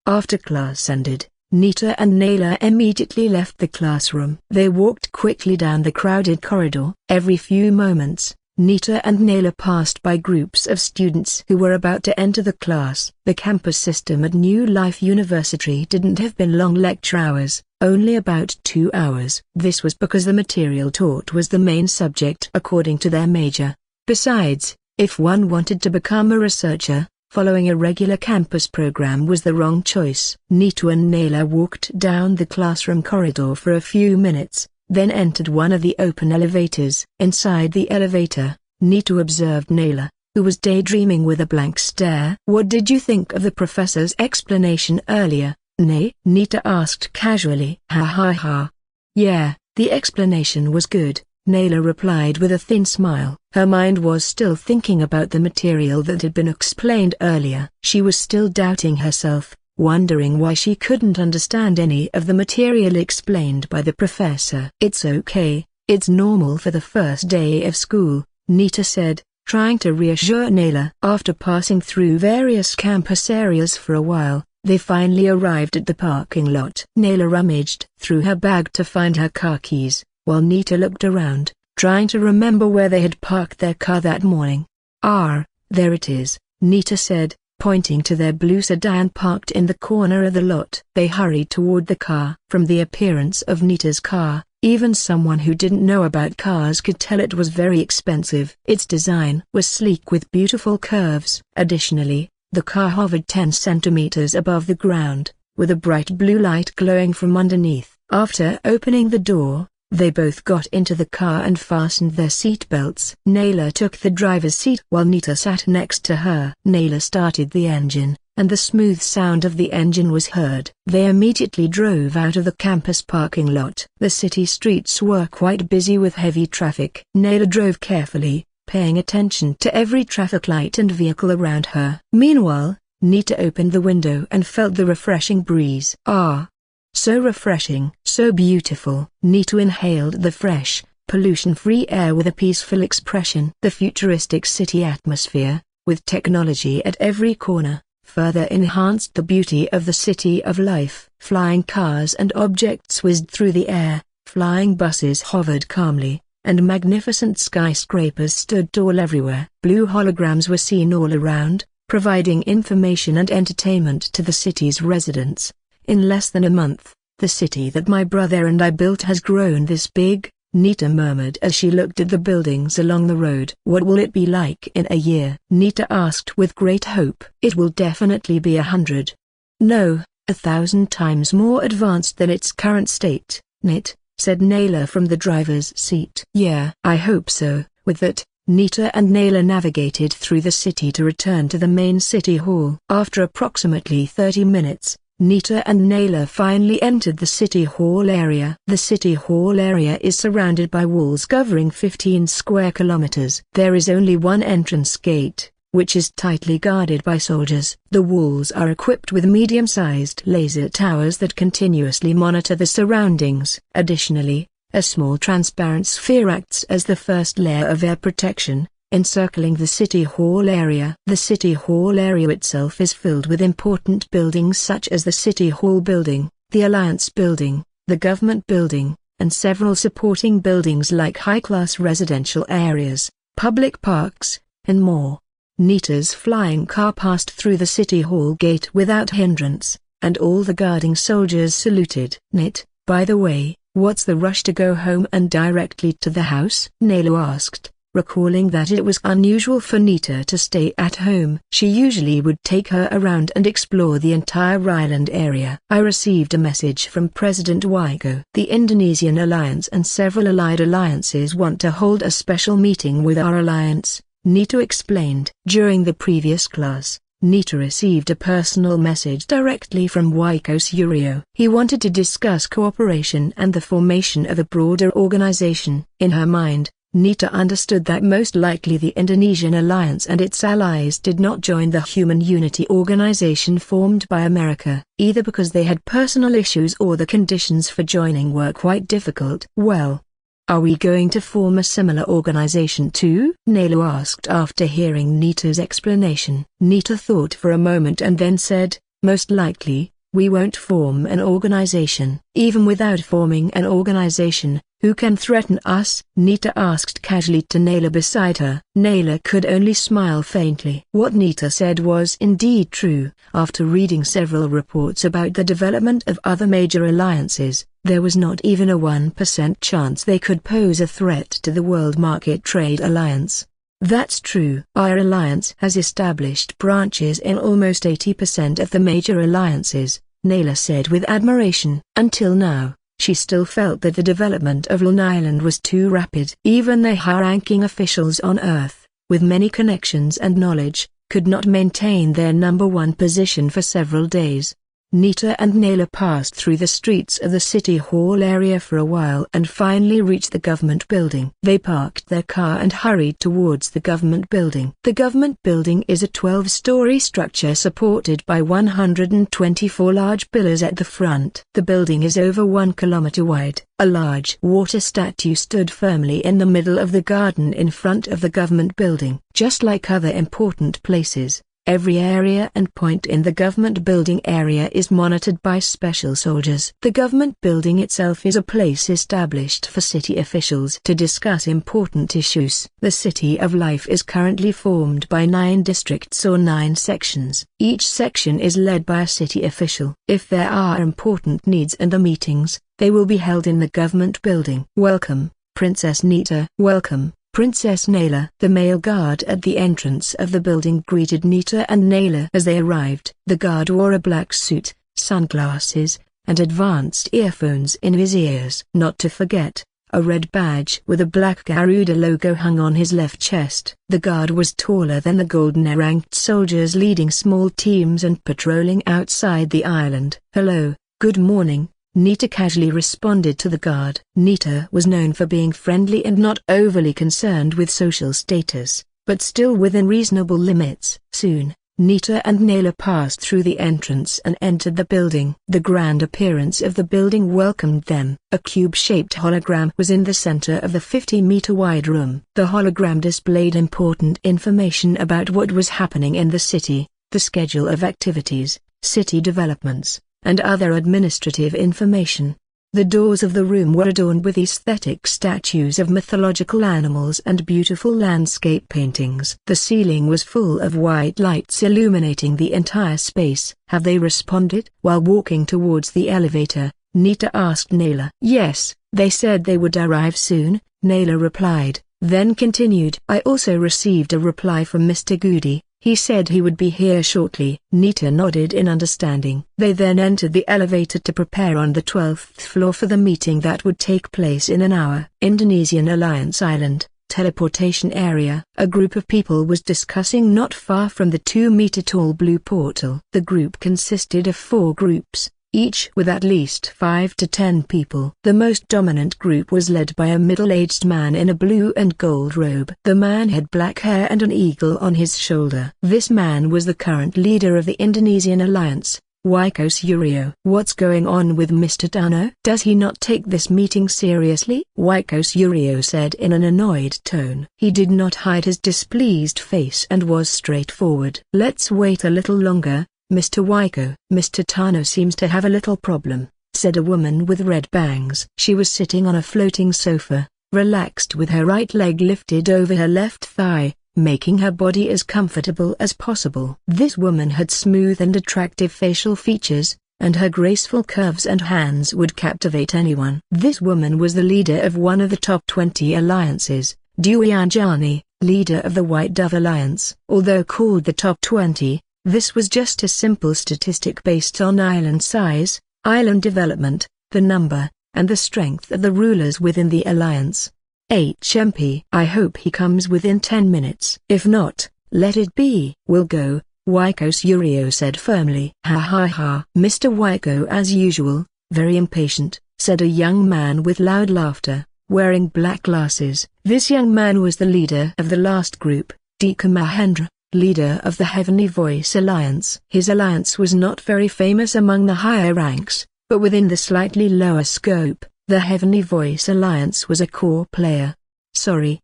After class ended, Nita and Naylor immediately left the classroom. They walked quickly down the crowded corridor. Every few moments, Nita and Naylor passed by groups of students who were about to enter the class. The campus system at New Life University didn't have been long lecture hours, only about 2 hours. This was because the material taught was the main subject according to their major. Besides, if one wanted to become a researcher, following a regular campus program was the wrong choice. Nita and Naylor walked down the classroom corridor for a few minutes, then entered one of the open elevators. Inside the elevator, Nita observed Naylor, who was daydreaming with a blank stare. "What did you think of the professor's explanation earlier, Nay?" Nita asked casually. "Ha ha ha. Yeah, the explanation was good," Naylor replied with a thin smile. Her mind was still thinking about the material that had been explained earlier. She was still doubting herself, wondering why she couldn't understand any of the material explained by the professor. "It's okay, it's normal for the first day of school," Nita said, trying to reassure Naylor. After passing through various campus areas for a while, they finally arrived at the parking lot. Naylor rummaged through her bag to find her car keys, while Nita looked around, trying to remember where they had parked their car that morning. "Ah, there it is," Nita said, pointing to their blue sedan parked in the corner of the lot. They hurried toward the car. From the appearance of Nita's car, Even someone who didn't know about cars could tell it was very expensive. Its design was sleek with beautiful curves. Additionally, the car hovered 10 centimeters above the ground, with a bright blue light glowing from underneath. After opening the door, they both got into the car and fastened their seatbelts. Naila took the driver's seat while Nita sat next to her. Naila started the engine, and the smooth sound of the engine was heard. They immediately drove out of the campus parking lot. The city streets were quite busy with heavy traffic. Naila drove carefully, paying attention to every traffic light and vehicle around her. Meanwhile, Nita opened the window and felt the refreshing breeze. Ah! So refreshing, so beautiful. Nita inhaled the fresh, pollution-free air with a peaceful expression. The futuristic city atmosphere, with technology at every corner, further enhanced the beauty of the city of life. Flying cars and objects whizzed through the air, flying buses hovered calmly, and magnificent skyscrapers stood tall everywhere. Blue holograms were seen all around, providing information and entertainment to the city's residents. In less than a month, the city that my brother and I built has grown this big, Nita murmured as she looked at the buildings along the road. What will it be like in a year? Nita asked with great hope. It will definitely be 100. No, 1,000 times more advanced than its current state, Nit, said Naila from the driver's seat. Yeah, I hope so. With that, Nita and Naila navigated through the city to return to the main city hall. After approximately 30 minutes, Nita and Naila finally entered the City Hall area. The City Hall area is surrounded by walls covering 15 square kilometers. There is only one entrance gate, which is tightly guarded by soldiers. The walls are equipped with medium-sized laser towers that continuously monitor the surroundings. Additionally, a small transparent sphere acts as the first layer of air protection, encircling the City Hall area. The City Hall area itself is filled with important buildings such as the City Hall Building, the Alliance Building, the Government Building, and several supporting buildings like high-class residential areas, public parks, and more. Nita's flying car passed through the City Hall gate without hindrance, and all the guarding soldiers saluted. Nit, by the way, what's the rush to go home and directly to the house? Naila asked, recalling that it was unusual for Nita to stay at home. She usually would take her around and explore the entire island area. I received a message from President Waiko. The Indonesian Alliance and several allied alliances want to hold a special meeting with our alliance, Nita explained. During the previous class, Nita received a personal message directly from Waiko Suryo. He wanted to discuss cooperation and the formation of a broader organization. In her mind, Nita understood that most likely the Indonesian Alliance and its allies did not join the Human Unity Organization formed by America, either because they had personal issues or the conditions for joining were quite difficult. Well, are we going to form a similar organization too? Naila asked after hearing Nita's explanation. Nita thought for a moment and then said, most likely, we won't form an organization. Even without forming an organization, who can threaten us? Nita asked casually to Naila beside her. Naila could only smile faintly. What Nita said was indeed true. After reading several reports about the development of other major alliances, there was not even a 1% chance they could pose a threat to the World Market Trade Alliance. That's true. Our alliance has established branches in almost 80% of the major alliances, Naila said with admiration. Until now, she still felt that the development of Lein Island was too rapid. Even the high-ranking officials on Earth, with many connections and knowledge, could not maintain their number one position for several days. Nita and Naila passed through the streets of the City Hall area for a while and finally reached the government building. They parked their car and hurried towards the government building. The government building is a 12-story structure supported by 124 large pillars at the front. The building is over 1 kilometer wide. A large water statue stood firmly in the middle of the garden in front of the government building. Just like other important places, every area and point in the government building area is monitored by special soldiers. The government building itself is a place established for city officials to discuss important issues. The City of Life is currently formed by 9 districts or 9 sections. Each section is led by a city official. If there are important needs and the meetings, They will be held in the government building. Welcome, Princess Nita. Welcome, Princess Naila. The male guard at the entrance of the building greeted Nita and Naila as they arrived. The guard wore a black suit, sunglasses, and advanced earphones in his ears. Not to forget, a red badge with a black Garuda logo hung on his left chest. The guard was taller than the golden-ranked soldiers leading small teams and patrolling outside the island. Hello, good morning, Nita casually responded to the guard. Nita was known for being friendly and not overly concerned with social status, but still within reasonable limits. Soon, Nita and Naila passed through the entrance and entered the building. The grand appearance of the building welcomed them. A cube-shaped hologram was in the center of the 50-meter-wide room. The hologram displayed important information about what was happening in the city, the schedule of activities, city developments, and other administrative information. The doors of the room were adorned with aesthetic statues of mythological animals and beautiful landscape paintings. The ceiling was full of white lights illuminating the entire space. Have they responded? While walking towards the elevator, Nita asked Naila. Yes, they said they would arrive soon, Naila replied, then continued. I also received a reply from Mr. Goody. He said he would be here shortly. Nita nodded in understanding. They then entered the elevator to prepare on the 12th floor for the meeting that would take place in an hour. Indonesian Alliance Island, teleportation area. A group of people was discussing not far from the 2-meter-tall blue portal. The group consisted of 4 groups, each with at least 5 to 10 people. The most dominant group was led by a middle-aged man in a blue and gold robe. The man had black hair and an eagle on his shoulder. This man was the current leader of the Indonesian Alliance, Waiko Suryo. What's going on with Mr. Tano? Does he not take this meeting seriously? Waiko Suryo said in an annoyed tone. He did not hide his displeased face and was straightforward. Let's wait a little longer, Mr. Waiko. Mr. Tano seems to have a little problem, said a woman with red bangs. She was sitting on a floating sofa, relaxed with her right leg lifted over her left thigh, making her body as comfortable as possible. This woman had smooth and attractive facial features, and her graceful curves and hands would captivate anyone. This woman was the leader of one of the top 20 alliances, Dwi Anjani, leader of the White Dove Alliance. Although called the top 20, this was just a simple statistic based on island size, island development, the number, and the strength of the rulers within the alliance. HMP. I hope he comes within 10 minutes. If not, let it be. We'll go, Waiko Suryo said firmly. Ha ha ha. Mr. Waiko as usual, very impatient, said a young man with loud laughter, wearing black glasses. This young man was the leader of the last group, Dika Mahendra, leader of the Heavenly Voice Alliance. His alliance was not very famous among the higher ranks, but within the slightly lower scope, the Heavenly Voice Alliance was a core player. Sorry,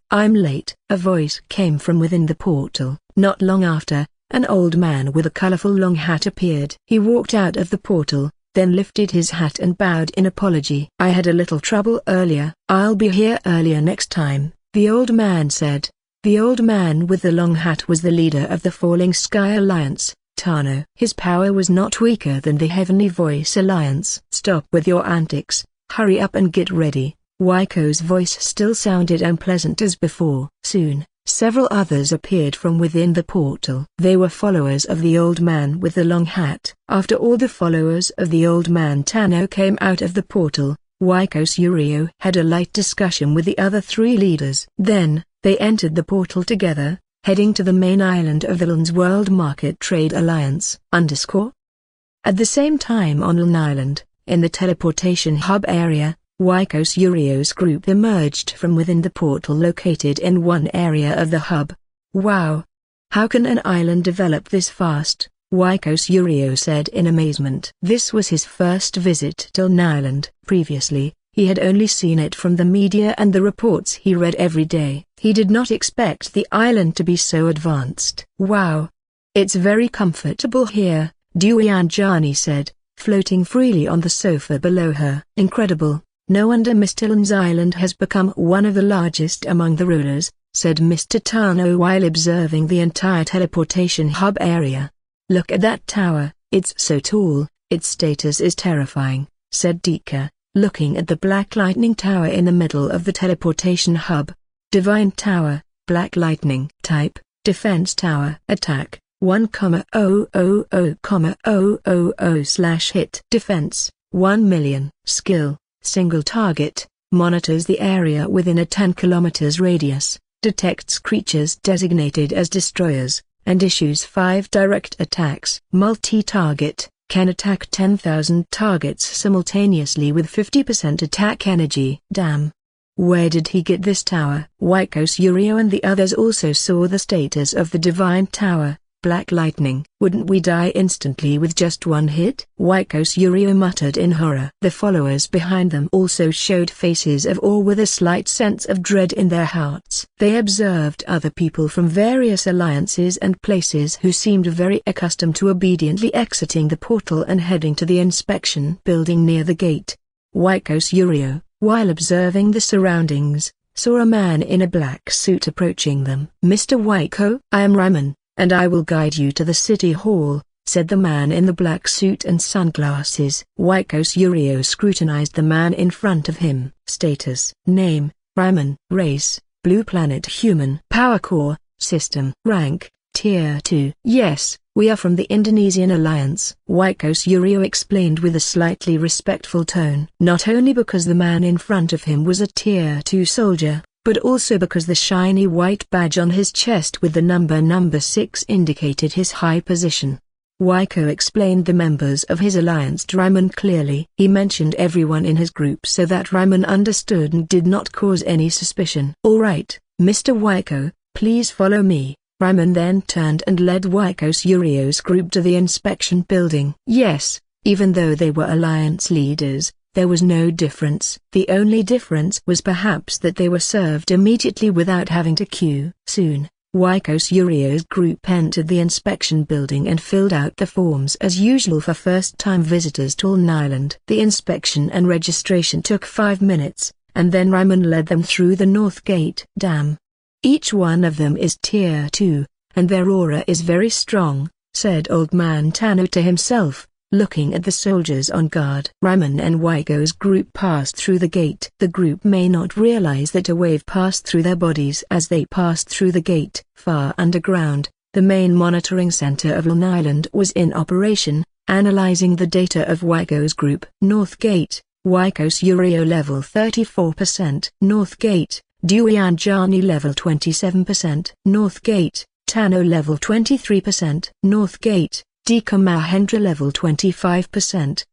I'm late. A voice came from within the portal. Not long after, an old man with a colorful long hat appeared. He walked out of the portal, then lifted his hat and bowed in apology. I had a little trouble earlier. I'll be here earlier next time, the old man said. The old man with the long hat was the leader of the Falling Sky Alliance, Tano. His power was not weaker than the Heavenly Voice Alliance. Stop with your antics, hurry up and get ready. Waiko's voice still sounded unpleasant as before. Soon, several others appeared from within the portal. They were followers of the old man with the long hat. After all the followers of the old man Tano came out of the portal, Waiko Suryo had a light discussion with the other 3 leaders. Then, they entered the portal together, heading to the main island of the Leon's World Market Trade Alliance. At the same time on Lein Island, in the teleportation hub area, Waiko Suryo's group emerged from within the portal located in one area of the hub. Wow! How can an island develop this fast? Waiko Suryo said in amazement. This was his first visit to Lein Island. Previously, he had only seen it from the media and the reports he read every day. He did not expect the island to be so advanced. Wow! It's very comfortable here, Dwi Anjani said, floating freely on the sofa below her. Incredible, no wonder Mr. Lein's island has become one of the largest among the rulers, said Mr. Tano while observing the entire teleportation hub area. Look at that tower, it's so tall, its status is terrifying, said Dika, looking at the black lightning tower in the middle of the teleportation hub. Divine Tower, Black Lightning. Type, Defense Tower. Attack, 1,000,000/hit. Defense, 1,000,000. Skill, Single Target, monitors the area within a 10 km radius, detects creatures designated as destroyers, and issues 5 direct attacks. Multi-target, can attack 10,000 targets simultaneously with 50% attack energy. Damn. Where did he get this tower? Wykos Yurio and the others also saw the status of the Divine Tower, Black Lightning. Wouldn't we die instantly with just one hit? Wykos Yurio muttered in horror. The followers behind them also showed faces of awe with a slight sense of dread in their hearts. They observed other people from various alliances and places who seemed very accustomed to obediently exiting the portal and heading to the inspection building near the gate. Wykos Yurio, while observing the surroundings, saw a man in a black suit approaching them. "Mr. Wyko, I am Raman, and I will guide you to the city hall," said the man in the black suit and sunglasses. Wykos Yurio scrutinized the man in front of him. Status: Name, Raman. Race, Blue Planet Human. Power Core, System. Rank, Tier 2. "Yes, we are from the Indonesian Alliance," Wykos Yurio explained with a slightly respectful tone. Not only because the man in front of him was a Tier 2 soldier, but also because the shiny white badge on his chest with the number 6 indicated his high position. Wyko explained the members of his alliance to Raman clearly. He mentioned everyone in his group so that Raman understood and did not cause any suspicion. "All right, Mr. Wyko, please follow me." Raman then turned and led Wykos Yurio's group to the inspection building. Yes, even though they were alliance leaders, there was no difference. The only difference was perhaps that they were served immediately without having to queue. Soon, Wykos Yurio's group entered the inspection building and filled out the forms as usual for first-time visitors to Lein Island. The inspection and registration took 5 minutes, and then Raman led them through the north gate. Damn. Each one of them is Tier 2, and their aura is very strong, said Old Man Tano to himself, looking at the soldiers on guard. Raman and Wyko's group passed through the gate. The group may not realize that a wave passed through their bodies as they passed through the gate. Far underground, the main monitoring center of Lein Island was in operation, analyzing the data of Wyko's group. North Gate, Wykos Yurio level 34%. North Gate, Duyan Jani level 27%. North Gate, Tano level 23%. North Gate, Dika Mahendra level 25%.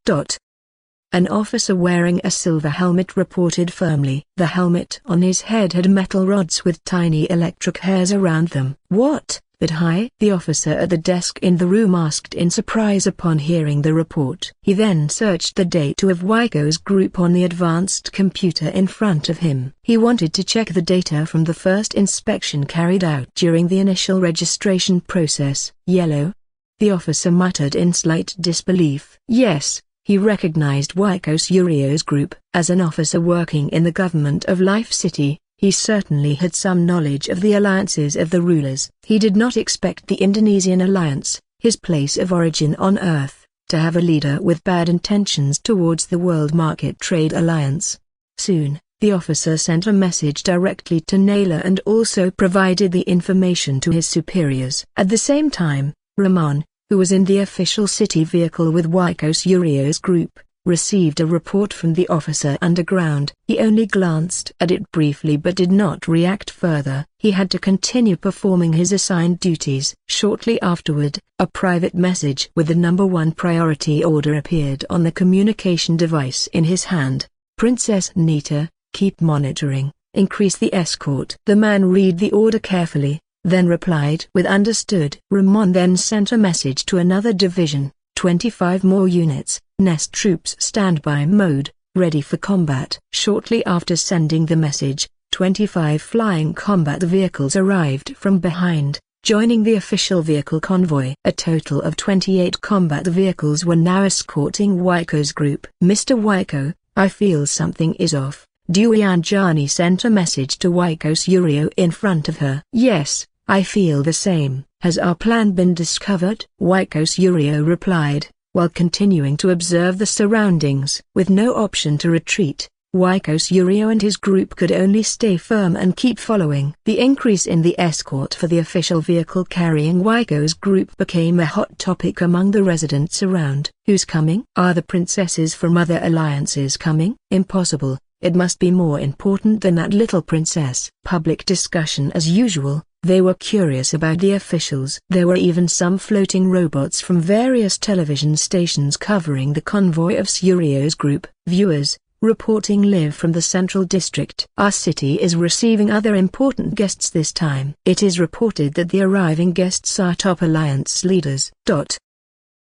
An officer wearing a silver helmet reported firmly. The helmet on his head had metal rods with tiny electric hairs around them. "What, that high?" the officer at the desk in the room asked in surprise upon hearing the report. He then searched the data of Wyko's group on the advanced computer in front of him. He wanted to check the data from the first inspection carried out during the initial registration process. "Yellow?" the officer muttered in slight disbelief. Yes. He recognized Wykos Yurio's group. As an officer working in the government of Life City, he certainly had some knowledge of the alliances of the rulers. He did not expect the Indonesian Alliance, his place of origin on Earth, to have a leader with bad intentions towards the World Market Trade Alliance. Soon, the officer sent a message directly to Naylor and also provided the information to his superiors. At the same time, Ramon, who was in the official city vehicle with Wykos Yurio's group, received a report from the officer underground. He only glanced at it briefly but did not react further. He had to continue performing his assigned duties. Shortly afterward, a private message with the number 1 priority order appeared on the communication device in his hand. "Princess Nita, keep monitoring, increase the escort." The man read the order carefully, then replied with understood. Ramon then sent a message to another division, 25 more units, Nest troops standby mode, ready for combat. Shortly after sending the message, 25 flying combat vehicles arrived from behind, joining the official vehicle convoy. A total of 28 combat vehicles were now escorting Wyko's group. "Mr. Wyko, I feel something is off." Duyan Jani sent a message to Wykos Yurio in front of her. "Yes, I feel the same." "Has our plan been discovered?" Wykos Yurio replied, while continuing to observe the surroundings. With no option to retreat, Waiko's Yurio and his group could only stay firm and keep following. The increase in the escort for the official vehicle carrying Waiko's group became a hot topic among the residents around. Who's coming? Are the princesses from other alliances coming? Impossible. It must be more important than that little princess. Public discussion as usual. They were curious about the officials. There were even some floating robots from various television stations covering the convoy of Surio's group. Viewers, reporting live from the Central District. Our city is receiving other important guests this time. It is reported that the arriving guests are top alliance leaders.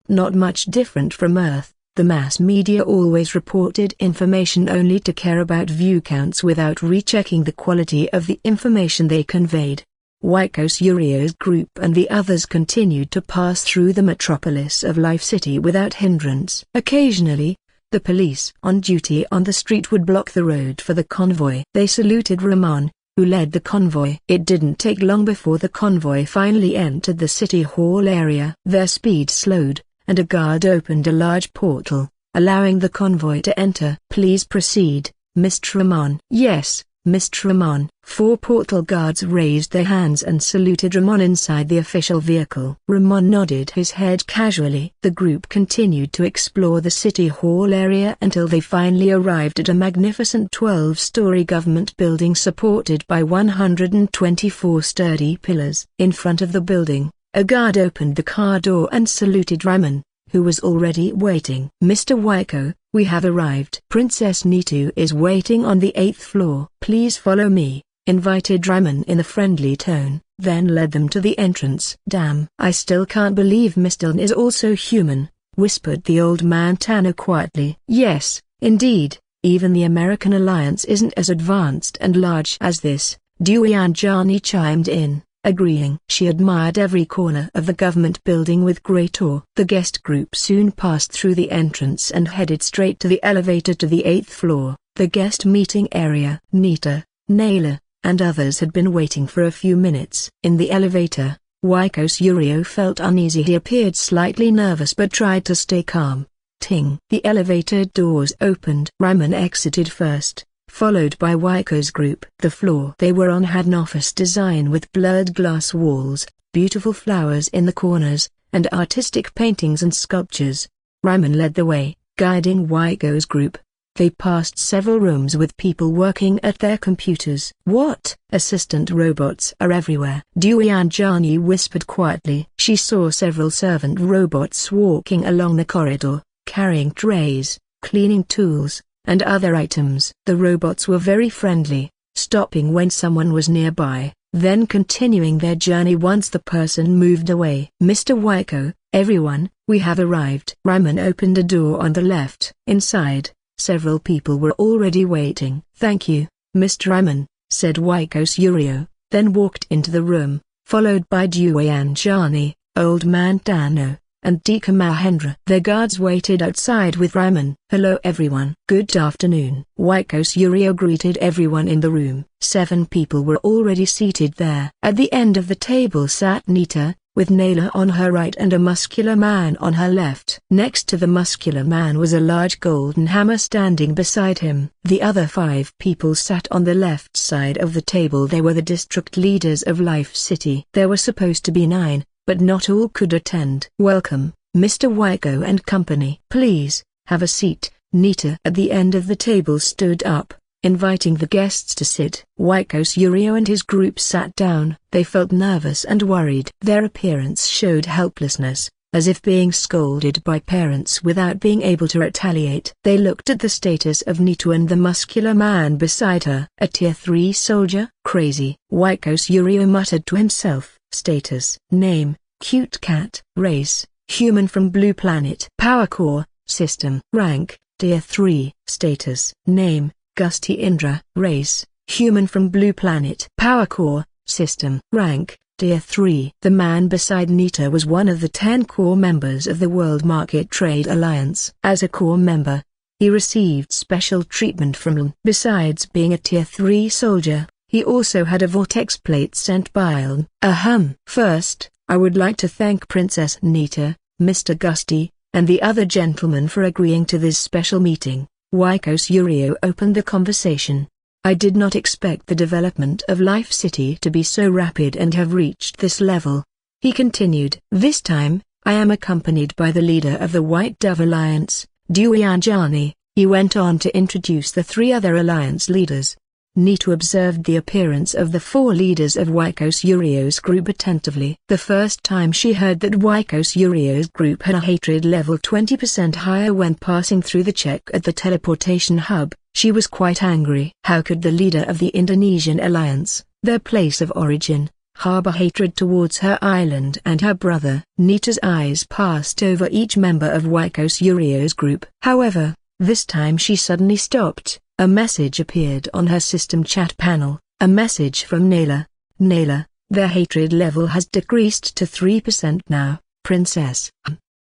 Not much different from Earth. The mass media always reported information only to care about view counts without rechecking the quality of the information they conveyed. Waiko's Yurio's group and the others continued to pass through the metropolis of Life City without hindrance. Occasionally, the police on duty on the street would block the road for the convoy. They saluted Ramon, who led the convoy. It didn't take long before the convoy finally entered the city hall area. Their speed slowed, and a guard opened a large portal, allowing the convoy to enter. Please proceed, Mr. Ramon. Yes, Mr. Ramon. 4 portal guards raised their hands and saluted Ramon inside the official vehicle. Ramon nodded his head casually. The group continued to explore the city hall area until they finally arrived at a magnificent 12-story government building supported by 124 sturdy pillars. In front of the building, a guard opened the car door and saluted Ramon, who was already waiting. Mr. Waiko, we have arrived. Princess Nitu is waiting on the 8th floor. Please follow me, invited Ramon in a friendly tone, then led them to the entrance. Damn. I still can't believe Mr. Lein is also human, whispered the old man Tano quietly. Yes, indeed, even the American alliance isn't as advanced and large as this, Duyan Jani chimed in, agreeing. She admired every corner of the government building with great awe. The guest group soon passed through the entrance and headed straight to the elevator to the 8th floor, the guest meeting area. Nita, Naila, and others had been waiting for a few minutes. In the elevator, Waiko's Yurio felt uneasy. He appeared slightly nervous but tried to stay calm. Ting. The elevator doors opened. Ramon exited first, followed by Waiko's group. The floor they were on had an office design with blurred glass walls, beautiful flowers in the corners, and artistic paintings and sculptures. Ramon led the way, guiding Waiko's group. They passed several rooms with people working at their computers. What? Assistant robots are everywhere, Duyan Jani whispered quietly. She saw several servant robots walking along the corridor, carrying trays, cleaning tools, and other items. The robots were very friendly, stopping when someone was nearby, then continuing their journey once the person moved away. Mr. Waiko, everyone, we have arrived. Ramon opened a door on the left. Inside, several people were already waiting. Thank you, Mr. Ramon, said Waiko's Yurio, then walked into the room, followed by Duyan Jani, Old Man Tano, and Dika Mahendra. Their guards waited outside with Ramon. Hello everyone. Good afternoon. Waiko's Yurio greeted everyone in the room. 7 people were already seated there. At the end of the table sat Nita, with Naila on her right and a muscular man on her left. Next to the muscular man was a large golden hammer standing beside him. The other 5 people sat on the left side of the table. They were the district leaders of Life City. There were supposed to be 9, but not all could attend. Welcome, Mr. Waiko and company. Please, have a seat. Nita at the end of the table stood up, inviting the guests to sit. Waiko's Yurio and his group sat down. They felt nervous and worried. Their appearance showed helplessness, as if being scolded by parents without being able to retaliate. They looked at the status of Nitu and the muscular man beside her. A tier 3 soldier? Crazy. Waiko's Yurio muttered to himself. Status. Name, Cute Cat. Race, human from Blue Planet. Power Core, System. Rank, tier 3. Status. Name, Gusty Indra. Race, human from Blue Planet. Power Core, System. Rank, tier 3. The man beside Nita was one of the 10 core members of the World Market Trade Alliance. As a core member, he received special treatment from Lein. Besides being a tier 3 soldier, he also had a vortex plate sent by Lein. First, I would like to thank Princess Nita, Mr. Gusty, and the other gentlemen for agreeing to this special meeting. Wykos Yurio opened the conversation. I did not expect the development of Life City to be so rapid and have reached this level. He continued. This time, I am accompanied by the leader of the White Dove Alliance, Duyanjani. He went on to introduce the 3 other alliance leaders. Nita observed the appearance of the 4 leaders of Wykos Yurio's group attentively. The first time she heard that Wykos Yurio's group had a hatred level 20% higher when passing through the check at the teleportation hub, she was quite angry. How could the leader of the Indonesian alliance, their place of origin, harbor hatred towards her island and her brother? Nita's eyes passed over each member of Wykos Yurio's group. However, this time she suddenly stopped. A message appeared on her system chat panel, a message from Naila. Naila, their hatred level has decreased to 3% now, Princess.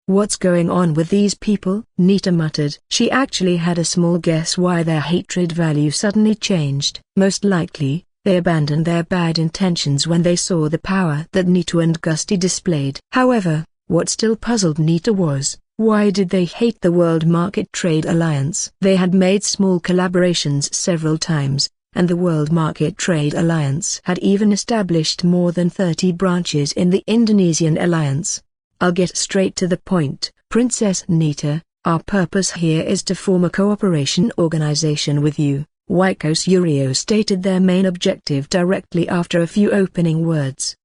What's going on with these people? Nita muttered. She actually had a small guess why their hatred value suddenly changed. Most likely, they abandoned their bad intentions when they saw the power that Nita and Gusty displayed. However, what still puzzled Nita was, why did they hate the World Market Trade Alliance? They had made small collaborations several times, and the World Market Trade Alliance had even established more than 30 branches in the Indonesian alliance. I'll get straight to the point, Princess Nita. Our purpose here is to form a cooperation organization with you. Wykos Yurio stated their main objective directly after a few opening words.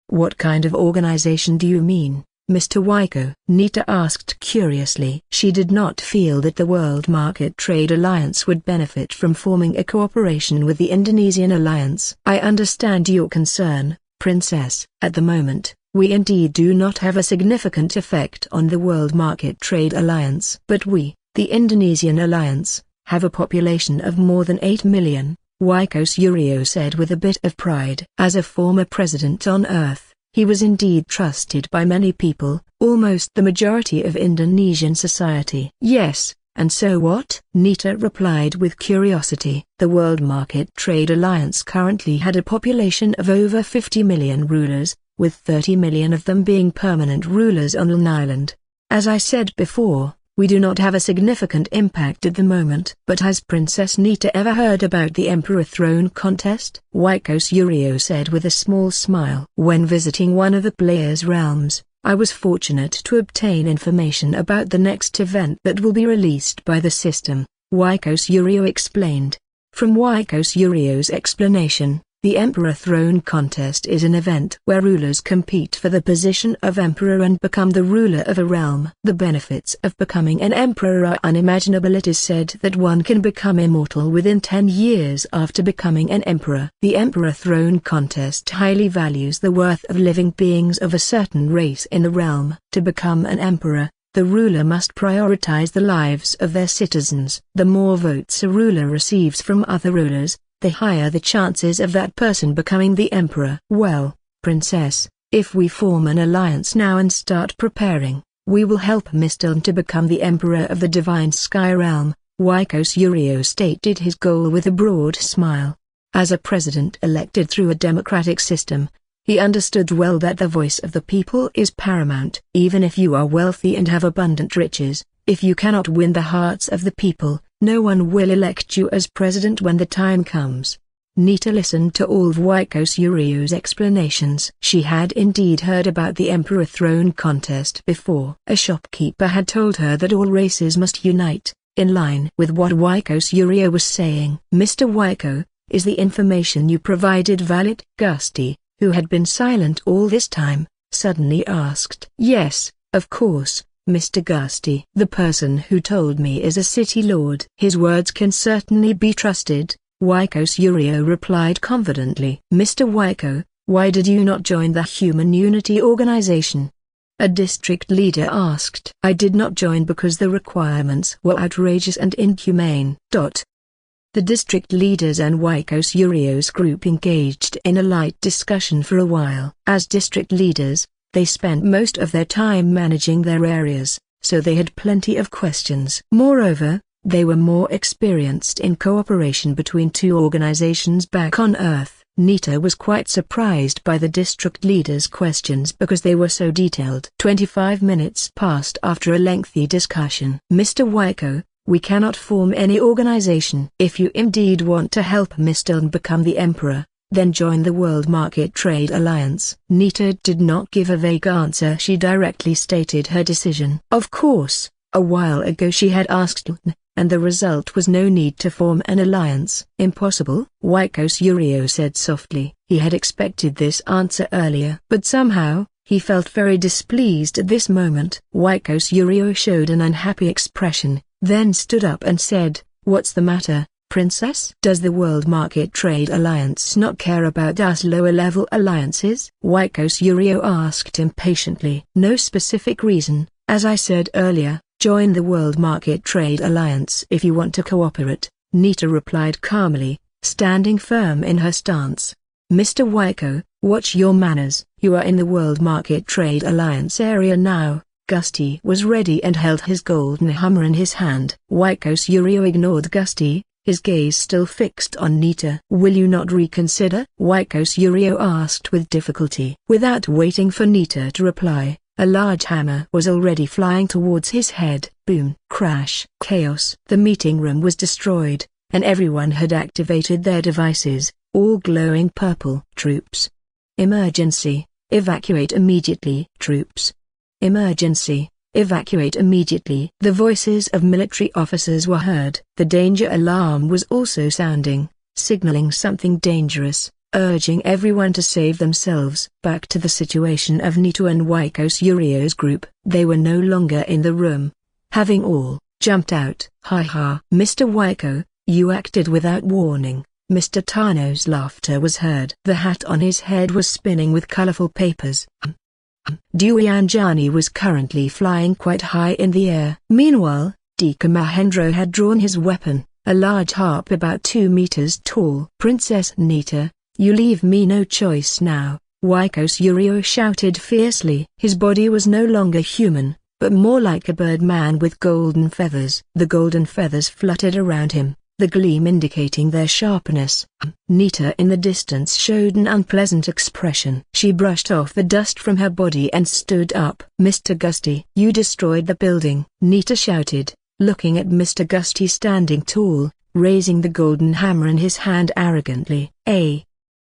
What kind of organization do you mean, Mr. Wyko? Nita asked curiously. She did not feel that the World Market Trade Alliance would benefit from forming a cooperation with the Indonesian alliance. I understand your concern, Princess. At the moment, we indeed do not have a significant effect on the World Market Trade Alliance. But we, the Indonesian alliance, have a population of more than 8 million, Wykos Yurio said with a bit of pride. As a former president on Earth, he was indeed trusted by many people, almost the majority of Indonesian society. Yes, and so what? Nita replied with curiosity. The World Market Trade Alliance currently had a population of over 50 million rulers, with 30 million of them being permanent rulers on Lein Island. As I said before, we do not have a significant impact at the moment. But has Princess Nita ever heard about the Emperor Throne contest? Wykos Yurio said with a small smile. When visiting one of the players' realms, I was fortunate to obtain information about the next event that will be released by the system, Wykos Yurio explained. From Wykos Yurio's explanation, the Emperor Throne Contest is an event where rulers compete for the position of emperor and become the ruler of a realm. The benefits of becoming an emperor are unimaginable. It is said that one can become immortal within 10 years after becoming an emperor. The Emperor Throne Contest highly values the worth of living beings of a certain race in the realm. To become an emperor, the ruler must prioritize the lives of their citizens. The more votes a ruler receives from other rulers, the higher the chances of that person becoming the emperor. Well, Princess, if we form an alliance now and start preparing, we will help Mr. Lein to become the emperor of the Divine Sky Realm, Wykos Yurio stated his goal with a broad smile. As a president elected through a democratic system, he understood well that the voice of the people is paramount. Even if you are wealthy and have abundant riches, if you cannot win the hearts of the people, no one will elect you as president when the time comes. Nita listened to all of Wykos Yurio's explanations. She had indeed heard about the Emperor Throne Contest before. A shopkeeper had told her that all races must unite, in line with what Wykos Yurio was saying. Mr. Wyko, is the information you provided valid? Gusty, who had been silent all this time, suddenly asked. Yes, of course, Mr. Gusty. The person who told me is a city lord. His words can certainly be trusted, Wykos Yurio replied confidently. Mr. Wyko, why did you not join the Human Unity Organization? A district leader asked. I did not join because the requirements were outrageous and inhumane. The district leaders and Wykos Yurio's group engaged in a light discussion for a while. As district leaders, they spent most of their time managing their areas, so they had plenty of questions. Moreover, they were more experienced in cooperation between two organizations back on Earth. Nita was quite surprised by the district leader's questions because they were so detailed. 25 minutes passed after a lengthy discussion. Mr. Waiko, we cannot form any organization. If you indeed want to help Mr. Lein become the emperor, then join the World Market Trade Alliance. Nita did not give a vague answer. She directly stated her decision. Of course, a while ago she had asked Lein, and the result was no need to form an alliance. Impossible, Waiko Suryo said softly. He had expected this answer earlier. But somehow, he felt very displeased at this moment. Waiko Suryo showed an unhappy expression, then stood up and said, "What's the matter, Princess? Does the World Market Trade Alliance not care about us lower-level alliances?" Waiko Suryo asked impatiently. "No specific reason, as I said earlier, join the World Market Trade Alliance if you want to cooperate," Nita replied calmly, standing firm in her stance. "Mr. Waiko, watch your manners. You are in the World Market Trade Alliance area now." Gusty was ready and held his golden hammer in his hand. Waiko Suryo ignored Gusty, his gaze still fixed on Nita. "Will you not reconsider?" Waiko Suryo asked with difficulty. Without waiting for Nita to reply, a large hammer was already flying towards his head. Boom! Crash! Chaos! The meeting room was destroyed, and everyone had activated their devices, all glowing purple. "Troops! Emergency! Evacuate immediately! Troops! Emergency! Evacuate immediately!" The voices of military officers were heard. The danger alarm was also sounding, signaling something dangerous, urging everyone to save themselves. Back to the situation of Nita and Waiko Suryo's group. They were no longer in the room, having all jumped out. "Ha ha! Mr. Waiko, you acted without warning." Mr. Tano's laughter was heard. The hat on his head was spinning with colorful papers. Duyanjani was currently flying quite high in the air. Meanwhile, Dika Mahendra had drawn his weapon, a large harp about 2 meters tall. "Princess Nita, you leave me no choice now," Waiko Suryo shouted fiercely. His body was no longer human, but more like a bird man with golden feathers. The golden feathers fluttered around him, the gleam indicating their sharpness. Nita in the distance showed an unpleasant expression. She brushed off the dust from her body and stood up. "Mr. Gusty, you destroyed the building," Nita shouted, looking at Mr. Gusty standing tall, raising the golden hammer in his hand arrogantly.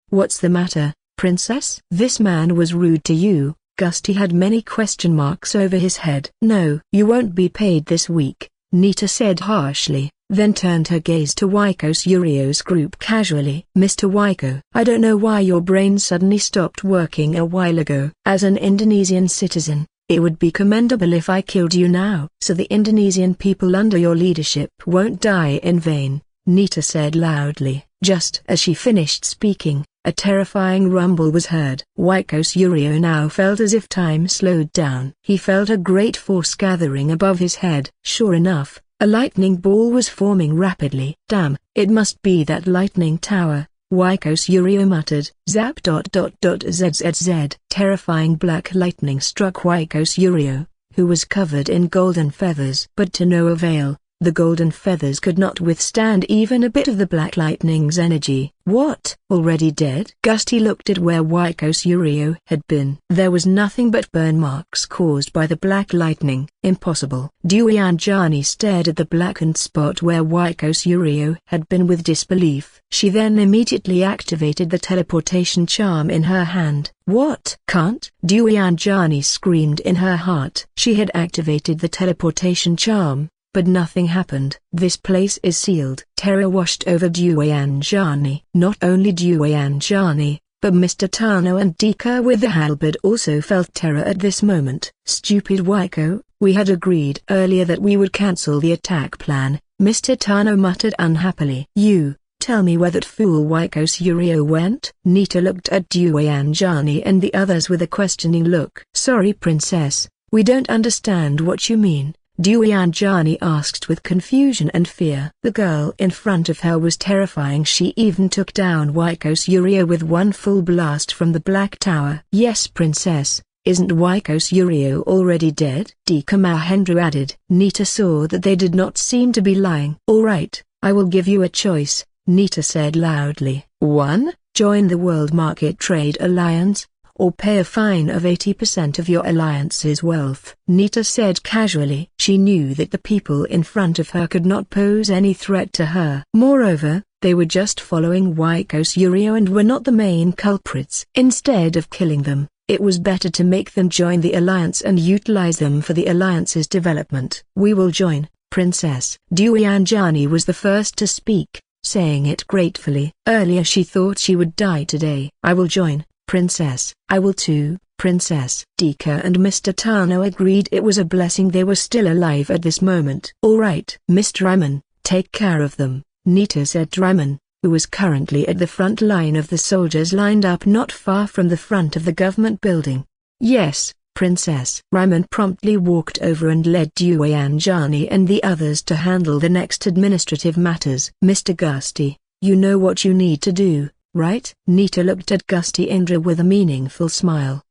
What's the matter, Princess?" "This man was rude to you." Gusty had many question marks over his head. "No, you won't be paid this week," Nita said harshly, then turned her gaze to Waiko Suryo's group casually. "Mr. Waiko, I don't know why your brain suddenly stopped working a while ago. As an Indonesian citizen, it would be commendable if I killed you now, so the Indonesian people under your leadership won't die in vain," Nita said loudly. Just as she finished speaking, a terrifying rumble was heard. Waiko Suryo now felt as if time slowed down. He felt a great force gathering above his head. Sure enough, a lightning ball was forming rapidly. "Damn, it must be that lightning tower," Waiko Suryo muttered. Zap ... zzz. Terrifying black lightning struck Waiko Suryo, who was covered in golden feathers. But to no avail. The golden feathers could not withstand even a bit of the black lightning's energy. "What? Already dead?" Gusty looked at where Waiko Suryo had been. There was nothing but burn marks caused by the black lightning. "Impossible." Duyanjani stared at the blackened spot where Waiko Suryo had been with disbelief. She then immediately activated the teleportation charm in her hand. "What? Can't?" Duyanjani screamed in her heart. She had activated the teleportation charm, but nothing happened. "This place is sealed." Terror washed over Duyanjani. Not only Duyanjani, but Mr. Tano and Dika with the halberd also felt terror at this moment. "Stupid Waiko, we had agreed earlier that we would cancel the attack plan," Mr. Tano muttered unhappily. "You, tell me where that fool Waiko Suryo went?" Nita looked at Duyanjani and the others with a questioning look. "Sorry Princess, we don't understand what you mean," Duyanjani asked with confusion and fear. The girl in front of her was terrifying. She even took down Waiko Suryo with one full blast from the Black Tower. "Yes Princess, isn't Waiko Suryo already dead?" Dika Mahendra added. Nita saw that they did not seem to be lying. "All right, I will give you a choice," Nita said loudly. 1, Join the World Market Trade Alliance, or pay a fine of 80% of your alliance's wealth," Nita said casually. She knew that the people in front of her could not pose any threat to her. Moreover, they were just following Waikos Yurio and were not the main culprits. Instead of killing them, it was better to make them join the alliance and utilize them for the alliance's development. "We will join, Princess." Duyanjani was the first to speak, saying it gratefully. Earlier she thought she would die today. "I will join, Princess." "I will too, Princess." Dika and Mr. Tano agreed it was a blessing they were still alive at this moment. "All right, Mr. Raman, take care of them," Nita said to Raman, who was currently at the front line of the soldiers lined up not far from the front of the government building. "Yes, Princess." Raman promptly walked over and led Duyanjani and the others to handle the next administrative matters. "Mr. Gusty, you know what you need to do, right?" Nita looked at Gusty Indra with a meaningful smile.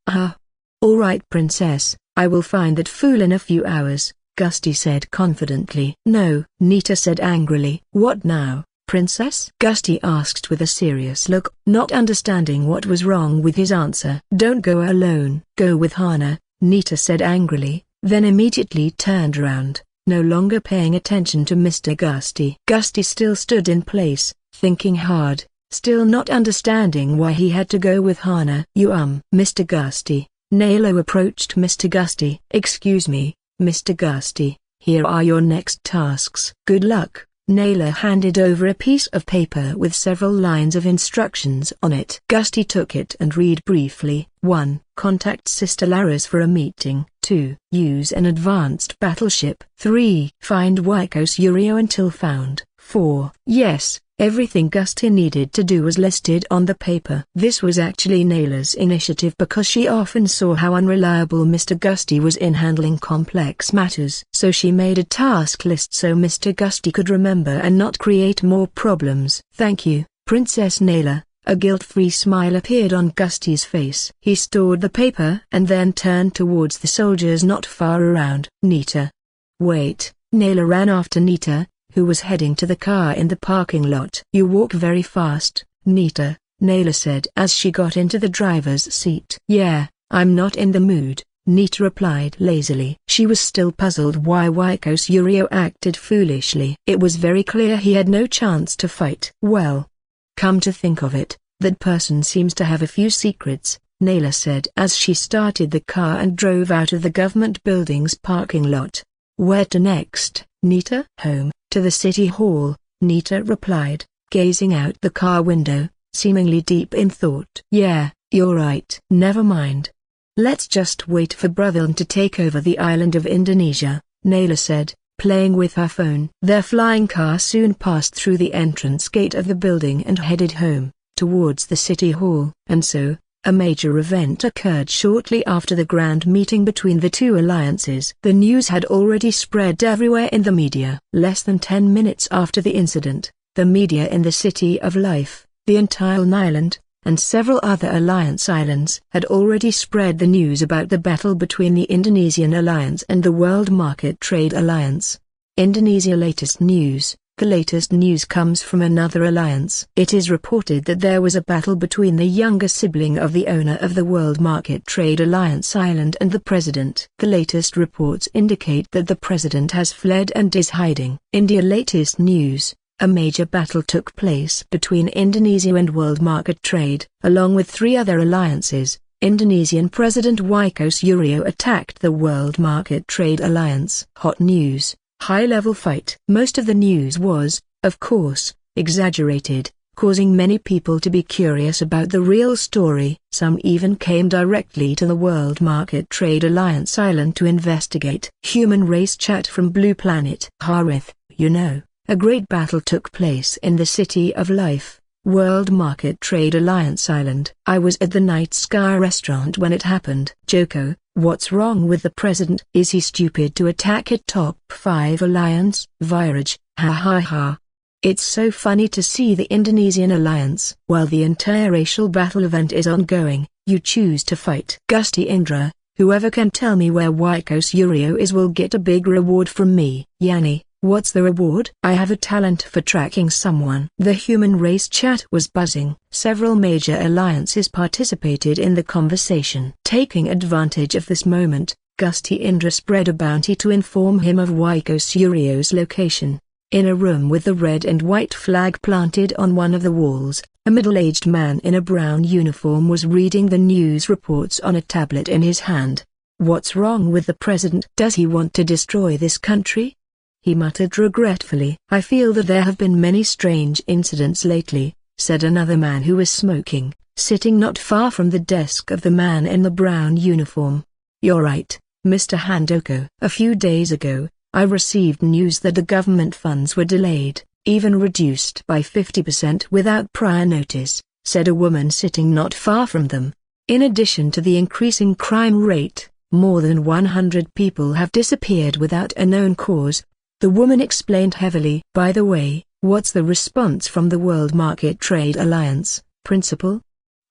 All right, Princess, I will find that fool in a few hours," Gusty said confidently. "No," Nita said angrily. "What now, Princess?" Gusty asked with a serious look, not understanding what was wrong with his answer. "Don't go alone. Go with Hana," Nita said angrily, then immediately turned around, no longer paying attention to Mr. Gusty. Gusty still stood in place, thinking hard, still not understanding why he had to go with Hana. Mr. Gusty." Nailo approached Mr. Gusty. "Excuse me, Mr. Gusty, here are your next tasks." "Good luck." Naila handed over a piece of paper with several lines of instructions on it. Gusty took it and read briefly. 1. Contact Sister Laris for a meeting. 2. Use an advanced battleship. 3. Find Waikos Yurio until found. 4. Yes, everything Gusty needed to do was listed on the paper. This was actually Naila's initiative because she often saw how unreliable Mr. Gusty was in handling complex matters. So she made a task list so Mr. Gusty could remember and not create more problems. "Thank you, Princess Naila." A guilt-free smile appeared on Gusty's face. He stored the paper and then turned towards the soldiers not far around. "Nita." "Wait." Naila ran after Nita, who was heading to the car in the parking lot. "You walk very fast, Nita," Naila said as she got into the driver's seat. "Yeah, I'm not in the mood," Nita replied lazily. She was still puzzled why Waikos Yurio acted foolishly. It was very clear he had no chance to fight. "Well, come to think of it, that person seems to have a few secrets," Naila said as she started the car and drove out of the government building's parking lot. "Where to next, Nita?" "Home, to the city hall," Nita replied, gazing out the car window, seemingly deep in thought. "Yeah, you're right. Never mind. Let's just wait for Brotherlin to take over the island of Indonesia," Naila said, playing with her phone. Their flying car soon passed through the entrance gate of the building and headed home, towards the city hall. And so, a major event occurred shortly after the grand meeting between the two alliances. The news had already spread everywhere in the media. Less than 10 minutes after the incident, the media in the City of Life, the entire island, and several other alliance islands had already spread the news about the battle between the Indonesian Alliance and the World Market Trade Alliance. Indonesia latest news. The latest news comes from another alliance. It is reported that there was a battle between the younger sibling of the owner of the World Market Trade Alliance Island and the president. The latest reports indicate that the president has fled and is hiding. India latest news. A major battle took place between Indonesia and World Market Trade. Along with 3 other alliances, Indonesian President Waikos Yurio attacked the World Market Trade Alliance. Hot news. High-level fight. Most of the news was, of course, exaggerated, causing many people to be curious about the real story. Some even came directly to the World Market Trade Alliance Island to investigate. Human race chat from Blue Planet. Harith, you know, a great battle took place in the City of Life, World Market Trade Alliance Island. I was at the Night Sky restaurant when it happened. Joko, what's wrong with the president? Is he stupid to attack a top 5 alliance? Viraj, ha ha ha. It's so funny to see the Indonesian alliance. While the interracial battle event is ongoing, you choose to fight. Gusty Indra, whoever can tell me where Waikos Yurio is will get a big reward from me. Yani, What's the reward? I have a talent for tracking someone. The human race chat was buzzing. Several major alliances participated in the conversation. Taking advantage of this moment, Gusty Indra spread a bounty to inform him of Waiko Suryo's location. In a room with the red and white flag planted on one of the walls, a middle-aged man in a brown uniform was reading the news reports on a tablet in his hand. What's wrong with the president? Does he want to destroy this country? He muttered regretfully. I feel that there have been many strange incidents lately, said another man who was smoking, sitting not far from the desk of the man in the brown uniform. You're right, Mr. Handoko. A few days ago, I received news that the government funds were delayed, even reduced by 50% without prior notice, said a woman sitting not far from them. In addition to the increasing crime rate, more than 100 people have disappeared without a known cause. The woman explained heavily. By the way, what's the response from the World Market Trade Alliance, Principal?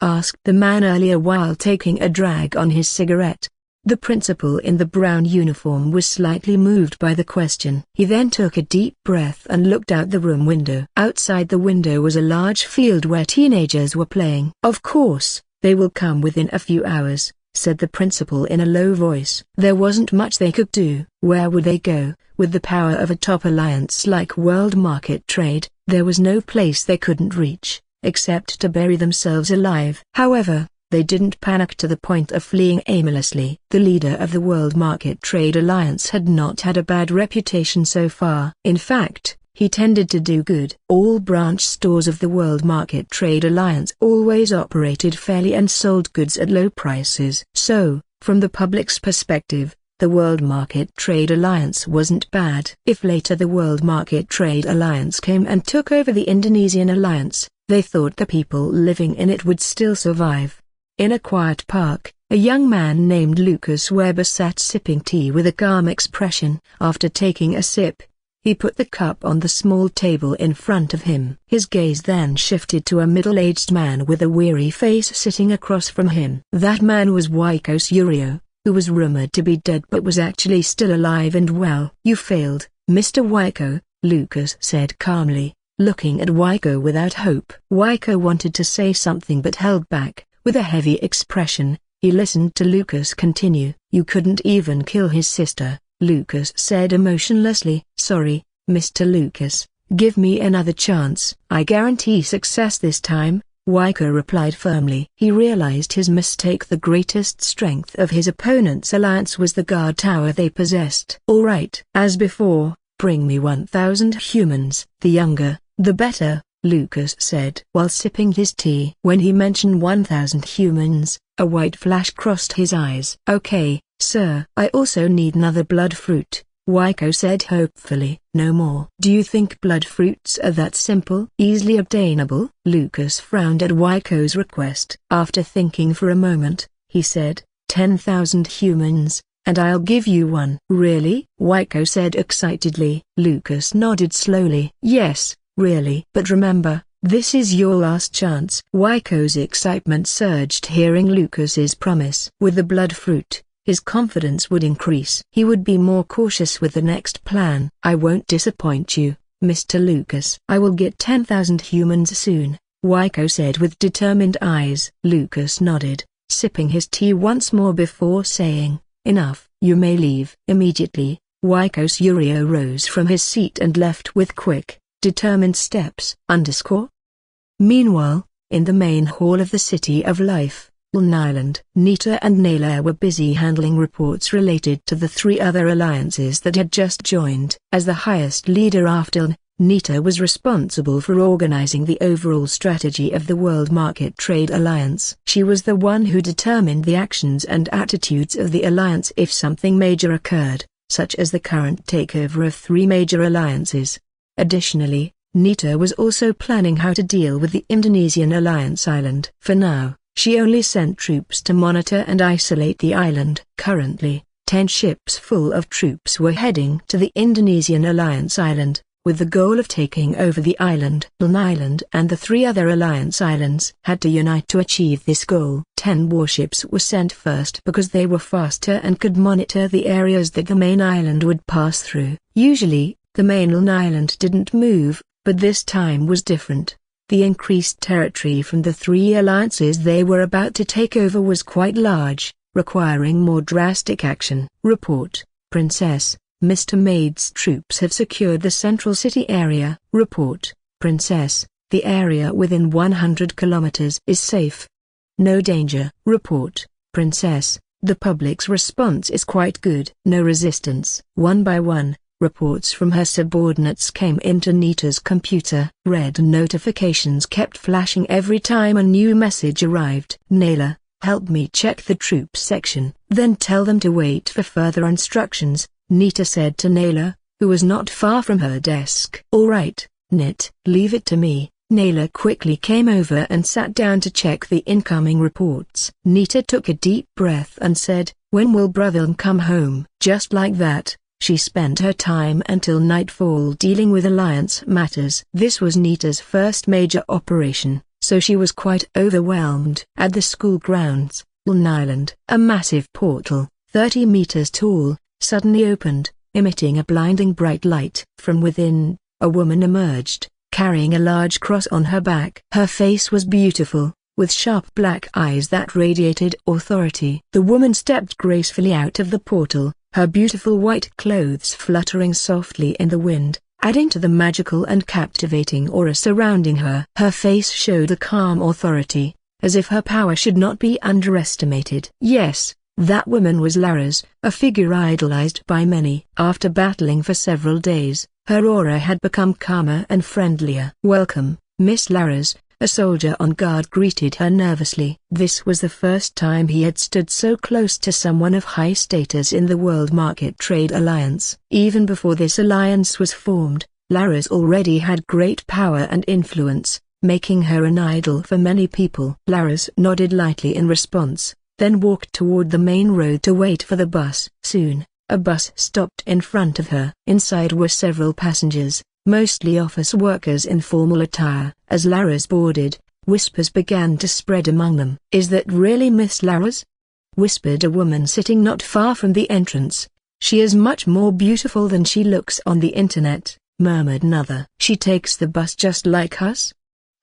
Asked the man earlier while taking a drag on his cigarette. The principal in the brown uniform was slightly moved by the question. He then took a deep breath and looked out the room window. Outside the window was a large field where teenagers were playing. Of course, they will come within a few hours, said the principal in a low voice. There wasn't much they could do. Where would they go? With the power of a top alliance like World Market Trade, there was no place they couldn't reach, except to bury themselves alive. However, they didn't panic to the point of fleeing aimlessly. The leader of the World Market Trade Alliance had not had a bad reputation so far. In fact, he tended to do good. All branch stores of the World Market Trade Alliance always operated fairly and sold goods at low prices. So, from the public's perspective, the World Market Trade Alliance wasn't bad. If later the World Market Trade Alliance came and took over the Indonesian Alliance, they thought the people living in it would still survive. In a quiet park, a young man named Lucas Weber sat sipping tea with a calm expression. After taking a sip, he put the cup on the small table in front of him. His gaze then shifted to a middle-aged man with a weary face sitting across from him. That man was Waiko Suryo, who was rumored to be dead but was actually still alive and well. You failed, Mr. Waiko, Lucas said calmly, looking at Waiko without hope. Waiko wanted to say something but held back. With a heavy expression, he listened to Lucas continue. You couldn't even kill his sister, Lucas said emotionlessly. Sorry, Mr. Lucas, give me another chance. I guarantee success this time, Waiko replied firmly. He realized his mistake. The greatest strength of his opponent's alliance was the guard tower they possessed. All right. As before, bring me 1,000 humans. The younger, the better, Lucas said while sipping his tea. When he mentioned 1,000 humans, a white flash crossed his eyes. Okay, sir. I also need another blood fruit, Waiko said hopefully. No more. Do you think blood fruits are that simple? Easily obtainable? Lucas frowned at Waiko's request. After thinking for a moment, he said, 10,000 humans, and I'll give you one. Really? Waiko said excitedly. Lucas nodded slowly. Yes. Really? But remember, this is your last chance. Waiko's excitement surged hearing Lucas's promise. With the blood fruit, his confidence would increase. He would be more cautious with the next plan. I won't disappoint you, Mr. Lucas. I will get 10,000 humans soon, Waiko said with determined eyes. Lucas nodded, sipping his tea once more before saying, enough. You may leave. Immediately, Waiko Suryo rose from his seat and left with quick, determined steps. Meanwhile, in the main hall of the City of Life, Lein Island, Nita and Naylor were busy handling reports related to the three other alliances that had just joined. As the highest leader after Lein, Nita was responsible for organizing the overall strategy of the World Market Trade Alliance. She was the one who determined the actions and attitudes of the alliance if something major occurred, such as the current takeover of three major alliances. Additionally, Nita was also planning how to deal with the Indonesian Alliance island. For now, she only sent troops to monitor and isolate the island. Currently, 10 ships full of troops were heading to the Indonesian Alliance island, with the goal of taking over the island. Lein Island and the three other Alliance islands had to unite to achieve this goal. 10 warships were sent first because they were faster and could monitor the areas that the main island would pass through. Usually, The mainland island didn't move, but this time was different. The increased territory from the three alliances they were about to take over was quite large, requiring more drastic action. Report, Princess. Mr. Maid's troops have secured the central city area. Report, Princess. The area within 100 kilometers is safe. No danger. Report, Princess. The public's response is quite good. No resistance. One by one, reports from her subordinates came into Nita's computer. Red notifications kept flashing every time a new message arrived. Naylor, help me check the troops section. Then tell them to wait for further instructions, Nita said to Naylor, who was not far from her desk. All right, Nit. Leave it to me. Naylor quickly came over and sat down to check the incoming reports. Nita took a deep breath and said, when will Brotherton come home? Just like that, she spent her time until nightfall dealing with alliance matters. This was Nita's first major operation, so she was quite overwhelmed. At the school grounds, Lein Island, a massive portal, 30 meters tall, suddenly opened, emitting a blinding bright light. From within, a woman emerged, carrying a large cross on her back. Her face was beautiful, with sharp black eyes that radiated authority. The woman stepped gracefully out of the portal, her beautiful white clothes fluttering softly in the wind, adding to the magical and captivating aura surrounding her. Her face showed a calm authority, as if her power should not be underestimated. Yes, that woman was Laras, a figure idolized by many. After battling for several days, her aura had become calmer and friendlier. Welcome, Miss Laras, a soldier on guard greeted her nervously. This was the first time he had stood so close to someone of high status in the World Market Trade Alliance. Even before this alliance was formed, Laras already had great power and influence, making her an idol for many people. Laras nodded lightly in response, then walked toward the main road to wait for the bus. Soon, a bus stopped in front of her. Inside were several passengers, mostly office workers in formal attire. As Laras boarded, whispers began to spread among them. Is that really Miss Laras? Whispered a woman sitting not far from the entrance. She is much more beautiful than she looks on the internet, murmured another. She takes the bus just like us?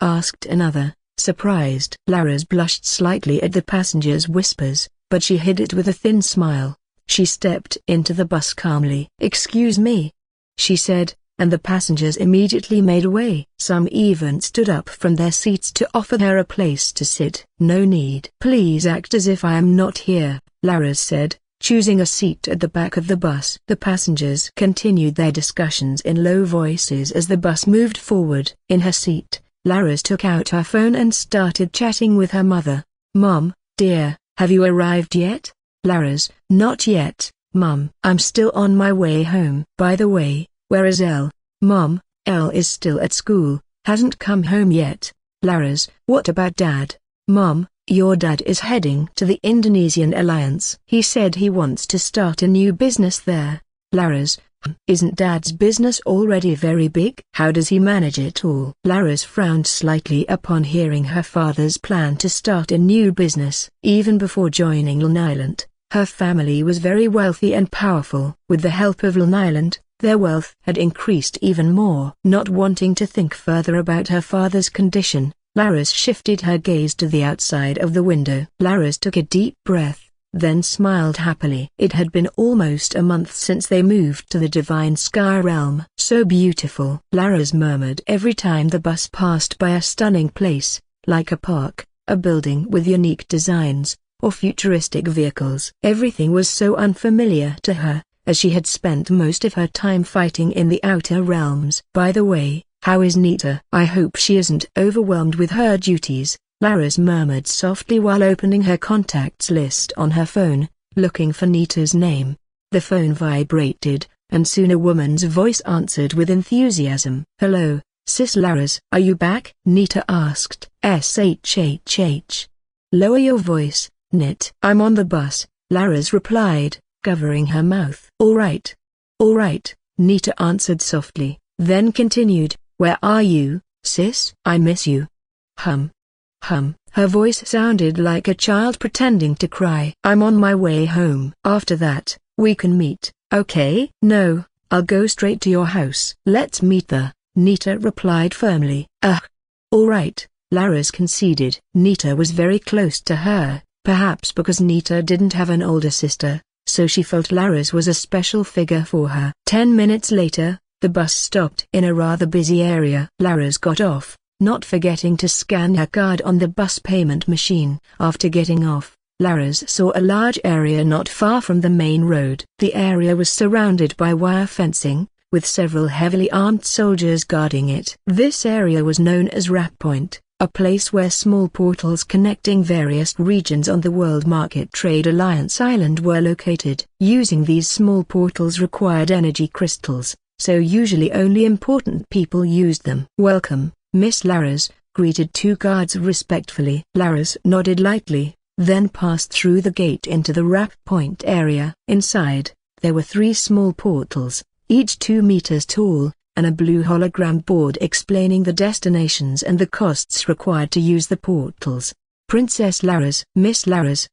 Asked another, surprised. Laras blushed slightly at the passengers' whispers, but she hid it with a thin smile. She stepped into the bus calmly. Excuse me, she said, and the passengers immediately made way. Some even stood up from their seats to offer her a place to sit. No need. Please act as if I am not here, Laras said, choosing a seat at the back of the bus. The passengers continued their discussions in low voices as the bus moved forward. In her seat, Laras took out her phone and started chatting with her mother. Mom, dear, have you arrived yet? Laras, not yet, Mum. I'm still on my way home. By the way, where is Elle? Mom, Elle is still at school, hasn't come home yet. Laras, what about Dad? Mom, your dad is heading to the Indonesian Alliance. He said he wants to start a new business there. Laras, isn't Dad's business already very big? How does he manage it all? Laras frowned slightly upon hearing her father's plan to start a new business. Even before joining Lein Island, her family was very wealthy and powerful. With the help of Lein Island, their wealth had increased even more. Not wanting to think further about her father's condition, Laras shifted her gaze to the outside of the window. Laras took a deep breath, then smiled happily. It had been almost a month since they moved to the Divine Sky Realm. So beautiful, Laras murmured every time the bus passed by a stunning place, like a park, a building with unique designs, or futuristic vehicles. Everything was so unfamiliar to her, as she had spent most of her time fighting in the outer realms. By the way, how is Nita? I hope she isn't overwhelmed with her duties, Laras murmured softly while opening her contacts list on her phone, looking for Nita's name. The phone vibrated, and soon a woman's voice answered with enthusiasm. Hello, Sis Laras. Are you back? Nita asked. SHHH. Lower your voice, Nit. I'm on the bus, Laras replied, covering her mouth. All right, Nita answered softly, then continued, where are you, sis? I miss you. Hum. Her voice sounded like a child pretending to cry. I'm on my way home. After that, we can meet, okay? No, I'll go straight to your house. Let's meet there, Nita replied firmly. All right, Laras conceded. Nita was very close to her, perhaps because Nita didn't have an older sister, so she felt Laras was a special figure for her. 10 minutes later, the bus stopped in a rather busy area. Laras got off, not forgetting to scan her card on the bus payment machine. After getting off, Laras saw a large area not far from the main road. The area was surrounded by wire fencing, with several heavily armed soldiers guarding it. This area was known as Rat Point, a place where small portals connecting various regions on the World Market Trade Alliance Island were located. Using these small portals required energy crystals, so usually only important people used them. Welcome, Miss Laras, greeted two guards respectfully. Laras nodded lightly, then passed through the gate into the Rat Point area. Inside, there were 3 small portals, each 2 meters tall, and a blue hologram board explaining the destinations and the costs required to use the portals. Princess Laras, Miss Laras,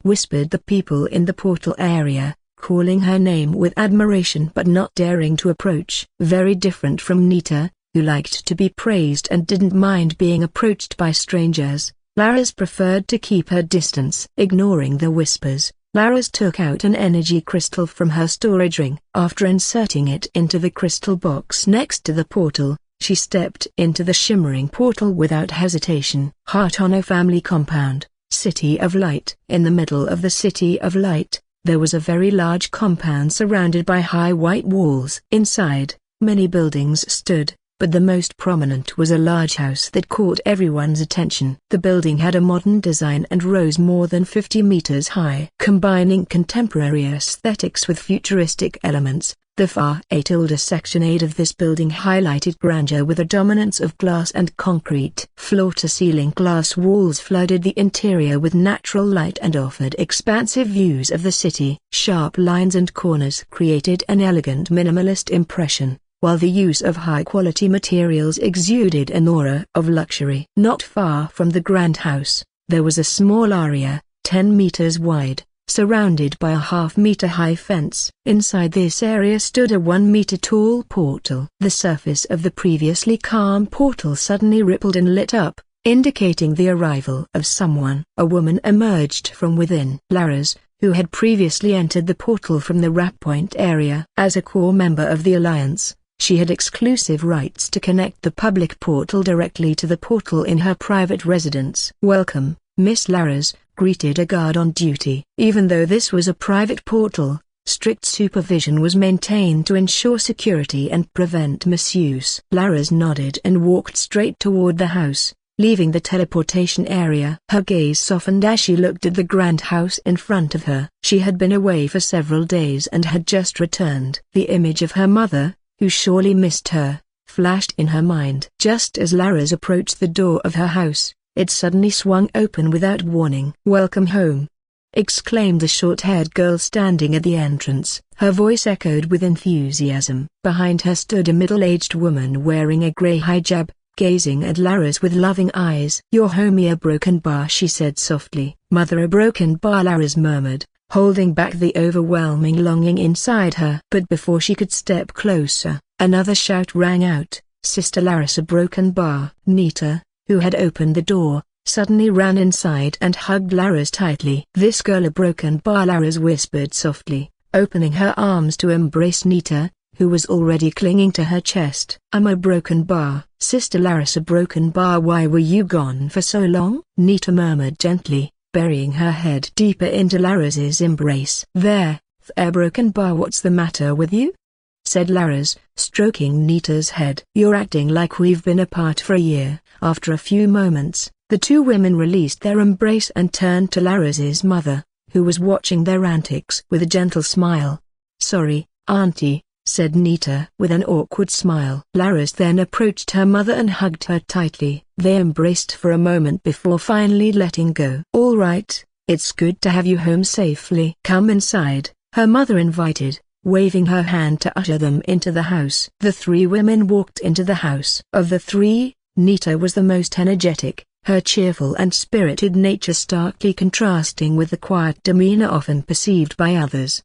whispered the people in the portal area, calling her name with admiration but not daring to approach. Very different from Nita, who liked to be praised and didn't mind being approached by strangers, Laras preferred to keep her distance. Ignoring the whispers, Laras took out an energy crystal from her storage ring. After inserting it into the crystal box next to the portal, she stepped into the shimmering portal without hesitation. Hartono Family Compound, City of Light. In the middle of the City of Light, there was a very large compound surrounded by high white walls. Inside, many buildings stood, but the most prominent was a large house that caught everyone's attention. The building had a modern design and rose more than 50 meters high. Combining contemporary aesthetics with futuristic elements, the far older Section 8 of this building highlighted grandeur with a dominance of glass and concrete. Floor-to-ceiling glass walls flooded the interior with natural light and offered expansive views of the city. Sharp lines and corners created an elegant minimalist impression, while the use of high-quality materials exuded an aura of luxury. Not far from the grand house, there was a small area, 10 meters wide, surrounded by a half-meter-high fence. Inside this area stood a 1-meter-tall portal. The surface of the previously calm portal suddenly rippled and lit up, indicating the arrival of someone. A woman emerged from within. Laras, who had previously entered the portal from the Rat Point area. As a core member of the Alliance, she had exclusive rights to connect the public portal directly to the portal in her private residence. Welcome, Miss Laras, greeted a guard on duty. Even though this was a private portal, strict supervision was maintained to ensure security and prevent misuse. Laras nodded and walked straight toward the house, leaving the teleportation area. Her gaze softened as she looked at the grand house in front of her. She had been away for several days and had just returned. The image of her mother, who surely missed her, flashed in her mind. Just as Laras approached the door of her house, it suddenly swung open without warning. "Welcome home!" exclaimed the short-haired girl standing at the entrance. Her voice echoed with enthusiasm. Behind her stood a middle-aged woman wearing a grey hijab, gazing at Laras with loving eyes. "Your home, a broken bar," she said softly. "Mother, a broken bar," Laras murmured, holding back the overwhelming longing inside her. But before she could step closer, another shout rang out, "Sister Laras, a broken bar!" Nita, who had opened the door, suddenly ran inside and hugged Laras tightly. "This girl, a broken bar," Laras whispered softly, opening her arms to embrace Nita, who was already clinging to her chest. "I'm a broken bar." "Sister Laras, a broken bar, why were you gone for so long?" Nita murmured gently, burying her head deeper into Laras's embrace. There, broken bar, what's the matter with you?" said Laras, stroking Nita's head. "You're acting like we've been apart for a year." After a few moments, the two women released their embrace and turned to Laras's mother, who was watching their antics with a gentle smile. "Sorry, Auntie," said Nita with an awkward smile. Laras then approached her mother and hugged her tightly. They embraced for a moment before finally letting go. "All right, it's good to have you home safely. Come inside," her mother invited, waving her hand to usher them into the house. The 3 women walked into the house. Of the 3, Nita was the most energetic, her cheerful and spirited nature starkly contrasting with the quiet demeanor often perceived by others.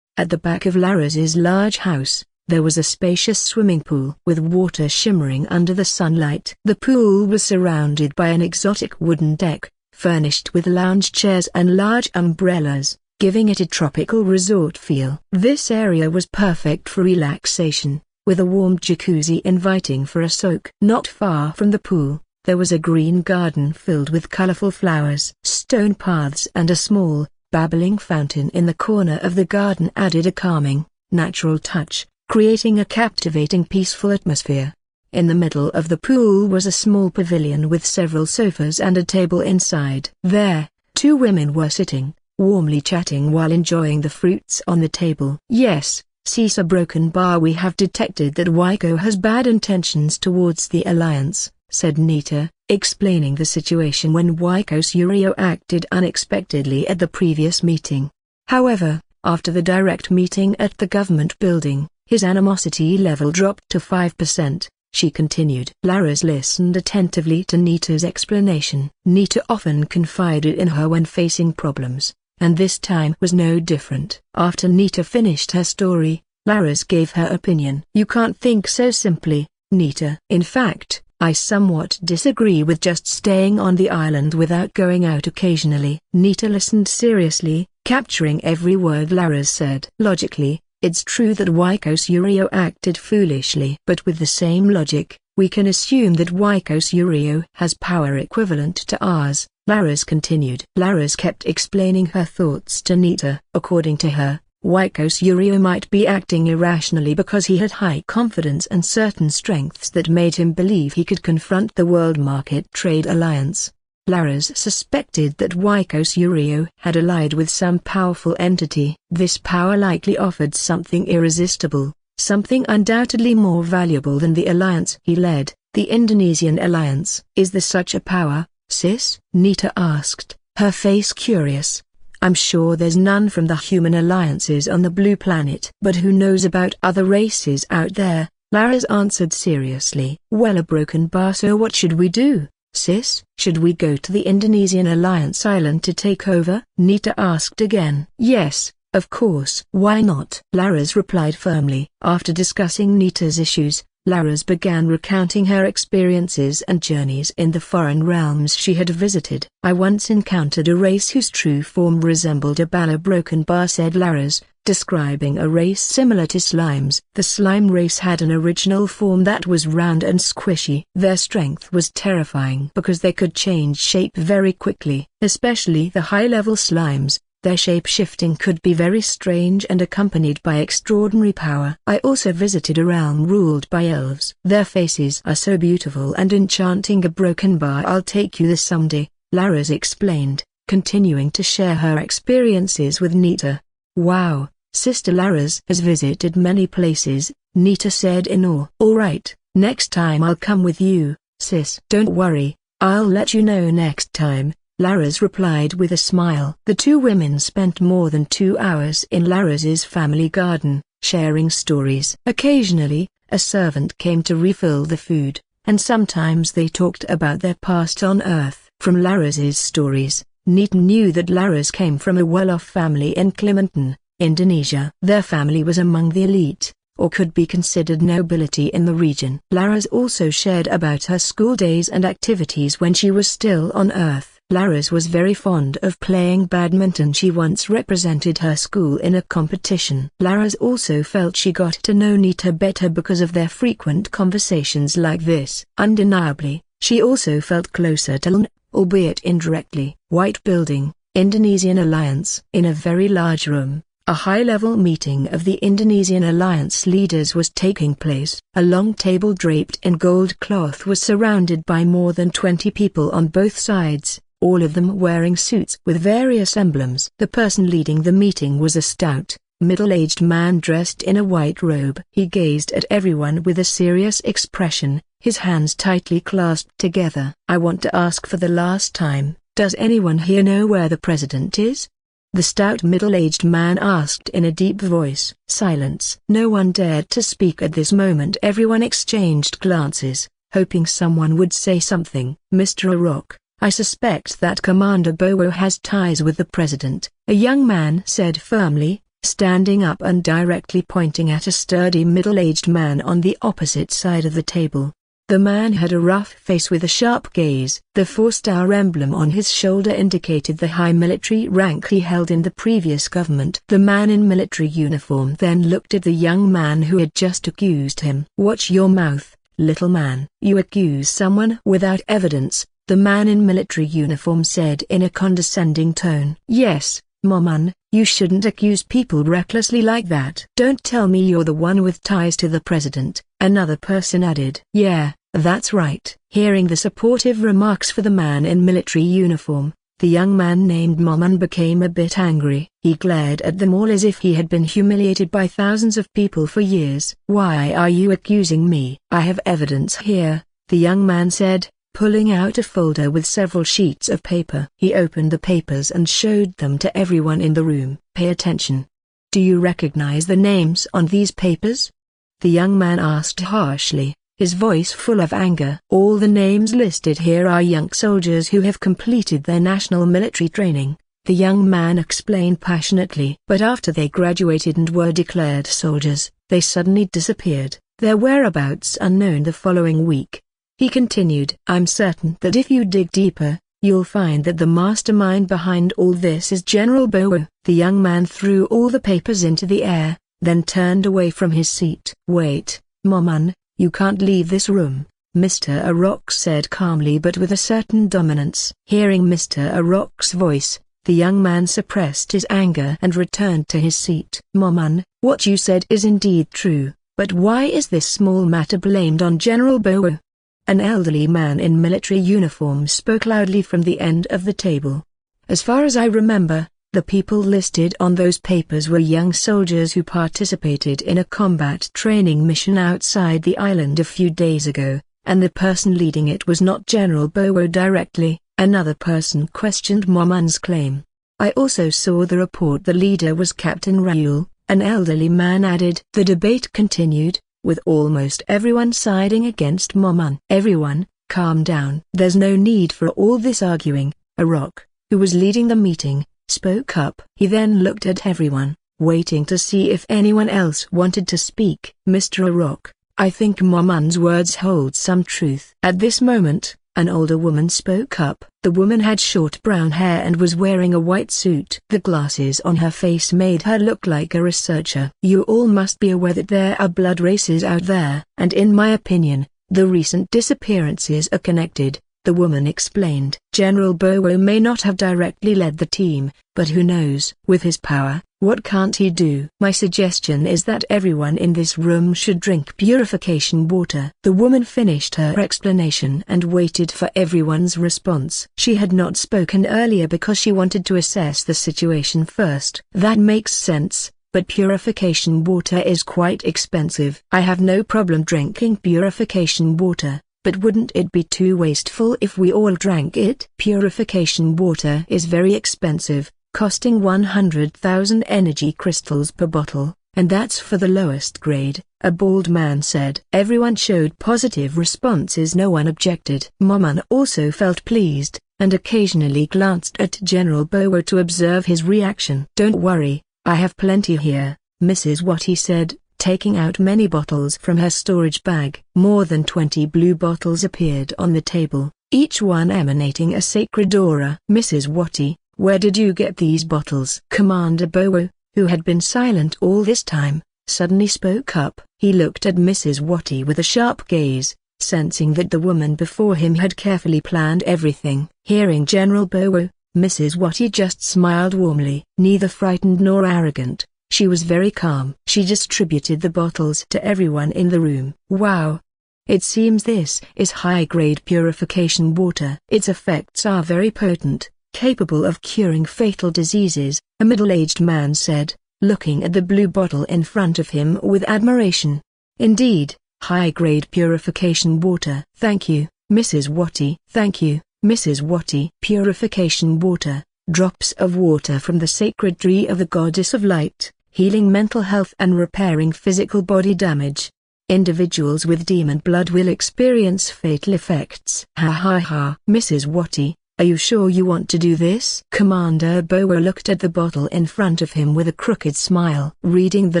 At the back of Laraz's large house, there was a spacious swimming pool with water shimmering under the sunlight. The pool was surrounded by an exotic wooden deck, furnished with lounge chairs and large umbrellas, giving it a tropical resort feel. This area was perfect for relaxation, with a warm jacuzzi inviting for a soak. Not far from the pool, there was a green garden filled with colorful flowers. Stone paths and a small, babbling fountain in the corner of the garden added a calming, natural touch, creating a captivating peaceful atmosphere. In the middle of the pool was a small pavilion with several sofas and a table inside. There, two women were sitting, warmly chatting while enjoying the fruits on the table. "Yes, Caesar Broken Bar, we have detected that Waiko has bad intentions towards the Alliance," said Nita, explaining the situation when Waiko Surio acted unexpectedly at the previous meeting. However, after the direct meeting at the government building, his animosity level dropped to 5%, she continued. Laras listened attentively to Nita's explanation. Nita often confided in her when facing problems, and this time was no different. After Nita finished her story, Laras gave her opinion. "You can't think so simply, Nita. In fact, I somewhat disagree with just staying on the island without going out occasionally." Nita listened seriously, capturing every word Laras said. "Logically, it's true that Waiko Surio acted foolishly. But with the same logic, we can assume that Waiko Surio has power equivalent to ours," Laras continued. Laras kept explaining her thoughts to Nita. According to her, Waiko Surio might be acting irrationally because he had high confidence and certain strengths that made him believe he could confront the World Market Trade Alliance. Laras suspected that Waiko Surio had allied with some powerful entity. This power likely offered something irresistible, something undoubtedly more valuable than the alliance he led, the Indonesian alliance. "Is there such a power, sis?" Nita asked, her face curious. "I'm sure there's none from the human alliances on the blue planet. But who knows about other races out there?" Laras answered seriously. "Well, a broken bar, so what should we do, sis? Should we go to the Indonesian Alliance Island to take over?" Nita asked again. "Yes, of course. Why not?" Laras replied firmly. After discussing Nita's issues, Laras began recounting her experiences and journeys in the foreign realms she had visited. "I once encountered a race whose true form resembled a Bala Broken Bar," said Laras, describing a race similar to slimes. "The slime race had an original form that was round and squishy. Their strength was terrifying because they could change shape very quickly, especially the high-level slimes. Their shape-shifting could be very strange and accompanied by extraordinary power. I also visited a realm ruled by elves. Their faces are so beautiful and enchanting. A broken bar, I'll take you there someday," Laras explained, continuing to share her experiences with Nita. "Wow, Sister Laras has visited many places," Nita said in awe. "All right, next time I'll come with you, sis." "Don't worry, I'll let you know next time," Laras replied with a smile. The two women spent more than 2 hours in Laras's family garden, sharing stories. Occasionally, a servant came to refill the food, and sometimes they talked about their past on Earth. From Laras's stories, Nita knew that Laras came from a well-off family in Kalimantan, Indonesia. Their family was among the elite, or could be considered nobility in the region. Laras also shared about her school days and activities when she was still on Earth. Laras was very fond of playing badminton. She once represented her school in a competition. Laras also felt she got to know Nita better because of their frequent conversations like this. Undeniably, she also felt closer to Lein, albeit indirectly. White Building, Indonesian Alliance. In a very large room, a high-level meeting of the Indonesian Alliance leaders was taking place. A long table draped in gold cloth was surrounded by more than 20 people on both sides, all of them wearing suits with various emblems. The person leading the meeting was a stout, middle-aged man dressed in a white robe. He gazed at everyone with a serious expression, his hands tightly clasped together. "I want to ask for the last time, does anyone here know where the president is?" the stout middle-aged man asked in a deep voice. Silence. No one dared to speak at this moment. Everyone exchanged glances, hoping someone would say something. "Mr. Arok, I suspect that Commander Bowo has ties with the president," a young man said firmly, standing up and directly pointing at a sturdy middle-aged man on the opposite side of the table. The man had a rough face with a sharp gaze. The 4-star emblem on his shoulder indicated the high military rank he held in the previous government. The man in military uniform then looked at the young man who had just accused him. "Watch your mouth, little man. You accuse someone without evidence," the man in military uniform said in a condescending tone. "Yes, Moman, you shouldn't accuse people recklessly like that." "Don't tell me you're the one with ties to the president," another person added. "Yeah, that's right." Hearing the supportive remarks for the man in military uniform, the young man named Moman became a bit angry. He glared at them all as if he had been humiliated by thousands of people for years. "Why are you accusing me?" "I have evidence here," the young man said, pulling out a folder with several sheets of paper. He opened the papers and showed them to everyone in the room. "Pay attention. Do you recognize the names on these papers?" the young man asked harshly, his voice full of anger. "All the names listed here are young soldiers who have completed their national military training," the young man explained passionately. "But after they graduated and were declared soldiers, they suddenly disappeared, their whereabouts unknown the following week." He continued, "I'm certain that if you dig deeper, you'll find that the mastermind behind all this is General Bowo." The young man threw all the papers into the air, then turned away from his seat. "Wait, Moman, you can't leave this room," Mr. Arok said calmly but with a certain dominance. Hearing Mr. Arok's voice, the young man suppressed his anger and returned to his seat. "Moman, what you said is indeed true, but why is this small matter blamed on General Bowo?" An elderly man in military uniform spoke loudly from the end of the table. "As far as I remember, the people listed on those papers were young soldiers who participated in a combat training mission outside the island a few days ago, and the person leading it was not General Bowo directly." Another person questioned Moman's claim. "I also saw the report the leader was Captain Raoul," an elderly man added. The debate continued, with almost everyone siding against Moman. "Everyone, calm down. There's no need for all this arguing." Arok, who was leading the meeting, spoke up. He then looked at everyone, waiting to see if anyone else wanted to speak. "Mr. Arok, I think Moman's words hold some truth." At this moment, an older woman spoke up. The woman had short brown hair and was wearing a white suit. The glasses on her face made her look like a researcher. "You all must be aware that there are blood races out there, and in my opinion, the recent disappearances are connected," the woman explained. "General Bowo may not have directly led the team, but who knows? With his power, what can't he do? My suggestion is that everyone in this room should drink purification water." The woman finished her explanation and waited for everyone's response. She had not spoken earlier because she wanted to assess the situation first. "That makes sense, but purification water is quite expensive." "I have no problem drinking purification water, but wouldn't it be too wasteful if we all drank it?" "Purification water is very expensive, costing 100,000 energy crystals per bottle, and that's for the lowest grade," a bald man said. Everyone showed positive responses. No one objected. Moman also felt pleased, and occasionally glanced at General Bowo to observe his reaction. "Don't worry, I have plenty here," Mrs. Watty said, taking out many bottles from her storage bag. More than 20 blue bottles appeared on the table, each one emanating a sacred aura. "Mrs. Watty, where did you get these bottles?" Commander Bowo, who had been silent all this time, suddenly spoke up. He looked at Mrs. Watty with a sharp gaze, sensing that the woman before him had carefully planned everything. Hearing General Bowo, Mrs. Watty just smiled warmly. Neither frightened nor arrogant, she was very calm. She distributed the bottles to everyone in the room. "Wow! It seems this is high-grade purification water. Its effects are very potent, capable of curing fatal diseases," a middle-aged man said, looking at the blue bottle in front of him with admiration. "Indeed, high-grade purification water." "Thank you, Mrs. Watty." "Thank you, Mrs. Watty." Purification water, drops of water from the sacred tree of the goddess of light, healing mental health and repairing physical body damage. Individuals with demon blood will experience fatal effects. Ha ha ha. Mrs. Watty, Are you sure you want to do this? Commander Bowo looked at the bottle in front of him with a crooked smile. Reading the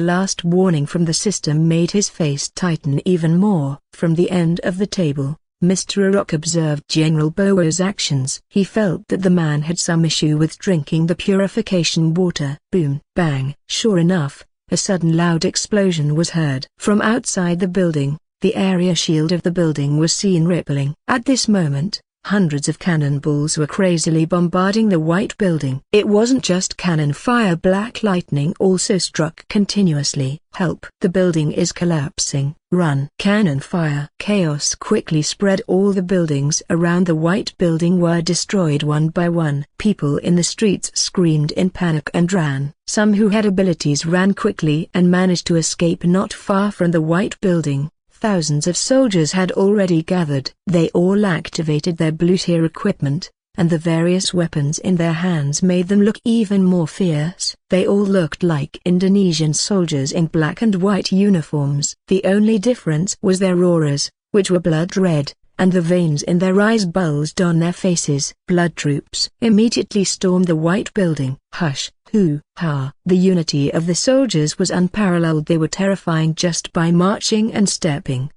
last warning from the system made his face tighten even more. From the end of the table, Mr. Arok observed General Bowo's actions. He felt that the man had some issue with drinking the purification water. Boom, bang. Sure enough, a sudden loud explosion was heard. From outside the building, the area shield of the building was seen rippling. At this moment, hundreds of cannonballs were crazily bombarding the white building. It wasn't just cannon fire, black lightning also struck continuously. Help! The building is collapsing. Run! Cannon fire! Chaos quickly spread. All the buildings around the white building were destroyed one by one. People in the streets screamed in panic and ran. Some who had abilities ran quickly and managed to escape not far from the white building. Thousands of soldiers had already gathered. They all activated their blue-tier equipment, and the various weapons in their hands made them look even more fierce. They all looked like Indonesian soldiers in black and white uniforms. The only difference was their auras, which were blood red, and the veins in their eyes bulged on their faces. Blood troops immediately stormed the white building. Hush! Hoo-ha! The unity of the soldiers was unparalleled. They were terrifying just by marching and stepping.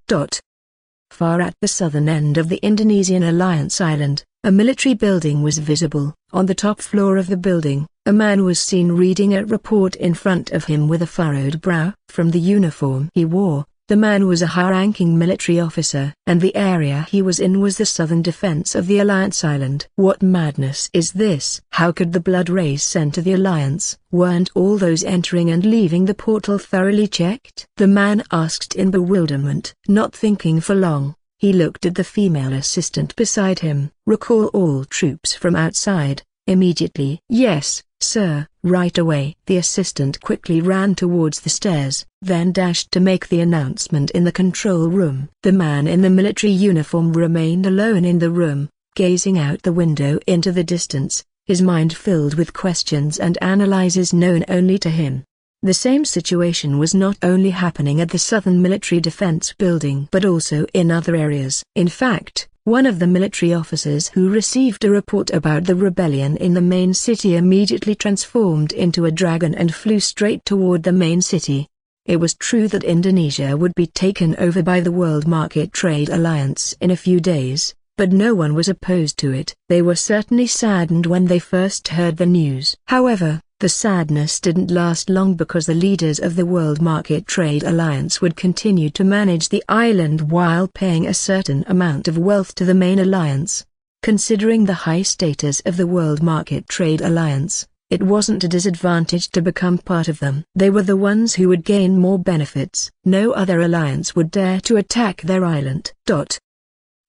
Far at the southern end of the Indonesian Alliance Island, a military building was visible. On the top floor of the building, a man was seen reading a report in front of him with a furrowed brow. From the uniform he wore, the man was a high-ranking military officer, and the area he was in was the southern defense of the Alliance Island. What madness is this? How could the blood race enter the Alliance? Weren't all those entering and leaving the portal thoroughly checked? The man asked in bewilderment. Not thinking for long, he looked at the female assistant beside him. Recall all troops from outside, immediately. Yes, sir, right away. The assistant quickly ran towards the stairs, then dashed to make the announcement in the control room. The man in the military uniform remained alone in the room, gazing out the window into the distance, his mind filled with questions and analyses known only to him. The same situation was not only happening at the Southern Military Defense Building but also in other areas. In fact, one of the military officers who received a report about the rebellion in the main city immediately transformed into a dragon and flew straight toward the main city. It was true that Indonesia would be taken over by the World Market Trade Alliance in a few days, but no one was opposed to it. They were certainly saddened when they first heard the news. However, the sadness didn't last long because the leaders of the World Market Trade Alliance would continue to manage the island while paying a certain amount of wealth to the main alliance. Considering the high status of the World Market Trade Alliance, it wasn't a disadvantage to become part of them. They were the ones who would gain more benefits. No other alliance would dare to attack their island.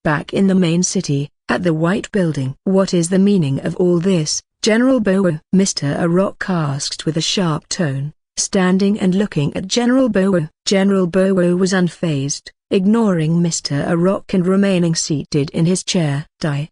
Back in the main city, at the White Building. What is the meaning of all this, General Bowo? Mr. Arok asked with a sharp tone, standing and looking at General Bowo. General Bowo was unfazed, ignoring Mr. Arok and remaining seated in his chair.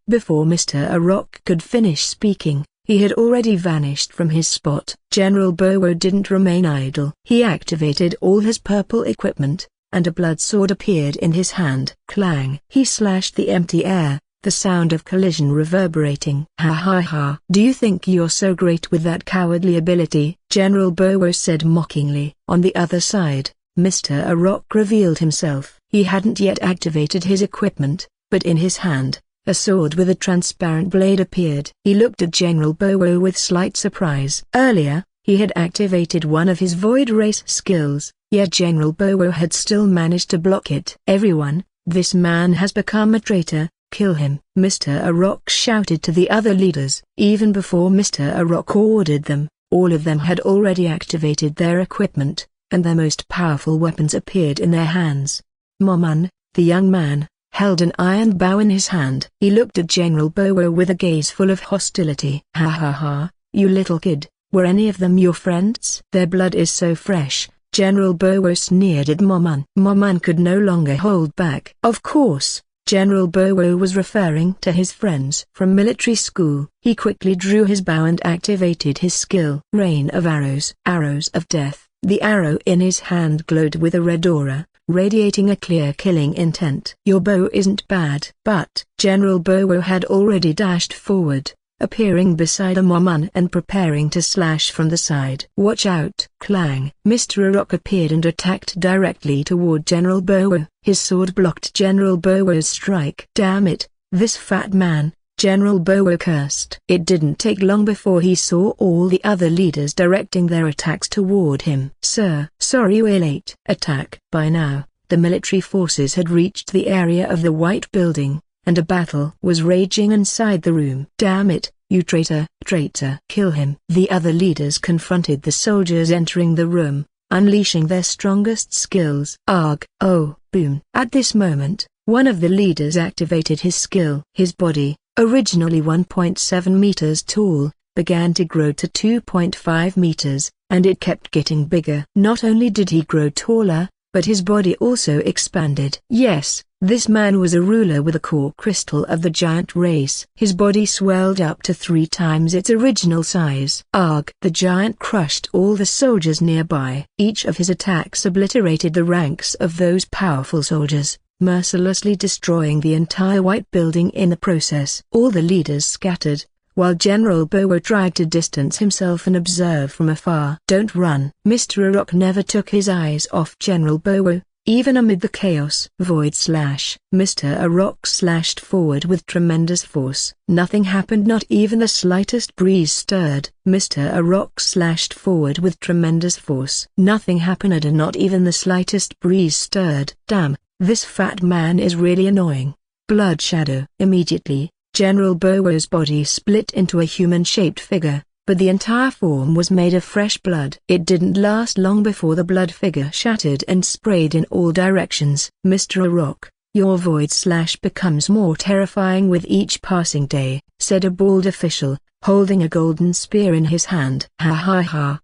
Before Mr. Arok could finish speaking, he had already vanished from his spot. General Bowo didn't remain idle. He activated all his purple equipment, and a blood sword appeared in his hand. Clang! He slashed the empty air, the sound of collision reverberating. Ha ha ha! Do you think you're so great with that cowardly ability? General Bowo said mockingly. On the other side, Mr. Arok revealed himself. He hadn't yet activated his equipment, but in his hand, a sword with a transparent blade appeared. He looked at General Bowo with slight surprise. Earlier, he had activated one of his void race skills, yet General Bowo had still managed to block it. Everyone, this man has become a traitor. Kill him! Mr. Arok shouted to the other leaders. Even before Mr. Arok ordered them, all of them had already activated their equipment, and their most powerful weapons appeared in their hands. Moman, the young man, held an iron bow in his hand. He looked at General Bowo with a gaze full of hostility. Ha ha ha, you little kid, were any of them your friends? Their blood is so fresh. General Bowo sneered at Moman. Moman could no longer hold back. Of course, General Bowo was referring to his friends from military school. He quickly drew his bow and activated his skill. Rain of arrows. Arrows of death. The arrow in his hand glowed with a red aura, radiating a clear killing intent. "Your bow isn't bad." But General Bowo had already dashed forward, appearing beside Amoman and preparing to slash from the side. "Watch out!" Clang! Mr. Rock appeared and attacked directly toward General Bowo. His sword blocked General Bowo's strike. "Damn it, this fat man!" General Bowo cursed. It didn't take long before he saw all the other leaders directing their attacks toward him. "Sir, sorry we're late." Attack! By now, the military forces had reached the area of the White Building, and a battle was raging inside the room. "Damn it, you traitor! Traitor! Kill him!" The other leaders confronted the soldiers entering the room, unleashing their strongest skills. Arg! Oh, boom! At this moment, one of the leaders activated his skill. His body, originally 1.7 meters tall, began to grow to 2.5 meters, and it kept getting bigger. Not only did he grow taller, but his body also expanded. Yes, this man was a ruler with a core crystal of the giant race. His body swelled up to 3 times its original size. Arg! The giant crushed all the soldiers nearby. Each of his attacks obliterated the ranks of those powerful soldiers, mercilessly destroying the entire White Building in the process. All the leaders scattered, while General Bowo tried to distance himself and observe from afar. "Don't run!" Mr. Rock never took his eyes off General Bowo, even amid the chaos. Mr. Rock slashed forward with tremendous force. Nothing happened, not even the slightest breeze stirred. Mr. Rock slashed forward with tremendous force. Nothing happened and not even the slightest breeze stirred. Damn! This fat man is really annoying. Blood shadow. Immediately, General Bowo's body split into a human-shaped figure, but the entire form was made of fresh blood. It didn't last long before the blood figure shattered and sprayed in all directions. "Mr. Rock, your void slash becomes more terrifying with each passing day," said a bald official, holding a golden spear in his hand. "Ha ha ha.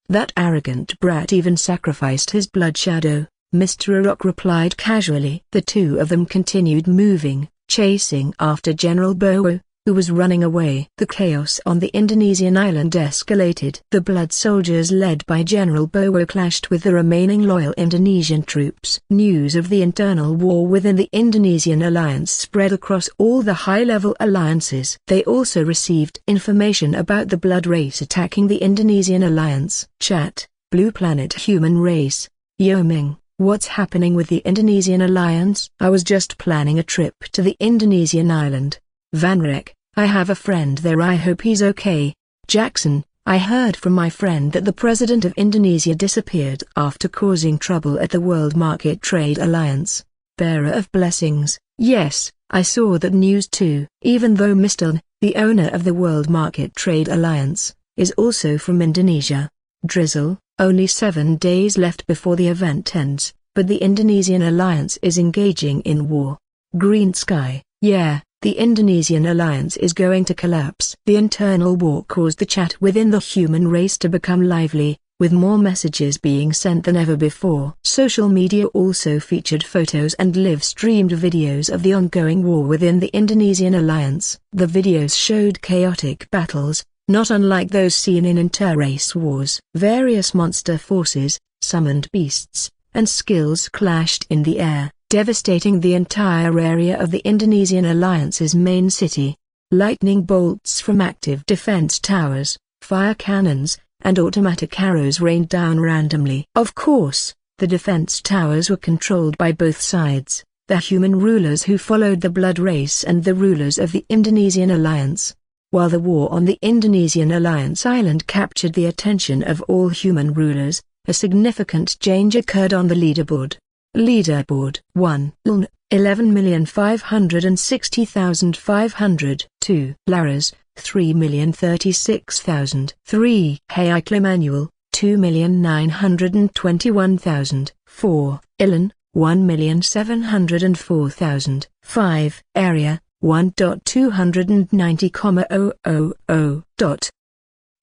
That arrogant brat even sacrificed his blood shadow," Mr. Rock replied casually. The two of them continued moving, chasing after General Bowo, who was running away. The chaos on the Indonesian island escalated. The blood soldiers led by General Bowo clashed with the remaining loyal Indonesian troops. News of the internal war within the Indonesian alliance spread across all the high-level alliances. They also received information about the blood race attacking the Indonesian alliance. Chat, Blue Planet Human Race, Yoming. What's happening with the Indonesian alliance? I was just planning a trip to the Indonesian island. Vanrek, I have a friend there, I hope he's okay. Jackson, I heard from my friend that the president of Indonesia disappeared after causing trouble at the World Market Trade Alliance. Bearer of blessings, yes, I saw that news too. Even though Mr. the owner of the World Market Trade Alliance, is also from Indonesia. Drizzle, only 7 days left before the event ends, but the Indonesian alliance is engaging in war. Green sky, yeah, the Indonesian alliance is going to collapse. The internal war caused the chat within the human race to become lively, with more messages being sent than ever before. Social media also featured photos and live-streamed videos of the ongoing war within the Indonesian alliance. The videos showed chaotic battles, not unlike those seen in inter-race wars. Various monster forces, summoned beasts, and skills clashed in the air, devastating the entire area of the Indonesian alliance's main city. Lightning bolts from active defense towers, fire cannons, and automatic arrows rained down randomly. Of course, the defense towers were controlled by both sides, the human rulers who followed the blood race and the rulers of the Indonesian alliance. While the war on the Indonesian alliance island captured the attention of all human rulers, a significant change occurred on the leaderboard. Leaderboard 1. Ln, 11,560,500. 2. Laras, 3,036,000. 3. Hayek Manual, 2,921,000. 4. Ilan, 1,704,000. 5. Area, 1.290,000.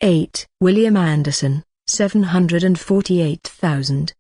8. William Anderson, 748,000.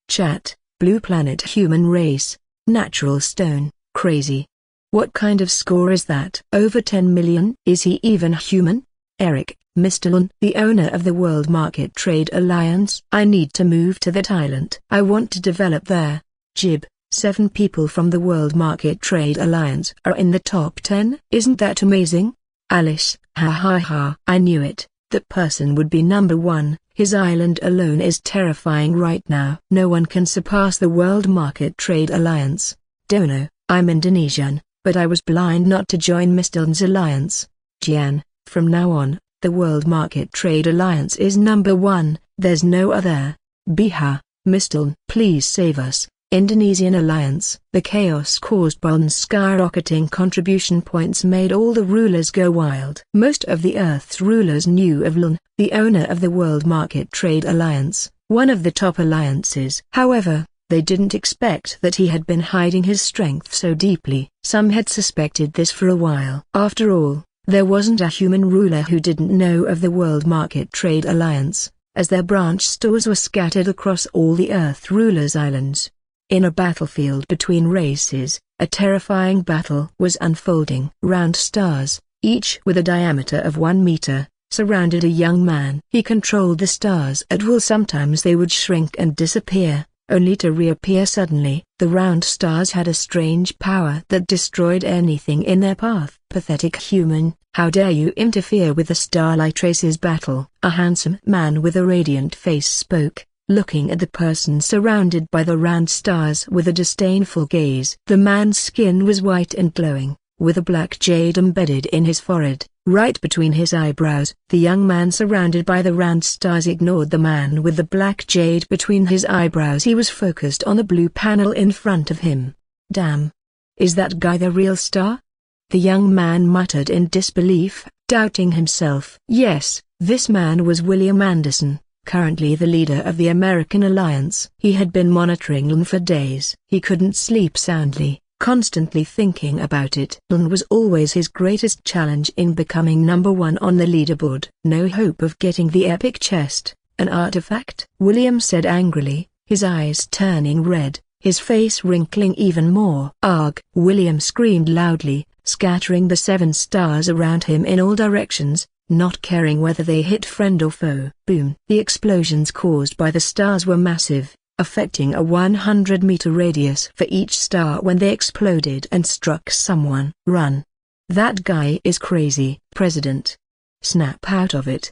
Chat, Blue Planet Human Race, Natural Stone, crazy. What kind of score is that? Over 10 million? Is he even human? Eric, Mr. Lein, the owner of the World Market Trade Alliance. I need to move to that island. I want to develop there. Jib, 7 people from the World Market Trade Alliance are in the top 10. Isn't that amazing? Alice, ha ha ha. I knew it. That person would be number 1. His island alone is terrifying right now. No one can surpass the World Market Trade Alliance. Dono, I'm Indonesian, but I was blind not to join Mr. Lein's alliance. Jian, from now on, the World Market Trade Alliance is number 1, there's no other. Biha, Mr. Lein, please save us. Indonesian Alliance. The chaos caused by Lein's skyrocketing contribution points made all the rulers go wild. Most of the Earth's rulers knew of Lein, the owner of the World Market Trade Alliance, one of the top alliances. However, they didn't expect that he had been hiding his strength so deeply. Some had suspected this for a while. After all, there wasn't a human ruler who didn't know of the World Market Trade Alliance, as their branch stores were scattered across all the Earth rulers' islands. In a battlefield between races, a terrifying battle was unfolding. Round stars, each with a diameter of 1 meter, surrounded a young man. He controlled the stars at will. Sometimes they would shrink and disappear, only to reappear suddenly. The round stars had a strange power that destroyed anything in their path. Pathetic human, how dare you interfere with the starlight race's battle? A handsome man with a radiant face spoke, looking at the person surrounded by the round stars with a disdainful gaze. The man's skin was white and glowing, with a black jade embedded in his forehead, right between his eyebrows. The young man surrounded by the round stars ignored the man with the black jade between his eyebrows. He was focused on the blue panel in front of him. Damn! Is that guy the real star? The young man muttered in disbelief, doubting himself. Yes, this man was William Anderson, currently the leader of the American Alliance. He had been monitoring Lein for days. He couldn't sleep soundly, constantly thinking about it. Lein was always his greatest challenge in becoming number 1 on the leaderboard. No hope of getting the epic chest, an artifact? William said angrily, his eyes turning red, his face wrinkling even more. Arg! William screamed loudly, scattering the 7 stars around him in all directions, not caring whether they hit friend or foe. Boom! The explosions caused by the stars were massive, affecting a 100-meter radius for each star when they exploded and struck someone. Run! That guy is crazy. President! Snap out of it!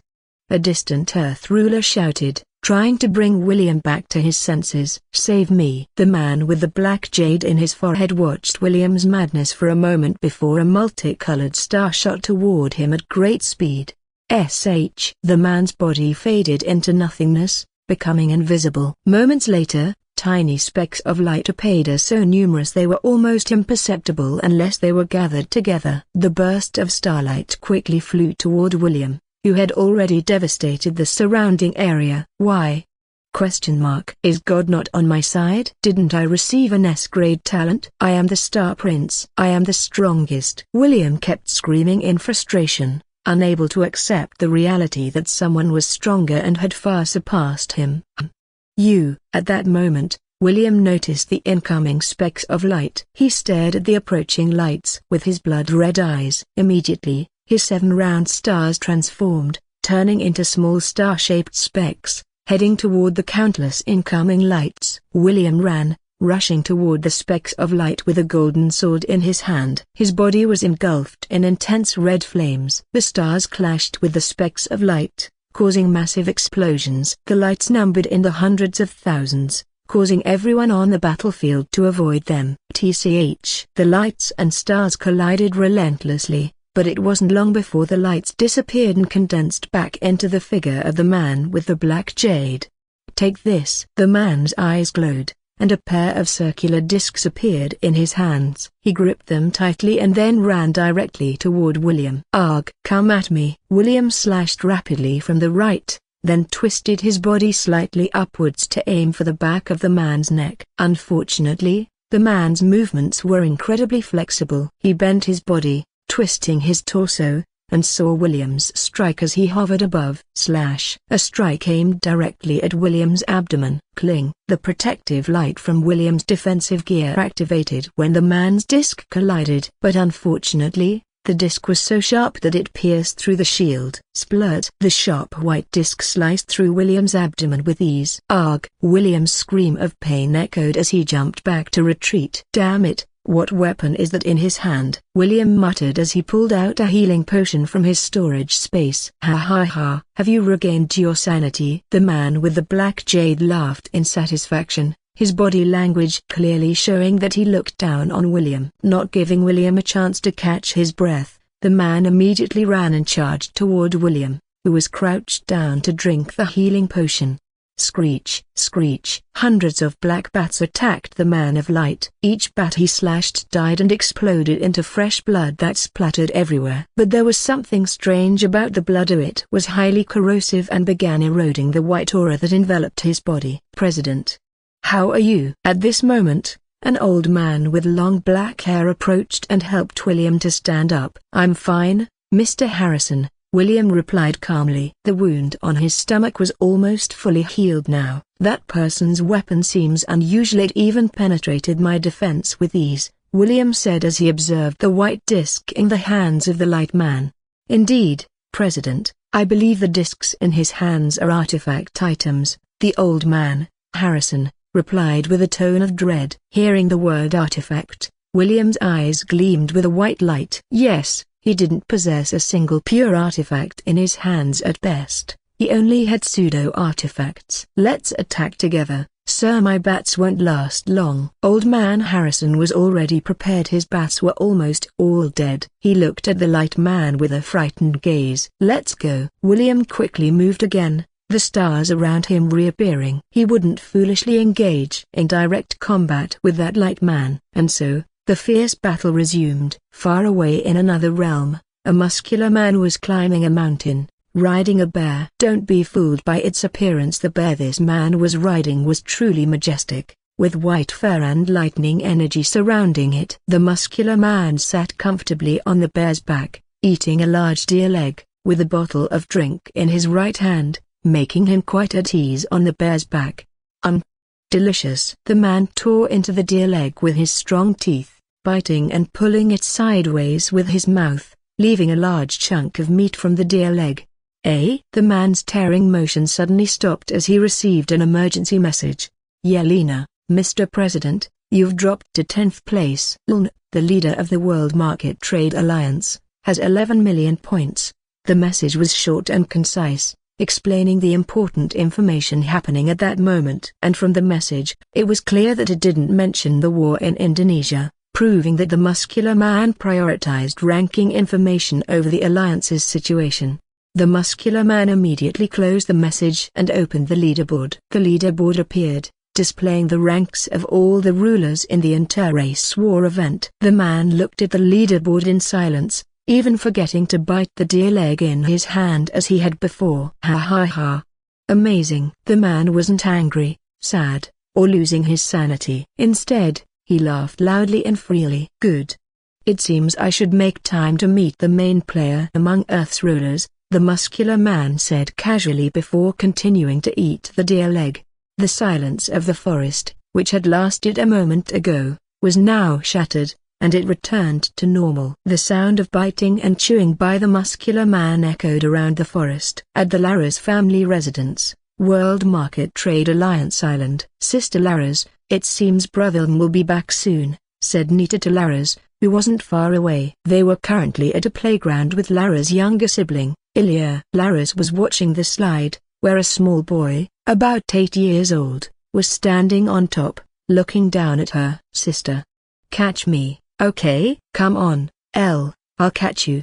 A distant Earth ruler shouted, trying to bring William back to his senses. Save me! The man with the black jade in his forehead watched William's madness for a moment before a multicolored star shot toward him at great speed. The man's body faded into nothingness, becoming invisible. Moments later, tiny specks of light appeared, so numerous they were almost imperceptible unless they were gathered together. The burst of starlight quickly flew toward William, who had already devastated the surrounding area. Why? Is God not on my side? Didn't I receive an S-grade talent? I am the Star Prince. I am the strongest. William kept screaming in frustration, unable to accept the reality that someone was stronger and had far surpassed him. At that moment, William noticed the incoming specks of light. He stared at the approaching lights with his blood-red eyes. Immediately, his 7 round stars transformed, turning into small star-shaped specks, heading toward the countless incoming lights. William ran, rushing toward the specks of light with a golden sword in his hand. His body was engulfed in intense red flames. The stars clashed with the specks of light, causing massive explosions. The lights numbered in the hundreds of thousands, causing everyone on the battlefield to avoid them. The lights and stars collided relentlessly, but it wasn't long before the lights disappeared and condensed back into the figure of the man with the black jade. Take this! The man's eyes glowed, and a pair of circular discs appeared in his hands. He gripped them tightly and then ran directly toward William. Arg! Come at me! William slashed rapidly from the right, then twisted his body slightly upwards to aim for the back of the man's neck. Unfortunately, the man's movements were incredibly flexible. He bent his body, twisting his torso, and saw William's strike as he hovered above. A strike aimed directly at William's abdomen. Cling! The protective light from William's defensive gear activated when the man's disc collided. But unfortunately, The disc was so sharp that it pierced through the shield. Splurt! The sharp white disc sliced through William's abdomen with ease. Arg! William's scream of pain echoed as he jumped back to retreat. Damn it! What weapon is that in his hand? William muttered as he pulled out a healing potion from his storage space. Ha ha ha! Have you regained your sanity? The man with the black jade laughed in satisfaction, his body language clearly showing that he looked down on William. Not giving William a chance to catch his breath, the man immediately ran and charged toward William, who was crouched down to drink the healing potion. Screech! Screech! Hundreds of black bats attacked the man of light. Each bat he slashed died and exploded into fresh blood that splattered everywhere. But there was something strange about the blood. It was highly corrosive and began eroding the white aura that enveloped his body. President, how are you? At this moment, an old man with long black hair approached and helped William to stand up. I'm fine, Mr. Harrison, William replied calmly. The wound on his stomach was almost fully healed now. That person's weapon seems unusual. It even penetrated my defense with ease, William said as he observed the white disc in the hands of the light man. Indeed, President, I believe the discs in his hands are artifact items, the old man, Harrison, replied with a tone of dread. Hearing the word artifact, William's eyes gleamed with a white light. Yes. He didn't possess a single pure artifact in his hands at best. He only had pseudo-artifacts. Let's attack together, sir. My bats won't last long. Old man Harrison was already prepared. His bats were almost all dead. He looked at the light man with a frightened gaze. Let's go. William quickly moved again, the stars around him reappearing. He wouldn't foolishly engage in direct combat with that light man. And so, the fierce battle resumed. Far away in another realm, a muscular man was climbing a mountain, riding a bear. Don't be fooled by its appearance. The bear this man was riding was truly majestic, with white fur and lightning energy surrounding it. The muscular man sat comfortably on the bear's back, eating a large deer leg, with a bottle of drink in his right hand, making him quite at ease on the bear's back. Delicious. The man tore into the deer leg with his strong teeth, biting and pulling it sideways with his mouth, leaving a large chunk of meat from the deer leg. The man's tearing motion suddenly stopped as he received an emergency message. Yelena, Mr. President, you've dropped to 10th place. Lein, the leader of the World Market Trade Alliance, has 11 million points. The message was short and concise, explaining the important information happening at that moment. And from the message, it was clear that it didn't mention the war in Indonesia, proving that the muscular man prioritized ranking information over the Alliance's situation. The muscular man immediately closed the message and opened the leaderboard. The leaderboard appeared, displaying the ranks of all the rulers in the inter-race war event. The man looked at the leaderboard in silence, even forgetting to bite the deer leg in his hand as he had before. Ha ha ha. Amazing. The man wasn't angry, sad, or losing his sanity. Instead, he laughed loudly and freely. Good. It seems I should make time to meet the main player among Earth's rulers, the muscular man said casually before continuing to eat the deer leg. The silence of the forest, which had lasted a moment ago, was now shattered, and it returned to normal. The sound of biting and chewing by the muscular man echoed around the forest. At the Lara's family residence, World Market Trade Alliance Island. Sister Lara's, it seems Brother will be back soon, said Nita to Lara's, who wasn't far away. They were currently at a playground with Lara's younger sibling, Ilya. Lara's was watching the slide, where a small boy, about 8 years old, was standing on top, looking down at her. Sister, catch me. Okay? Come on, I'll catch you.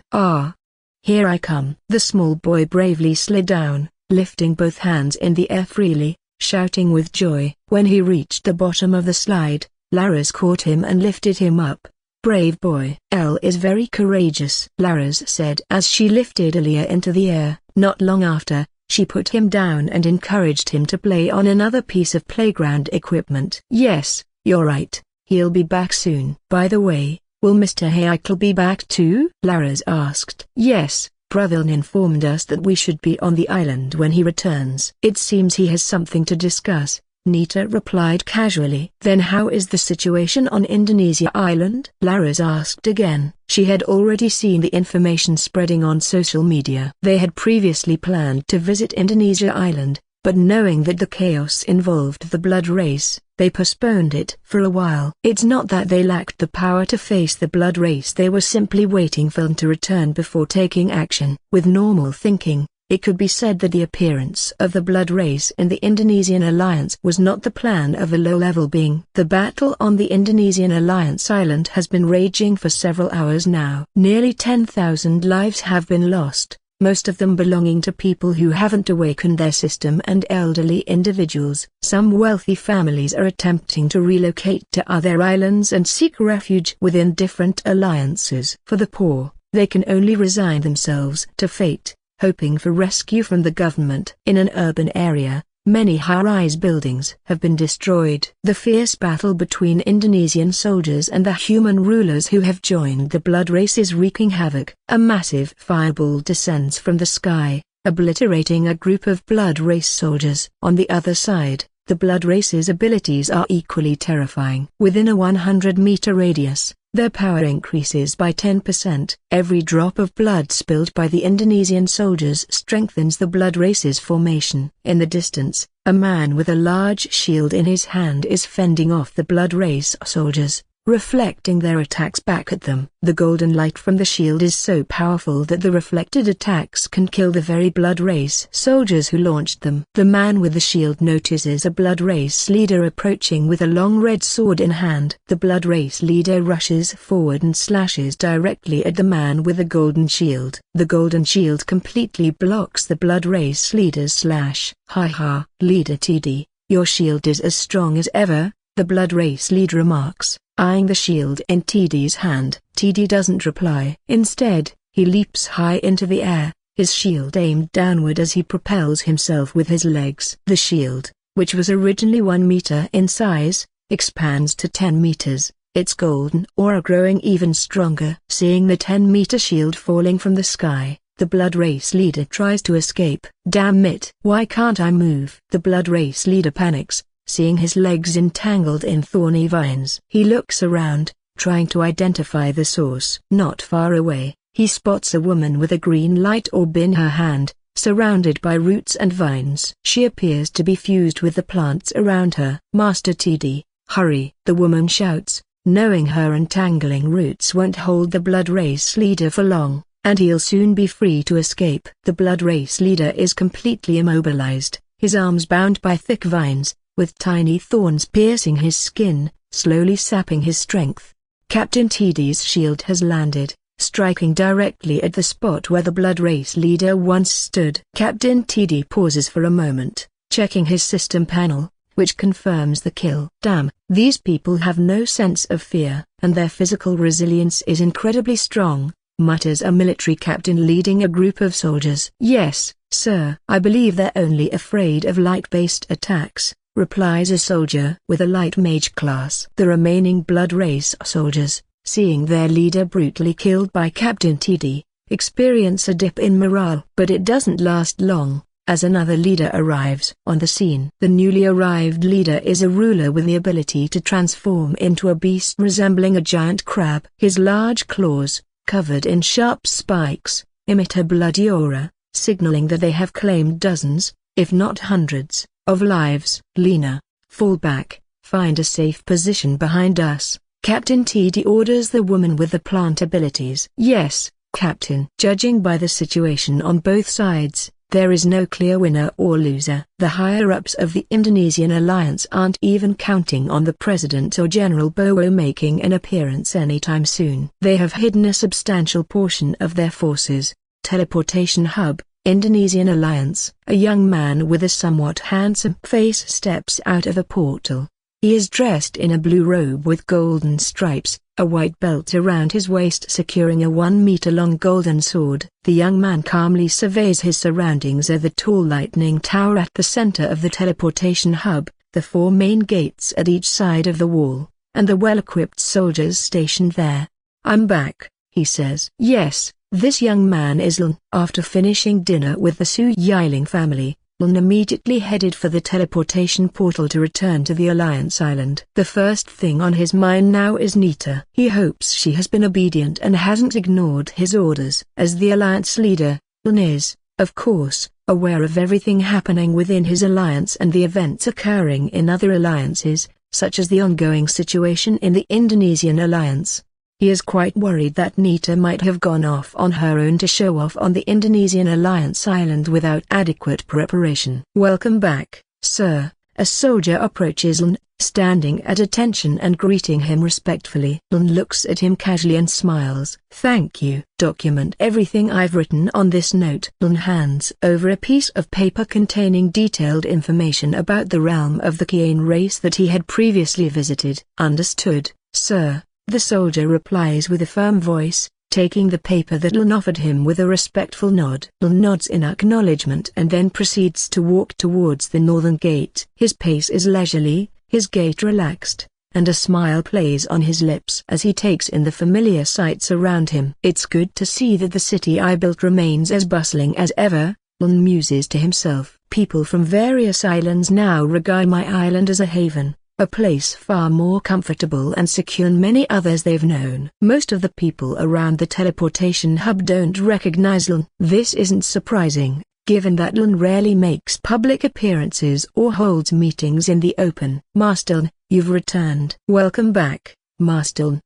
Here I come. The small boy bravely slid down, lifting both hands in the air freely, shouting with joy. When he reached the bottom of the slide, Lara's caught him and lifted him up. Brave boy. Elle is very courageous, Lara's said as she lifted Ilya into the air. Not long after, she put him down and encouraged him to play on another piece of playground equipment. Yes, you're right. He'll be back soon. By the way, will Mr. Heikel be back too? Lara's asked. Yes, Brother informed us that we should be on the island when he returns. It seems he has something to discuss, Nita replied casually. Then how is the situation on Indonesia Island? Laris asked again. She had already seen the information spreading on social media. They had previously planned to visit Indonesia Island, but knowing that the chaos involved the blood race, they postponed it for a while. It's not that they lacked the power to face the blood race, they were simply waiting for them to return before taking action. With normal thinking, it could be said that the appearance of the blood race in the Indonesian alliance was not the plan of a low-level being. The battle on the Indonesian alliance island has been raging for several hours now. Nearly 10,000 lives have been lost, most of them belonging to people who haven't awakened their system and elderly individuals. Some wealthy families are attempting to relocate to other islands and seek refuge within different alliances. For the poor, they can only resign themselves to fate, hoping for rescue from the government. In an urban area, many high-rise buildings have been destroyed. The fierce battle between Indonesian soldiers and the human rulers who have joined the blood race is wreaking havoc. A massive fireball descends from the sky, obliterating a group of blood race soldiers. On the other side, the blood race's abilities are equally terrifying. Within a 100-meter radius, their power increases by 10%. Every drop of blood spilled by the Indonesian soldiers strengthens the blood race's formation. In the distance, a man with a large shield in his hand is fending off the blood race soldiers, reflecting their attacks back at them. The golden light from the shield is so powerful that the reflected attacks can kill the very blood race soldiers who launched them. The man with the shield notices a blood race leader approaching with a long red sword in hand. The blood race leader rushes forward and slashes directly at the man with the golden shield. The golden shield completely blocks the blood race leader's slash. "Ha ha, Leader TD, your shield is as strong as ever," the blood race leader remarks, eyeing the shield in TD's hand. TD doesn't reply. Instead, he leaps high into the air, his shield aimed downward as he propels himself with his legs. The shield, which was originally 1 meter in size, expands to 10 meters, its golden aura growing even stronger. Seeing the 10-meter shield falling from the sky, the blood race leader tries to escape. "Damn it! Why can't I move?" The blood race leader panics, seeing his legs entangled in thorny vines. He looks around, trying to identify the source. Not far away, he spots a woman with a green light orb in her hand, surrounded by roots and vines. She appears to be fused with the plants around her. "Master TD, hurry!" the woman shouts, knowing her entangling roots won't hold the blood race leader for long, and he'll soon be free to escape. The blood race leader is completely immobilized, his arms bound by thick vines, with tiny thorns piercing his skin, slowly sapping his strength. Captain TD's shield has landed, striking directly at the spot where the blood race leader once stood. Captain TD pauses for a moment, checking his system panel, which confirms the kill. "Damn, these people have no sense of fear, and their physical resilience is incredibly strong," mutters a military captain leading a group of soldiers. "Yes, sir. I believe they're only afraid of light-based attacks," replies a soldier with a light mage class. The remaining blood race soldiers, seeing their leader brutally killed by Captain TD, experience a dip in morale. But it doesn't last long, as another leader arrives on the scene. The newly arrived leader is a ruler with the ability to transform into a beast resembling a giant crab. His large claws, covered in sharp spikes, emit a bloody aura, signaling that they have claimed dozens, if not hundreds, of lives. "Lena, fall back, find a safe position behind us," Captain TD orders the woman with the plant abilities. "Yes, Captain." Judging by the situation on both sides, there is no clear winner or loser. The higher-ups of the Indonesian alliance aren't even counting on the President or General Bowo making an appearance anytime soon. They have hidden a substantial portion of their forces. Teleportation hub, Indonesian alliance. A young man with a somewhat handsome face steps out of a portal. He is dressed in a blue robe with golden stripes, a white belt around his waist securing a 1-meter-long golden sword. The young man calmly surveys his surroundings as the tall lightning tower at the center of the teleportation hub, the 4 main gates at each side of the wall, and the well-equipped soldiers stationed there. "I'm back," he says. "Yes, this young man is Lein." After finishing dinner with the Su Yiling family, Lein immediately headed for the teleportation portal to return to the Alliance Island. The first thing on his mind now is Nita. He hopes she has been obedient and hasn't ignored his orders. As the Alliance leader, Lein is, of course, aware of everything happening within his alliance and the events occurring in other alliances, such as the ongoing situation in the Indonesian alliance. He is quite worried that Nita might have gone off on her own to show off on the Indonesian alliance island without adequate preparation. "Welcome back, sir." A soldier approaches Lein, standing at attention and greeting him respectfully. Lein looks at him casually and smiles. "Thank you. Document everything I've written on this note." Lein hands over a piece of paper containing detailed information about the realm of the Kian race that he had previously visited. "Understood, sir," the soldier replies with a firm voice, taking the paper that Lein offered him with a respectful nod. Lein nods in acknowledgement and then proceeds to walk towards the northern gate. His pace is leisurely, his gait relaxed, and a smile plays on his lips as he takes in the familiar sights around him. "It's good to see that the city I built remains as bustling as ever," Lein muses to himself. "People from various islands now regard my island as a haven, a place far more comfortable and secure than many others they've known." Most of the people around the teleportation hub don't recognize Lein. This isn't surprising, given that Lein rarely makes public appearances or holds meetings in the open. "Master, you've returned." "Welcome back, Master."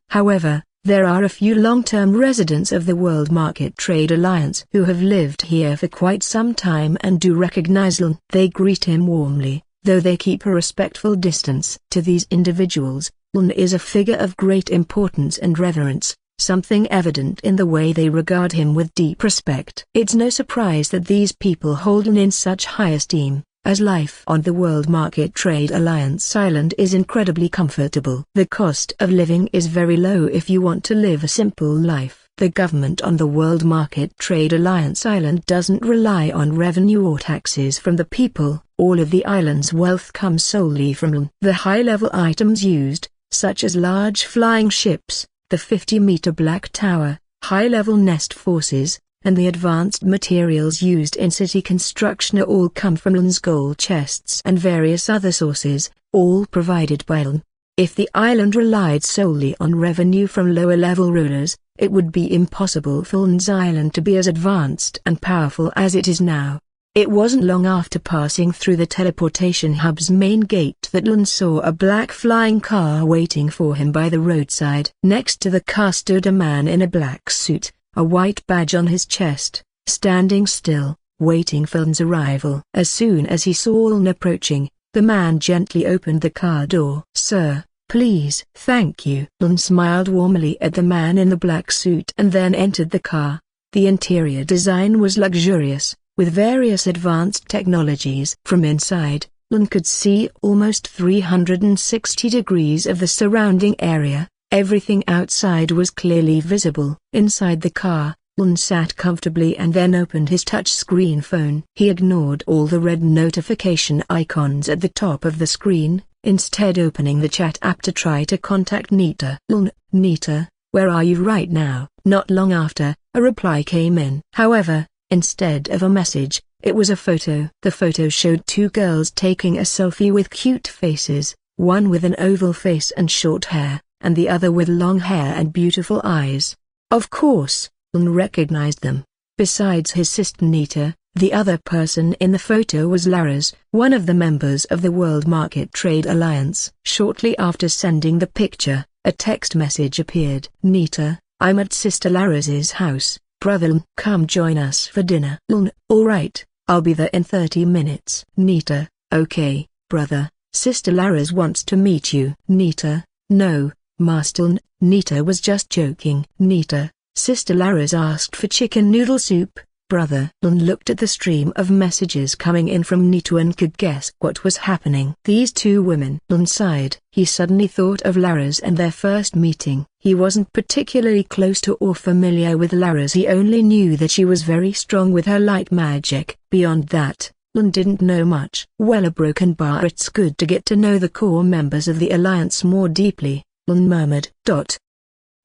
However, there are a few long-term residents of the World Market Trade Alliance who have lived here for quite some time and do recognize Lein. They greet him warmly, though they keep a respectful distance. To these individuals, Lein is a figure of great importance and reverence, something evident in the way they regard him with deep respect. It's no surprise that these people hold Lein in such high esteem, as life on the World Market Trade Alliance Island is incredibly comfortable. The cost of living is very low if you want to live a simple life. The government on the World Market Trade Alliance Island doesn't rely on revenue or taxes from the people. All of the island's wealth comes solely from Lein. The high-level items used, such as large flying ships, the 50-meter Black Tower, high-level nest forces, and the advanced materials used in city construction all come from Lein's gold chests and various other sources, all provided by Lein. If the island relied solely on revenue from lower-level rulers, it would be impossible for Lein's island to be as advanced and powerful as it is now. It wasn't long after passing through the teleportation hub's main gate that Lein saw a black flying car waiting for him by the roadside. Next to the car stood a man in a black suit, a white badge on his chest, standing still, waiting for Lein's arrival. As soon as he saw Lein approaching, the man gently opened the car door. "Sir, please." "Thank you." Lein smiled warmly at the man in the black suit and then entered the car. The interior design was luxurious, with various advanced technologies. From inside, Lein could see almost 360 degrees of the surrounding area. Everything outside was clearly visible. Inside the car, Lein sat comfortably and then opened his touchscreen phone. He ignored all the red notification icons at the top of the screen, instead opening the chat app to try to contact Nita. "Nita, where are you right now?" Not long after, a reply came in. However, instead of a message, it was a photo. The photo showed two girls taking a selfie with cute faces, one with an oval face and short hair, and the other with long hair and beautiful eyes. Of course, Lein recognized them. Besides his sister Nita, the other person in the photo was Laras, one of the members of the World Market Trade Alliance. Shortly after sending the picture, a text message appeared. "Nita, I'm at Sister Laras's house. Brother Lein, come join us for dinner." Lein, "Alright, I'll be there in 30 minutes. Nita, "Okay, brother, Sister Laras wants to meet you." Nita, "No, Master Lein." Nita was just joking. "Nita, Sister Laras asked for chicken noodle soup, brother." Lein looked at the stream of messages coming in from Nita and could guess what was happening. These two women. Lein sighed. He suddenly thought of Laras and their first meeting. He wasn't particularly close to or familiar with Laras. He only knew that she was very strong with her light magic. Beyond that, Lein didn't know much. "Well, a broken bar. It's good to get to know the core members of the Alliance more deeply," Lein murmured.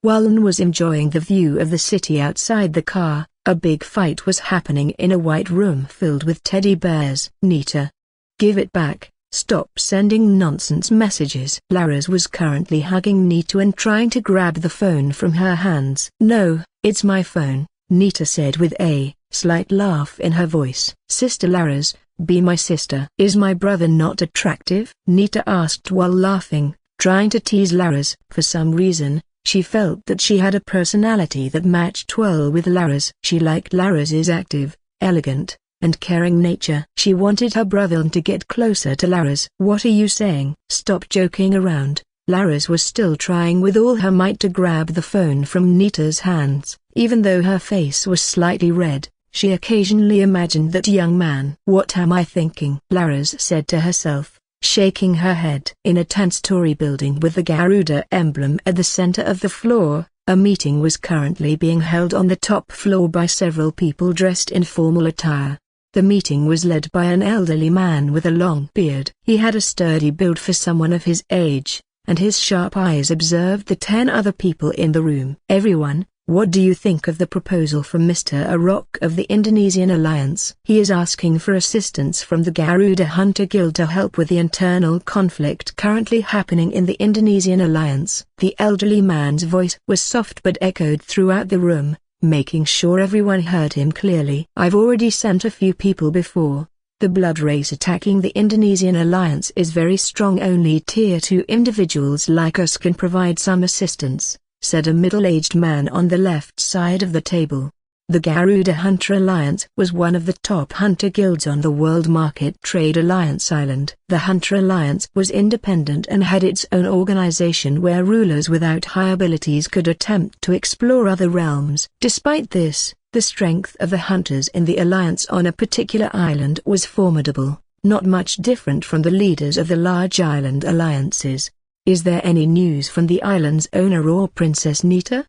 While Lein was enjoying the view of the city outside the car, A big fight was happening in a white room filled with teddy bears. Nita, give it back. Stop sending nonsense messages. Laras was currently hugging Nita and trying to grab the phone from her hands. No, it's my phone, Nita said with a slight laugh in her voice. Sister Laras, be my sister. Is my brother not attractive? Nita asked while laughing, trying to tease Laras. For some reason, she felt that she had a personality that matched well with Laras. She liked Laras's active, elegant, and caring nature. She wanted her brother to get closer to Laras. What are you saying? Stop joking around. Laras was still trying with all her might to grab the phone from Nita's hands. Even though her face was slightly red, she occasionally imagined that young man. What am I thinking? Laras said to herself, shaking her head. In a 10-story building with the Garuda emblem at the center of the floor, a meeting was currently being held on the top floor by several people dressed in formal attire. The meeting was led by an elderly man with a long beard. He had a sturdy build for someone of his age, and his sharp eyes observed the 10 other people in the room. Everyone, what do you think of the proposal from Mr. Arok of the Indonesian Alliance? He is asking for assistance from the Garuda Hunter Guild to help with the internal conflict currently happening in the Indonesian Alliance. The elderly man's voice was soft but echoed throughout the room, making sure everyone heard him clearly. I've already sent a few people before. The blood race attacking the Indonesian Alliance is very strong. Only tier 2 individuals like us can provide some assistance, said a middle-aged man on the left side of the table. The Garuda Hunter Alliance was one of the top hunter guilds on the World Market Trade Alliance Island. The Hunter Alliance was independent and had its own organization where rulers without high abilities could attempt to explore other realms. Despite this, the strength of the hunters in the alliance on a particular island was formidable, not much different from the leaders of the large island alliances. Is there any news from the island's owner or Princess Nita?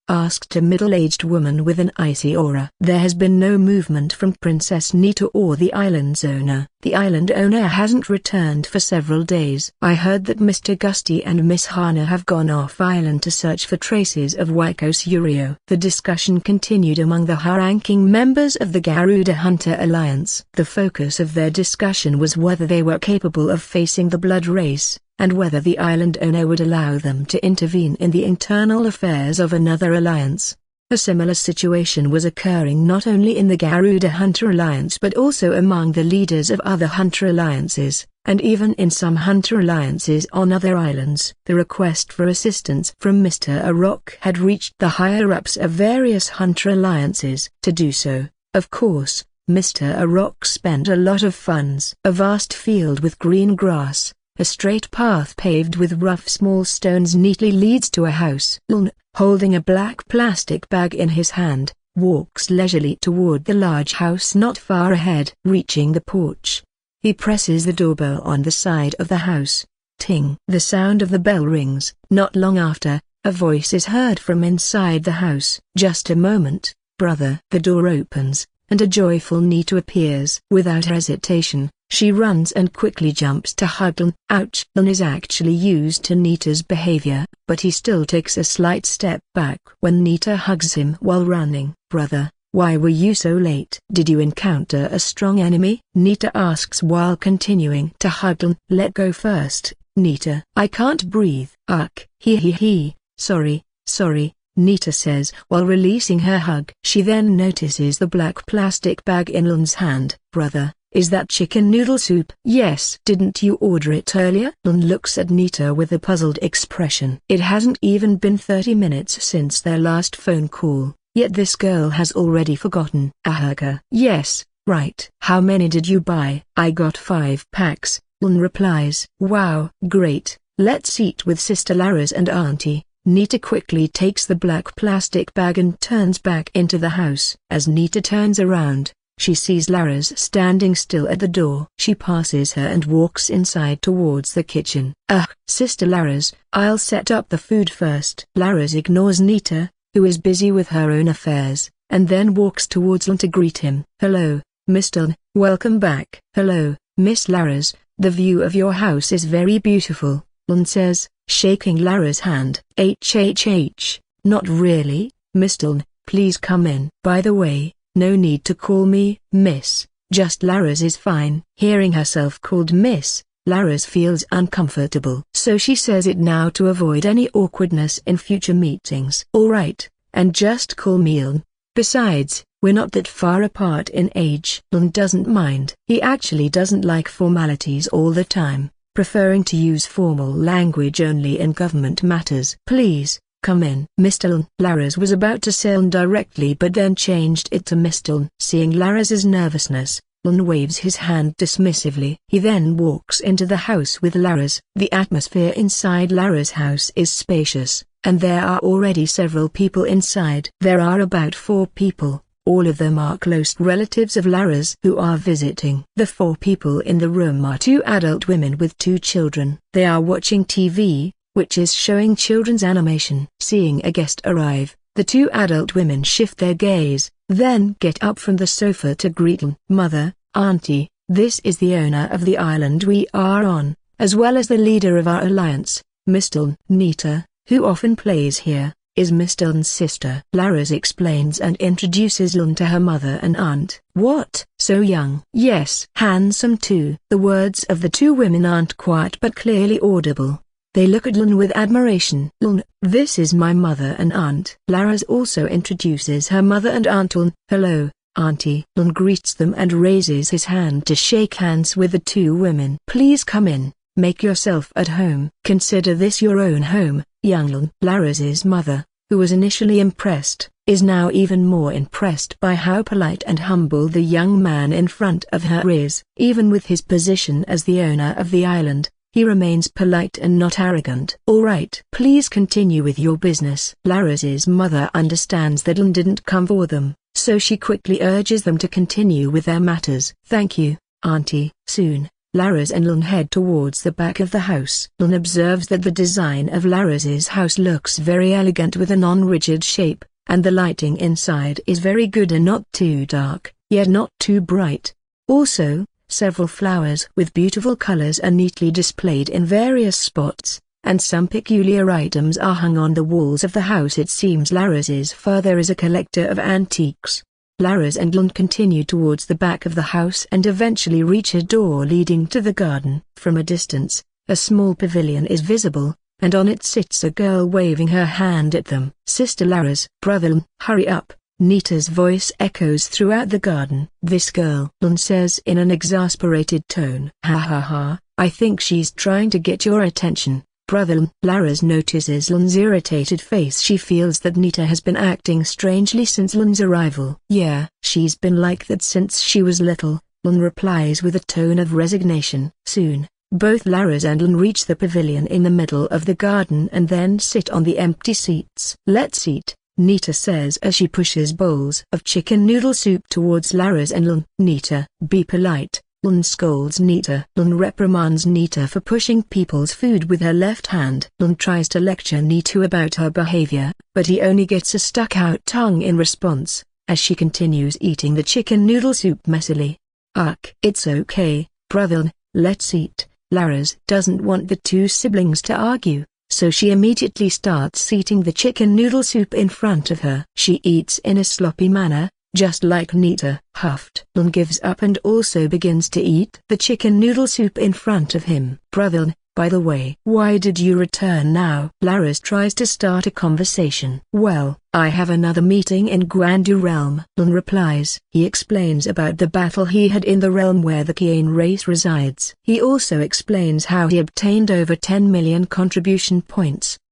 Asked a middle-aged woman with an icy aura. There has been no movement from Princess Nita or the island's owner. The island owner hasn't returned for several days. I heard that Mr. Gusty and Miss Hana have gone off-island to search for traces of Waiko Suryo. The discussion continued among the high-ranking members of the Garuda Hunter Alliance. The focus of their discussion was whether they were capable of facing the blood race, and whether the island owner would allow them to intervene in the internal affairs of another alliance. A similar situation was occurring not only in the Garuda Hunter Alliance but also among the leaders of other hunter alliances, and even in some hunter alliances on other islands. The request for assistance from Mr. Arok had reached the higher-ups of various hunter alliances. To do so, of course, Mr. Arok spent a lot of funds. A vast field with green grass, a straight path paved with rough small stones neatly leads to a house. Lein, holding a black plastic bag in his hand, walks leisurely toward the large house not far ahead. Reaching the porch, he presses the doorbell on the side of the house. Ting! The sound of the bell rings. Not long after, a voice is heard from inside the house. Just a moment, brother. The door opens, and a joyful Nita appears. Without hesitation, she runs and quickly jumps to hug Lein. Ouch! Lein is actually used to Nita's behavior, but he still takes a slight step back when Nita hugs him while running. Brother, why were you so late? Did you encounter a strong enemy? Nita asks while continuing to hug Lein. Let go first, Nita. I can't breathe. Ugh. Sorry, Nita says while releasing her hug. She then notices the black plastic bag in Lein's hand. Brother, is that chicken noodle soup? Yes. Didn't you order it earlier? Lein looks at Nita with a puzzled expression. It hasn't even been 30 minutes since their last phone call, yet this girl has already forgotten. Ahaga. Yes, right. How many did you buy? I got 5 packs, Lein replies. Wow. Great, let's eat with Sister Laras and Auntie. Nita quickly takes the black plastic bag and turns back into the house. As Nita turns around, she sees Laras standing still at the door. She passes her and walks inside towards the kitchen. Sister Laras, I'll set up the food first. Laras ignores Nita, who is busy with her own affairs, and then walks towards Lein to greet him. Hello, Mr. Lein, welcome back. Hello, Miss Laras, the view of your house is very beautiful, Lein says, shaking Laras' hand. Not really, Mr. Lein. Please come in. By the way, no need to call me Miss, just Laras is fine. Hearing herself called Miss, Laras feels uncomfortable. So she says it now to avoid any awkwardness in future meetings. Alright, and just call me Lein. Besides, we're not that far apart in age. Lein doesn't mind. He actually doesn't like formalities all the time, preferring to use formal language only in government matters. Please, come in. Mr. Lein. Laras was about to say Lein directly but then changed it to Mr. Lein. Seeing Laras's nervousness, Lein waves his hand dismissively. He then walks into the house with Laras. The atmosphere inside Laras' house is spacious, and there are already several people inside. There are about 4 people. All of them are close relatives of Laras who are visiting. The 4 people in the room are 2 adult women with 2 children. They are watching TV, which is showing children's animation. Seeing a guest arrive, the 2 adult women shift their gaze, then get up from the sofa to greet Lein. Mother, Auntie, this is the owner of the island we are on, as well as the leader of our alliance, Mr. Lein. Nita, who often plays here, is Mr. Lein's sister. Laras explains and introduces Lein to her mother and aunt. What? So young? Yes. Handsome too. The words of the 2 women aren't quiet but clearly audible. They look at Lein with admiration. Lein, this is my mother and aunt. Laras also introduces her mother and aunt to Lein. Hello, Auntie. Lein greets them and raises his hand to shake hands with the 2 women. Please come in. Make yourself at home. Consider this your own home, young Lein. Laras's mother, who was initially impressed, is now even more impressed by how polite and humble the young man in front of her is. Even with his position as the owner of the island, he remains polite and not arrogant. Alright. Please continue with your business. Laras's mother understands that Lein didn't come for them, so she quickly urges them to continue with their matters. Thank you, Auntie. Soon, Laras and Lein head towards the back of the house. Lein observes that the design of Laras's house looks very elegant with a non-rigid shape, and the lighting inside is very good and not too dark, yet not too bright. Also, several flowers with beautiful colors are neatly displayed in various spots, and some peculiar items are hung on the walls of the house. It seems Laras's father is a collector of antiques. Laras and Lein continue towards the back of the house and eventually reach a door leading to the garden. From a distance, a small pavilion is visible, and on it sits a girl waving her hand at them. Sister Laras. Brother Lein. Hurry up, Nita's voice echoes throughout the garden. This girl, Lein says in an exasperated tone. Ha ha ha, I think she's trying to get your attention. Brother Lein. Laras notices Lein's irritated face. She feels that Nita has been acting strangely since Lein's arrival. Yeah, she's been like that since she was little, Lein replies with a tone of resignation. Soon, both Laras and Lein reach the pavilion in the middle of the garden and then sit on the empty seats. Let's eat, Nita says as she pushes bowls of chicken noodle soup towards Laras and Lein. Nita, be polite. Lein scolds Nita. Lein reprimands Nita for pushing people's food with her left hand. Lein tries to lecture Nita about her behavior, but he only gets a stuck-out tongue in response, as she continues eating the chicken noodle soup messily. Ugh. It's okay, brother Lein, let's eat. Laras doesn't want the 2 siblings to argue, so she immediately starts eating the chicken noodle soup in front of her. She eats in a sloppy manner, just like Nita. Huffed. Lein gives up and also begins to eat the chicken noodle soup in front of him. Brother Lein, by the way, why did you return now? Laras tries to start a conversation. Well, I have another meeting in Guandu realm. Lein replies. He explains about the battle he had in the realm where the Kian race resides. He also explains how he obtained over 10 million contribution points,